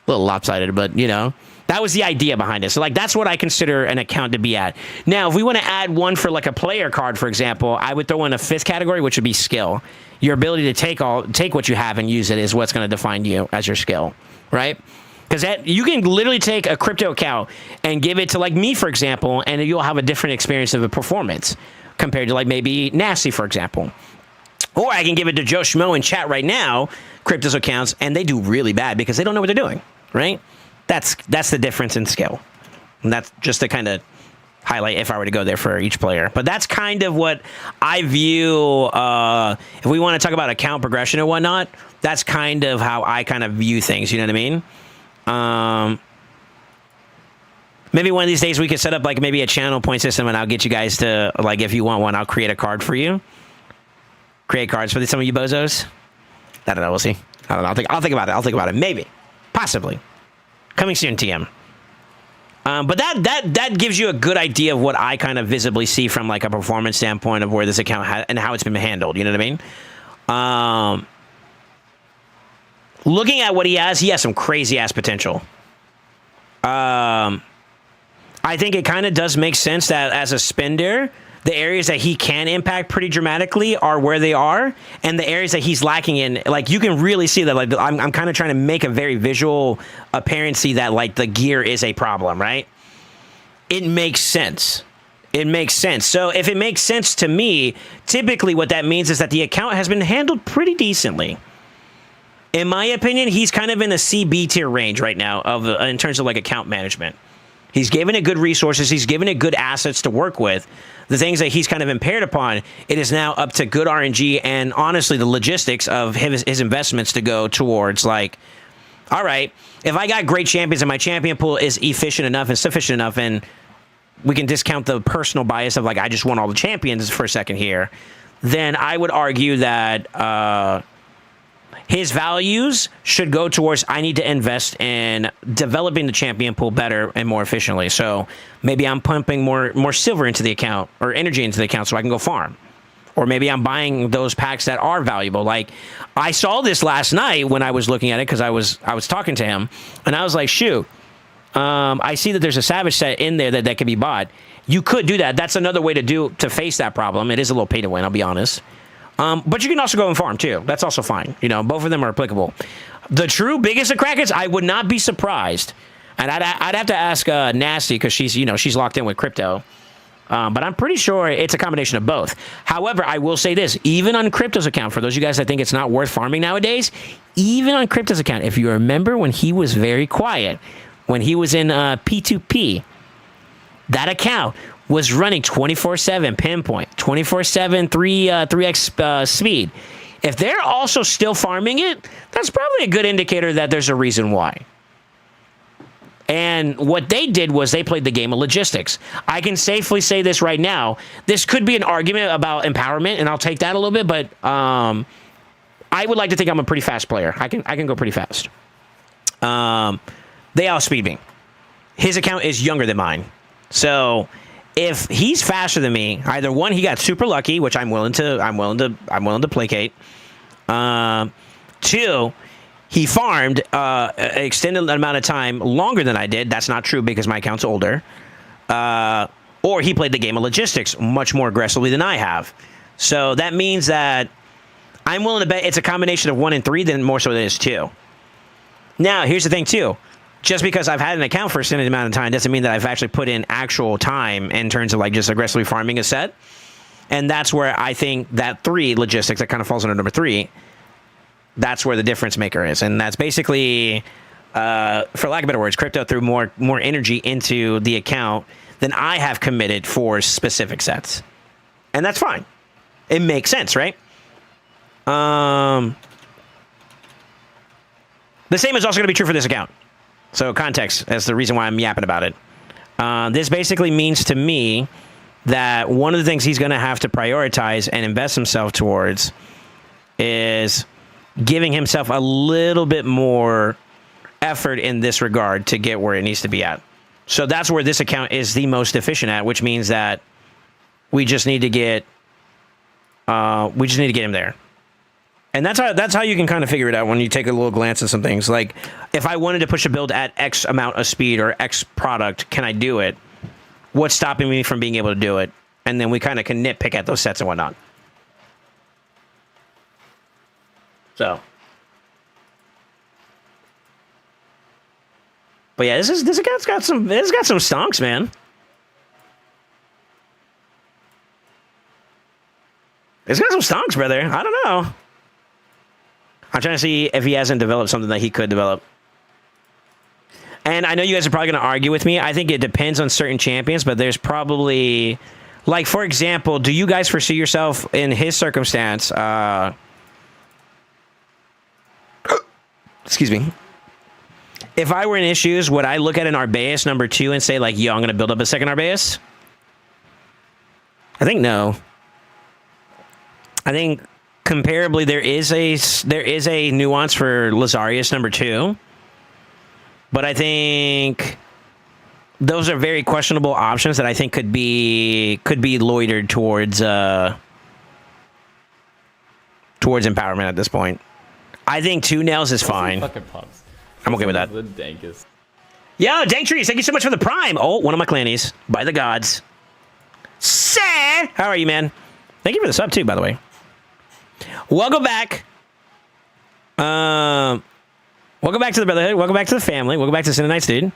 lopsided, but you know. That was the idea behind it. So, like, that's what I consider an account to be at. Now, if we want to add one for, like, a player card, for example, I would throw in a 5th category, which would be skill. Your ability to take what you have and use it is what's going to define you as your skill, right? Because you can literally take a crypto account and give it to, like, me, for example, and you'll have a different experience of a performance compared to, like, maybe Nasty, for example. Or I can give it to Joe Schmo in chat right now, Cryptos accounts, and they do really bad because they don't know what they're doing, right? That's the difference in skill. And that's just to kind of highlight if I were to go there for each player. But that's kind of what I view, if we want to talk about account progression and whatnot, that's kind of how I kind of view things, you know what I mean? Maybe one of these days we could set up like maybe a channel point system, and I'll get you guys to, like, if you want one, I'll create a card for you. Create cards for some of you bozos. I don't know. We'll see. I don't know. I'll think about it. I'll think about it. Maybe. Possibly. Coming soon, TM. But that gives you a good idea of what I kind of visibly see from like a performance standpoint of where this account and how it's been handled. You know what I mean? Looking at what he has some crazy ass potential. I think it kind of does make sense that as a spender, the areas that he can impact pretty dramatically are where they are, and the areas that he's lacking in, like, you can really see that. Like, I'm kind of trying to make a very visual apparency that, like, the gear is a problem, right? It makes sense. It makes sense. So if it makes sense to me, typically what that means is that the account has been handled pretty decently. In my opinion, he's kind of in a CB tier range right now in terms of like account management. He's given it good resources. He's given it good assets to work with. The things that he's kind of impaired upon, it is now up to good RNG and honestly the logistics of his investments to go towards, like, all right, if I got great champions and my champion pool is efficient enough and sufficient enough, and we can discount the personal bias of like, I just want all the champions for a second here, then I would argue that his values should go towards, I need to invest in developing the champion pool better and more efficiently. So maybe I'm pumping more silver into the account or energy into the account so I can go farm. Or maybe I'm buying those packs that are valuable. Like, I saw this last night when I was looking at it because I was talking to him, and I was like, shoot, I see that there's a Savage set in there that can be bought. You could do that. That's another way to face that problem. It is a little pay to win, I'll be honest. But you can also go and farm too. That's also fine. You know, both of them are applicable. The true biggest of crackers, I would not be surprised. And I'd have to ask Nasty because she's locked in with crypto. But I'm pretty sure it's a combination of both. However, I will say this, even on Crypto's account, for those of you guys that think it's not worth farming nowadays, even on Crypto's account, if you remember when he was very quiet, when he was in P2P, that account was running 24/7 pinpoint, 24/7 3x speed. If they're also still farming it, that's probably a good indicator that there's a reason why. And what they did was they played the game of logistics. I can safely say this right now. This could be an argument about empowerment, and I'll take that a little bit, but I would like to think I'm a pretty fast player. I can go pretty fast. They outspeed me. His account is younger than mine. So if he's faster than me, either one, he got super lucky, which I'm willing to placate. Two, he farmed an extended amount of time longer than I did. That's not true because my account's older. Or he played the game of logistics much more aggressively than I have. So that means that I'm willing to bet it's a combination of 1 and 3 than more so than it's 2. Now, here's the thing too. Just because I've had an account for a certain amount of time doesn't mean that I've actually put in actual time in terms of like just aggressively farming a set. And that's where I think that 3 logistics, that kind of falls under number 3, that's where the difference maker is. And that's basically, for lack of better words, Crypto threw more energy into the account than I have committed for specific sets. And that's fine. It makes sense, right? The same is also going to be true for this account. So context, that's the reason why I'm yapping about it. This basically means to me that one of the things he's going to have to prioritize and invest himself towards is giving himself a little bit more effort in this regard to get where it needs to be at. So that's where this account is the most efficient at, which means that we just need to get him there. And that's how you can kind of figure it out when you take a little glance at some things. Like, if I wanted to push a build at X amount of speed or X product, can I do it? What's stopping me from being able to do it? And then we kind of can nitpick at those sets and whatnot. So. But yeah, this account's got some stonks, man. It's got some stonks, brother. I don't know. I'm trying to see if he hasn't developed something that he could develop. And I know you guys are probably going to argue with me. I think it depends on certain champions, but there's probably, like, for example, do you guys foresee yourself in his circumstance? Excuse me. If I were in issues, would I look at an Arbaeus number 2 and say, like, yo, I'm going to build up a second Arbaeus? I think no. I think comparably there is a nuance for Lazarius number 2. But I think those are very questionable options that I think could be loitered towards empowerment at this point. I think 2 nails is fine. Fucking pumps. I'm okay with that. The dankest. Yo, Dank Trees, thank you so much for the prime. Oh, one of my clannies. By the gods. Sir! How are you, man? Thank you for the sub, too, by the way. Welcome back. Welcome back to the Brotherhood. Welcome back to the family. Welcome back to Sin Nights, dude.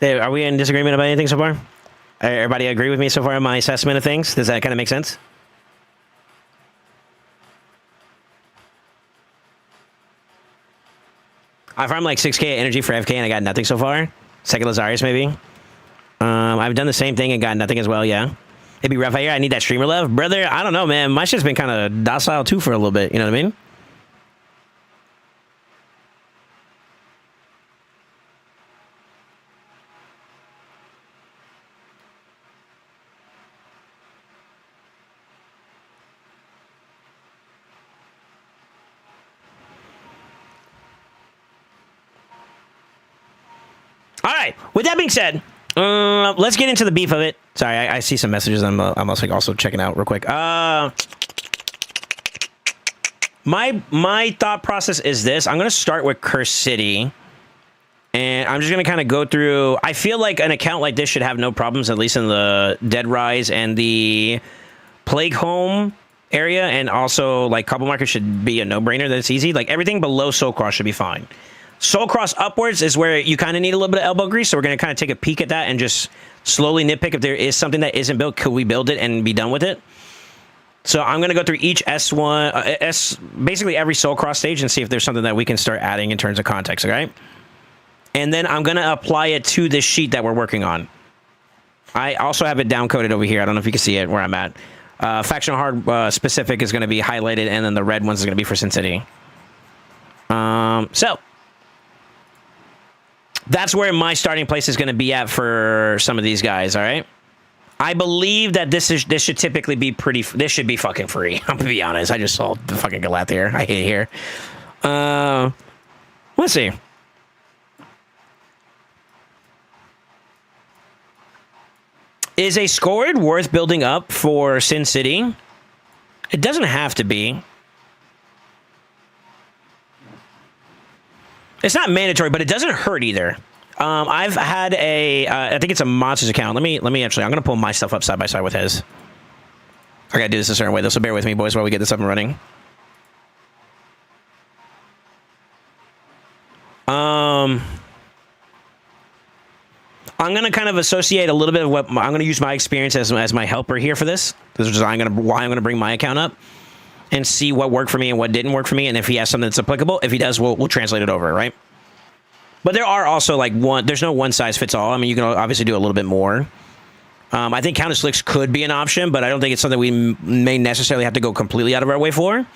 Are we in disagreement about anything so far? Everybody agree with me so far on my assessment of things? Does that kind of make sense? I farmed like 6k energy for FK and I got nothing so far. Second Lazarius maybe. I've done the same thing and got nothing as well, yeah. It'd be rough out here. I need that streamer love. Brother, I don't know, man. My shit's been kind of docile too for a little bit. You know what I mean? All right. With that being said, let's get into the beef of it. Sorry, I see some messages. I'm also checking out real quick. My thought process is this. I'm gonna start with Curse City, and I'm just gonna kind of go through. I feel like an account like this should have no problems, at least in the Dead Rise and the Plague Home area, and also like Couple Market should be a no-brainer. That's easy. Like everything below Soulcross should be fine. Soulcross upwards is where you kind of need a little bit of elbow grease, so we're going to kind of take a peek at that and just slowly nitpick if there is something that isn't built. Could we build it and be done with it? So I'm going to go through each S1, basically every Soulcross stage and see if there's something that we can start adding in terms of context, okay? And then I'm going to apply it to this sheet that we're working on. I also have it down-coded over here. I don't know if you can see it where I'm at. Factional Hard specific is going to be highlighted, and then the red ones is going to be for Sin City. So that's where my starting place is going to be at for some of these guys, all right? I believe that this should typically be pretty... This should be fucking free. I'm going to be honest. I just saw the fucking Galath here. I hate it here. Let's see. Is a scored worth building up for Sin City? It doesn't have to be. It's not mandatory, but it doesn't hurt either. I've had I think it's a Monsters account. Let me actually, I'm going to pull my stuff up side by side with his. I got to do this a certain way, though, so bear with me, boys, while we get this up and running. I'm going to kind of associate a little bit of what... I'm going to use my experience as my helper here for this. This is why I'm going to bring my account up and see what worked for me and what didn't work for me, and if he has something that's applicable. If he does, we'll translate it over, right? But there are also, like, there's no one-size-fits-all. I mean, you can obviously do a little bit more. I think Counter-Slicks could be an option, but I don't think it's something we may necessarily have to go completely out of our way for.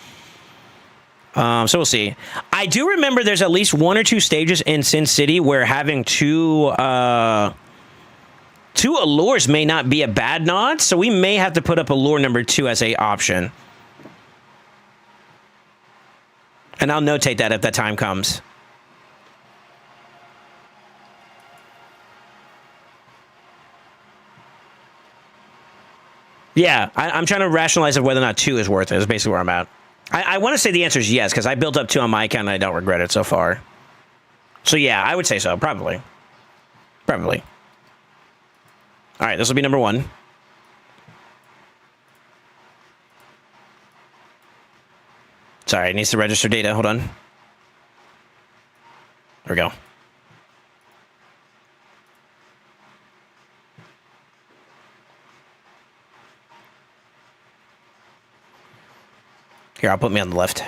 So we'll see. I do remember there's at least 1 or 2 stages in Sin City where having two allures may not be a bad nod, so we may have to put up allure number 2 as a option. And I'll notate that if that time comes. Yeah, I'm trying to rationalize of whether or not 2 is worth it, is basically where I'm at. I want to say the answer is yes, because I built up 2 on my account and I don't regret it so far. So yeah, I would say so, probably. Probably. All right, this will be number 1. Sorry, it needs to register data. Hold on. There we go. Here, I'll put me on the left.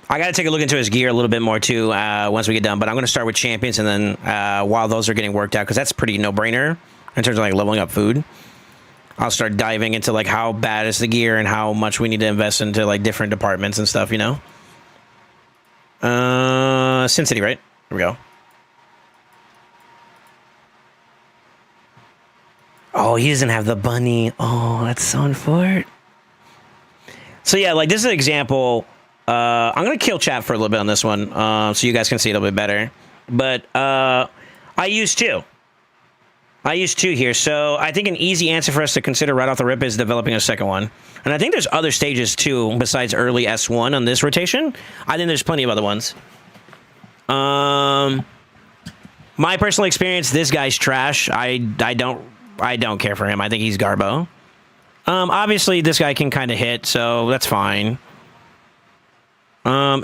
I got to take a look into his gear a little bit more too once we get done, but I'm going to start with champions, and then while those are getting worked out, because that's pretty no-brainer in terms of like leveling up food, I'll start diving into like how bad is the gear and how much we need to invest into like different departments and stuff, you know? Sin City, right? Here we go. Oh, he doesn't have the bunny. Oh, that's so unfortunate. So yeah, like this is an example. I'm going to kill chat for a little bit on this one so you guys can see it a little bit better. But I use two. I use two here. So I think an easy answer for us to consider right off the rip is developing a second one. And I think there's other stages too besides early S1 on this rotation. I think there's plenty of other ones. My personal experience, this guy's trash. I don't care for him. I think he's garbo. Obviously, this guy can kind of hit, so that's fine.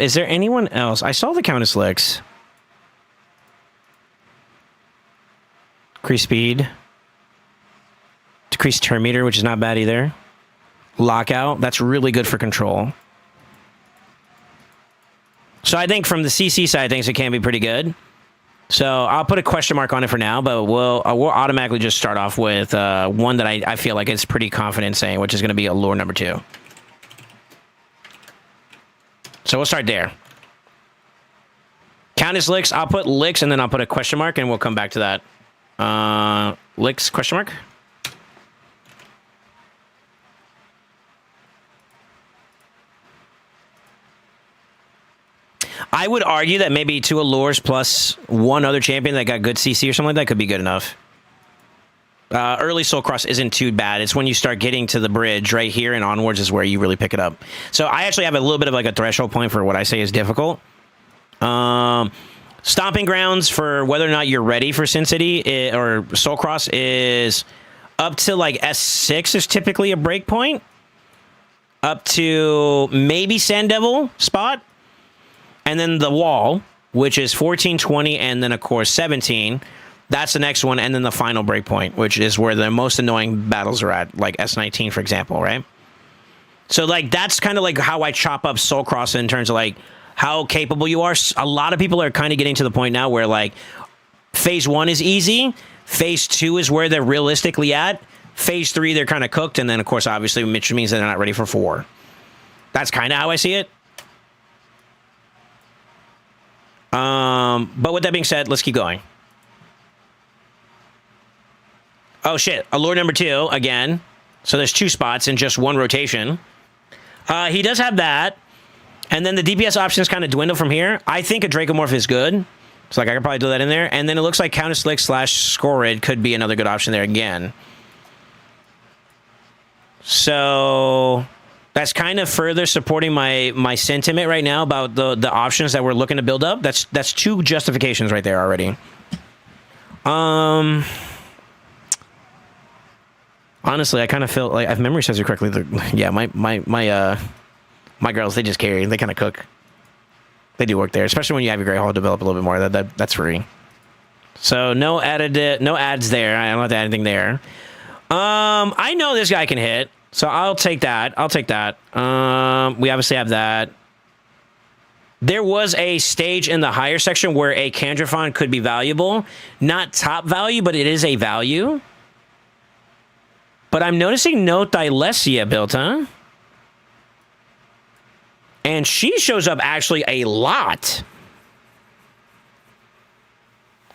Is there anyone else? I saw the Countess Licks. Increase speed. Decrease turn meter, which is not bad either. Lockout. That's really good for control. So I think from the CC side of things, it can be pretty good. So I'll put a question mark on it for now, but we'll automatically just start off with one that I feel like it's pretty confident saying, which is going to be Allure number 2. So we'll start there. Countess Licks. I'll put Licks, and then I'll put a question mark, and we'll come back to that. Licks, question mark. I would argue that maybe 2 Allures plus one other champion that got good CC or something like that could be good enough. Early Soul Cross isn't too bad. It's when you start getting to the bridge right here and onwards is where you really pick it up. So I actually have a little bit of like a threshold point for what I say is difficult. Stomping grounds for whether or not you're ready for Sin City or Soul Cross is up to like S6 is typically a break point. Up to maybe Sand Devil spot. And then the wall, which is 14, 20, and then of course 17. That's the next one, and then the final breakpoint, which is where the most annoying battles are at, like S19, for example, right? So, like, that's kind of like how I chop up Soul Cross in terms of, like, how capable you are. A lot of people are kind of getting to the point now where, like, Phase 1 is easy, Phase 2 is where they're realistically at, Phase 3, they're kind of cooked, and then, of course, obviously, which means they're not ready for 4. That's kind of how I see it. But with that being said, let's keep going. Oh, shit. Allure number 2, again. So there's 2 spots in just one rotation. He does have that. And then the DPS options kind of dwindle from here. I think a Dracomorph is good. So, like, I could probably do that in there. And then it looks like Countess Lick / Scorid could be another good option there again. So that's kind of further supporting my sentiment right now about the options that we're looking to build up. That's 2 justifications right there already. Honestly, I kind of feel like, if memory serves me correctly, yeah, my girls, they just carry. They kind of cook. They do work there, especially when you have your Grey Hall develop a little bit more. That's free. So no ads there. I don't have to add anything there. I know this guy can hit, so I'll take that. We obviously have that. There was a stage in the higher section where a Candrafon could be valuable. Not top value, but it is a value. But I'm noticing no Thylesia built, huh? And she shows up actually a lot.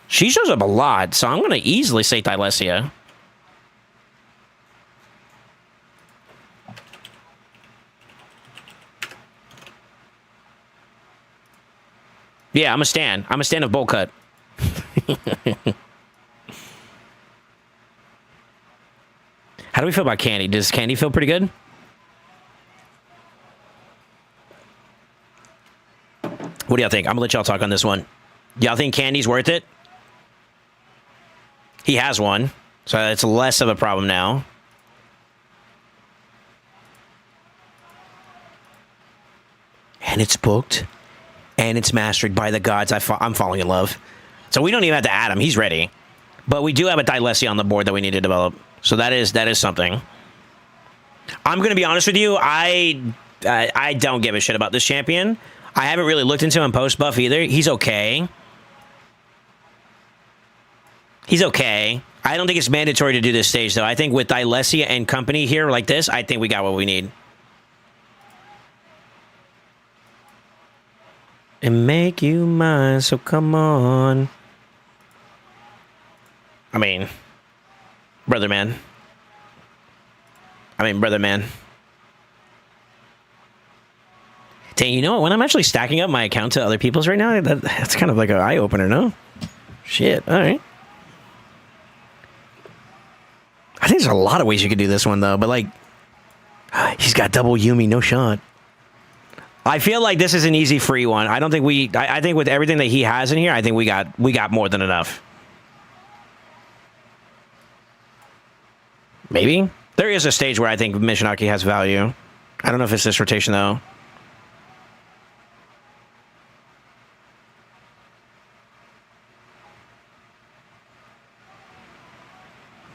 She shows up a lot, so I'm going to easily say Thylesia. Yeah, I'm a stan. I'm a stan of bowl cut. How do we feel about Candy? Does Candy feel pretty good? What do y'all think? I'm gonna let y'all talk on this one. Y'all think Candy's worth it? He has one, so it's less of a problem now. And it's booked, and it's mastered by the gods. I'm falling in love. So we don't even have to add him. He's ready. But we do have a Dilessi on the board that we need to develop. So that is something. I'm going to be honest with you. I don't give a shit about this champion. I haven't really looked into him post-buff either. He's okay. He's okay. I don't think it's mandatory to do this stage, though. I think with Dilessi and company here like this, I think we got what we need. And make you mine, so come on. I mean, brother man. Dang, you know what? When I'm actually stacking up my account to other people's right now, that's kind of like an eye-opener, no? Shit, all right. I think there's a lot of ways you could do this one, though, but, like, he's got double Yumi, no shot. I feel like this is an easy free one. I don't think I think with everything that he has in here, I think we got more than enough. Maybe? There is a stage where I think Mishinaki has value. I don't know if it's this rotation, though.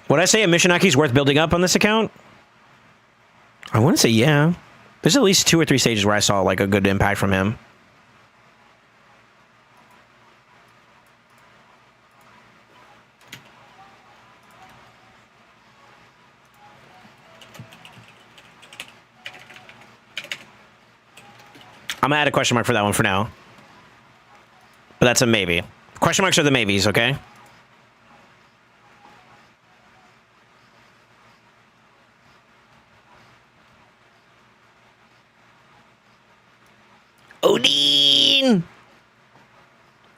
Would I say a Mishinaki's worth building up on this account? I want to say yeah. There's at least 2 or 3 stages where I saw like a good impact from him. I'm gonna add a question mark for that one for now. But that's a maybe. Question marks are the maybes, okay? Odin!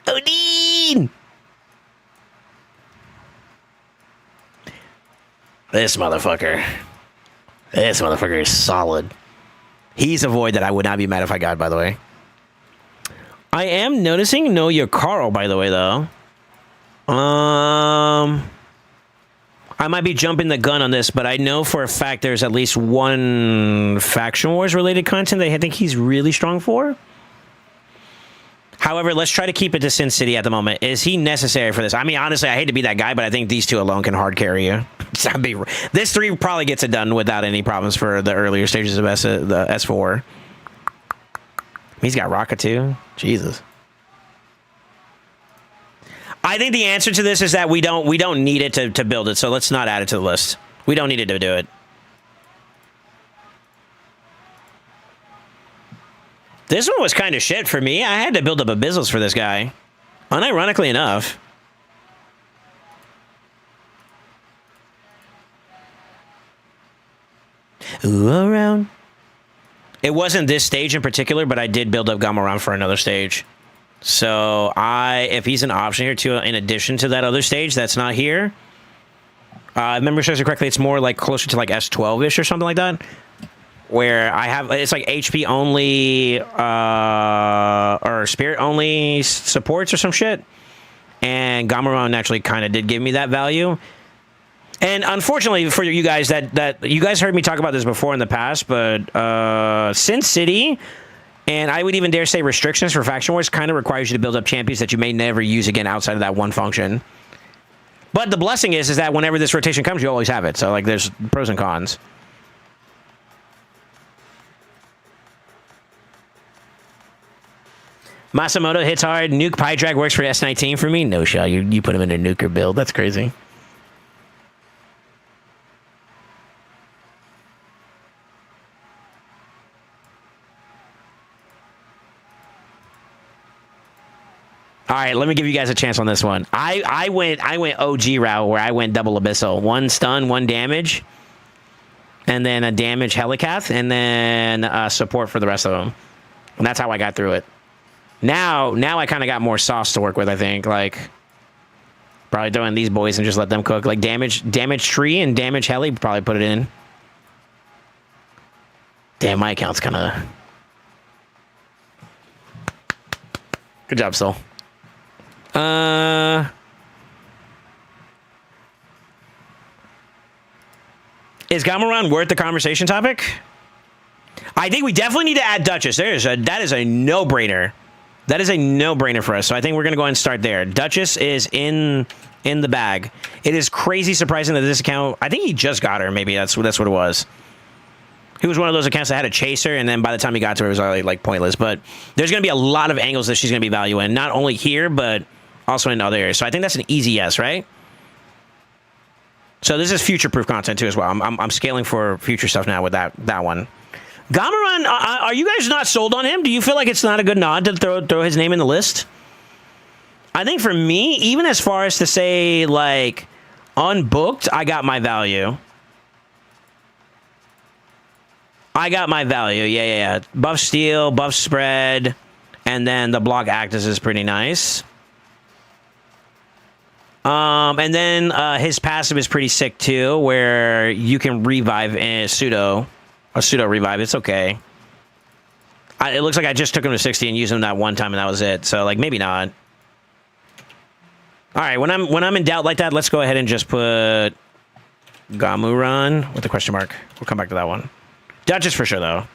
Odin! This motherfucker is solid. He's a void that I would not be mad if I got, by the way. I am noticing Know Your Carl, by the way, though. I might be jumping the gun on this, but I know for a fact there's at least one Faction Wars related content that I think he's really strong for. However, let's try to keep it to Sin City at the moment. Is he necessary for this? I mean, honestly, I hate to be that guy, but I think these two alone can hard carry you. This 3 probably gets it done without any problems for the earlier stages of the S4. He's got Rocket too. Jesus. I think the answer to this is that we don't need it to build it, so let's not add it to the list. We don't need it to do it. This one was kind of shit for me. I had to build up Abyssals for this guy. Unironically enough. Ooh, around. It wasn't this stage in particular, but I did build up Gamoran for another stage. So if he's an option here too, in addition to that other stage that's not here. If memory serves me correctly, it's more like closer to like S12-ish or something like that. Where I have, it's like HP only, or Spirit only supports or some shit. And Gamoran actually kind of did give me that value. And unfortunately for you guys, that you guys heard me talk about this before in the past, but Sin City, and I would even dare say restrictions for Faction Wars kind of requires you to build up champions that you may never use again outside of that one function. But the blessing is that whenever this rotation comes, you always have it. So like there's pros and cons. Masamoto hits hard. Nuke Pydrag works for S19 for me. No shot. You put him in a nuker build. That's crazy. All right, let me give you guys a chance on this one. I went OG route where I went double Abyssal. 1 stun, 1 damage, and then a damage Helicath, and then support for the rest of them. And that's how I got through it. Now I kind of got more sauce to work with, I think. Like, Probably throw in these boys and just let them cook. Like damage tree and damage heli. Probably put it in. Damn, my account's kind of. Good job, Soul. Is Gamoran worth the conversation topic? I think we definitely need to add Duchess. That is a no-brainer. That is a no-brainer for us. So I think we're gonna go ahead and start there. Duchess is in the bag. It is crazy surprising that this account. I think he just got her. Maybe that's what it was. He was one of those accounts that had a chaser, and then by the time he got to her, it was already like pointless. But there's gonna be a lot of angles that she's gonna be value in, not only here but also in other areas. So I think that's an easy yes, right? So this is future-proof content too as well. I'm scaling for future stuff now with that one. Gamoran, are you guys not sold on him? Do you feel like it's not a good nod to throw his name in the list? I think for me, even as far as to say, like, unbooked, I got my value. Yeah. Buff steal, buff spread, and then the block Actus is pretty nice. And then his passive is pretty sick too, where you can revive a pseudo revive. It's okay. It looks like I just took him to 60 and used him that one time, and that was it. So like maybe not. All right, when I'm in doubt like that, let's go ahead and just put Gamuran with the question mark. We'll come back to that one. Duchess for sure though.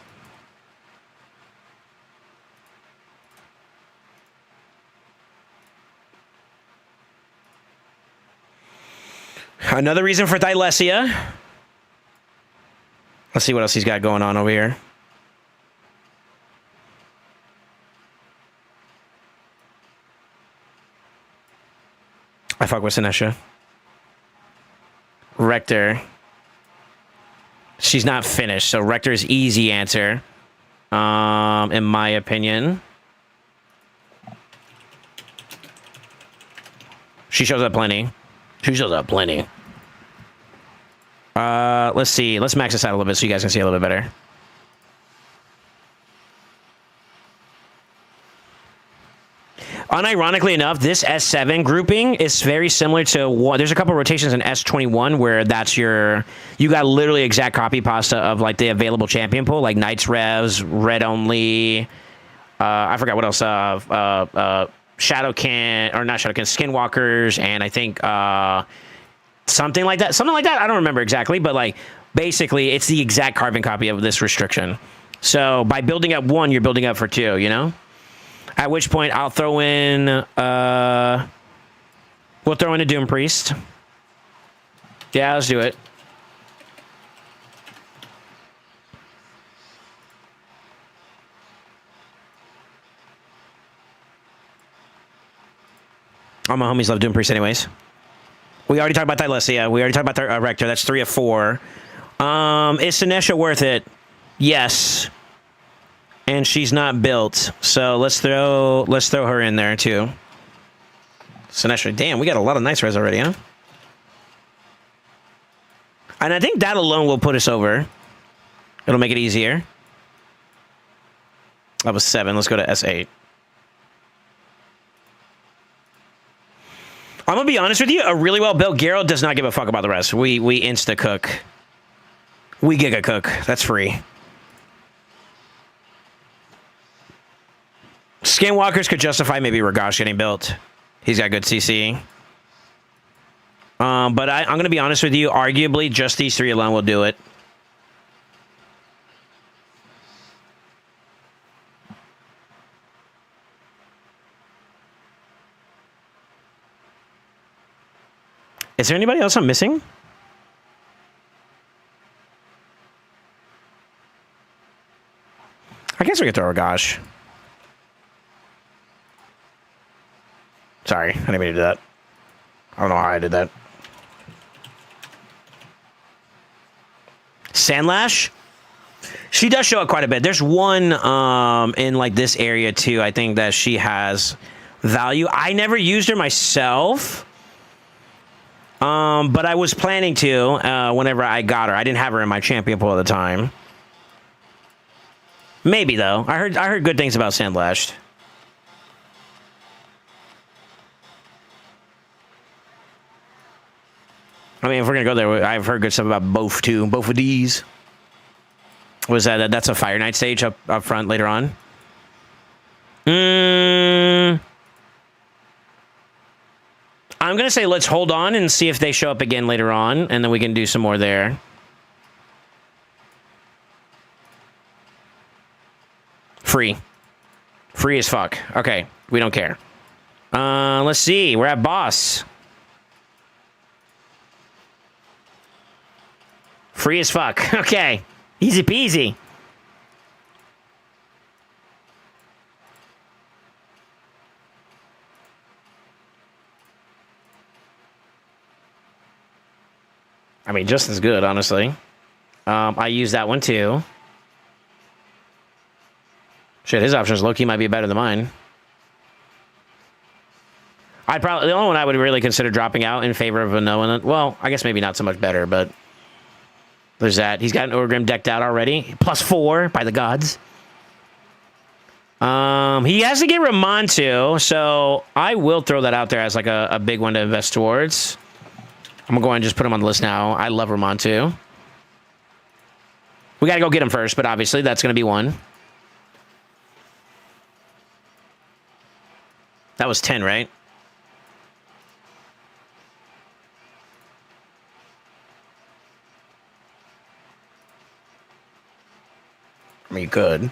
Another reason for Thylesia. Let's see what else he's got going on over here. I fuck with Sinesha. Rector. She's not finished, so Rector is easy answer. In my opinion. She shows up plenty. Let's see. Let's max this out a little bit so you guys can see a little bit better. Unironically enough, this S7 grouping is very similar to what there's a couple rotations in S21 where that's you got literally exact copy pasta of like the available champion pool, like Knights Revs, Red Only, I forgot what else, Shadowkin, or not Shadowkin, Skinwalkers, and I think something like that. I don't remember exactly, but like basically it's the exact carbon copy of this restriction. So by building up one, you're building up for two, you know? At which point I'll throw in we'll throw in a Doom Priest. Yeah, let's do it. All my homies love Doom Priest anyways. We already talked about Thylesia. We already talked about Rector. That's 3 of 4. Is Sinesha worth it? Yes. And she's not built. So let's throw her in there too. Sinesha. Damn, we got a lot of nice res already, huh? And I think that alone will put us over. It'll make it easier. That was 7. Let's go to S8. I'm gonna be honest with you. A really well built Geralt does not give a fuck about the rest. We insta cook. We giga cook. That's free. Skinwalkers could justify maybe Ragash getting built. He's got good CC. But I'm gonna be honest with you. Arguably, just these 3 alone will do it. Is there anybody else I'm missing? I guess we could throw Ragash. Sorry, I didn't mean to do that. I don't know how I did that. Sandlash? She does show up quite a bit. There's one in like this area too. I think that she has value. I never used her myself. But I was planning to whenever I got her. I didn't have her in my champion pool at the time. Maybe though. I heard good things about Sandlash. I mean, if we're gonna go there, I've heard good stuff about both too. Both of these. Was that that's a Fire Knight stage up front later on? I'm gonna say let's hold on and see if they show up again later on, and then we can do some more there. Free as fuck. Okay, we don't care. Let's see. We're at boss. Free as fuck. Okay. Easy peasy. I mean, just as good, honestly. I use that one too. Shit, his options low-key might be better than mine. The only one I would really consider dropping out in favor of a no one. Well, I guess maybe not so much better, but there's that. He's got an Orgrim decked out already. +4 by the gods. He has to get Ramontu, so I will throw that out there as like a big one to invest towards. I'm gonna go ahead and just put him on the list now. I love Ramontu. We gotta go get him first, but obviously that's gonna be one. That was 10, right? I mean, you could.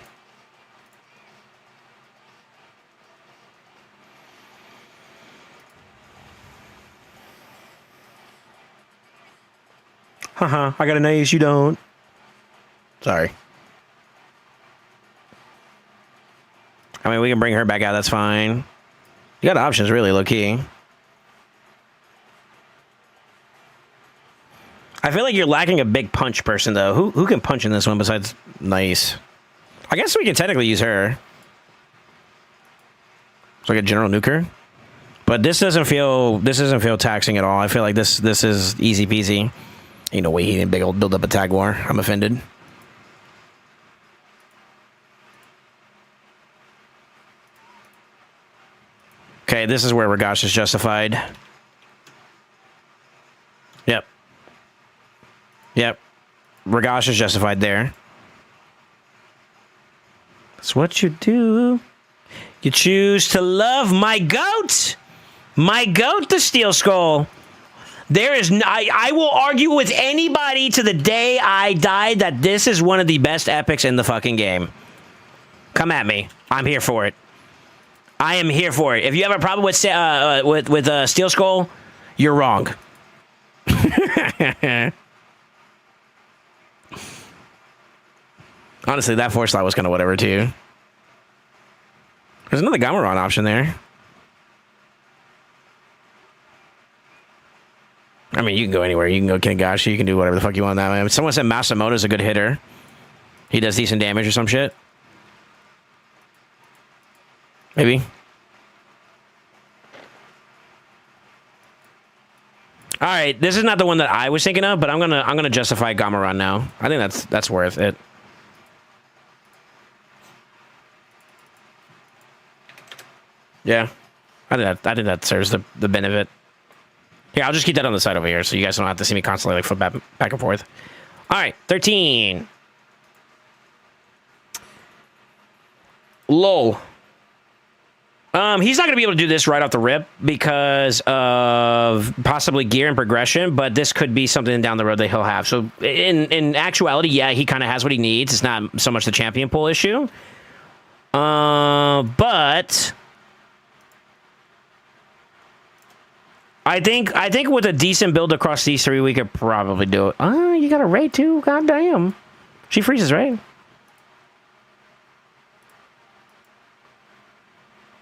Haha, I got a nice, you don't. Sorry. I mean, we can bring her back out, that's fine. You got options, really, low-key. I feel like you're lacking a big punch person, though. Who can punch in this one besides Nice? I guess we can technically use her. It's like a general nuker. But this doesn't feel taxing at all. I feel like this is easy peasy. Ain't no way he didn't build up a tag war. I'm offended. Okay, this is where Ragash is justified. Yep. Yep. Ragash is justified there. That's what you do. You choose to love my goat. My goat, the Steel Skull. There is I will argue with anybody to the day I die that this is one of the best epics in the fucking game. Come at me. I'm here for it. I am here for it. If you have a problem with Steel Skull, you're wrong. Honestly, that 4 slot was kind of whatever, too. There's another Gameron option there. I mean, you can go anywhere. You can go Kingashi. You can do whatever the fuck you want that way. Someone said Masamoto's a good hitter. He does decent damage or some shit. Maybe. All right, this is not the one that I was thinking of, but I'm gonna justify Gameron now. I think that's worth it. Yeah, I think that serves the benefit. Here, I'll just keep that on the side over here, so you guys don't have to see me constantly like flip back and forth. All right, 13. Lol. He's not going to be able to do this right off the rip because of possibly gear and progression, but this could be something down the road that he'll have. So in actuality, yeah, he kind of has what he needs. It's not so much the champion pool issue. But I think with a decent build across these 3, we could probably do it. Oh, you got a Ray too? God damn. She freezes, right?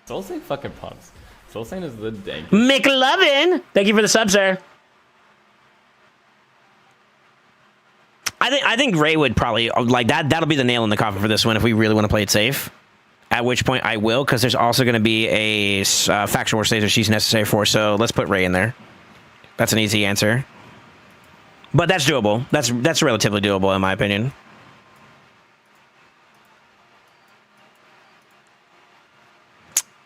SoulSaint fucking punks. SoulSaint is the dank. McLovin! Thank you for the sub, sir. I think Ray would probably like that. That'll be the nail in the coffin for this one if we really want to play it safe. At which point I will, because there's also going to be a faction war stage that she's necessary for. So let's put Ray in there. That's an easy answer. But that's doable. That's relatively doable in my opinion.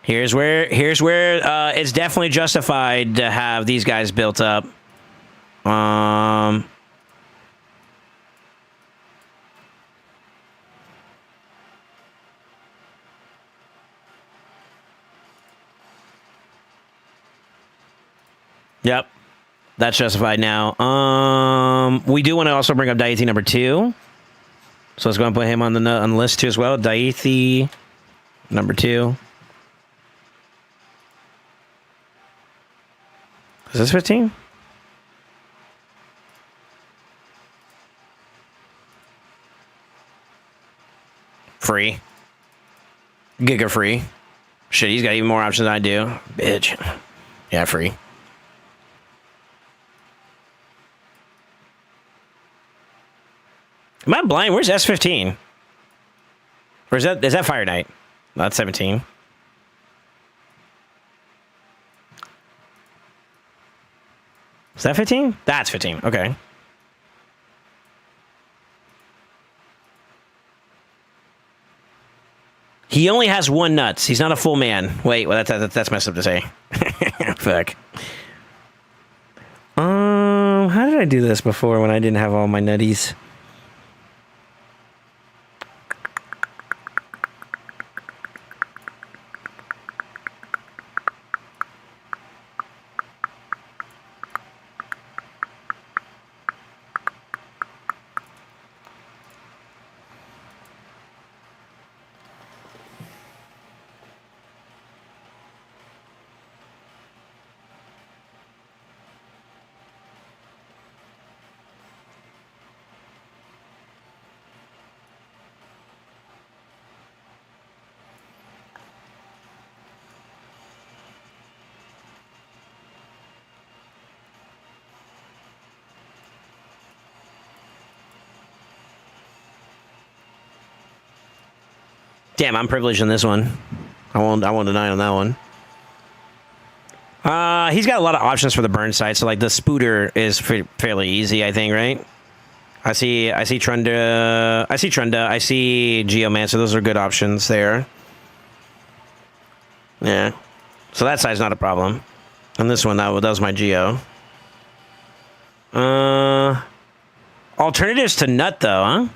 Here's where it's definitely justified to have these guys built up. Um. Yep. That's justified now. We do want to also bring up Daithi number 2. So let's go and put him on the list too as well. Daithi number 2. Is this 15? Free. Giga free. Shit, he's got even more options than I do. Bitch. Yeah, free. Am I blind? Where's S15? Or is that Fire Knight? No, that's 17. Is that 15? That's 15. Okay. He only has 1 nuts. He's not a full man. Wait, well, that's messed up to say. Fuck. How did I do this before when I didn't have all my nutties? Damn, I'm privileged in this one. I won't deny on that one. He's got a lot of options for the burn side, so like the Spooter is fairly easy, I think, right? I see Trunda, I see Geomancer. Those are good options there. Yeah, so that side's not a problem. And this one, that was my Geo. Alternatives to Nut though, huh?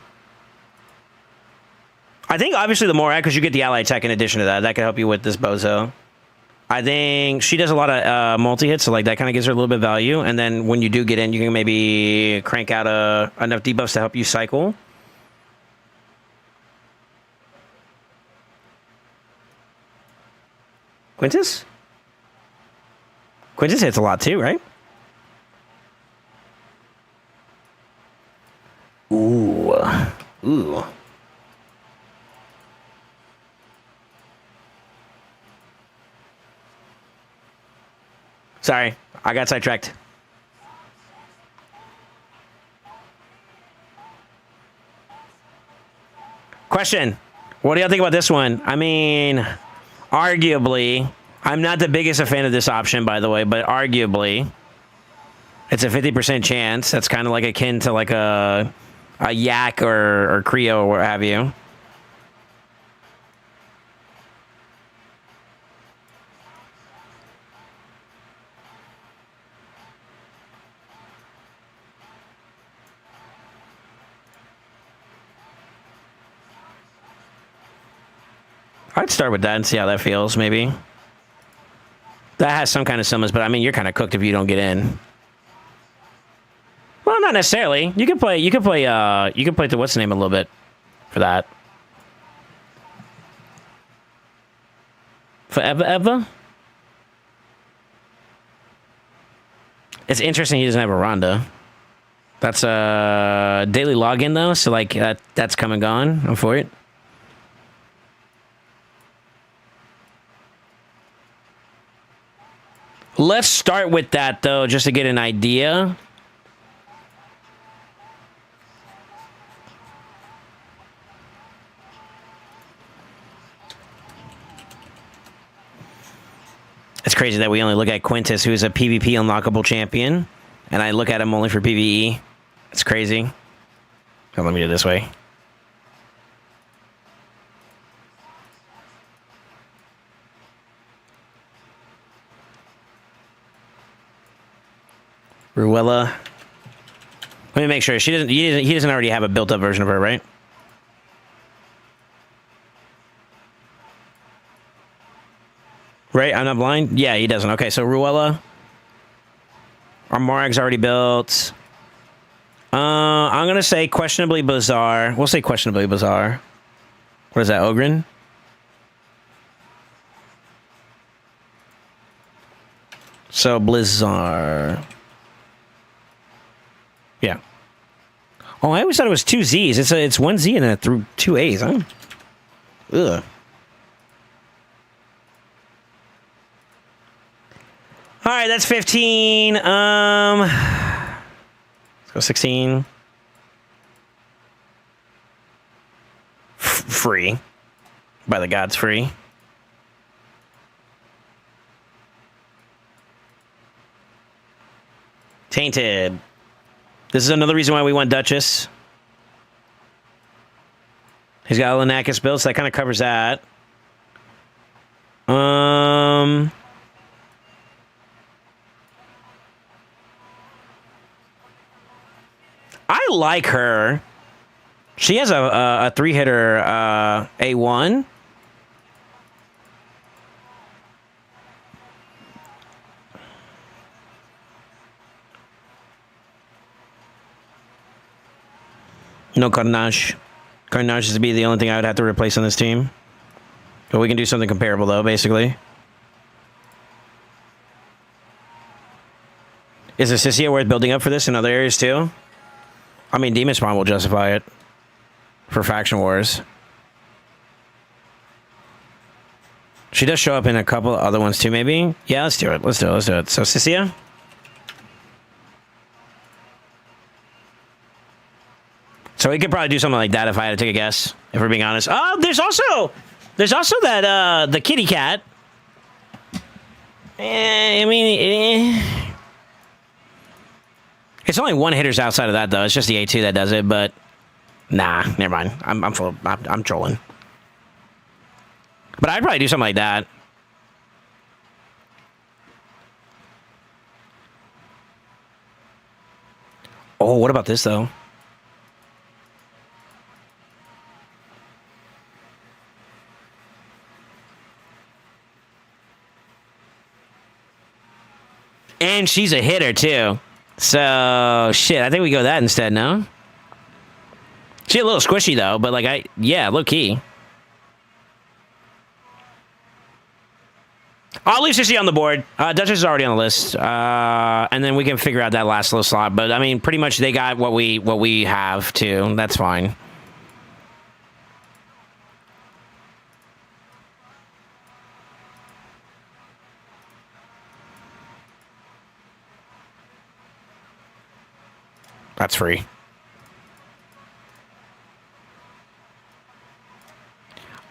I think obviously the Morak, because you get the ally tech in addition to that. That could help you with this bozo. I think she does a lot of multi-hits, so like that kind of gives her a little bit of value. And then when you do get in, you can maybe crank out enough debuffs to help you cycle. Quintus? Quintus hits a lot too, right? Ooh. Ooh. Sorry, I got sidetracked. Question. What do y'all think about this one? I mean, arguably, I'm not the biggest a fan of this option, by the way, but arguably, it's a 50% chance. That's kind of like akin to like a Yak or Creo or what have you. I'd start with that and see how that feels, maybe. That has some kind of summons, but I mean, you're kind of cooked if you don't get in. Well, not necessarily. You could play the what's the name a little bit for that. For Eva? It's interesting he doesn't have a Ronda. That's a daily login though, so like that's come and gone. I'm for it. Let's start with that, though, just to get an idea. It's crazy that we only look at Quintus, who's a PvP unlockable champion, and I look at him only for PvE. It's crazy. Oh, let me do it this way. Ruella. Let me make sure. He doesn't already have a built-up version of her, right? Right? I'm not blind? Yeah, he doesn't. Okay, so Ruella. Our Morag's already built. I'm going to say questionably bizarre. We'll say questionably bizarre. What is that, Ogren? So, Blizzard. Yeah. Oh, I always thought it was two Z's. It's one Z and then through two A's, huh? Ugh. All right, that's 15. Let's go 16. Free. By the gods, free. Tainted. This is another reason why we want Duchess. He's got a Lanakis build, so that kind of covers that. I like her. She has a 3-hitter A1. No Carnage. Carnage is to be the only thing I would have to replace on this team. But we can do something comparable, though, basically. Is Assistia worth building up for this in other areas, too? I mean, Demon Spawn will justify it. For Faction Wars. She does show up in a couple other ones, too, maybe? Yeah, let's do it. Let's do it. Let's do it. So, Assistia? So we could probably do something like that if I had to take a guess, if we're being honest. Oh, there's also that, the kitty cat. I mean, it's only one hitters outside of that, though. It's just the A2 that does it, but nah, never mind. I'm trolling. But I'd probably do something like that. Oh, what about this, though? And she's a hitter, too. So, shit, I think we go that instead, no? She's a little squishy, though, but, like, yeah, low-key. I'll leave Sissy on the board. Duchess is already on the list. And then we can figure out that last little slot. But, I mean, pretty much they got what we have, too. That's fine. That's free.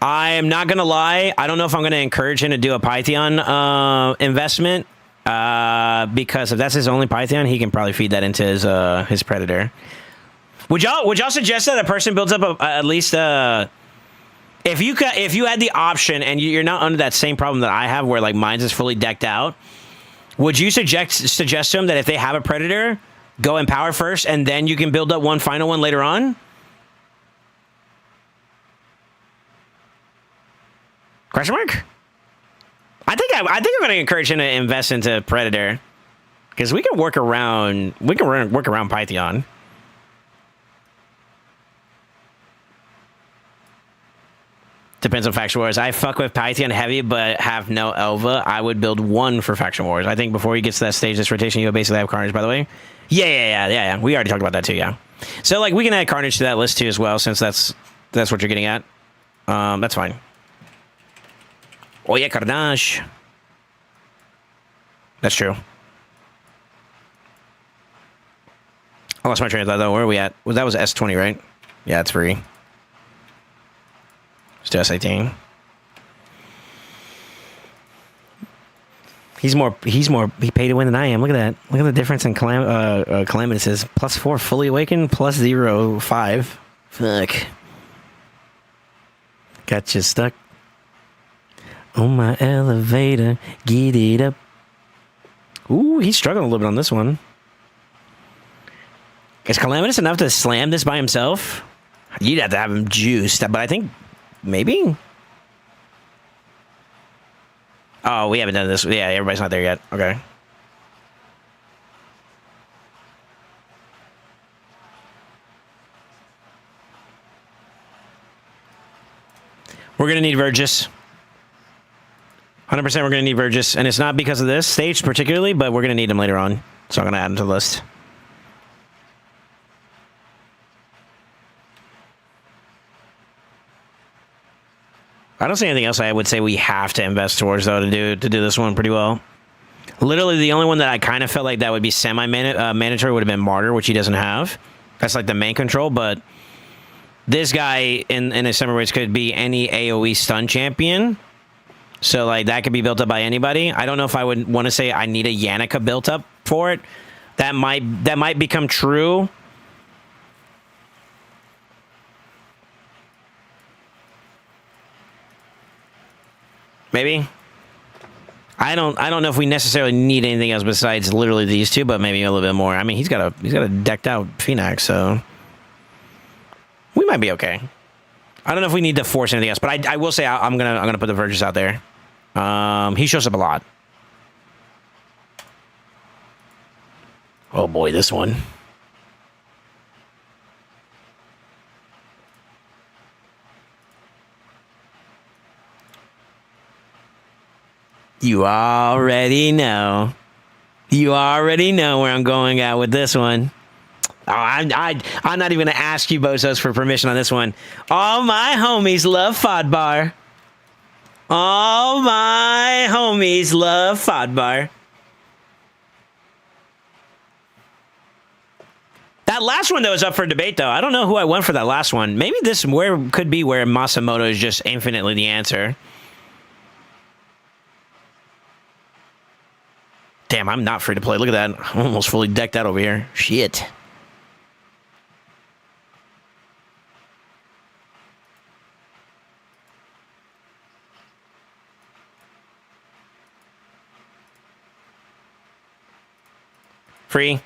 I am not going to lie. I don't know if I'm going to encourage him to do a Python investment. Because if that's his only Python, he can probably feed that into his Predator. Would y'all suggest that a person builds up at least if you had the option and you're not under that same problem that I have where like mine's is fully decked out, would you suggest to him that if they have a Predator, go empower first, and then you can build up one final one later on? Question mark? I think I'm going to encourage him to invest into Predator, because we can work around Python. Depends on Faction Wars. I fuck with Python heavy, but have no Elva. I would build one for Faction Wars. I think before he gets to that stage, this rotation, you'll basically have Carnage, by the way. Yeah. We already talked about that too, yeah. So, like, we can add Carnage to that list too as well, since that's what you're getting at. That's fine. Oh, yeah, Carnage. That's true. I lost my train of thought, though. Where are we at? Well, that was S20, right? Yeah, it's free. Let's do S18. He paid to win than I am. Look at that. Look at the difference in Calamitous. +4 fully awakened, +0 5. Fuck. Got you stuck on my elevator. Get it up. Ooh, he's struggling a little bit on this one. Is Calamitous enough to slam this by himself? You'd have to have him juiced, but I think maybe. Oh, we haven't done this. Yeah, everybody's not there yet. Okay. We're going to need Vergis. 100% we're going to need Vergis. And it's not because of this stage particularly, but we're going to need him later on. So I'm going to add him to the list. I don't see anything else I would say we have to invest towards, though, to do this one pretty well. Literally, the only one that I kind of felt like that would be semi-mandatory would have been Martyr, which he doesn't have. That's like the main control, but this guy in his summer race could be any AoE stun champion. So, like, that could be built up by anybody. I don't know if I would want to say I need a Yannicka built up for it. That might become true. Maybe. I don't know if we necessarily need anything else besides literally these two, but maybe a little bit more. I mean, he's got a decked out Phoenix, so we might be okay. I don't know if we need to force anything else, but I will say I'm gonna put the Vergis out there. He shows up a lot. Oh boy, this one. You already know. You already know where I'm going at with this one. Oh, I'm not even going to ask you, Bozos, for permission on this one. All my homies love Fodbar. All my homies love Fodbar. That last one, though, is up for debate, though. I don't know who I went for that last one. Maybe this could be where Masamoto is just infinitely the answer. Damn, I'm not free to play. Look at that. I'm almost fully decked out over here. Shit. Free.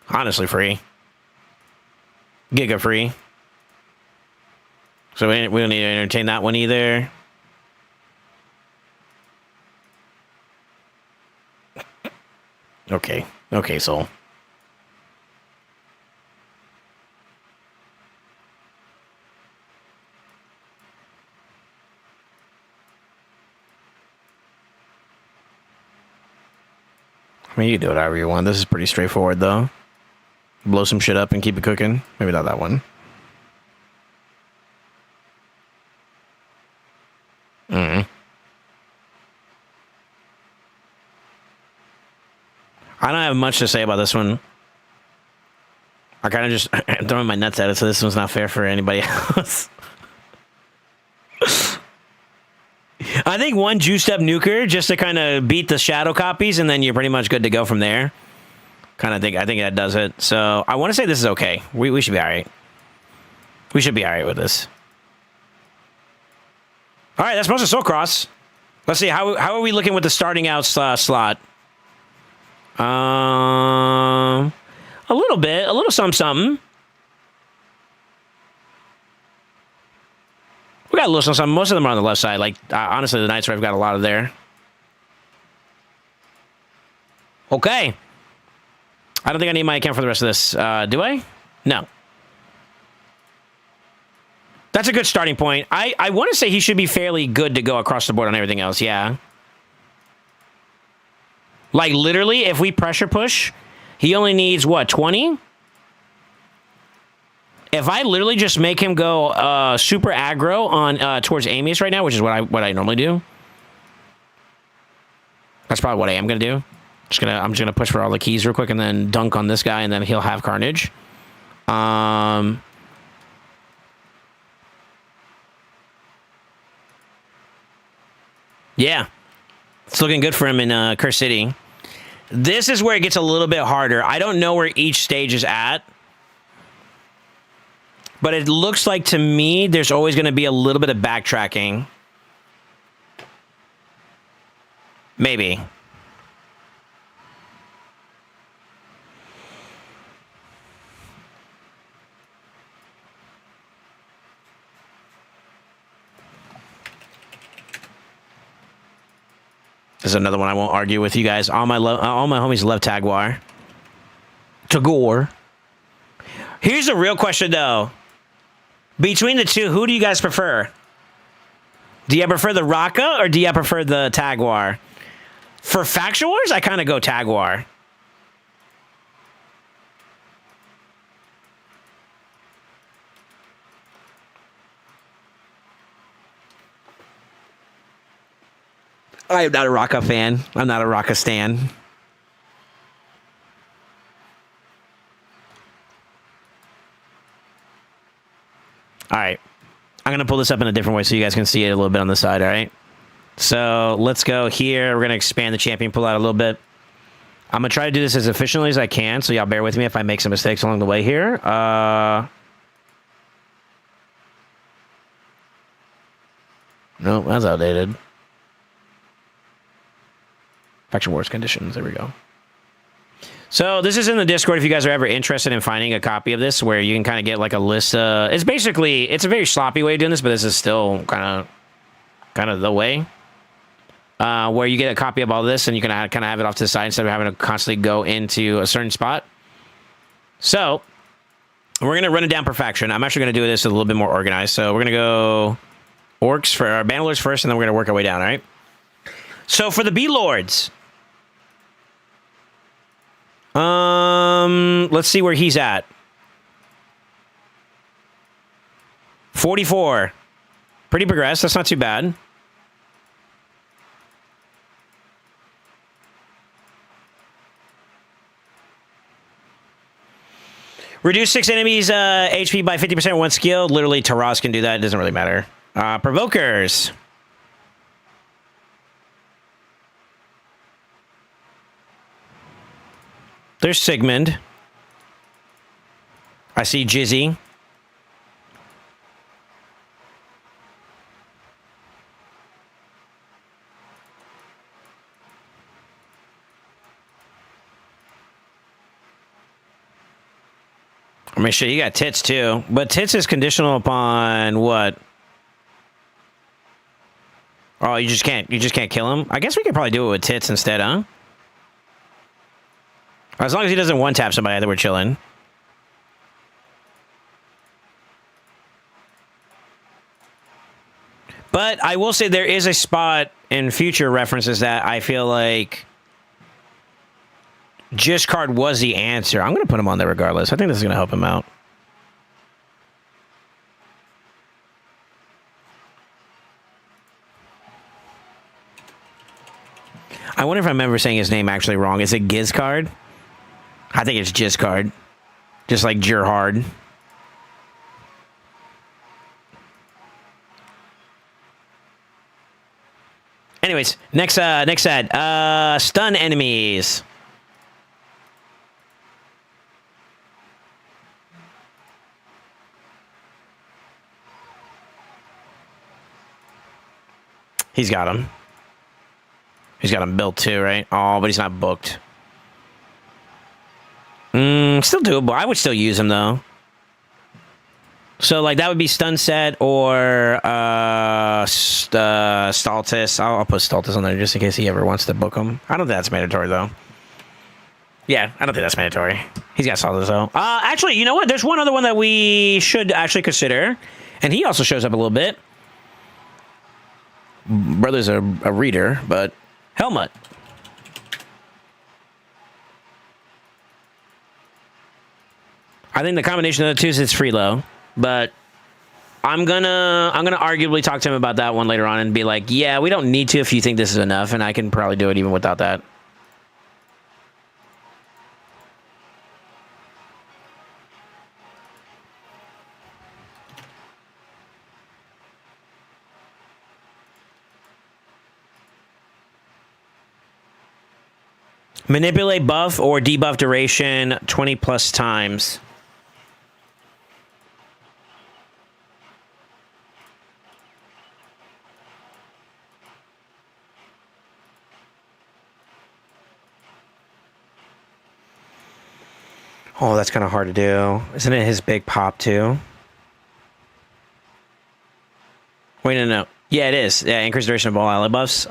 Honestly, free. Giga free. So we don't need to entertain that one either. Okay. Okay, Soul. I mean, you can do it however you want. This is pretty straightforward, though. Blow some shit up and keep it cooking. Maybe not that one. I don't have much to say about this one. I kind of just throwing my nuts at it, so this one's not fair for anybody else. I think one juiced up nuker just to kind of beat the shadow copies, and then you're pretty much good to go from there. I think that does it. So I want to say this is okay. We should be all right. We should be all right with this. All right, that's most of Soul Cross. Let's see, how are we looking with the starting out slot? A little something. We got a little something. Most of them are on the left side. Like, honestly, the Night's I've got a lot of there. Okay. I don't think I need my account for the rest of this. Do I? No. That's a good starting point. I want to say he should be fairly good to go across the board on everything else, yeah. Like, literally, if we pressure push, he only needs, what, 20? If I literally just make him go super aggro on towards Amius right now, which is what I normally do. That's probably what I am going to do. I'm just gonna push for all the keys real quick and then dunk on this guy, and then he'll have Carnage. Yeah, it's looking good for him in Curse City. This is where it gets a little bit harder. I don't know where each stage is at, but it looks like to me there's always going to be a little bit of backtracking. Maybe. There's another one I won't argue with you guys. All my homies love Taguar. Tagore. Here's a real question though. Between the two, who do you guys prefer? Do you prefer the Raka or do you prefer the Taguar? For Faction Wars, I kind of go Taguar. I am not a Raka fan. I'm not a Raka stan. All right. I'm going to pull this up in a different way so you guys can see it a little bit on the side, all right? So let's go here. We're going to expand the champion pull out a little bit. I'm going to try to do this as efficiently as I can, so y'all bear with me if I make some mistakes along the way here. No, that's outdated. Faction Wars conditions. There we go. So this is in the Discord if you guys are ever interested in finding a copy of this where you can kind of get like a list. It's basically, it's a very sloppy way of doing this, but this is still kind of the way. Where you get a copy of all this and you can kind of have it off to the side instead of having to constantly go into a certain spot. So we're going to run it down per faction. I'm actually going to do this a little bit more organized. So we're going to go orcs for our bandlords first, and then we're going to work our way down, all right? So for the B-Lords, let's see where he's at. 44. Pretty progressed. That's not too bad. Reduce 6 enemies HP by 50% with one skill. Literally, Taras can do that. It doesn't really matter. Provokers. There's Sigmund. I see Jizzy. I mean, shit, you got Tits too. But Tits is conditional upon what? Oh, you just can't kill him? I guess we could probably do it with Tits instead, huh? As long as he doesn't one-tap somebody, I think we're chilling. But I will say there is a spot in future references that I feel like Discard was the answer. I'm going to put him on there regardless. I think this is going to help him out. I wonder if I remember saying his name actually wrong. Is it Gizcard? I think it's Gizcard. Just like Gerhard. Anyways, next ad. Stun enemies. He's got him. He's got him built too, right? Oh, but he's not booked. Still doable. I would still use him though. So like that would be stun set or Stultus. I'll put Stultus on there just in case he ever wants to book him. I don't think that's mandatory though. Yeah, I don't think that's mandatory. He's got Stultus though. Actually, you know what? There's one other one that we should actually consider, and he also shows up a little bit. Brother's a reader, but Helmut. I think the combination of the two is free low, but I'm gonna arguably talk to him about that one later on and be like, yeah, we don't need to if you think this is enough, and I can probably do it even without that. Manipulate buff or debuff duration 20 plus times. Oh, that's kind of hard to do. Isn't it his big pop too? Wait, no. Yeah, it is. Yeah, increased duration of all ally buffs.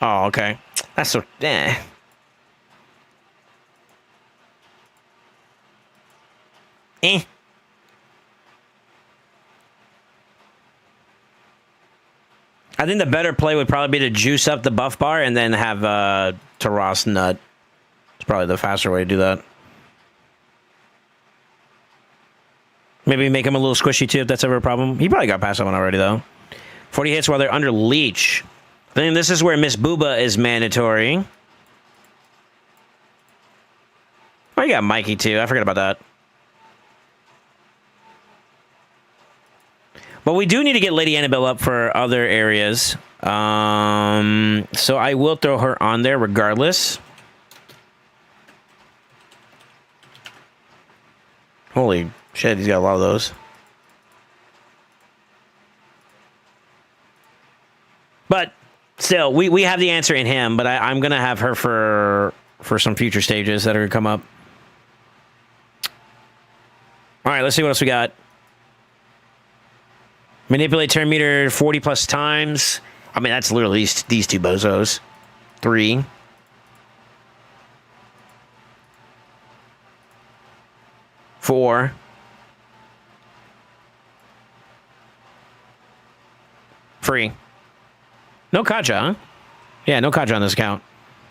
Oh, okay. That's so... Eh. Eh. I think the better play would probably be to juice up the buff bar and then have Taras nut. It's probably the faster way to do that. Maybe make him a little squishy too if that's ever a problem. He probably got past that one already though. 40 hits while they're under leech. I think this is where Miss Booba is mandatory. Oh, you got Mikey too. I forgot about that. But we do need to get Lady Annabelle up for other areas. So I will throw her on there regardless. Holy shit, he's got a lot of those. But still, we have the answer in him, but I'm going to have her for some future stages that are going to come up. All right, let's see what else we got. Manipulate turn meter 40 plus times. I mean, that's literally these two bozos. 3. 4. Free. No Kaja, huh? Yeah, no Kaja on this account.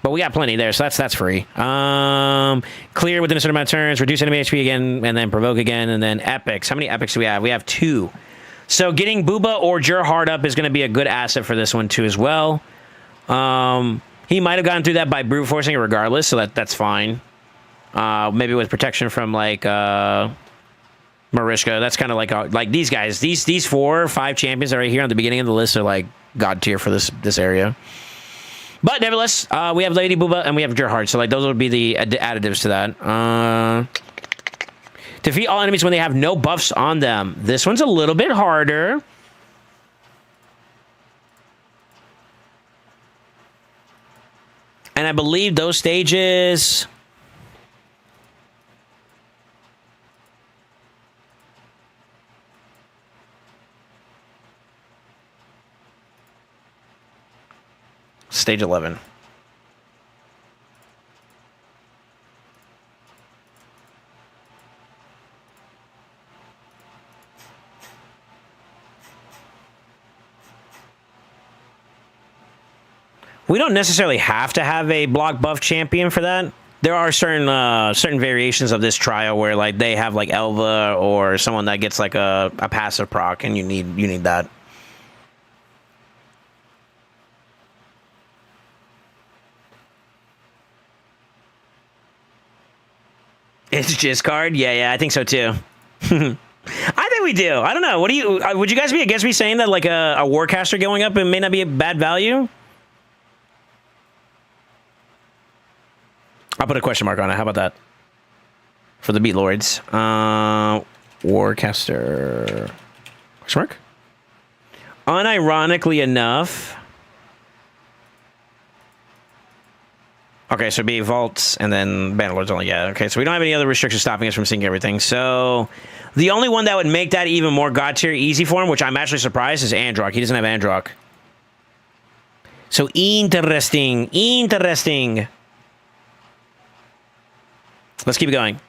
But we got plenty there, so that's free. Clear within a certain amount of turns, reduce enemy HP again, and then provoke again, and then epics. How many epics do we have? We have 2. So getting Booba or Gerhard up is going to be a good asset for this one too as well. He might have gone through that by brute forcing it regardless, so that's fine. Maybe with protection from like Marishka. That's kind of like these guys. These 4 or 5 champions that are right here on the beginning of the list are like god tier for this area. But nevertheless, we have Lady Booba and we have Gerhard, so like those would be the additives to that. Defeat all enemies when they have no buffs on them. This one's a little bit harder. And I believe those stages... Stage 11. We don't necessarily have to have a block buff champion for that. There are certain variations of this trial where like they have like Elva or someone that gets like a passive proc, and you need that. It's just card? Yeah, I think so too. I think we do. I don't know. What do you? Would you guys be against me saying that like a Warcaster going up, it may not be a bad value? I'll put a question mark on it. How about that? For the Beat Lords. Warcaster. Question mark? Unironically enough. Okay, so be Vaults and then Bannerlords only. Yeah, okay, so we don't have any other restrictions stopping us from seeing everything. So the only one that would make that even more god tier easy for him, which I'm actually surprised, is Androck. He doesn't have Androck. So interesting. Let's keep it going.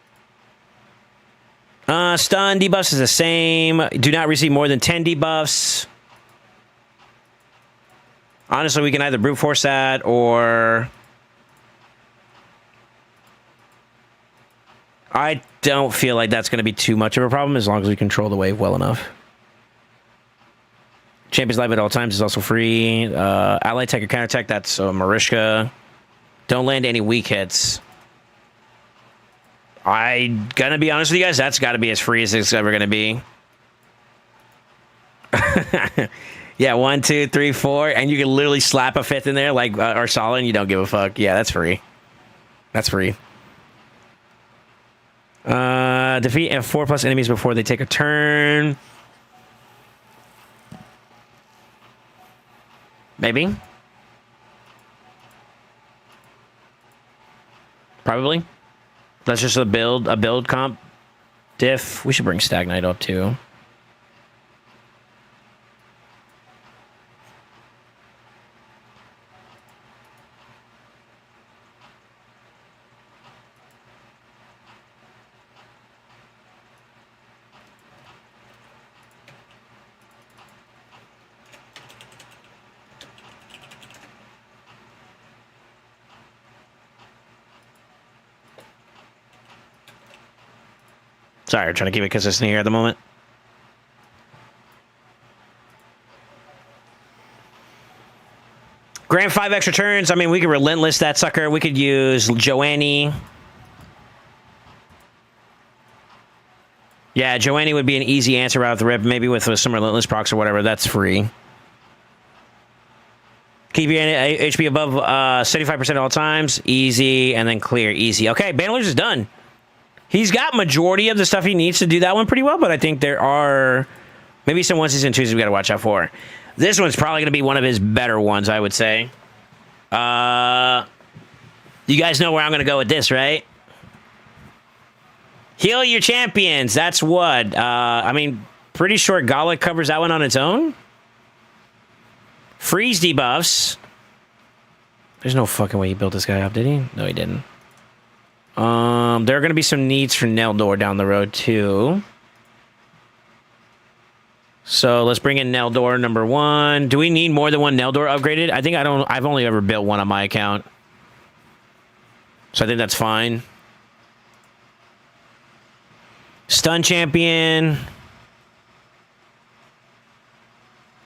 Stun debuffs is the same. Do not receive more than 10 debuffs. Honestly, we can either brute force that or... I don't feel like that's going to be too much of a problem as long as we control the wave well enough. Champion's Life at all times is also free. Ally Tech or Counter Tech, that's Marishka. Don't land any weak hits. I'm going to be honest with you guys, that's got to be as free as it's ever going to be. Yeah, 1, 2, 3, 4, and you can literally slap a 5th in there like Ursala and you don't give a fuck. Yeah, that's free. That's free. Defeat F4 plus enemies before they take a turn. Maybe. Probably. That's just a build comp diff. We should bring Stag Knight up too. Sorry, I'm trying to keep it consistent here at the moment. Grant 5 extra turns. I mean, we could relentless that sucker. We could use Joanny. Yeah, Joanny would be an easy answer right off the rip. Maybe with some relentless procs or whatever. That's free. Keep your HP above 75% at all times. Easy. And then clear. Easy. Okay, Bandler's is done. He's got majority of the stuff he needs to do that one pretty well, but I think there are maybe some onesies and twosies we got to watch out for. This one's probably going to be one of his better ones, I would say. You guys know where I'm going to go with this, right? Heal your champions. That's what. I mean, pretty sure Gala covers that one on its own. Freeze debuffs. There's no fucking way he built this guy up, did he? No, he didn't. There are going to be some needs for Neldor down the road, too. So let's bring in Neldor number 1. Do we need more than one Neldor upgraded? I think I don't. I've only ever built one on my account. So I think that's fine. Stun champion.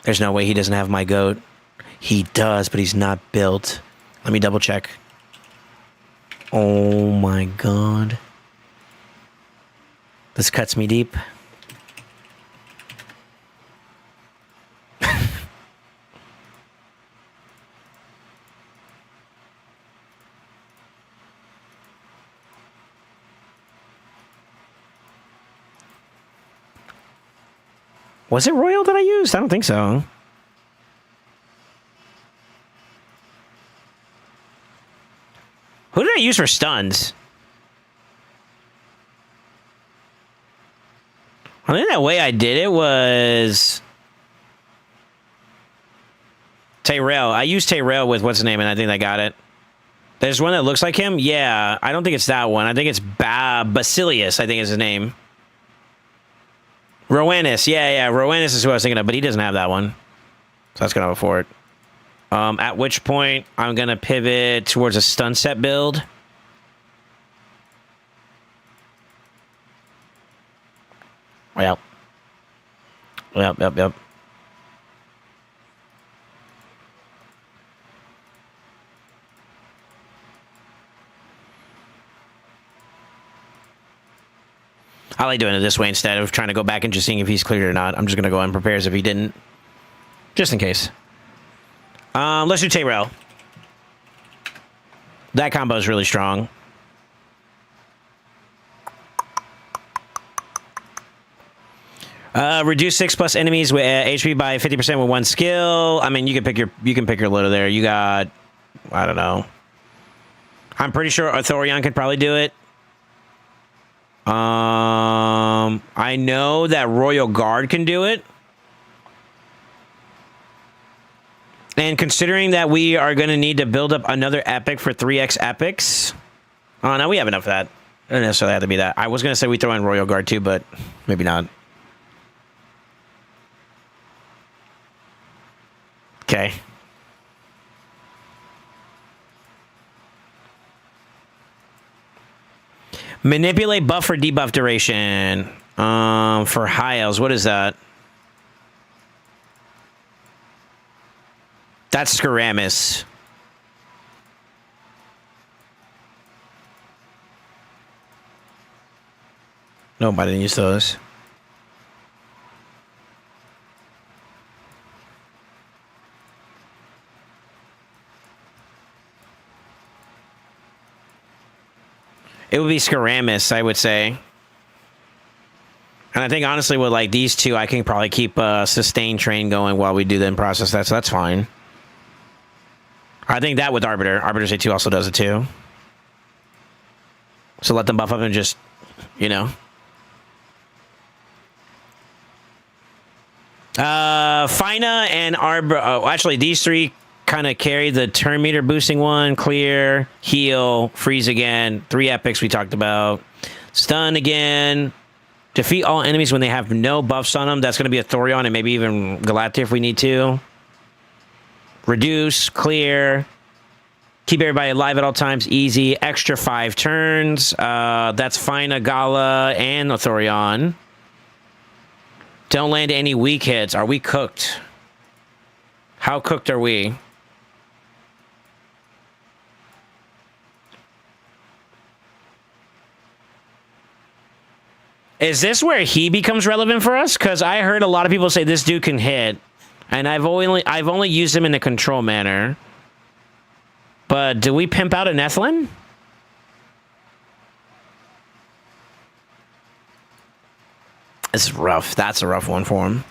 There's no way he doesn't have my goat. He does, but he's not built. Let me double check. Oh my god. This cuts me deep. Was it Royal that I used? I don't think so. Who did I use for stuns? I think that way I did it was Tyrell. I used Tyrell with what's his name, and I think I got it. There's one that looks like him. Yeah, I don't think it's that one. I think it's Basilius, I think is his name. Rowanus. Yeah. Rowanus is who I was thinking of, but he doesn't have that one. So that's going to go for it. At which point, I'm going to pivot towards a stun set build. Yep. I like doing it this way instead of trying to go back and just seeing if he's cleared or not. I'm just going to go and prepare as if he didn't. Just in case. Let's do Tyrell. That combo is really strong. Reduce 6+ enemies with HP by 50% with one skill. I mean, you can pick your loader there. You got, I don't know. I'm pretty sure Arthurion could probably do it. I know that Royal Guard can do it. And considering that we are going to need to build up another epic for 3x epics. Oh, no, we have enough of that. It doesn't necessarily have to be that. I was going to say we throw in Royal Guard too, but maybe not. Okay. Manipulate buff or debuff duration. For high elves, what is that? That's Skaramis. Nope, I didn't use those. It would be Skaramis, I would say. And I think, honestly, with, like, these two, I can probably keep Sustain Train going while we do the process that, so that's fine. I think that with Arbiter. Arbiter's A2 also does it, too. So let them buff up and just, you know. Fina and Arbiter... Oh, actually, these three kind of carry the turn meter boosting one. Clear, heal, freeze again. 3 epics we talked about. Stun again. Defeat all enemies when they have no buffs on them. That's going to be a Thorion and maybe even Galactic if we need to. Reduce, clear. Keep everybody alive at all times. Easy. Extra 5 turns. That's Fina, Gala, and Thorion. Don't land any weak hits. Are we cooked? How cooked are we? Is this where he becomes relevant for us? Because I heard a lot of people say this dude can hit, and I've only used him in a control manner. But do we pimp out an Ethlin? This is rough. That's a rough one for him.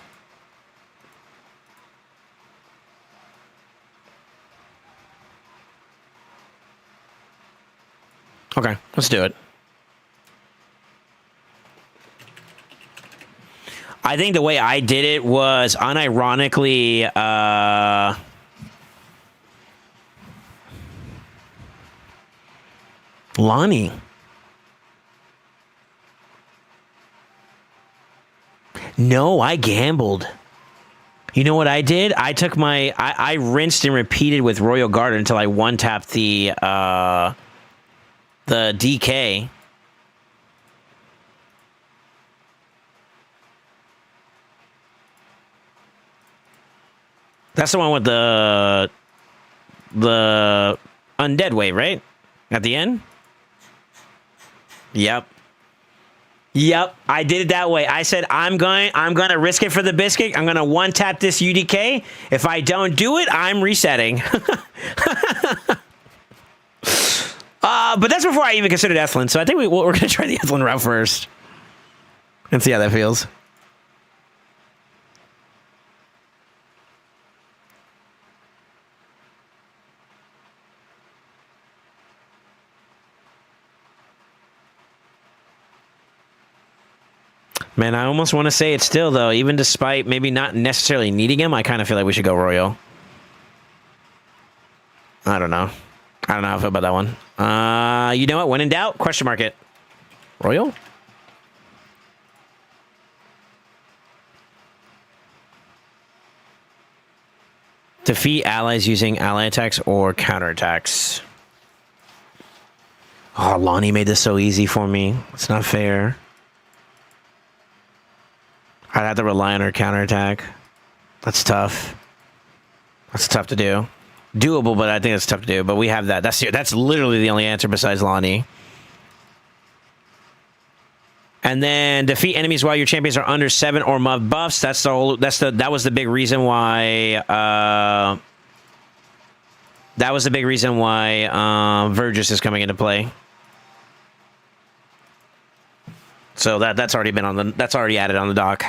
Okay, let's do it. I think the way I did it was unironically, Lonnie. No, I gambled. You know what I did? I took my... I rinsed and repeated with Royal Guard until I one-tapped the DK. That's the one with the undead wave, right? At the end? Yep. Yep, I did it that way. I said I'm going to risk it for the biscuit. I'm going to one tap this UDK. If I don't do it, I'm resetting. But that's before I even considered Ethlin. So I think we're going to try the Ethlin route first and see how that feels. Man, I almost want to say it still, though. Even despite maybe not necessarily needing him, I kind of feel like we should go Royal. I don't know. I don't know how I feel about that one. You know what? When in doubt, question mark it. Royal? Defeat allies using ally attacks or counterattacks. Oh, Lonnie made this so easy for me. It's not fair. I'd have to rely on her counterattack. That's tough. That's tough to do. Doable, but I think it's tough to do. But we have that. That's literally the only answer besides Lonnie. And then defeat enemies while your champions are under 7 or above buffs. That was the big reason why. That was the big reason why Vergis is coming into play. So that's already been on the. That's already added on the dock.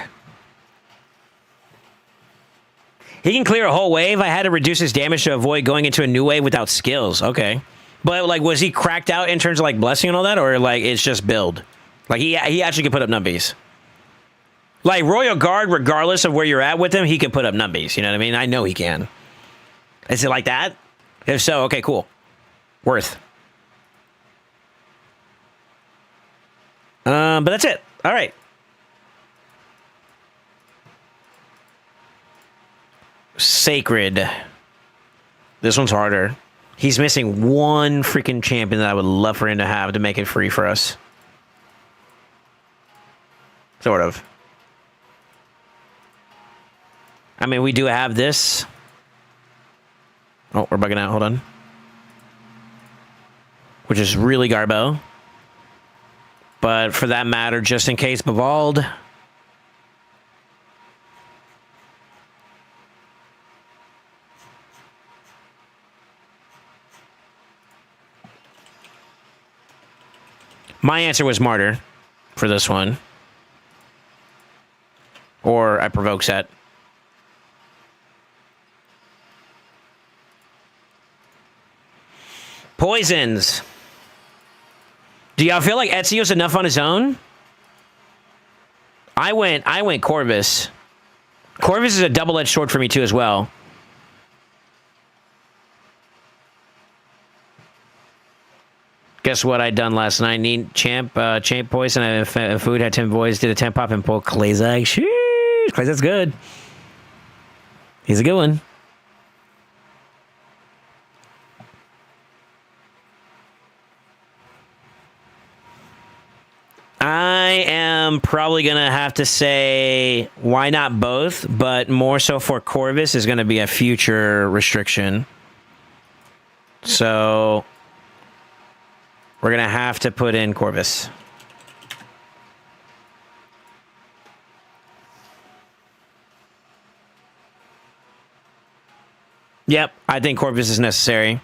He can clear a whole wave. I had to reduce his damage to avoid going into a new wave without skills. Okay. But, like, was he cracked out in terms of, like, blessing and all that? Or, like, it's just build? Like, he actually can put up numbies. Like, Royal Guard, regardless of where you're at with him, he can put up numbies. You know what I mean? I know he can. Is it like that? If so, okay, cool. Worth. But that's it. All right. Sacred. This one's harder. He's missing one freaking champion that I would love for him to have to make it free for us. Sort of. I mean, we do have this. Oh, we're bugging out. Hold on. Which is really Garbo. But for that matter, just in case, Bavald. My answer was Martyr for this one. Or I provoke set. Poisons. Do y'all feel like Ezio's enough on his own? I went Corvus. Corvus is a double-edged sword for me too as well. Guess what I done last night? Need champ poison and food had 10 boys, did a 10 pop and pull Klazak. Sheesh, Klazak's good. He's a good one. I am probably going to have to say why not both, but more so for Corvus is going to be a future restriction. So we're going to have to put in Corvus. Yep, I think Corvus is necessary.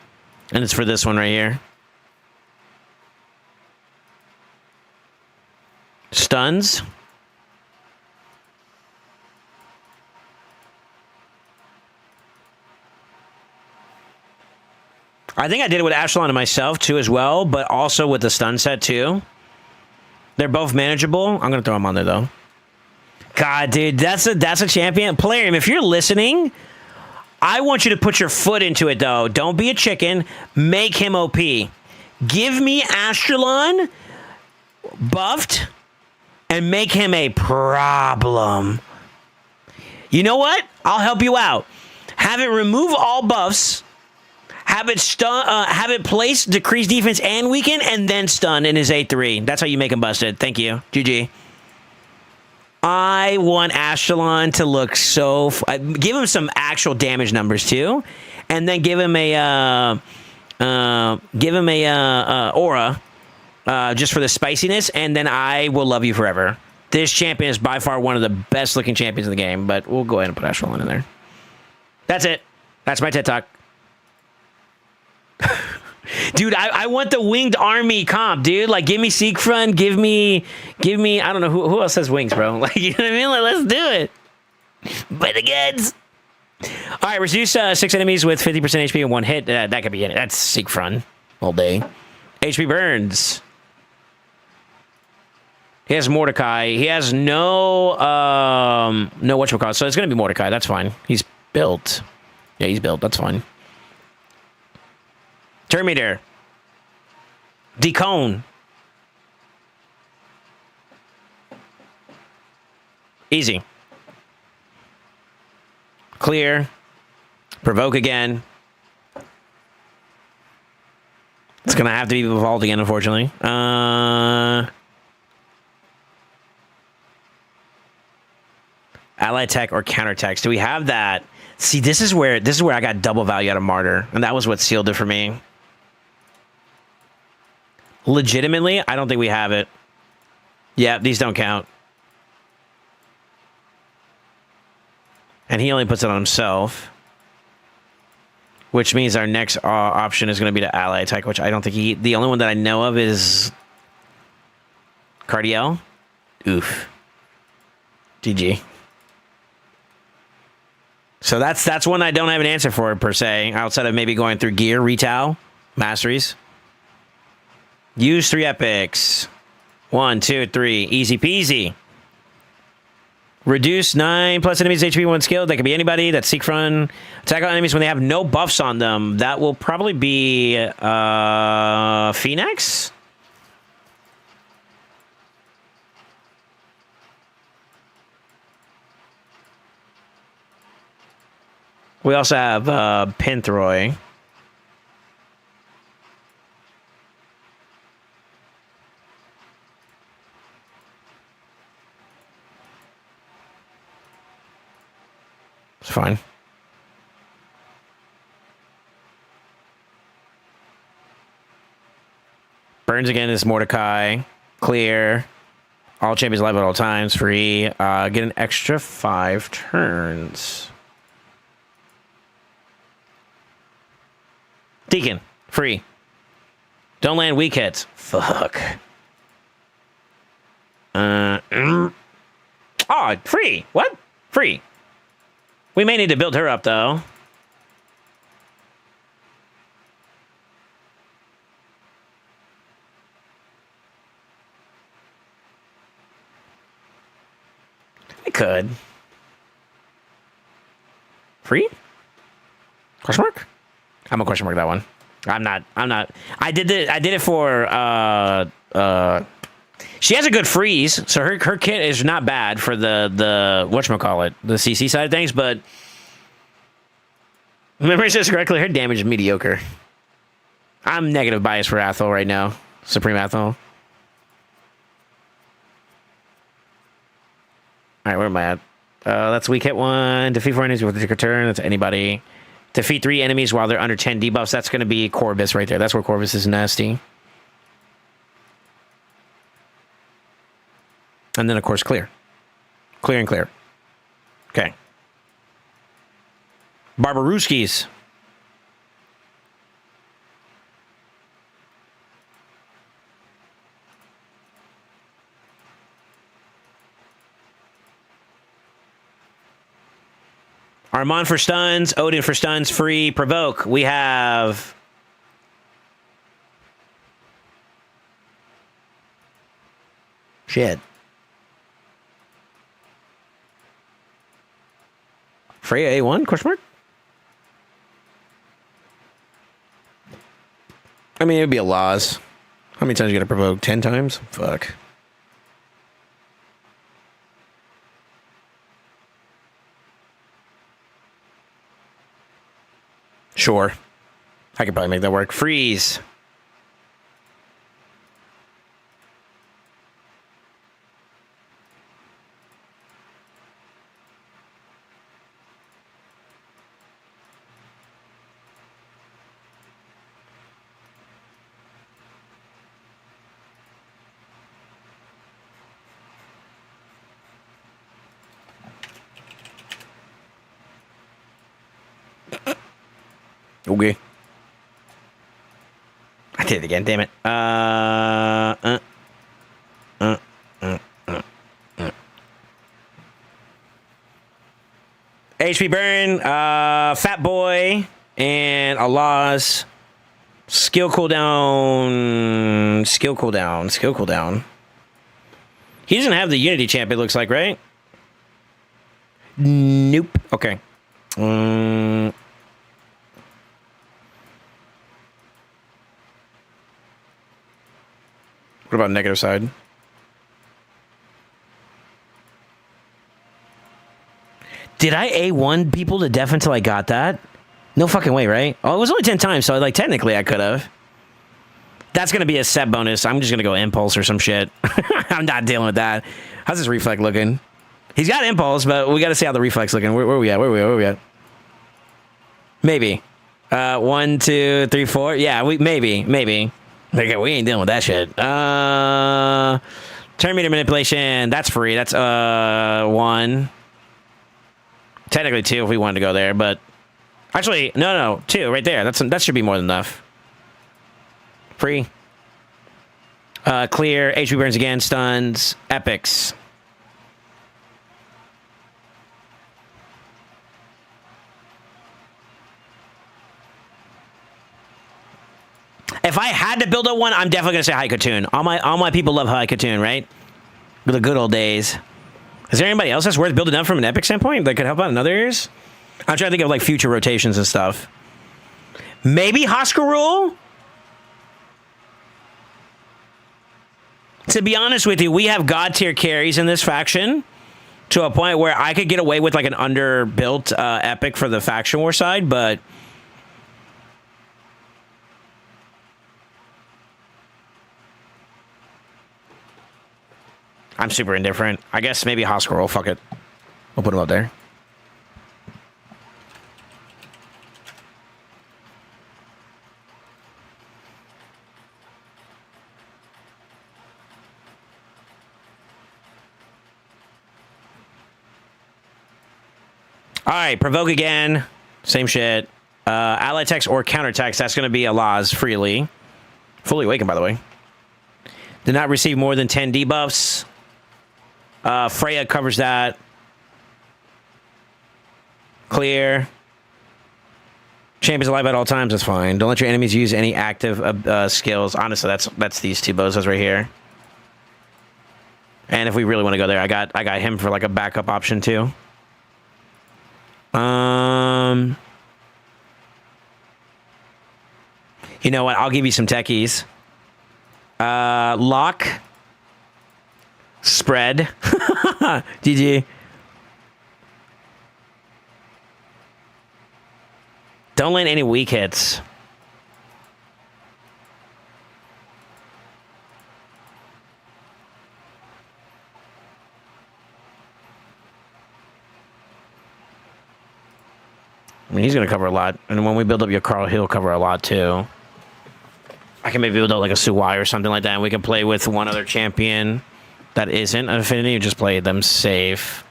And it's for this one right here. Stuns. I think I did it with Ashelon and myself too as well, but also with the stun set too. They're both manageable. I'm going to throw them on there though. God, dude, that's a champion. Plarium, if you're listening, I want you to put your foot into it though. Don't be a chicken. Make him OP. Give me Ashelon buffed and make him a problem. You know what? I'll help you out. Have it remove all buffs. Have it stun. Have it place decrease defense and weaken, and then stun in his A3. That's how you make him busted. Thank you. GG. I want Ashelon to look so. Give him some actual damage numbers too, and then give him a aura. Just for the spiciness, and then I will love you forever. This champion is by far one of the best looking champions in the game, but we'll go ahead and put Ashelon in there. That's it. That's my TED Talk. Dude, I want the winged army comp, dude. Like, give me Siegfried, give me, I don't know, who else has wings, bro? Like, you know what I mean? Like, let's do it. By the gods. All right, reduce 6 enemies with 50% HP in one hit. That could be it. That's Siegfried all day. HP burns. He has Mordecai. He has no whatchamacallit. So it's going to be Mordecai. That's fine. He's built. Yeah, he's built. That's fine. Terminator. Decone. Easy. Clear. Provoke again. It's going to have to be evolved again, unfortunately. Ally tech or counter attacks. Do we have that? See, this is where I got double value out of Martyr, and that was what sealed it for me. Legitimately, I don't think we have it. Yeah, these don't count. And he only puts it on himself. Which means our next option is going to be the ally attack, which I don't think the only one that I know of is Cardiel. Oof. GG. So that's one I don't have an answer for, per se, outside of maybe going through gear, retail, masteries. Use 3 epics. 1, 2, 3. Easy peasy. Reduce 9 plus enemies HP 1 skill. That could be anybody. That's Siegfried. Attack on enemies when they have no buffs on them. That will probably be Phoenix. We also have Penthroy. It's fine. Burns again is Mordecai. Clear. All champions alive at all times. Free. Get an extra 5 turns. Deacon, free. Don't land weak hits. Fuck. Oh, free. What? Free. We may need to build her up, though. We could. Free? Question mark? I'm a question mark that one. I'm not. I did it for she has a good freeze, so her kit is not bad for the whatchamacallit, the CC side of things, but remember it says correctly, her damage is mediocre. I'm negative bias for Athel right now. Supreme Athel. All right, where am I at? That's weak hit 1. Defeat 4 enemies with a turn. That's anybody. Defeat 3 enemies while they're under 10 debuffs. That's going to be Corvus right there. That's where Corvus is nasty. And then, of course, clear. Clear and clear. Okay. Barbaruskis. Armand for stuns. Odin for stuns. Free. Provoke. We have... Shit. Freya A1? Question mark? I mean, it would be a loss. How many times you gotta provoke? 10 times? Fuck. Sure. I could probably make that work. Freeze. Okay. I did it again, damn it. HP burn, Fat Boy, and Allah's skill cooldown. Skill cooldown. Skill cooldown. He doesn't have the Unity champ, it looks like, right? Nope. Okay. What about negative side? Did I A1 people to death until I got that? No fucking way, right? Oh, it was only 10 times, so like technically I could have. That's going to be a set bonus. I'm just going to go impulse or some shit. I'm not dealing with that. How's this reflex looking? He's got impulse, but we got to see how the reflex looking. Where are we at? Where are we at? Maybe. 1, 2, 3, 4. Yeah, maybe. Okay, we ain't dealing with that shit. Turn meter manipulation. That's free. That's 1. Technically 2 if we wanted to go there, but actually no 2 right there. That should be more than enough. Free. Clear. HP burns again. Stuns. Epics. If I had to build a one, I'm definitely gonna say Haikatoon. All my people love Haikatoon, right? The good old days. Is there anybody else that's worth building up from an epic standpoint that could help out in other areas? I'm trying to think of like future rotations and stuff. Maybe Hoskarul? To be honest with you, we have god tier carries in this faction to a point where I could get away with like an underbuilt epic for the faction war side, but I'm super indifferent. I guess maybe Hoskarul. Fuck it. We'll put him up there. All right, provoke again. Same shit. Ally text or counter text. That's going to be Allah's freely. Fully awakened, by the way. Did not receive more than 10 debuffs. Freya covers that. Clear. Champion's alive at all times. That's fine. Don't let your enemies use any active skills. Honestly, that's these two bozos right here. And if we really want to go there, I got him for like a backup option too. You know what? I'll give you some techies. Lock. Spread. GG. Don't land any weak hits. I mean, he's going to cover a lot. And when we build up your Carl, he'll cover a lot, too. I can maybe build up like a Suwai or something like that, and we can play with one other champion that isn't an affinity, just play them safe.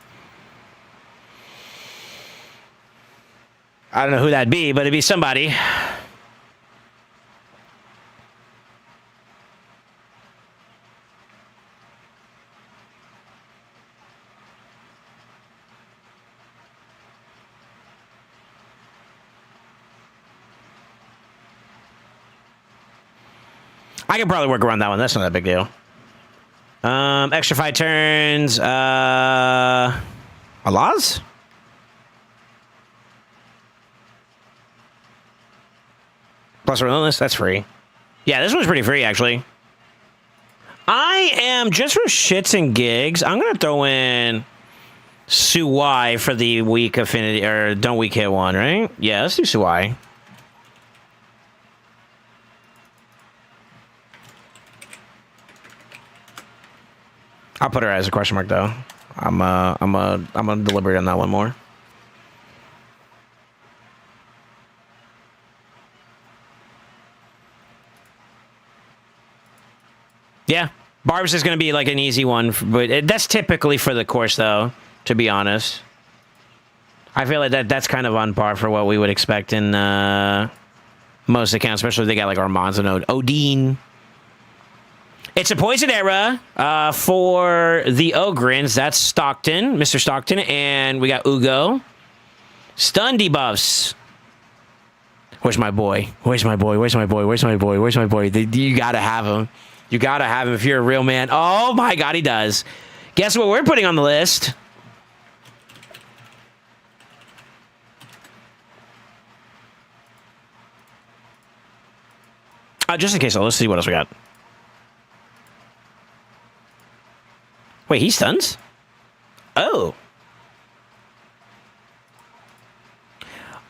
I don't know who that'd be, but it'd be somebody. I can probably work around that one. That's not that big deal. Extra 5 turns. Allah's? Plus Relentless? That's free. Yeah, this one's pretty free, actually. I am, just for shits and gigs, I'm going to throw in Suwai for the weak affinity, or don't weak hit one, right? Yeah, let's do Suwai. I'll put her as a question mark, though. I'm gonna deliberate on that one more. Yeah, Barb's is gonna be like an easy one, but that's typically for the course, though. To be honest, I feel like that's kind of on par for what we would expect in most accounts, especially if they got like Armands and Odin. It's a poison era for the Ogrins. That's Stockton, Mr. Stockton, and we got Ugo. Stun debuffs. Where's my boy? Where's my boy? Where's my boy? Where's my boy? Where's my boy? You gotta have him. You gotta have him if you're a real man. Oh my God, he does. Guess what we're putting on the list? Just in case, let's see what else we got. Wait, he stuns? Oh.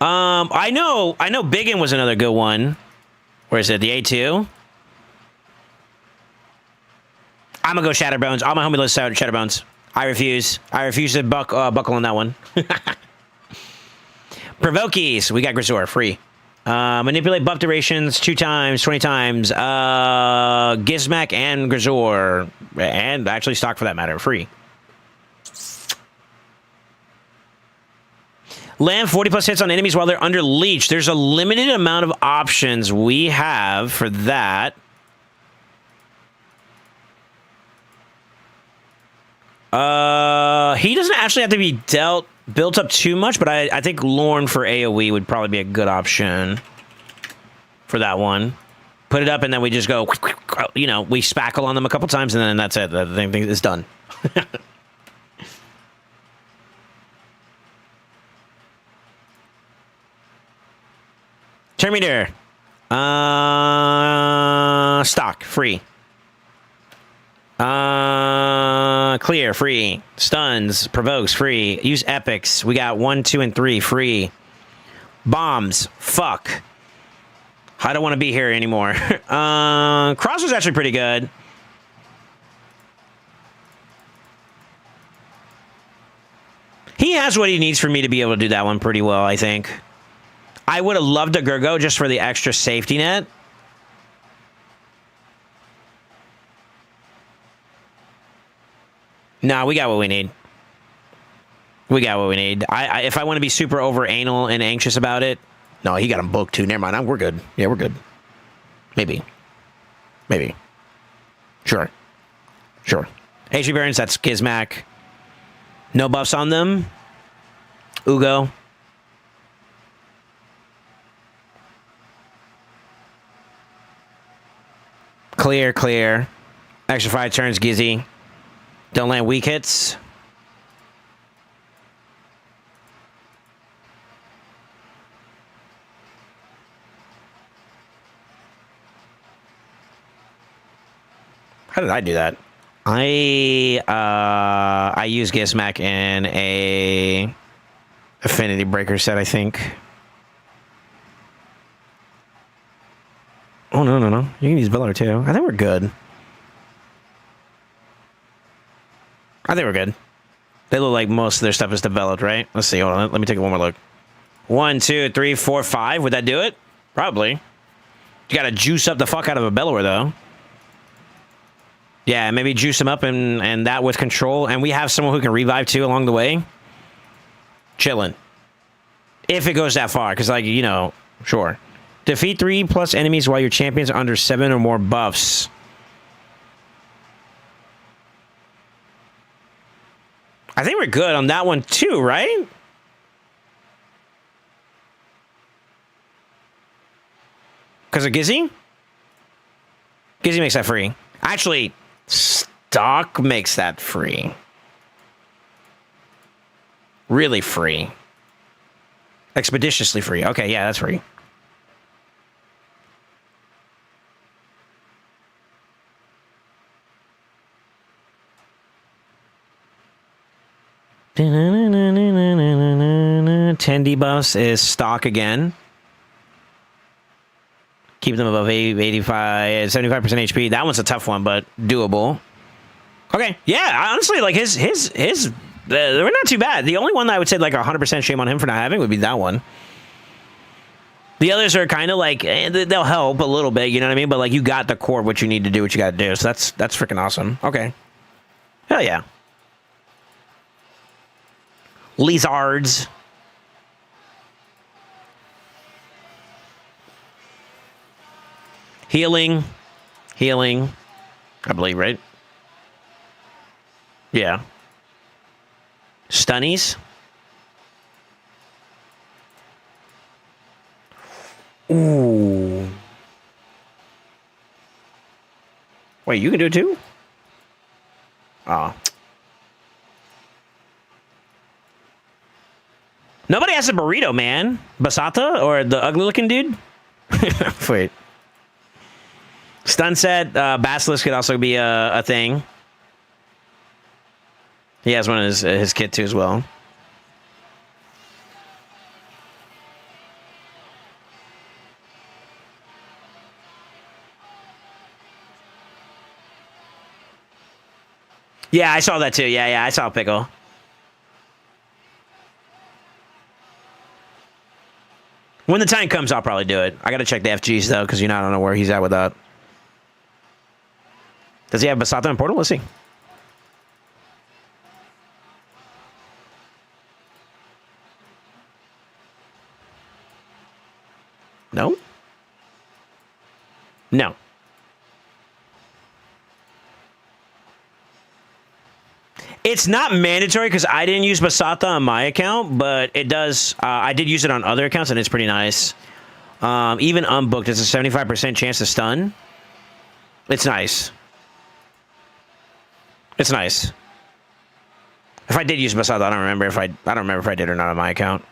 I know Biggin was another good one. Where is it? The A2? I'm gonna go Shatterbones. All my homie lists out Shatterbones. I refuse. I refuse to buckle on that one. Provokies. We got Grisor, free. Manipulate buff durations 2 times, 20 times. Gizmak and Grisor. And actually stock for that matter, free. Land 40 plus hits on enemies while they're under leech. There's a limited amount of options we have for that. He doesn't actually have to be built up too much, but I think Lorne for AoE would probably be a good option for that one. Put it up, and then we just go, you know, we spackle on them a couple times, and then that's it. The thing is done. Terminator. Stock, free. Clear, free. Stuns, provokes, free. Use epics. We got 1, 2, and 3, free. Bombs, fuck. I don't want to be here anymore. Cross was actually pretty good. He has what he needs for me to be able to do that one pretty well, I think. I would have loved a Gurgo just for the extra safety net. Nah, we got what we need. We got what we need. If I want to be super over anal and anxious about it, no, he got him booked too. Never mind. We're good. Yeah, we're good. Maybe. Sure. HP Barons, that's Gizmak. No buffs on them. Ugo. Clear. Extra 5 turns, Gizzy. Don't land weak hits. How did I do that? I use Gizmak in a Affinity Breaker set, I think. Oh, no. You can use Biller, too. I think we're good. They look like most of their stuff is developed, right? Let's see. Hold on. Let me take one more look. 1, 2, 3, 4, 5. Would that do it? Probably. You gotta juice up the fuck out of a bellower, though. Yeah, maybe juice him up and that with control. And we have someone who can revive, too, along the way. Chilling. If it goes that far, because, like, you know, sure. Defeat 3+ enemies while your champions are under 7 or more buffs. I think we're good on that one, too, right? Because of Gizzy? Gizzy makes that free. Actually, stock makes that free. Really free. Expeditiously free. Okay, yeah, that's free. Ten debuffs is stock again. Keep them above 85, 75% HP. That one's a tough one, but doable. Okay, yeah, honestly, like his they're not too bad. The only one that I would say like 100% shame on him for not having would be that one. The others are kind of like they'll help a little bit, you know what I mean? But like you got the core of what you need to do, what you got to do. So that's freaking awesome. Okay, hell yeah. Lizards. Healing, I believe, right? Yeah. Stunnies. Ooh. Wait, you can do it too? Oh. Nobody has a burrito, man. Basata or the ugly looking dude? Wait. Stun set, Basilisk could also be a thing. He has one of his kit too as well. Yeah, I saw that too. Yeah, I saw Pickle. When the time comes, I'll probably do it. I gotta check the FGs though, because I don't know where he's at with that. Does he have Basata and Portal? Let's see. No? No. It's not mandatory because I didn't use Basata on my account, but it does. I did use it on other accounts, and it's pretty nice. Even unbooked, it's a 75% chance to stun. It's nice. It's nice. If I did use Basata, I don't remember if I did or not on my account.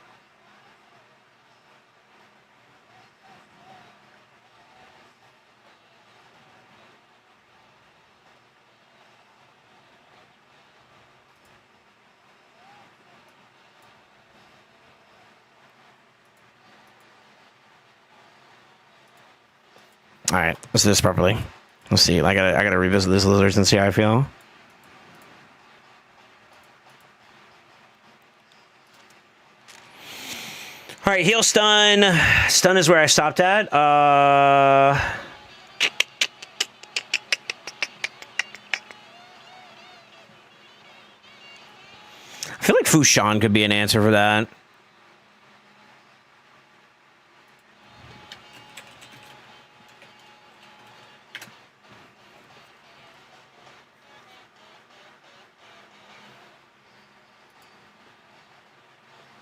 All right, let's do this properly. Let's see. I gotta revisit this lizards and see how I feel. All right, heal stun. Stun is where I stopped at. I feel like Fushan could be an answer for that.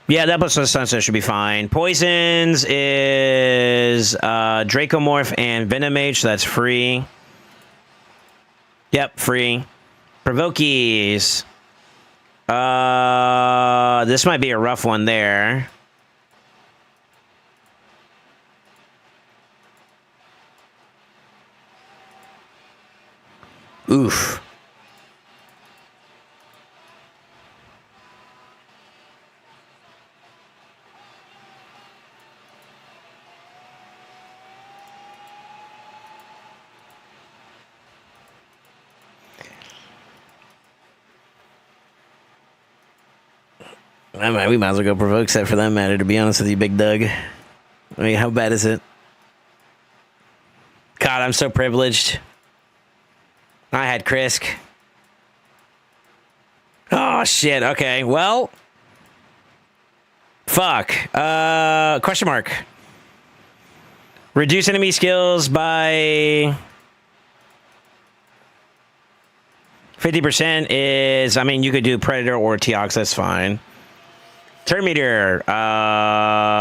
Yeah, that plus the sunset should be fine. Poisons is Dracomorph and Venomage, so that's free. Yep, free. Provokies. This might be a rough one there. Oof. We might as well go provoke set for that matter, to be honest with you, Big Doug. I mean, how bad is it? God, I'm so privileged. I had Krisk. Oh, shit. Okay, well. Fuck. Question mark. Reduce enemy skills by 50% is, I mean, you could do Predator or Teox, that's fine. Turn meter,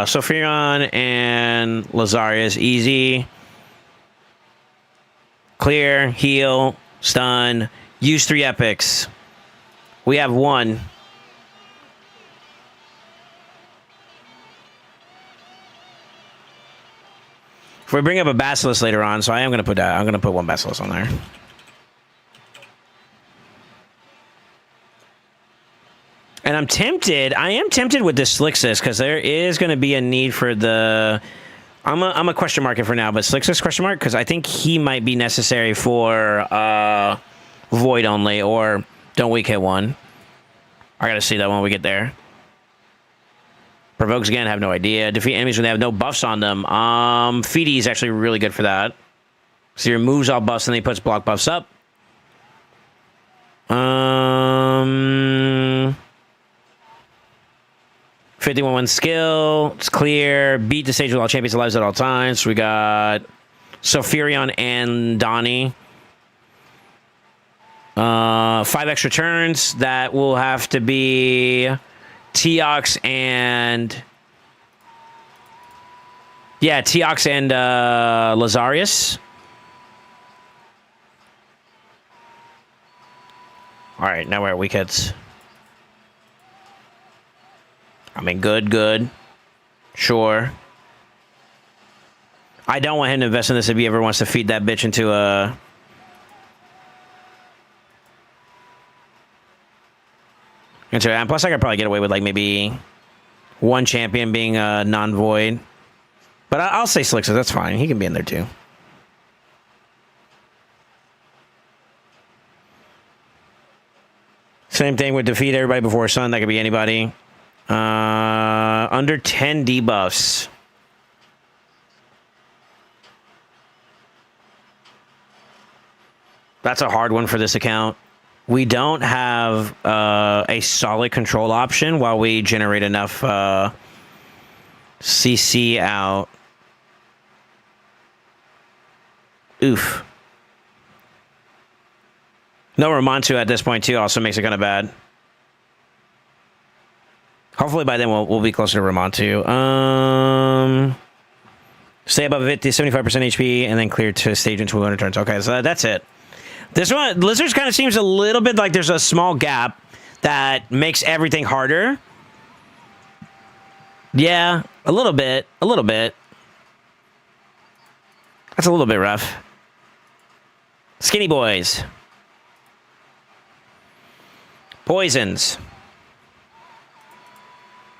Sophirion and Lazarius, easy. Clear, heal, stun, use 3 epics. We have 1. If we bring up a Basilisk later on, so I am going to put that. I'm going to put 1 Basilisk on there. And I'm tempted. I am tempted with this Slixus because there is going to be a need for the. I'm a question mark it for now, but Slixus question mark because I think he might be necessary for Void only or don't weak hit 1. I gotta see that when we get there. Provokes again. Have no idea. Defeat enemies when they have no buffs on them. Feedy is actually really good for that. So he removes all buffs and then he puts block buffs up. 51 skill. It's clear. Beat the stage with all champions alive at all times. So we got Sophirion and Donnie. 5 extra turns. That will have to be Teox and... Yeah, Teox and Lazarius. Alright, now we're at weak hits. I mean, good. Sure. I don't want him to invest in this if he ever wants to feed that bitch into a... And plus, I could probably get away with, like, maybe 1 champion being non-void. But I'll say Slixer, that's fine. He can be in there, too. Same thing with defeat everybody before sun. That could be anybody. Under 10 debuffs. That's a hard one for this account. We don't have a solid control option while we generate enough CC out. Oof. No Ramontu at this point, too, also makes it kind of bad. Hopefully by then we'll be closer to Ramontu. Stay above 50, 75% HP, and then clear to stage in 200 turns. Okay, so that's it. This one, Lizards kind of seems a little bit like there's a small gap that makes everything harder. Yeah, a little bit. A little bit. That's a little bit rough. Skinny boys. Poisons.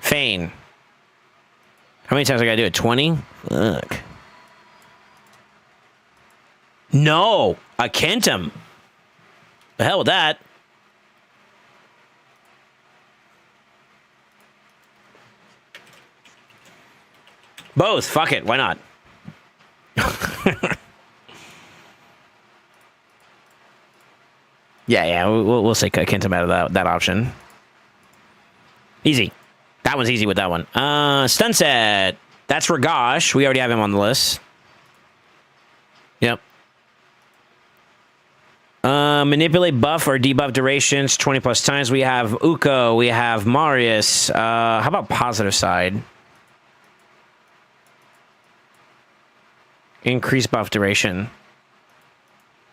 Feign. How many times I gotta do it? 20? Fuck. No! A Kentum. The hell with that. Both. Fuck it. Why not? Yeah. We'll say Kentum out of that option. Easy. That one's easy with that one. Stun set. That's Ragash. We already have him on the list. Yep. Manipulate buff or debuff durations 20 plus times. We have Uko. We have Marius. How about positive side? Increase buff duration.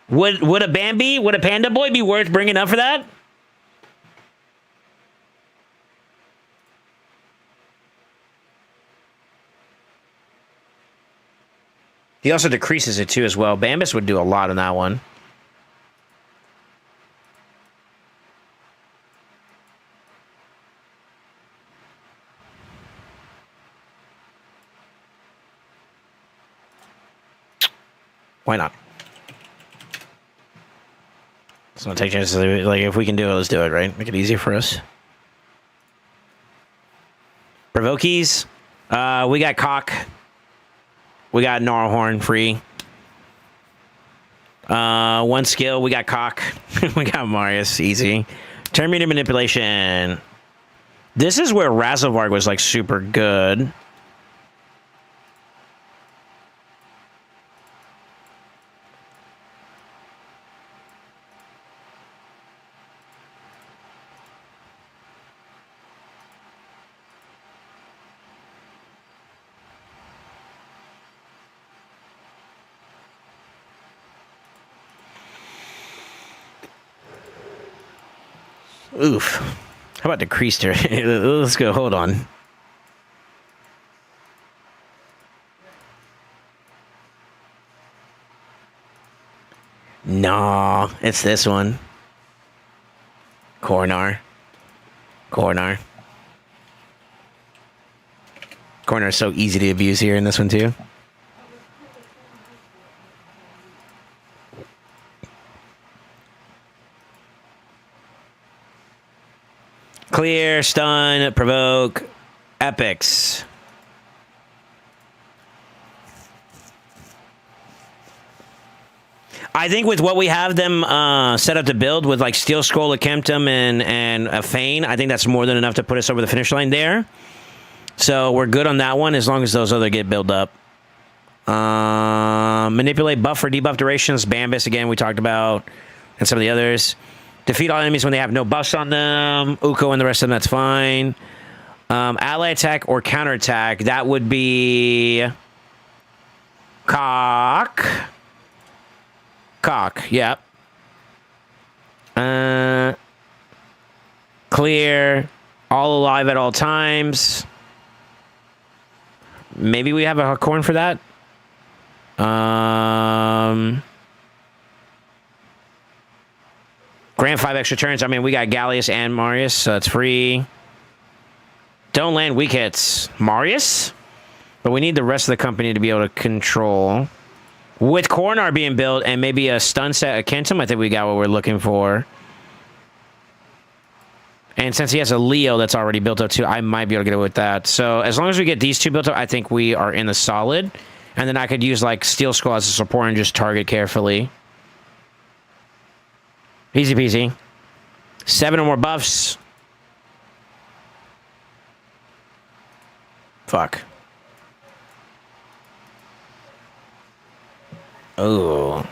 Would a Panda Boy be worth bringing up for that? He also decreases it too as well. Bambus would do a lot on that one. Why not? Let's not take chances. Like, if we can do it, let's do it, right? Make it easier for us. Provokies. We got Cock. We got Gnarlhorn free. One skill. We got Cock. We got Marius. Easy. Turn meter manipulation. This is where Razovarg was like super good. Oof. How about decreased her? Let's go. Hold on. No, it's this one. Coronar. Coronar is so easy to abuse here in this one too. Clear, stun, provoke, epics. I think with what we have them set up to build with like Steel Scroll, a Kemptum, and a Feign, I think that's more than enough to put us over the finish line there. So we're good on that one as long as those other get built up. Manipulate buff or debuff durations. Bambus, again, we talked about, and some of the others. Defeat all enemies when they have no buffs on them. Uko and the rest of them, that's fine. Ally attack or counterattack, that would be... Cock, yep. Clear. All alive at all times. Maybe we have a corn for that. Grant 5 extra turns. I mean, we got Gallius and Marius, so it's free. Don't land weak hits. Marius? But we need the rest of the company to be able to control. With Coronar being built and maybe a stun set, a Kentum, I think we got what we're looking for. And since he has a Leo that's already built up too, I might be able to get away with that. So as long as we get these two built up, I think we are in the solid. And then I could use like Steel Skull as a support and just target carefully. Easy peasy. 7 or more buffs. Fuck. Oh.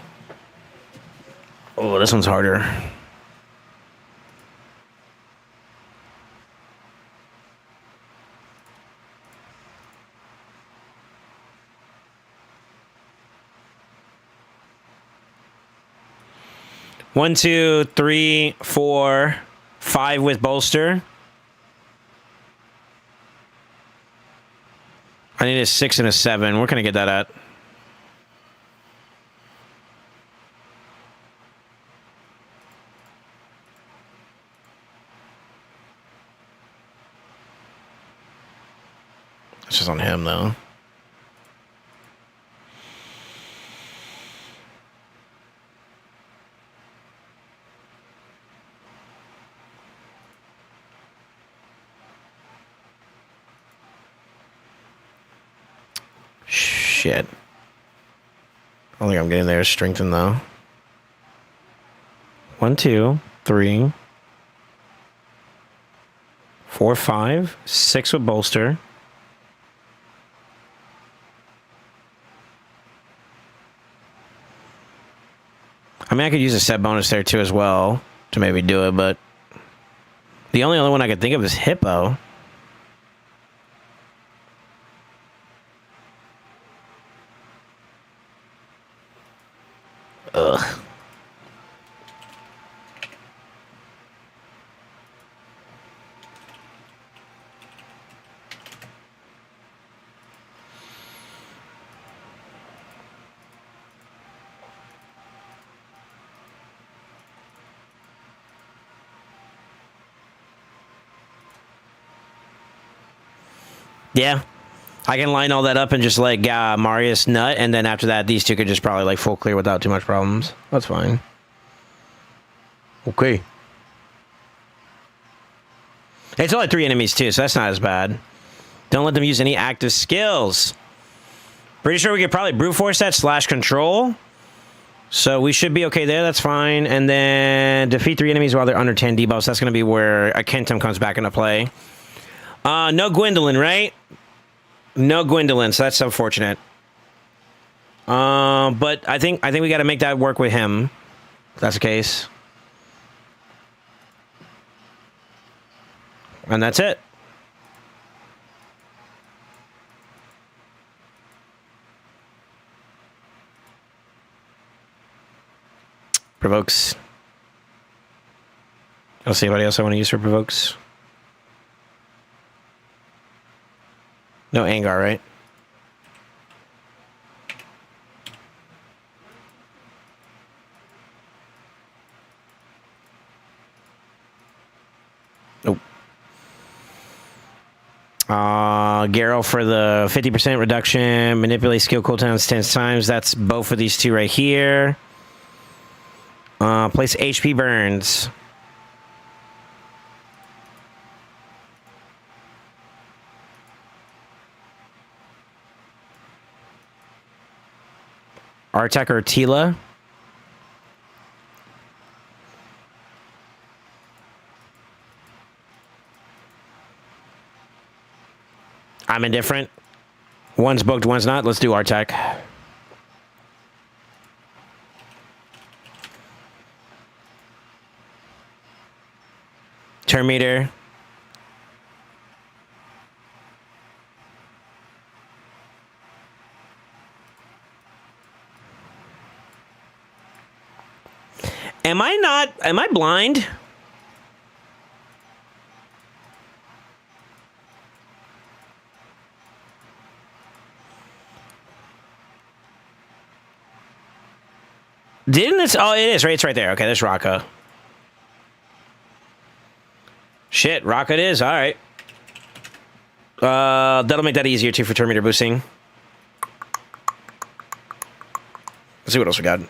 Oh, this one's harder. One, 2, 3, 4, 5 with bolster. I need a 6 and a 7. Where can I get that at? It's just on him, though. Shit. I don't think I'm getting there. Strengthen, though. 1, 2, 3, 4, 5, 6 with bolster. I mean, I could use a set bonus there too as well to maybe do it, but the only other one I could think of is Hippo. Ugh. Yeah. I can line all that up and just like Marius nut, and then after that, these two could just probably like full clear without too much problems. That's fine. Okay. It's only 3 enemies too, so that's not as bad. Don't let them use any active skills. Pretty sure we could probably brute force that / control. So we should be okay there. That's fine. And then defeat 3 enemies while they're under 10 debuffs. That's going to be where a Kentum comes back into play. No Gwendolyn, right? No Gwendolyn, so that's unfortunate. But I think we got to make that work with him. If that's the case. And that's it. Provokes. I'll see anybody else I want to use for provokes. No Angar, right? Nope. Garrow for the 50% reduction. Manipulate skill cooldowns 10 times. That's both of these two right here. Place HP burns. Artek or Tila. I'm indifferent. One's booked, one's not. Let's do Artek. Turn meter. Am I blind? Didn't this? Oh, it is, right? It's right there. Okay, there's Raka. Shit, Raka it is. All right. That'll make that easier, too, for turn meter boosting. Let's see what else we got.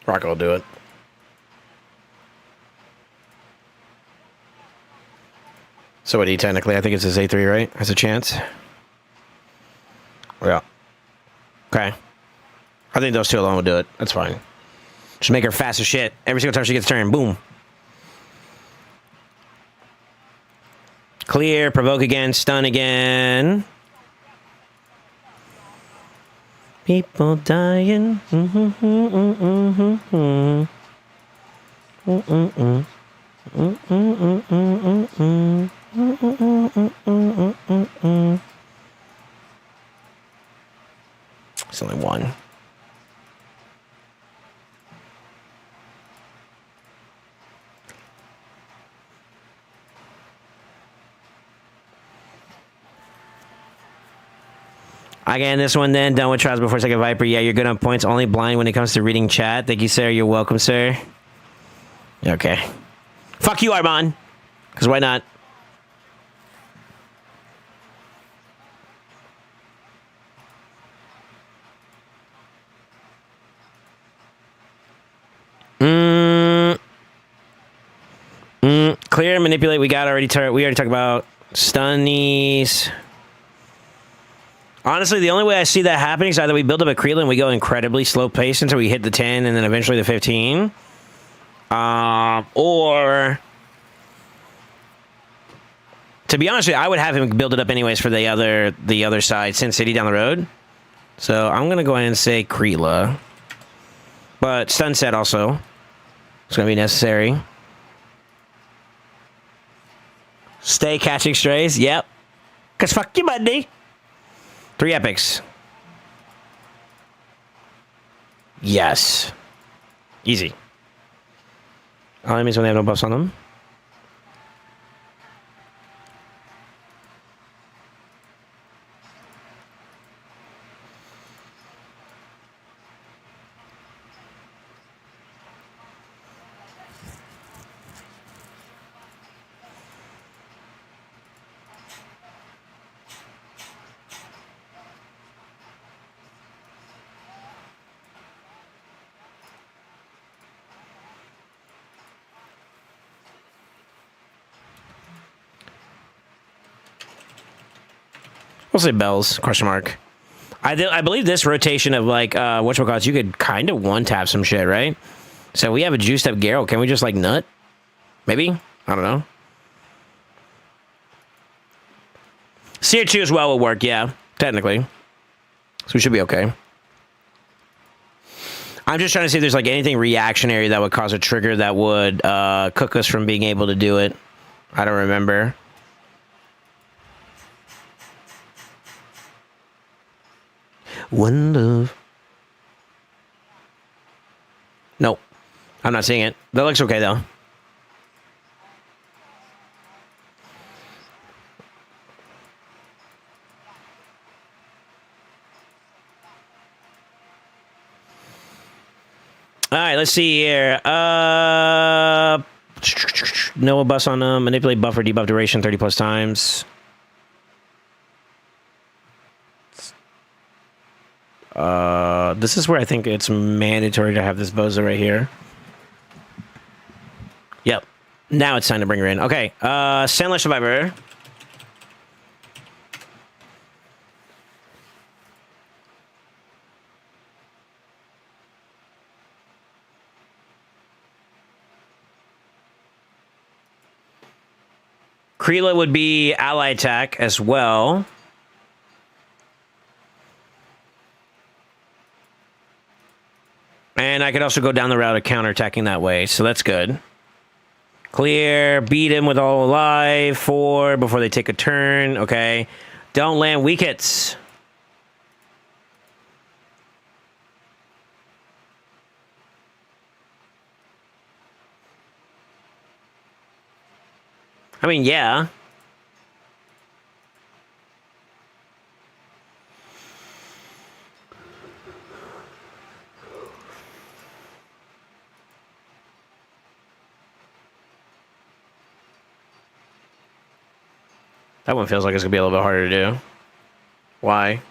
Raka will do it. So what, technically, I think it's his A3, right? Has a chance. Yeah. Okay. I think those two alone will do it. That's fine. Just make her fast as shit. Every single time she gets turned, boom. Clear, provoke again, stun again. People dying. It's only one. Again, this one then. Done with trials before second Viper. Yeah, you're good on points. Only blind when it comes to reading chat. Thank you, sir. You're welcome, sir. Okay. Fuck you, Armand. Because why not? Clear, manipulate. We already talked about stunnies. Honestly, the only way I see that happening is either we build up a Kree and we go incredibly slow pace until we hit the 10 and then eventually the 15. Or, to be honest with you, I would have him build it up anyways for the other side, Sin City down the road. So I'm going to go ahead and say Kreela. But stun set also. It's going to be necessary. Stay catching strays. Yep. Because fuck you, buddy. 3 epics. Yes. Easy. All enemies when they have no buffs on them. We'll say bells, question mark. I believe this rotation of like, whatchamacallits, you could kind of one-tap some shit, right? So we have a juiced up Garrow. Can we just like nut? Maybe? I don't know. Seer 2 as well will work, yeah, technically. So we should be okay. I'm just trying to see if there's like anything reactionary that would cause a trigger that would cook us from being able to do it. I don't remember. One love. Nope. I'm not seeing it. That looks okay though. All right, let's see here. No bus on them. Manipulate buffer, debuff duration 30 plus times. This is where I think it's mandatory to have this Boza right here. Yep. Now it's time to bring her in. Okay. Sandler Survivor. Kreela would be ally attack as well. And I could also go down the route of counterattacking that way, so that's good. Clear, beat him with all alive, 4 before they take a turn, okay. Don't land weak hits. I mean, yeah. That one feels like it's going to be a little bit harder to do. Why?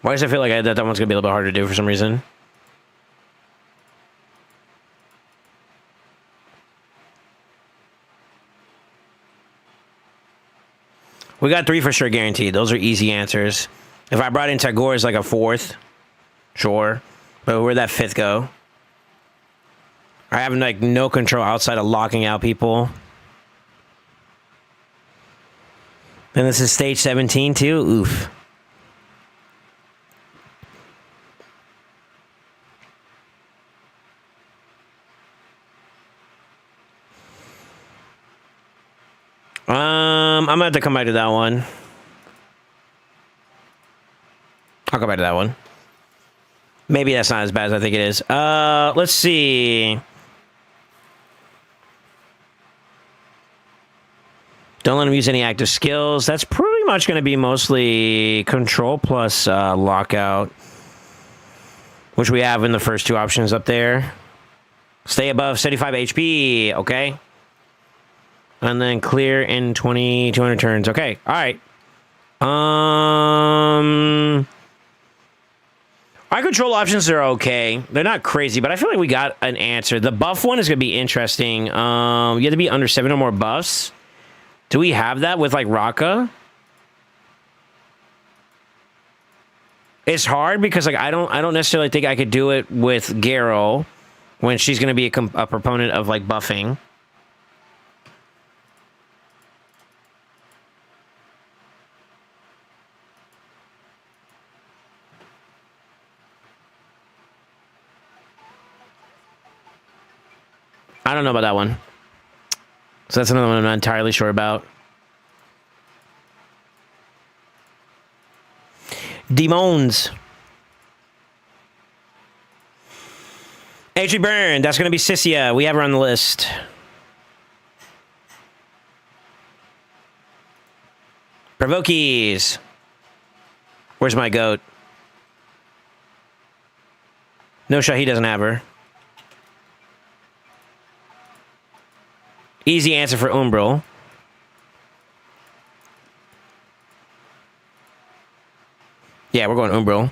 Why does it feel like that one's going to be a little bit harder to do for some reason? We got 3 for sure guaranteed. Those are easy answers. If I brought in Tagore as like a 4th, sure. But where'd that 5th go? I have like no control outside of locking out people. And this is stage 17 too? Oof. I'm gonna have to come back to that one. I'll go back to that one. Maybe that's not as bad as I think it is. Let's see. Don't let him use any active skills. That's pretty much going to be mostly control plus lockout, which we have in the first 2 options up there. Stay above 75 HP. Okay. And then clear in 200 turns. Okay. All right. Our control options are okay. They're not crazy, but I feel like we got an answer. The buff one is going to be interesting. You have to be under 7 or more buffs. Do we have that with, like, Raka? It's hard because, like, I don't necessarily think I could do it with Garrow when she's going to be a proponent of, like, buffing. I don't know about that one. So that's another one I'm not entirely sure about. Demons. Adri Byrne. That's going to be Sissia. We have her on the list. Provokies. Where's my goat? No shot, he doesn't have her. Easy answer for Umbral. Yeah, we're going Umbral.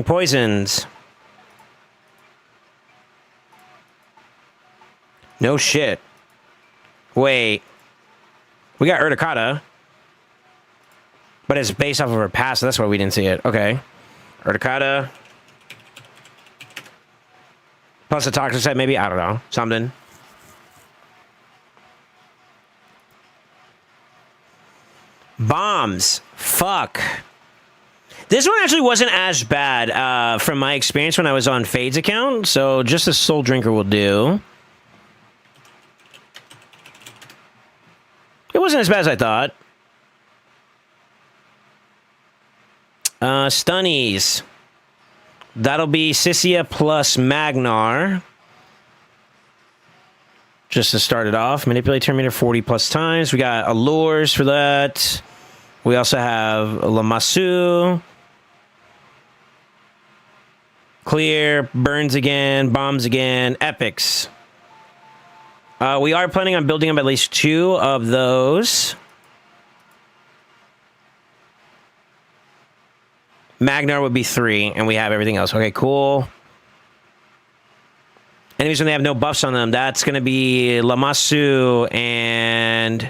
Strong poisons. No shit. Wait. We got Urticata. But it's based off of her past, so that's why we didn't see it. Okay. Urticata. Plus a toxic set, maybe? I don't know. Something. Bombs. Fuck. This one actually wasn't as bad from my experience when I was on Fade's account, so just a Soul Drinker will do. It wasn't as bad as I thought. Stunnies. That'll be Sissia plus Magnar. Just to start it off. Manipulate Terminator 40 plus times. We got Allures for that. We also have Lamassu. Clear. Burns again. Bombs again. Epics. We are planning on building up at least 2 of those. Magnar would be 3, and we have everything else. Okay, cool. Enemies when they have no buffs on them, that's going to be Lamassu and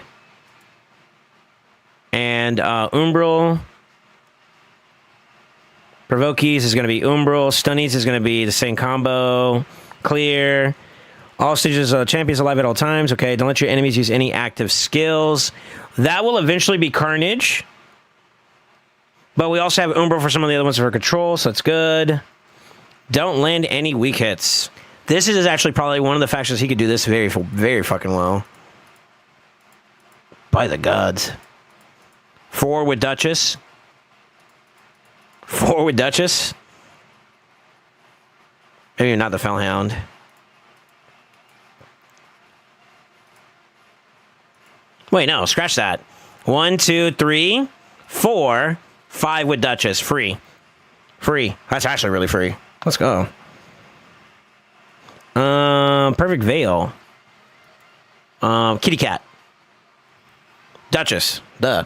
Umbral. Provokies is going to be Umbral. Stunnies is going to be the same combo. Clear. All stages of champions alive at all times. Okay, don't let your enemies use any active skills. That will eventually be Carnage. But we also have Umbral for some of the other ones for control, so that's good. Don't land any weak hits. This is actually probably one of the factions he could do this very, very fucking well. By the gods. 4 with Duchess. 4 with Duchess. Maybe not the Fellhound. Wait, no, scratch that. 1, 2, 3, 4... 5 with Duchess. Free. Free. That's actually really free. Let's go. Perfect Veil. Kitty Cat. Duchess. Duh.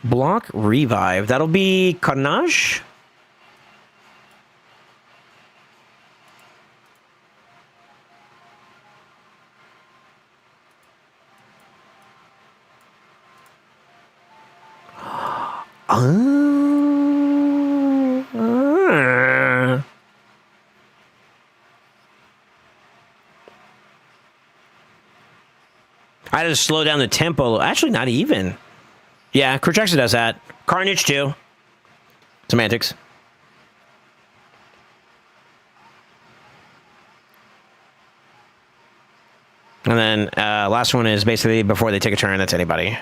Block Revive. That'll be Carnage? I had to slow down the tempo. Actually, not even. Yeah, Cortraxa does that. Carnage, too. Semantics. And then last one is basically before they take a turn, that's anybody.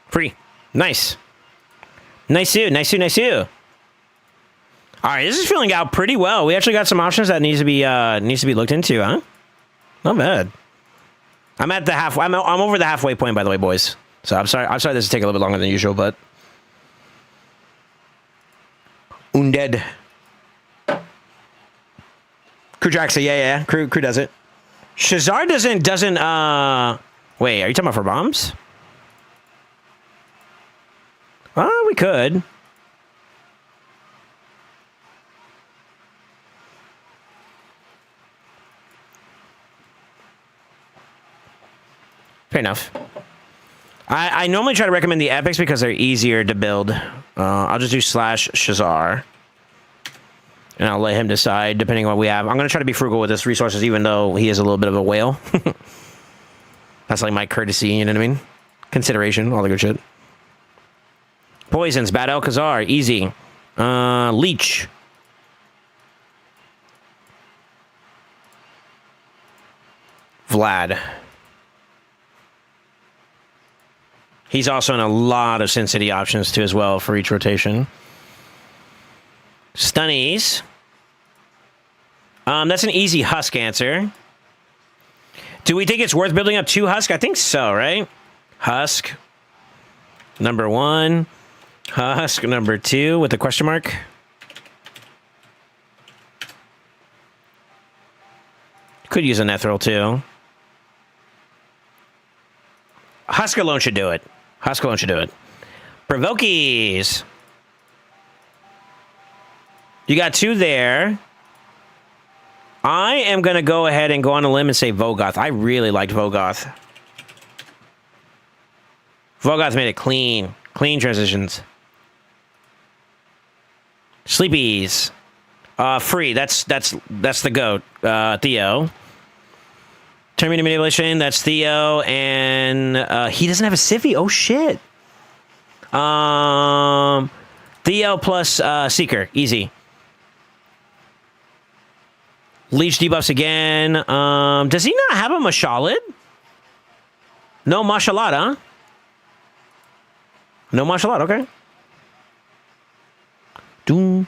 Free. Nice. Nice you, nice you, nice you. All right, this is filling out pretty well. We actually got some options that needs to be looked into, huh? Not bad. I'm at the halfway. I'm over the halfway point, by the way, boys. So I'm sorry. I'm sorry this is taking a little bit longer than usual, but Undead. Cortraxa, yeah. Crew does it. Shazar doesn't. Wait, are you talking about for bombs? We could. Fair enough. I normally try to recommend the epics because they're easier to build. I'll just do /Shazar. And I'll let him decide depending on what we have. I'm going to try to be frugal with his resources even though he is a little bit of a whale. That's like my courtesy, you know what I mean? Consideration, all the good shit. Poisons, Bad Alcazar, easy. Leech. Vlad. He's also in a lot of Sin City options too as well for each rotation. Stunnies. That's an easy Husk answer. Do we think it's worth building up 2 Husk? I think so, right? Husk. Number 1. Husk number 2 with a question mark. Could use a Nethril too. Husk alone should do it. Husk alone should do it. Provokies. You got 2 there. I am going to go ahead and go on a limb and say Vogoth. I really liked Vogoth. Vogoth made it clean. Clean transitions. Sleepies. Free. That's the GOAT. Theo. Turn media manipulation. That's Theo. And he doesn't have a Sivy. Oh, shit. Theo plus Seeker. Easy. Leech debuffs again. Does he not have a Mashalad? No Mashalad, huh? No Mashalad, okay. Doom.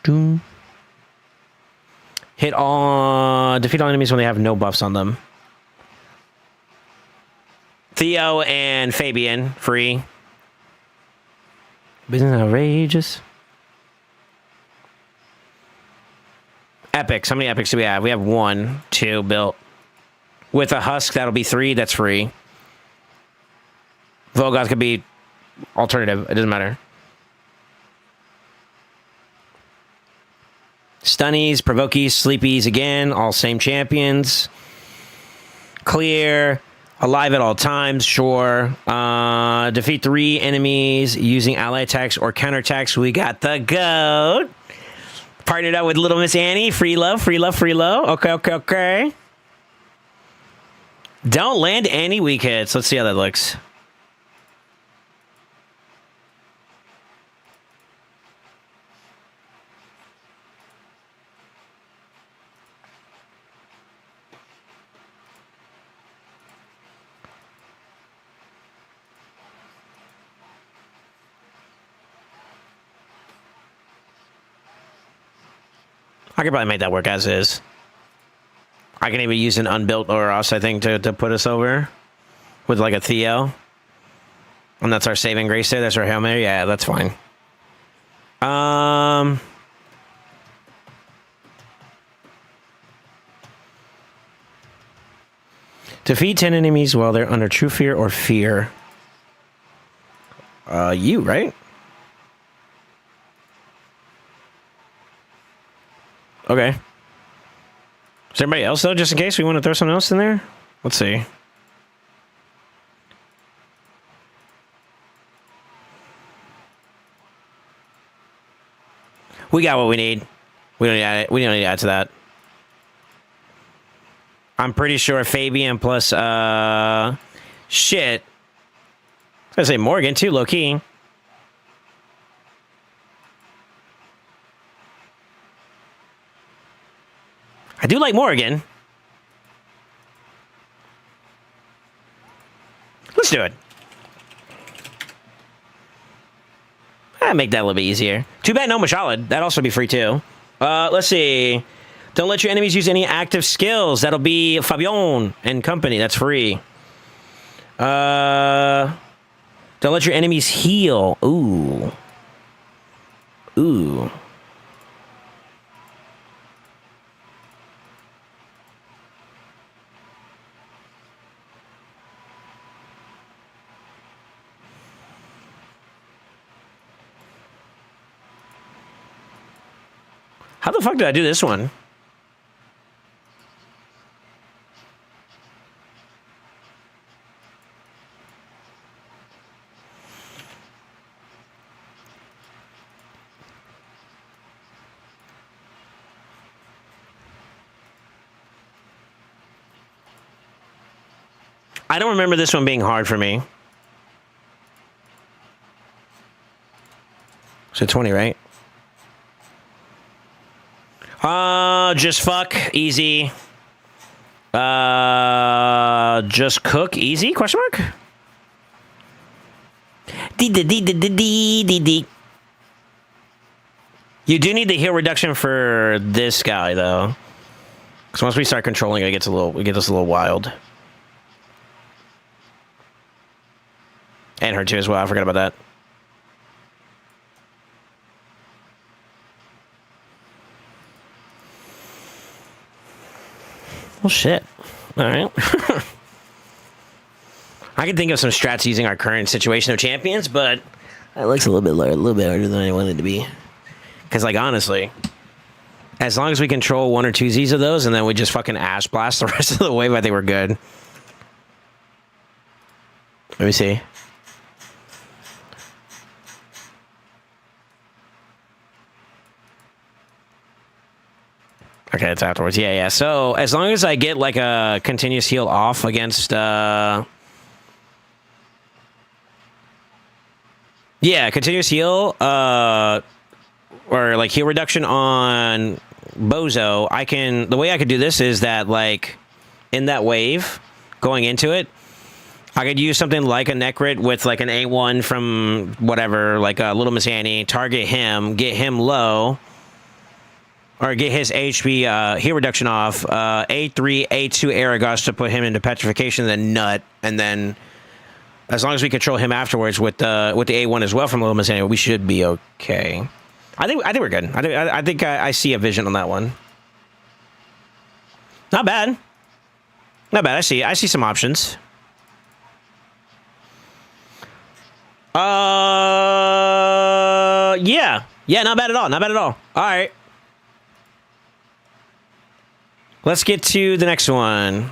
Doom. Defeat all enemies when they have no buffs on them. Theo and Fabian, free. Business outrageous. Epics. How many epics do we have? We have 1, 2 built. With a husk, that'll be 3. That's free. Vogoth could be alternative. It doesn't matter. Stunnies, Provokies, Sleepies again. All same champions. Clear. Alive at all times. Sure. Defeat 3 enemies using ally attacks or counterattacks. We got the GOAT. Partnered up with Little Miss Annie. Free love, free love, free love. Okay. Don't land any weak hits. Let's see how that looks. I could probably make that work as is. I can even use an unbuilt Oros, I think, to put us over. With like a Theo. And that's our saving grace there. That's our Hail Mary. Yeah, that's fine. Defeat 10 enemies while they're under true fear or fear. You, right? Okay. Is there anybody else, though, just in case we want to throw something else in there? Let's see. We got what we need. We don't need to add it. We don't need to add to that. I'm pretty sure Fabian plus, shit. I was gonna say Morgan, too, low-key. I do like Morgan. Let's do it. I'll make that a little bit easier. Too bad no Mashalad. That'd also be free too. Let's see. Don't let your enemies use any active skills. That'll be Fabian and company. That's free. Don't let your enemies heal. Ooh. Ooh. How the fuck did I do this one? I don't remember this one being hard for me. So 20, right? Just fuck, easy. Just cook, easy, question mark? D. You do need the heal reduction for this guy, though. Because once we start controlling it, it gets a little wild. And her too as well, I forgot about that. Well, shit. All right. I can think of some strats using our current situation of champions, but that looks a little bit harder than I wanted it to be. Because, like, honestly, as long as we control 1 or 2 Z's of those, and then we just fucking ash blast the rest of the wave, I think we're good. Let me see. Okay, it's afterwards. Yeah, yeah. So, as long as I get, like, a continuous heal off against, Yeah, continuous heal, or, like, heal reduction on Bozo, I can... The way I could do this is that, like, in that wave, going into it, I could use something like a Necrit with, like, an A1 from whatever, like a Little Miss Annie, target him, get him low, or get his HP heal reduction off, A3, A2 Aragos to put him into petrification, then nut, and then as long as we control him afterwards with the A1 as well from Little Miss Annie, we should be okay. I think we're good. I think I see a vision on that one. Not bad. Not bad. I see some options. Yeah. Yeah, not bad at all. Not bad at all. All right. Let's get to the next one.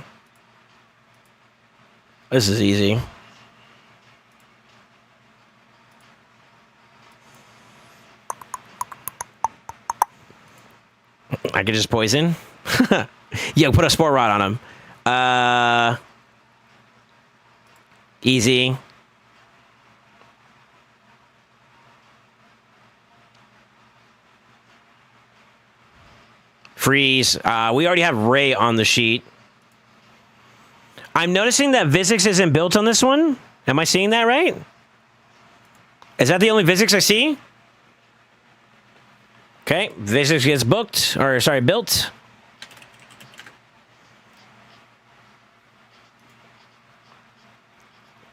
This is easy. I could just poison. Yo, put a Spore Rod on him. Easy. Freeze. We already have Ray on the sheet. I'm noticing that Visix isn't built on this one. Am I seeing that right? Is that the only Visix I see? Okay, Visix gets booked, or sorry, built.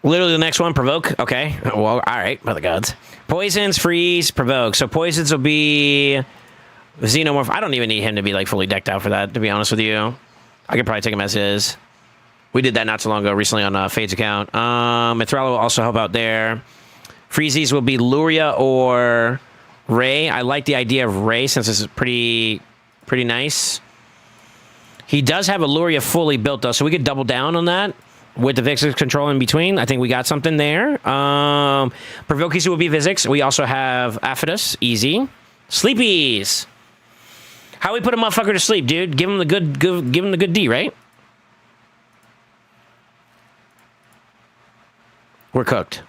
Literally the next one, provoke. Okay, well, all right, by the gods. Poisons, freeze, provoke. So poisons will be Xenomorph. I don't even need him to be like fully decked out for that, to be honest with you. I could probably take him as is. We did that not so long ago, recently on Fade's account. Mithrala will also help out there. Freezies will be Luria or Ray. I like the idea of Ray since this is pretty nice. He does have a Luria fully built though, so we could double down on that with the Vixix control in between. I think we got something there. Provokies will be Vixix. We also have Aphidus, easy. Sleepies. How we put a motherfucker to sleep, dude? Give him the good D, right? We're cooked.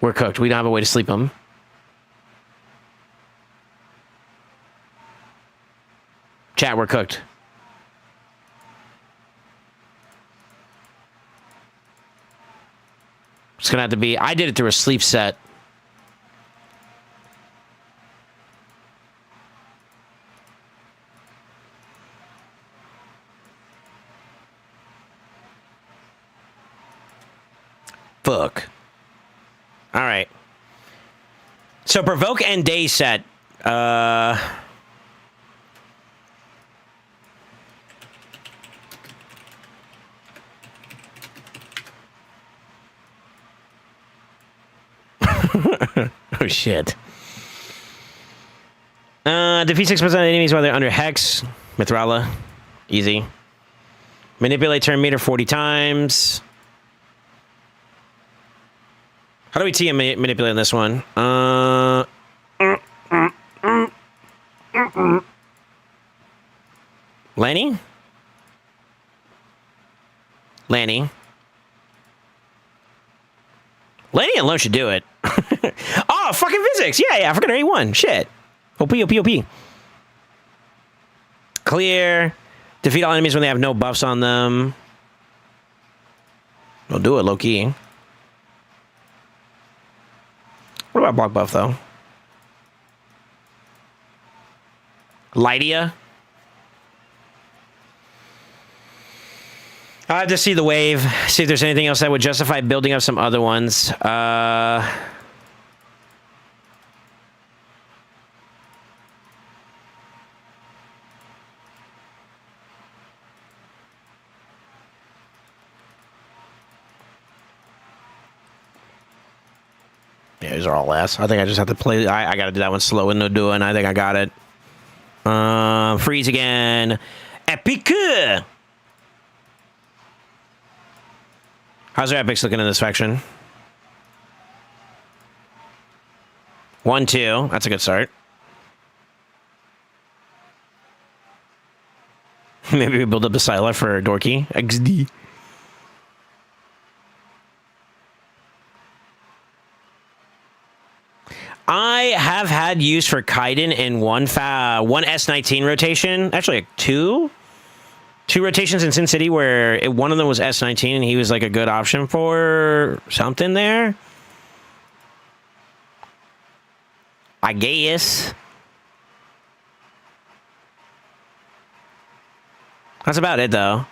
We're cooked. We don't have a way to sleep him. Chat, we're cooked. It's gonna have to be... I did it through a sleep set. Fuck. All right. So provoke and day set. Oh shit. Defeat 6% of enemies while they're under Hex. Mithrala. Easy. Manipulate turn meter 40 times. How do we TM manipulate on this one? Lanny? Lanny? Lanny alone should do it. Oh, fucking physics. Yeah, I forgot A1. Shit. OP. Clear. Defeat all enemies when they have no buffs on them. They'll do it low key. What about block buff, though? Lydia? I have to see the wave, see if there's anything else that would justify building up some other ones. Yeah, these are all last. I think I just have to play. I got to do that one slow and no doing. I think I got it. Freeze again. Epic. How's their epics looking in this faction? 1, 2. That's a good start. Maybe we build up a Scylla for Dorky. XD. I have had use for Kaiden in one S19 rotation. Actually, like two rotations in Sin City where one of them was S19 and he was like a good option for something there. I guess. That's about it, though.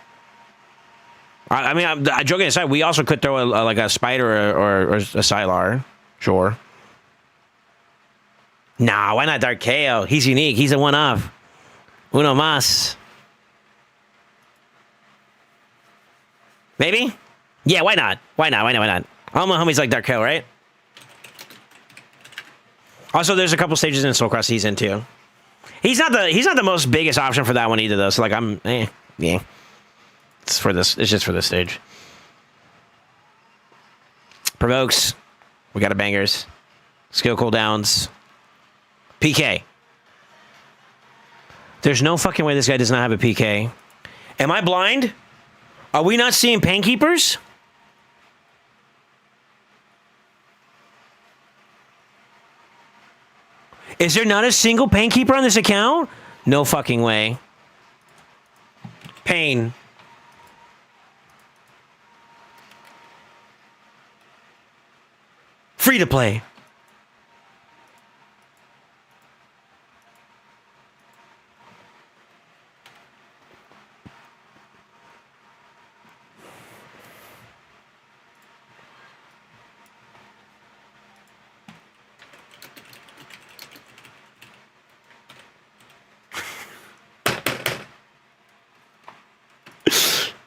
I mean, joking aside, we also could throw like a Spider or a Sylar. Sure. Nah, why not Dark KO? He's unique. He's a one-off. Uno más. Maybe? Yeah, why not? Why not? All my homies like Dark KO, right? Also, there's a couple stages in Soul Cross he's in, too. He's not the most biggest option for that one either, though. So, like, yeah. It's just for this stage. Provokes. We got a bangers. Skill cooldowns. PK. There's no fucking way this guy does not have a PK. Am I blind? Are we not seeing Painkeepers? Is there not a single Painkeeper on this account? No fucking way. Pain. Free to play.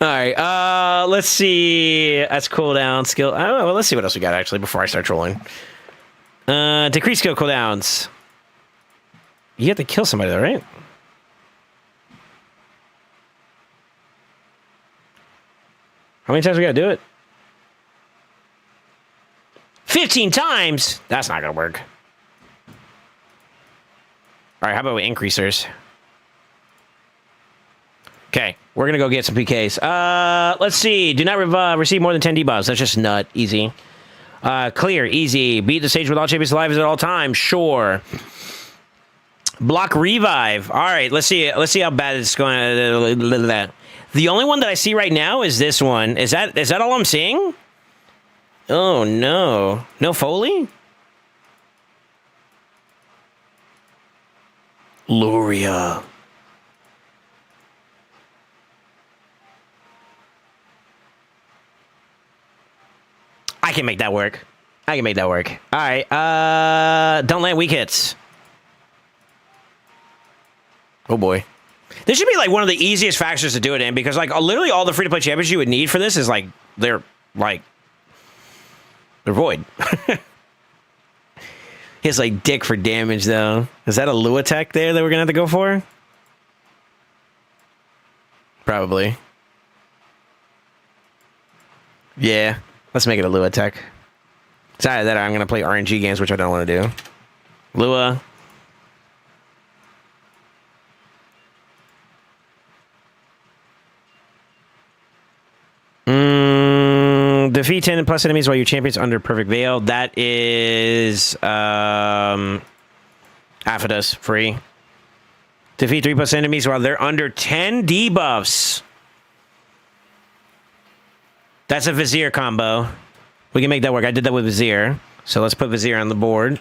All right, let's see. That's cooldown skill. Oh, well, let's see what else we got actually before I start trolling. Decrease skill cooldowns. You have to kill somebody though, right? How many times we gotta do it? 15 times? That's not gonna work. All right, how about we increasers? Okay, we're gonna go get some PKs. Let's see. Do not receive more than 10 debuffs. That's just nut. Easy. Clear. Easy. Beat the stage with all champions alive at all times. Sure. Block revive. All right. Let's see. Let's see how bad it's going. The only one that I see right now is this one. Is that all I'm seeing? Oh no. No Foley? Luria. I can make that work. I can make that work. All right. Don't land weak hits. Oh boy. This should be like one of the easiest factions to do it in because like literally all the free-to-play champions you would need for this is like they're void. He has like dick for damage though. Is that a Lua tech there that we're gonna have to go for? Probably. Yeah. Let's make it a Lua tech. Besides that, I'm going to play RNG games, which I don't want to do. Lua. Defeat 10 plus enemies while your champion's under Perfect Veil. That is Aphodus, free. Defeat 3 plus enemies while they're under 10 debuffs. That's a Vizier combo. We can make that work. I did that with Vizier. So let's put Vizier on the board.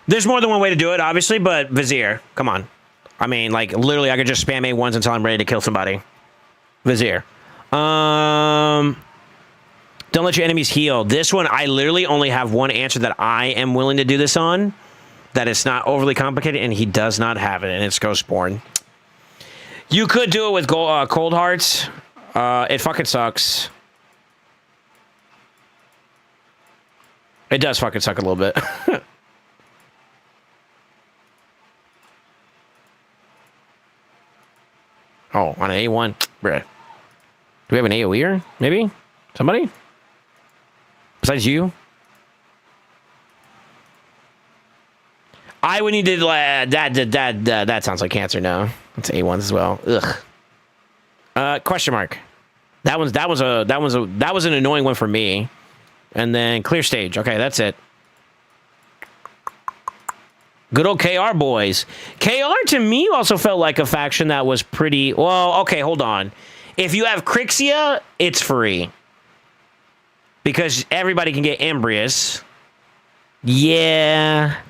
There's more than one way to do it, obviously, but Vizier. Come on. I mean, like, literally, I could just spam A1s until I'm ready to kill somebody. Vizier. Don't let your enemies heal. This one, I literally only have one answer that I am willing to do this on. That it's not overly complicated, and he does not have it, and it's Ghostborn. You could do it with cold hearts. It fucking sucks. It does fucking suck a little bit. Oh, on an A1. Bruh. Do we have an AoE'er? Maybe? Somebody? Besides you? I would need to that sounds like cancer now. It's A1s as well. Ugh. Question mark. That was an annoying one for me. And then clear stage. Okay, that's it. Good old KR boys. KR to me also felt like a faction that was pretty well, okay, hold on. If you have Crixia, it's free. Because everybody can get Embrius. Yeah.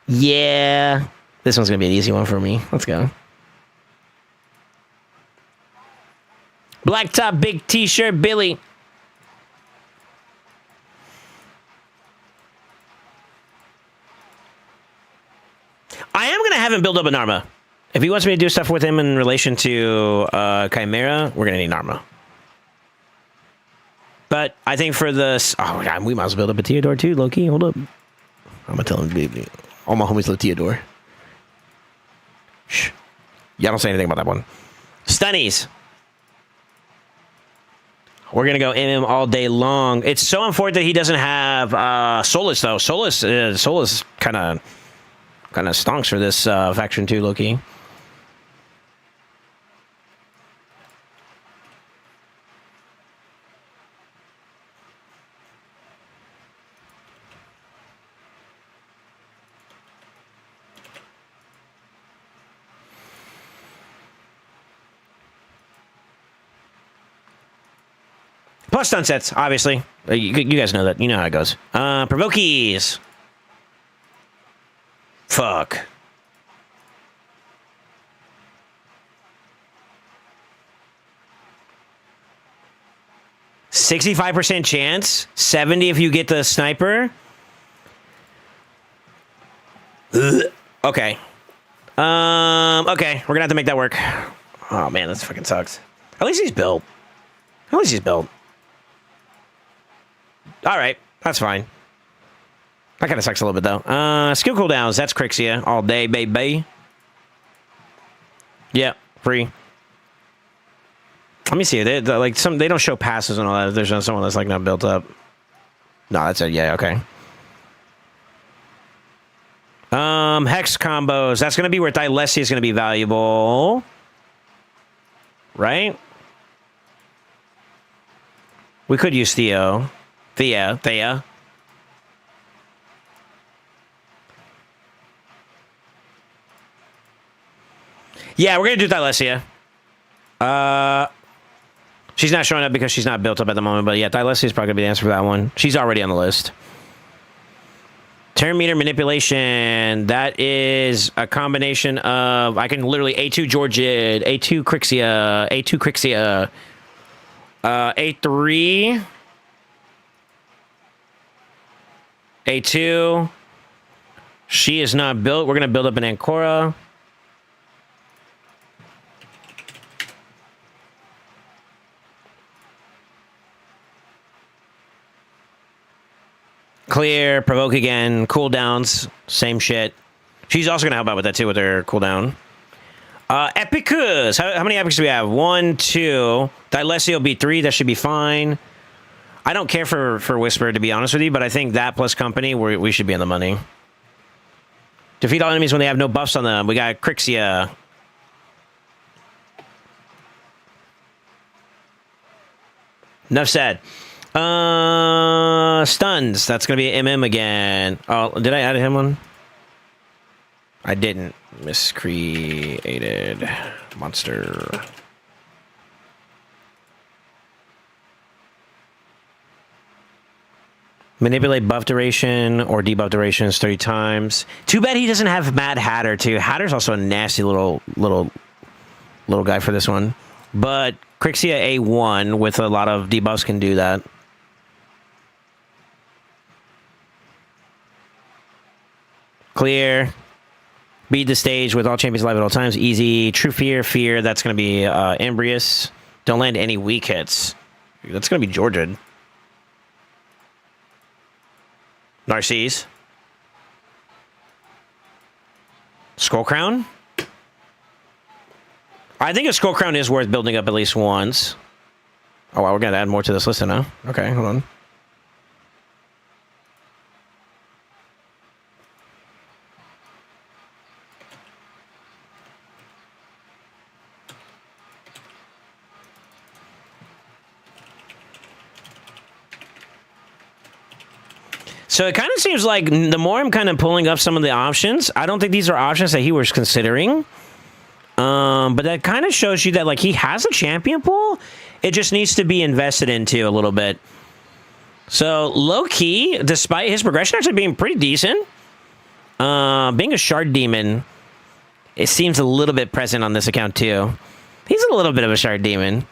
Yeah. This one's gonna be an easy one for me. Let's go. Black top, big t-shirt, Billy. I am gonna have him build up an Arma. If he wants me to do stuff with him in relation to Chimera, we're gonna need Arma. But I think for this, oh god, we might as well build up a Theodore too, Loki. Hold up. I'm gonna tell him, baby. All my homies love Theodore. Shh. Y'all don't say anything about that one. Stunnies. We're gonna go MM all day long. It's so unfortunate that he doesn't have Solus though. Solus kind of stonks for this faction too, Loki. Plus stun sets, obviously. You guys know that. You know how it goes. Provokies. Fuck. %65 chance. 70 if you get the sniper. Ugh. Okay. Okay, we're gonna have to make that work. Oh man, this fucking sucks. At least he's built. At least he's built. Alright, that's fine. That kind of sucks a little bit, though. Skill cooldowns, that's Crixia all day, baby. Yeah, free. Let me see. They don't show passes and all that. If there's not someone that's like not built up. No, that's it. Yeah, okay. Hex combos. That's gonna be where Thylessia is gonna be valuable. Right? We could use Thea. Yeah, we're gonna do Thylessia. She's not showing up because she's not built up at the moment, but yeah, Thylessia is probably gonna be the answer for that one. She's already on the list. Turn meter manipulation. That is a combination of I can literally A2 Georgid, A2 Crixia, A2 Crixia, A3. A2. She is not built. We're going to build up an Ancora. Clear. Provoke again. Cooldowns. Same shit. She's also going to help out with that too with her cooldown. Epicus. How many epics do we have? 1, 2. Thylessia will be 3. That should be fine. I don't care for Whisper, to be honest with you, but I think that plus company, we should be on the money. Defeat all enemies when they have no buffs on them. We got Crixia. Enough said. Stuns. That's going to be MM again. Oh, did I add him one? I didn't. Miscreated. Monster. Manipulate buff duration or debuff durations 30 times. Too bad he doesn't have Mad Hatter too. Hatter's also a nasty little guy for this one. But Crixia A1 with a lot of debuffs can do that. Clear. Beat the stage with all champions alive at all times. Easy. True fear. Fear. That's going to be Ambrius. Don't land any weak hits. That's going to be Georgian. Narcisse. Skull Crown. I think a Skull Crown is worth building up at least once. Oh, wow, we're going to add more to this list now. Okay, hold on. So it kind of seems like the more I'm kind of pulling up some of the options, I don't think these are options that he was considering. But that kind of shows you that like he has a champion pool. It just needs to be invested into a little bit. So low key, despite his progression actually being pretty decent, being a shard demon, it seems a little bit present on this account too. He's a little bit of a shard demon.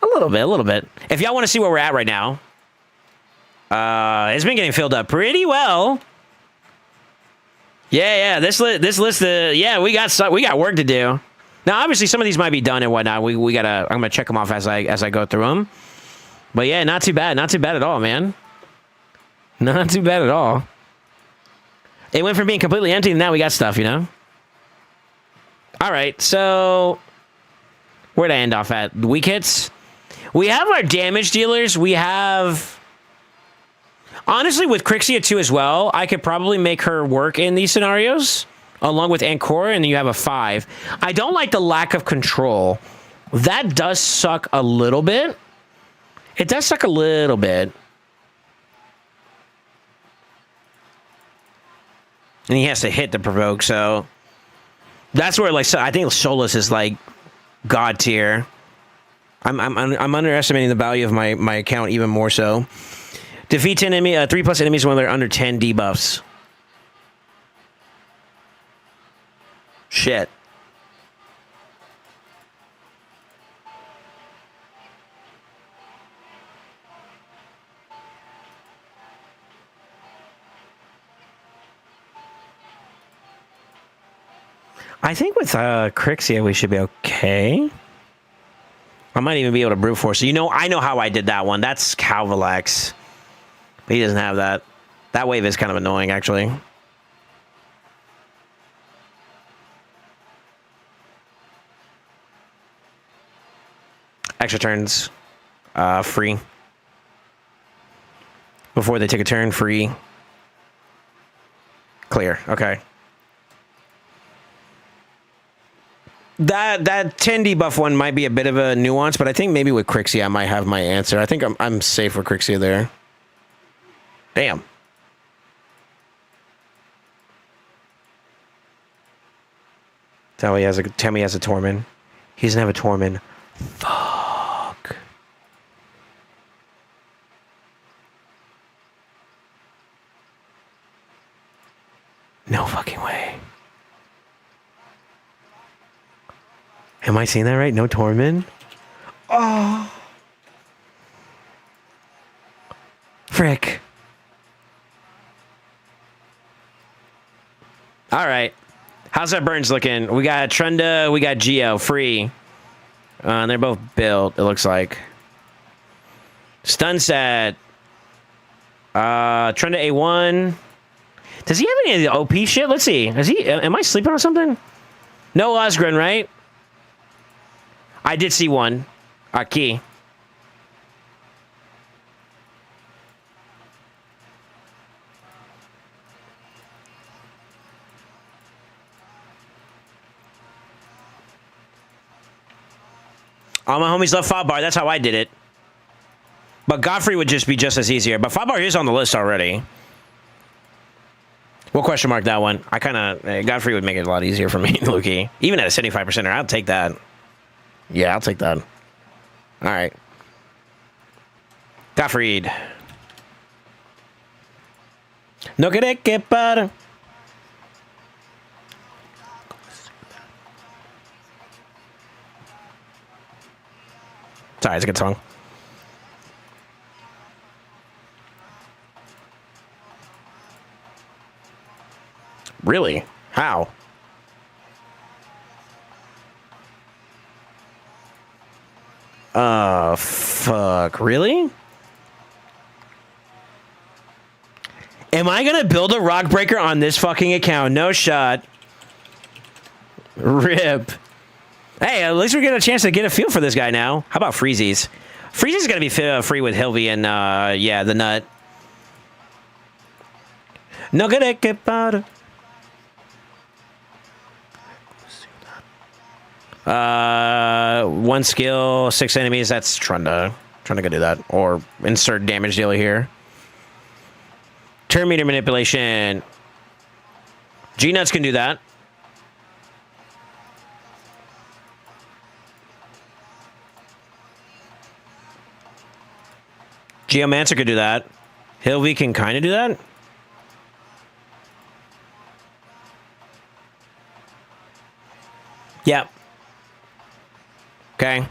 A little bit. If y'all want to see where we're at right now, it's been getting filled up pretty well. Yeah. This list. Yeah, we got work to do. Now, obviously, some of these might be done and whatnot. We gotta. I'm gonna check them off as I go through them. But yeah, not too bad. Not too bad at all, man. Not too bad at all. It went from being completely empty to now we got stuff, you know. All right, so where'd I end off at? Weak hits. We have our damage dealers. We have. Honestly, with Crixia too as well, I could probably make her work in these scenarios, along with Ancora, and then you have a 5. I don't like the lack of control. That does suck a little bit. It does suck a little bit. And he has to hit to provoke, so that's where like I think Solus is like god tier. I'm underestimating the value of my account even more so. Defeat 10 enemy, 3+ enemies when they're under 10 debuffs. Shit. I think with Crixia we should be okay. I might even be able to brute force. So, you know, I know how I did that one. That's Calvalax. He doesn't have that. That wave is kind of annoying, actually. Extra turns. Free. Before they take a turn, free. Clear. Okay. That 10 debuff one might be a bit of a nuance, but I think maybe with Crixia I might have my answer. I think I'm safe with Crixia there. Damn. Tell me he has a Torment. He doesn't have a Torment. Fuck. No fucking way. Am I seeing that right? No Torment? Oh. Frick. All right. How's that Burns looking? We got Trunda, we got Geo, free. And they're both built, it looks like. Stun set. Trunda A1. Does he have any of the OP shit? Let's see. Am I sleeping on something? No Osgren, right? I did see one. Aki. All my homies love Fodbar. That's how I did it. But Godfrey would just be just as easier. But Fodbar is on the list already. We'll question mark that one. I kind of... Godfrey would make it a lot easier for me, Lukey. Even at a 75%er, I'll take that. Yeah, I'll take that. All right. Godfrey. No querés que para. Sorry, it's a good song. Really? How? Fuck. Really? Am I gonna build a rock breaker on this fucking account? No shot. Rip. Hey, at least we get a chance to get a feel for this guy now. How about Freezies? Freezy's gonna be free with Hilvy and, yeah, the nut. No gonna get better. One skill, 6 enemies. That's trying to go do that. Or insert damage dealer here. Turn meter manipulation. G-Nuts can do that. Geomancer could do that. Hilvy can kind of do that. Yep. Okay.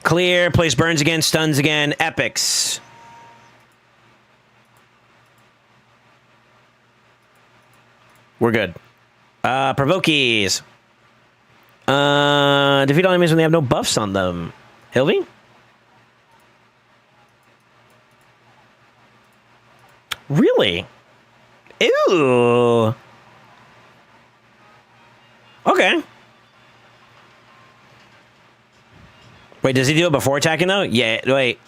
Clear, plays burns again, stuns again, epics. We're good. Provokies. Defeat all enemies when they have no buffs on them. Hilvy? Really? Ew. Okay. Wait, does he do it before attacking, though? Yeah, wait.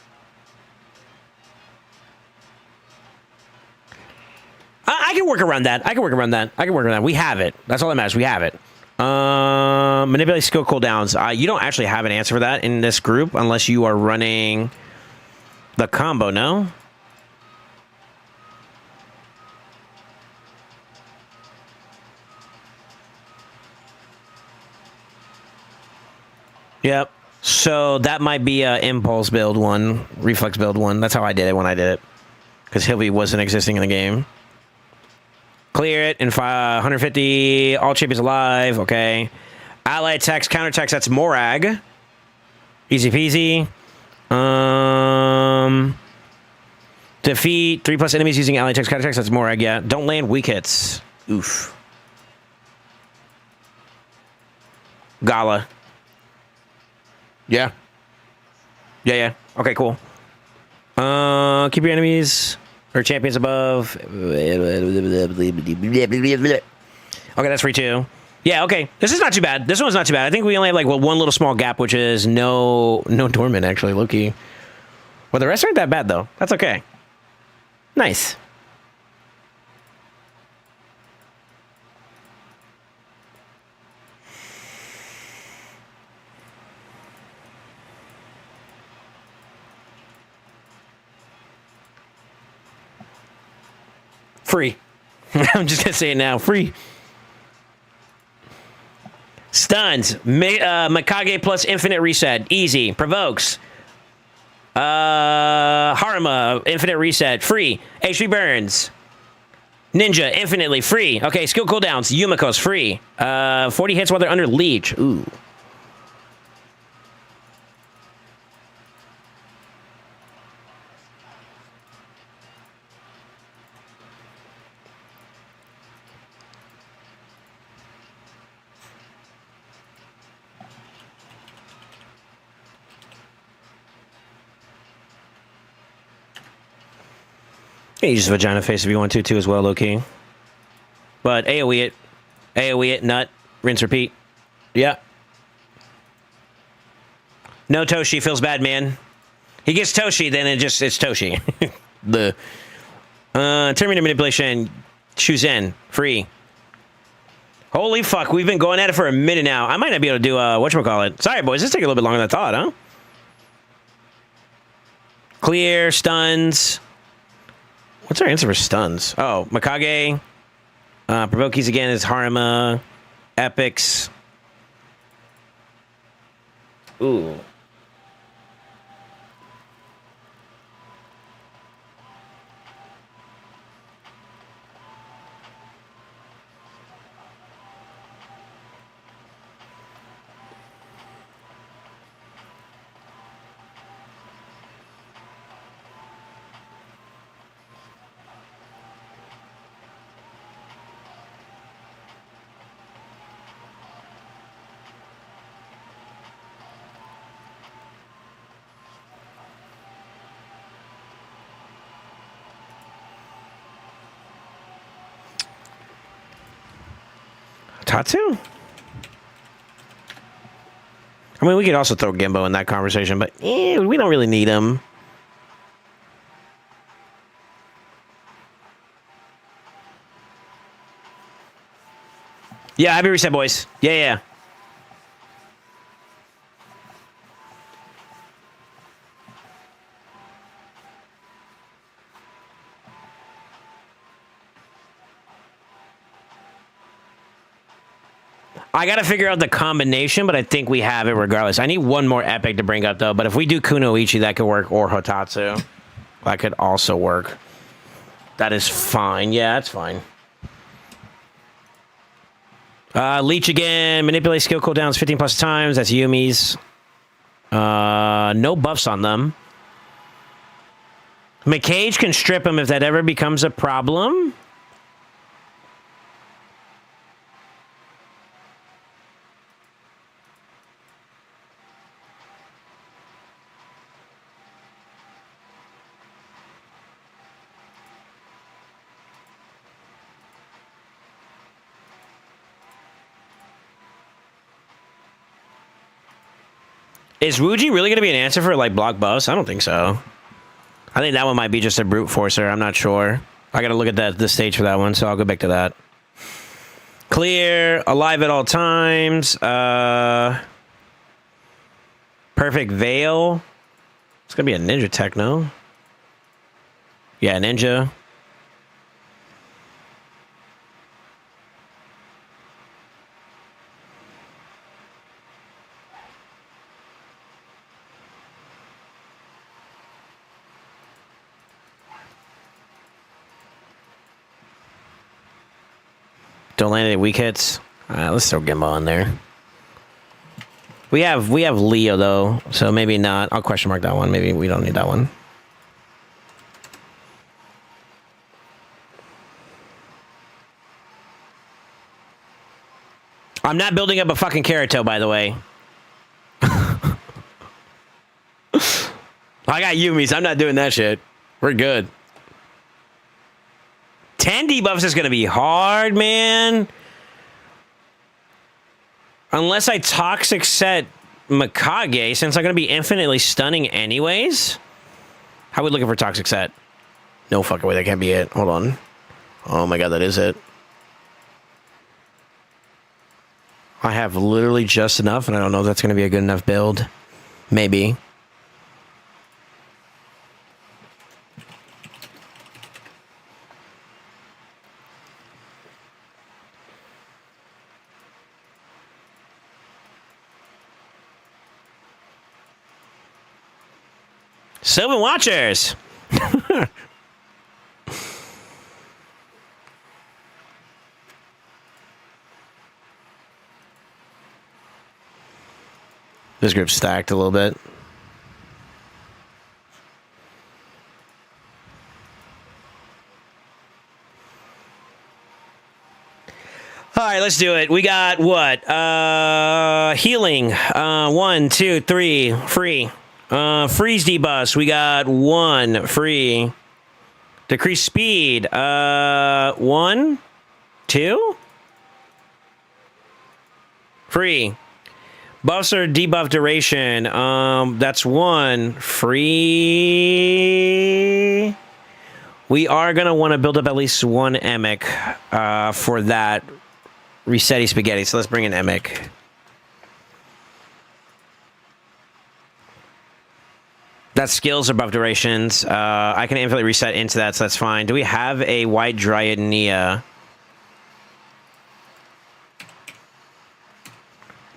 I can work around that. I can work around that. We have it. That's all that matters. We have it. Manipulate skill cooldowns. You don't actually have an answer for that in this group unless you are running the combo, no? Yep. So that might be a impulse build one, reflex build one. That's how I did it when I did it. Because Hilvy wasn't existing in the game. Clear it in 150. All champions alive. Okay. Ally attacks, counter attacks. That's Morag. Easy peasy. Defeat 3+ enemies using ally attacks, counter attacks. That's Morag. Yeah. Don't land weak hits. Oof. Gala. Yeah. Yeah. Okay, cool. Keep your enemies or champions above. Okay, that's free too. Yeah, okay. This is not too bad. This one's not too bad. I think we only have like one little small gap, which is no dormant, actually, low-key. Well, the rest aren't that bad, though. That's okay. Nice. Free. I'm just gonna say it now. Free. Stuns. Mikage plus infinite reset. Easy. Provokes. Haruma. Infinite reset. Free. HP burns. Ninja. Infinitely. Free. Okay, skill cooldowns. Yumiko's free. 40 hits while they're under leech. Ooh. You can use vagina face if you want to, too, as well, low-key. But AoE it. AoE it, nut, rinse, repeat. Yeah. No Toshi, feels bad, man. He gets Toshi, then it's Toshi. The Terminator manipulation, Shuzen, free. Holy fuck, we've been going at it for a minute now. I might not be able to do, whatchamacallit. Sorry, boys, this took a little bit longer than I thought, huh? Clear, stuns. What's our answer for stuns? Oh, Mikage. Provokies again is Haruma. Epics. Ooh. Tatsu? I mean, we could also throw Gimbo in that conversation, but we don't really need him. Yeah, happy reset, boys. Yeah. I gotta figure out the combination, but I think we have it regardless. I need one more epic to bring up, though. But if we do Kunoichi, that could work, or Hotatsu. That could also work. That is fine. Yeah, that's fine. Leech again. Manipulate skill cooldowns 15 plus times. That's Yumi's. No buffs on them. McCage can strip him if that ever becomes a problem. Is Wuji really going to be an answer for, like, block buffs? I don't think so. I think that one might be just a brute forcer. I'm not sure. I got to look at the stage for that one, so I'll go back to that. Clear. Alive at all times. Perfect Veil. It's going to be a ninja techno. Yeah, ninja. Don't land any weak hits. Let's throw Gimbo on there. We have Leo though, so maybe not. I'll question mark that one. Maybe we don't need that one. I'm not building up a fucking Karato, by the way. I got Yumi's. I'm not doing that shit. We're good. 10 debuffs is going to be hard, man. Unless I toxic set Mikage, since I'm going to be infinitely stunning anyways. How are we looking for toxic set? No fucking way, that can't be it. Hold on. Oh my god, that is it. I have literally just enough, and I don't know if that's going to be a good enough build. Maybe. Sylvan Watchers. This group's stacked a little bit. All right, let's do it. We got what? Healing. 1, 2, 3, free. Freeze debuffs. We got 1 free. Decrease speed. 1, 2. Free. Buffs or debuff duration. That's 1 free. We are gonna want to build up at least 1 Emic for that Resetti Spaghetti. So let's bring in Emic. That's skills or buff durations. I can infinitely reset into that, so that's fine. Do we have a White Dryad Nia?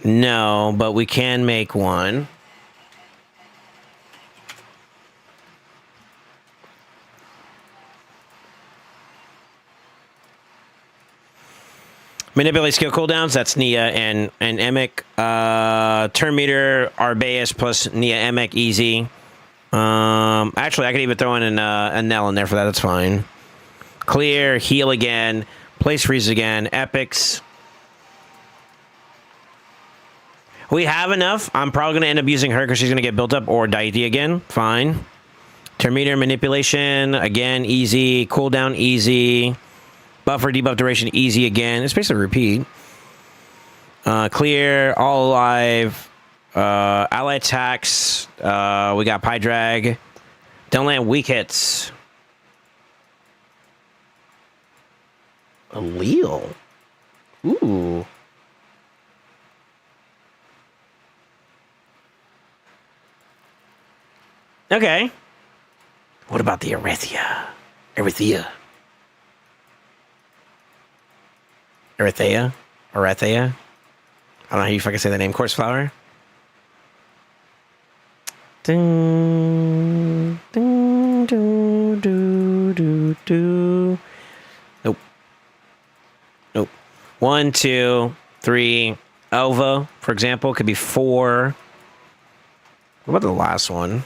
No, but we can make one. Manipulate skill cooldowns, that's Nia and Emic. Turn meter, Arbaeus plus Nia Emic, easy. Actually, I could even throw in a Nell in there for that, that's fine. Clear, heal again, place freeze again, epics. We have enough. I'm probably going to end up using her because she's going to get built up, or Daiti again. Fine. Turn meter, manipulation, again, easy. Cooldown, easy. Buffer, debuff duration, easy again. It's basically a repeat. Clear, all alive, ally attacks. We got Pie Drag. Don't land weak hits. Allele. Ooh. Okay. What about the Arethea? Arethea. Arethea? Arethea? I don't know how you fucking say the name. Course flower. Ding, ding, do, do, do, do. Nope. Nope. 1, 2, 3. Elva, for example, could be 4. What about the last one?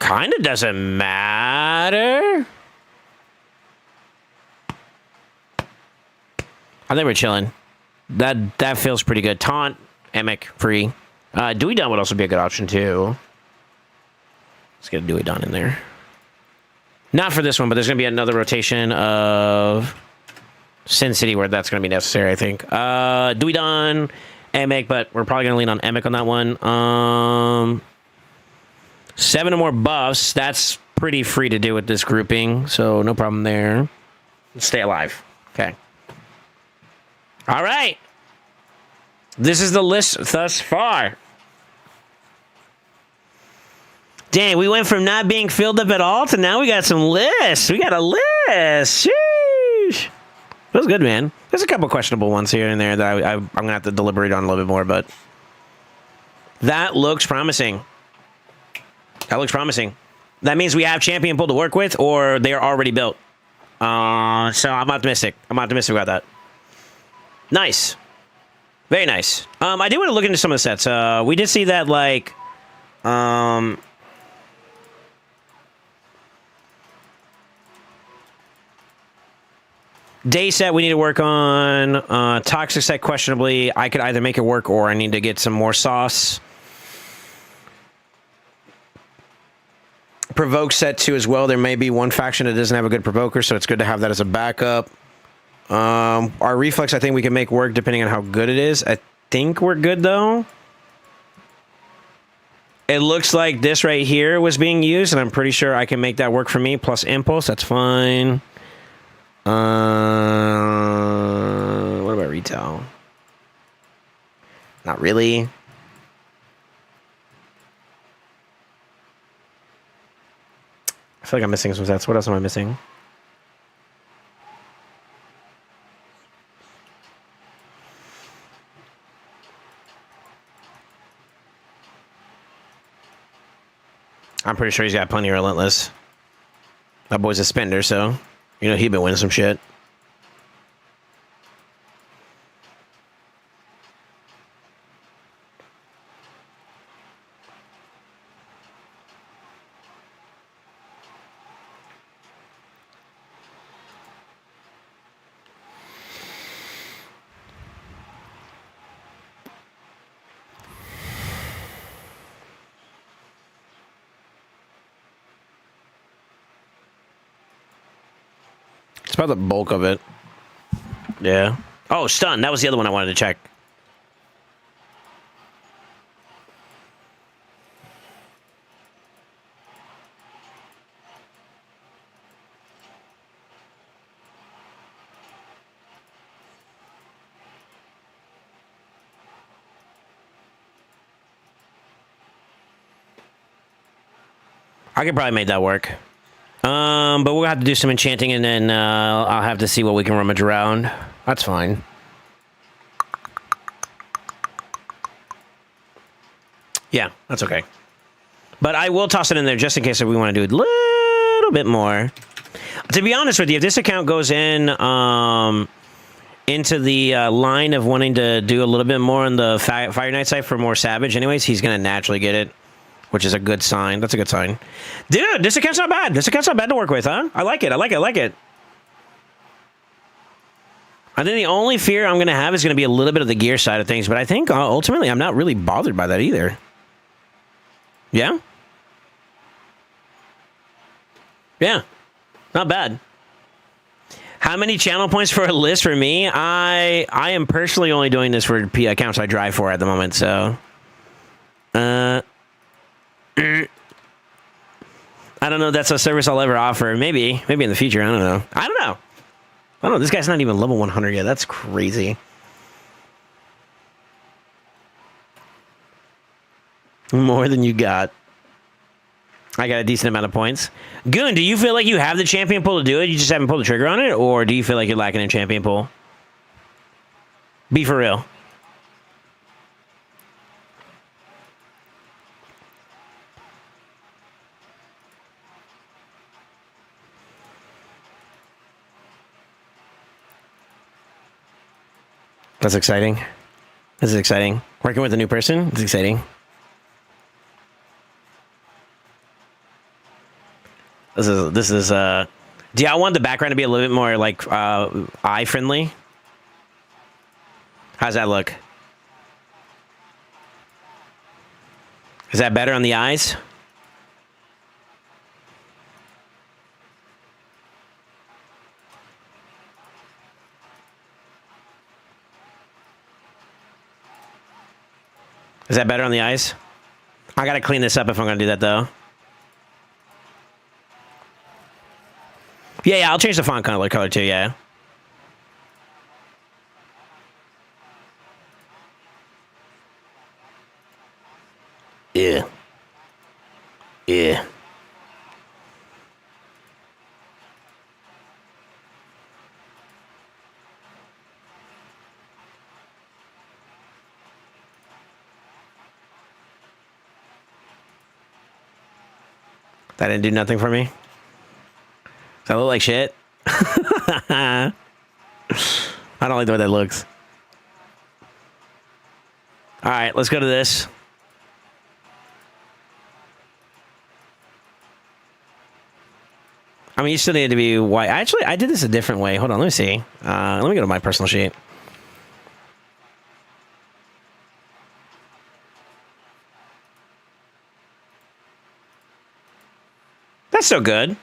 Kind of doesn't matter. I think we're chilling. That feels pretty good. Taunt, Emic, free. Dewey Don would also be a good option too. Let's get a Dewey Don in there. Not for this one, but there's going to be another rotation of Sin City where that's going to be necessary, I think. Dewey Don, Emic, but we're probably going to lean on Emic on that one. 7 or more buffs. That's pretty free to do with this grouping, so no problem there. Stay alive. Okay. All right. This is the list thus far. Dang, we went from not being filled up at all to now we got some lists. We got a list. Sheesh. Feels good, man. There's a couple questionable ones here and there that I'm going to have to deliberate on a little bit more, but that looks promising. That looks promising. That means we have champion pool to work with, or they are already built. So I'm optimistic. I'm optimistic about that. Nice. Very nice. I did want to look into some of the sets. We did see that, like, day set we need to work on. Toxic set, questionably. I could either make it work or I need to get some more sauce. Provoke set 2 as well. There may be one faction that doesn't have a good provoker, so it's good to have that as a backup. Our reflex, I think we can make work depending on how good it is. I think we're good, though. It looks like this right here was being used, and I'm pretty sure I can make that work for me, plus impulse. That's fine. What about retail? Not really. I feel like I'm missing some sets. What else am I missing? I'm pretty sure he's got plenty of relentless. That boy's a spender, so you know he'd been winning some shit. It's about the bulk of it. Yeah. Oh, stun. That was the other one I wanted to check. I could probably make that work. But we'll have to do some enchanting, and then I'll have to see what we can rummage around. That's fine. Yeah, that's okay. But I will toss it in there just in case if we want to do a little bit more. To be honest with you, if this account goes in into the line of wanting to do a little bit more on the Fire Knight side for more Savage anyways, he's going to naturally get it. Which is a good sign. That's a good sign. Dude, this account's not bad. This account's not bad to work with, huh? I like it. I like it. I like it. I think the only fear I'm going to have is going to be a little bit of the gear side of things, but I think ultimately I'm not really bothered by that either. Yeah? Yeah, not bad. How many channel points for a list for me? I am personally only doing this for accounts I drive for at the moment, so. I don't know if that's a service I'll ever offer. Maybe in the future. I don't know. I don't know. This guy's not even level 100 yet. That's crazy. More than you got. I got a decent amount of points. Goon, do you feel like you have the champion pool to do it? You just haven't pulled the trigger on it? Or do you feel like you're lacking in champion pool? Be for real. That's exciting. This is exciting. Working with a new person, it's exciting. This is do y'all want the background to be a little bit more like eye friendly? How's that look? Is that better on the eyes? Is that better on the eyes? I gotta clean this up if I'm gonna do that though. Yeah, I'll change the font color too, yeah. Yeah. Yeah. That didn't do nothing for me. Does that look like shit? I don't like the way that looks. All right, let's go to this. I mean, you still need to be white. Actually, I did this a different way. Hold on, let me see. Let me go to my personal sheet. That's so good.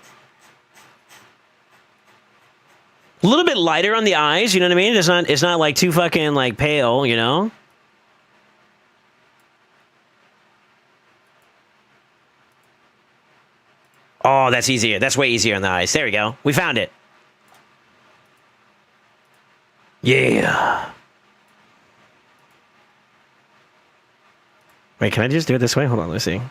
A little bit lighter on the eyes, you know what I mean? It's not like too fucking like pale, you know? Oh, that's easier. That's way easier on the eyes. There we go. We found it. Yeah. Wait, can I just do it this way? Hold on, let's see.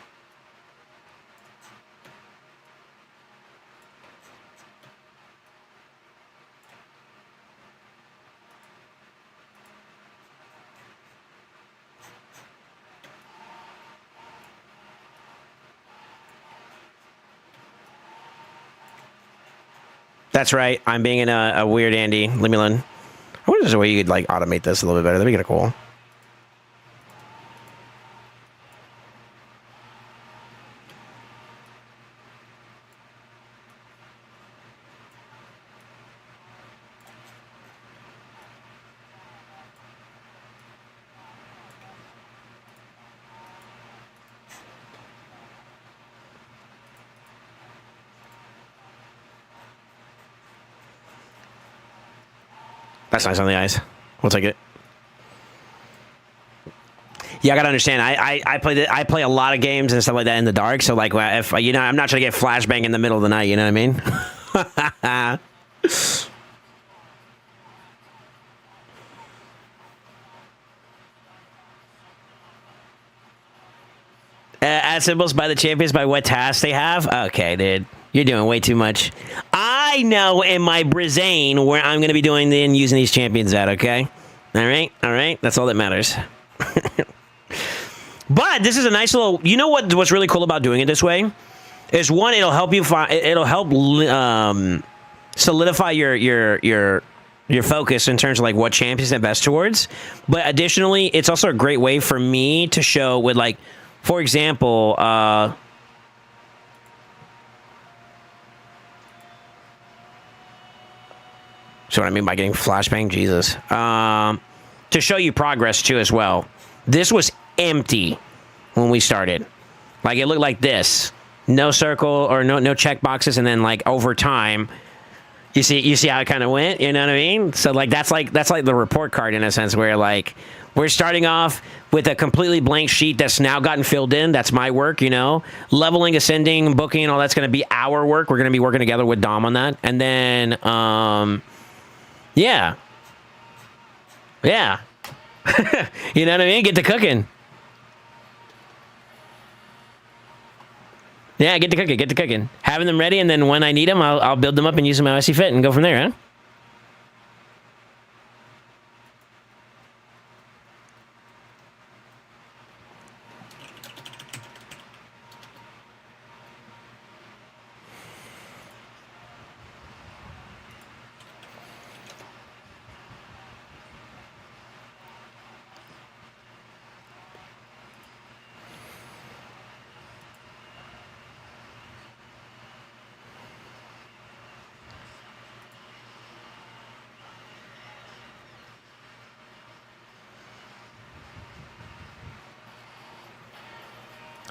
That's right. I'm being a weird Andy. Leave me alone. I wonder if there's a way you could like automate this a little bit better. That'd be kind of cool. That's nice on the eyes. We'll take it. Yeah, I gotta understand. I play a lot of games and stuff like that in the dark. So like, if you know, I'm not trying to get flashbang in the middle of the night. You know what I mean? Add symbols by the champions by what tasks they have. Okay, dude, you're doing way too much. I know in my Brizane where I'm gonna be doing and using these champions at. Okay, all right. That's all that matters. But this is a nice little. You know what's really cool about doing it this way is one, it'll help you find. It'll help solidify your focus in terms of like what champions to invest towards. But additionally, it's also a great way for me to show with like, for example, so what I mean by getting flashbang, Jesus, to show you progress too as well. This was empty when we started. Like it looked like this. no circle or no check boxes, and then like over time, you see how it kind of went. You know what I mean? So like that's like the report card in a sense, where like we're starting off with a completely blank sheet that's now gotten filled in. That's my work, you know. Leveling, ascending, booking, all that's going to be our work. We're going to be working together with Dom on that, and then yeah. You know what I mean? Get to cooking. Yeah, get to cooking. Having them ready, and then when I need them, I'll build them up and use them how I see fit and go from there, huh?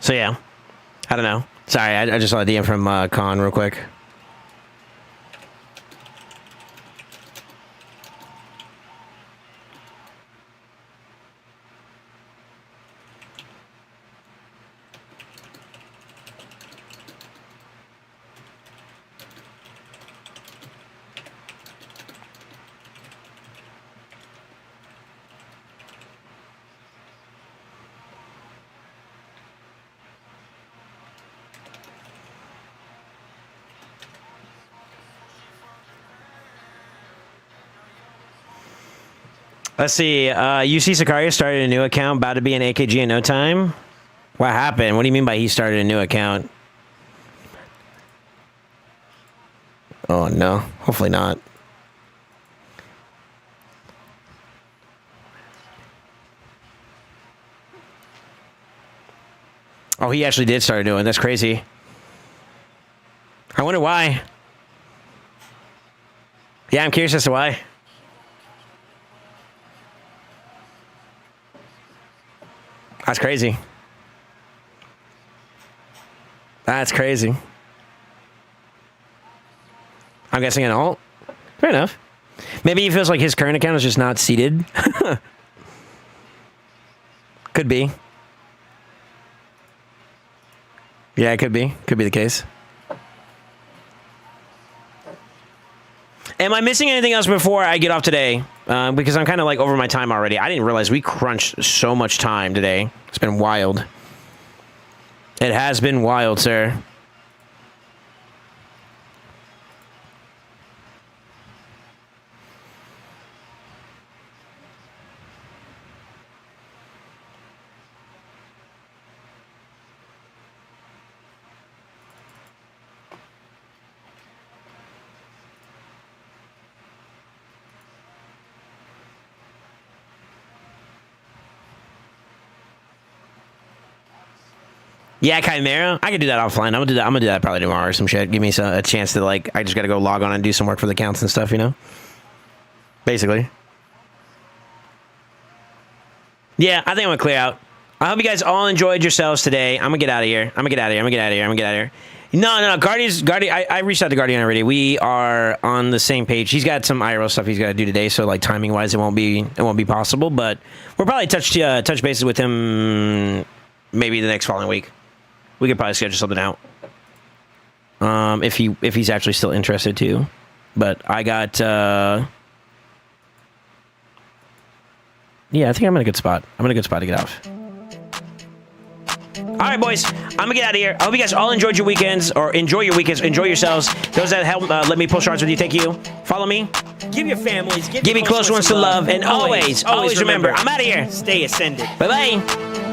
So yeah, I don't know. Sorry, I just saw a DM from Con real quick. Let's see. UC Sicario started a new account, about to be an AKG in no time. What happened? What do you mean by he started a new account? Oh, no. Hopefully not. Oh, he actually did start doing. That's crazy. I wonder why. Yeah, I'm curious as to why. That's crazy. That's crazy. I'm guessing an alt. Fair enough. Maybe he feels like his current account is just not seated. Could be. Yeah, it could be. Could be the case. Am I missing anything else before I get off today? Because I'm kind of like over my time already. I didn't realize we crunched so much time today. It's been wild. It has been wild, sir. Yeah, Chimera. I could do that offline. I'm gonna do that probably tomorrow or some shit. Give me a chance to like. I just gotta go log on and do some work for the accounts and stuff. You know. Basically. Yeah, I think I'm gonna clear out. I hope you guys all enjoyed yourselves today. I'm gonna get out of here. I'm gonna get out of here. No. Guardian. I reached out to Guardian already. We are on the same page. He's got some IRL stuff he's got to do today, so like timing wise, it won't be possible. But we'll probably touch bases with him maybe the next following week. We could probably schedule something out. If he's actually still interested too. But I got yeah, I think I'm in a good spot. I'm in a good spot to get off. All right, boys. I'm gonna get out of here. I hope you guys all enjoyed your weekends, or enjoy your weekends. Enjoy yourselves. Those that help, let me pull shards with you. Thank you. Follow me. Give your families, give me close ones to love, and always remember, I'm out of here. Stay ascended. Bye bye.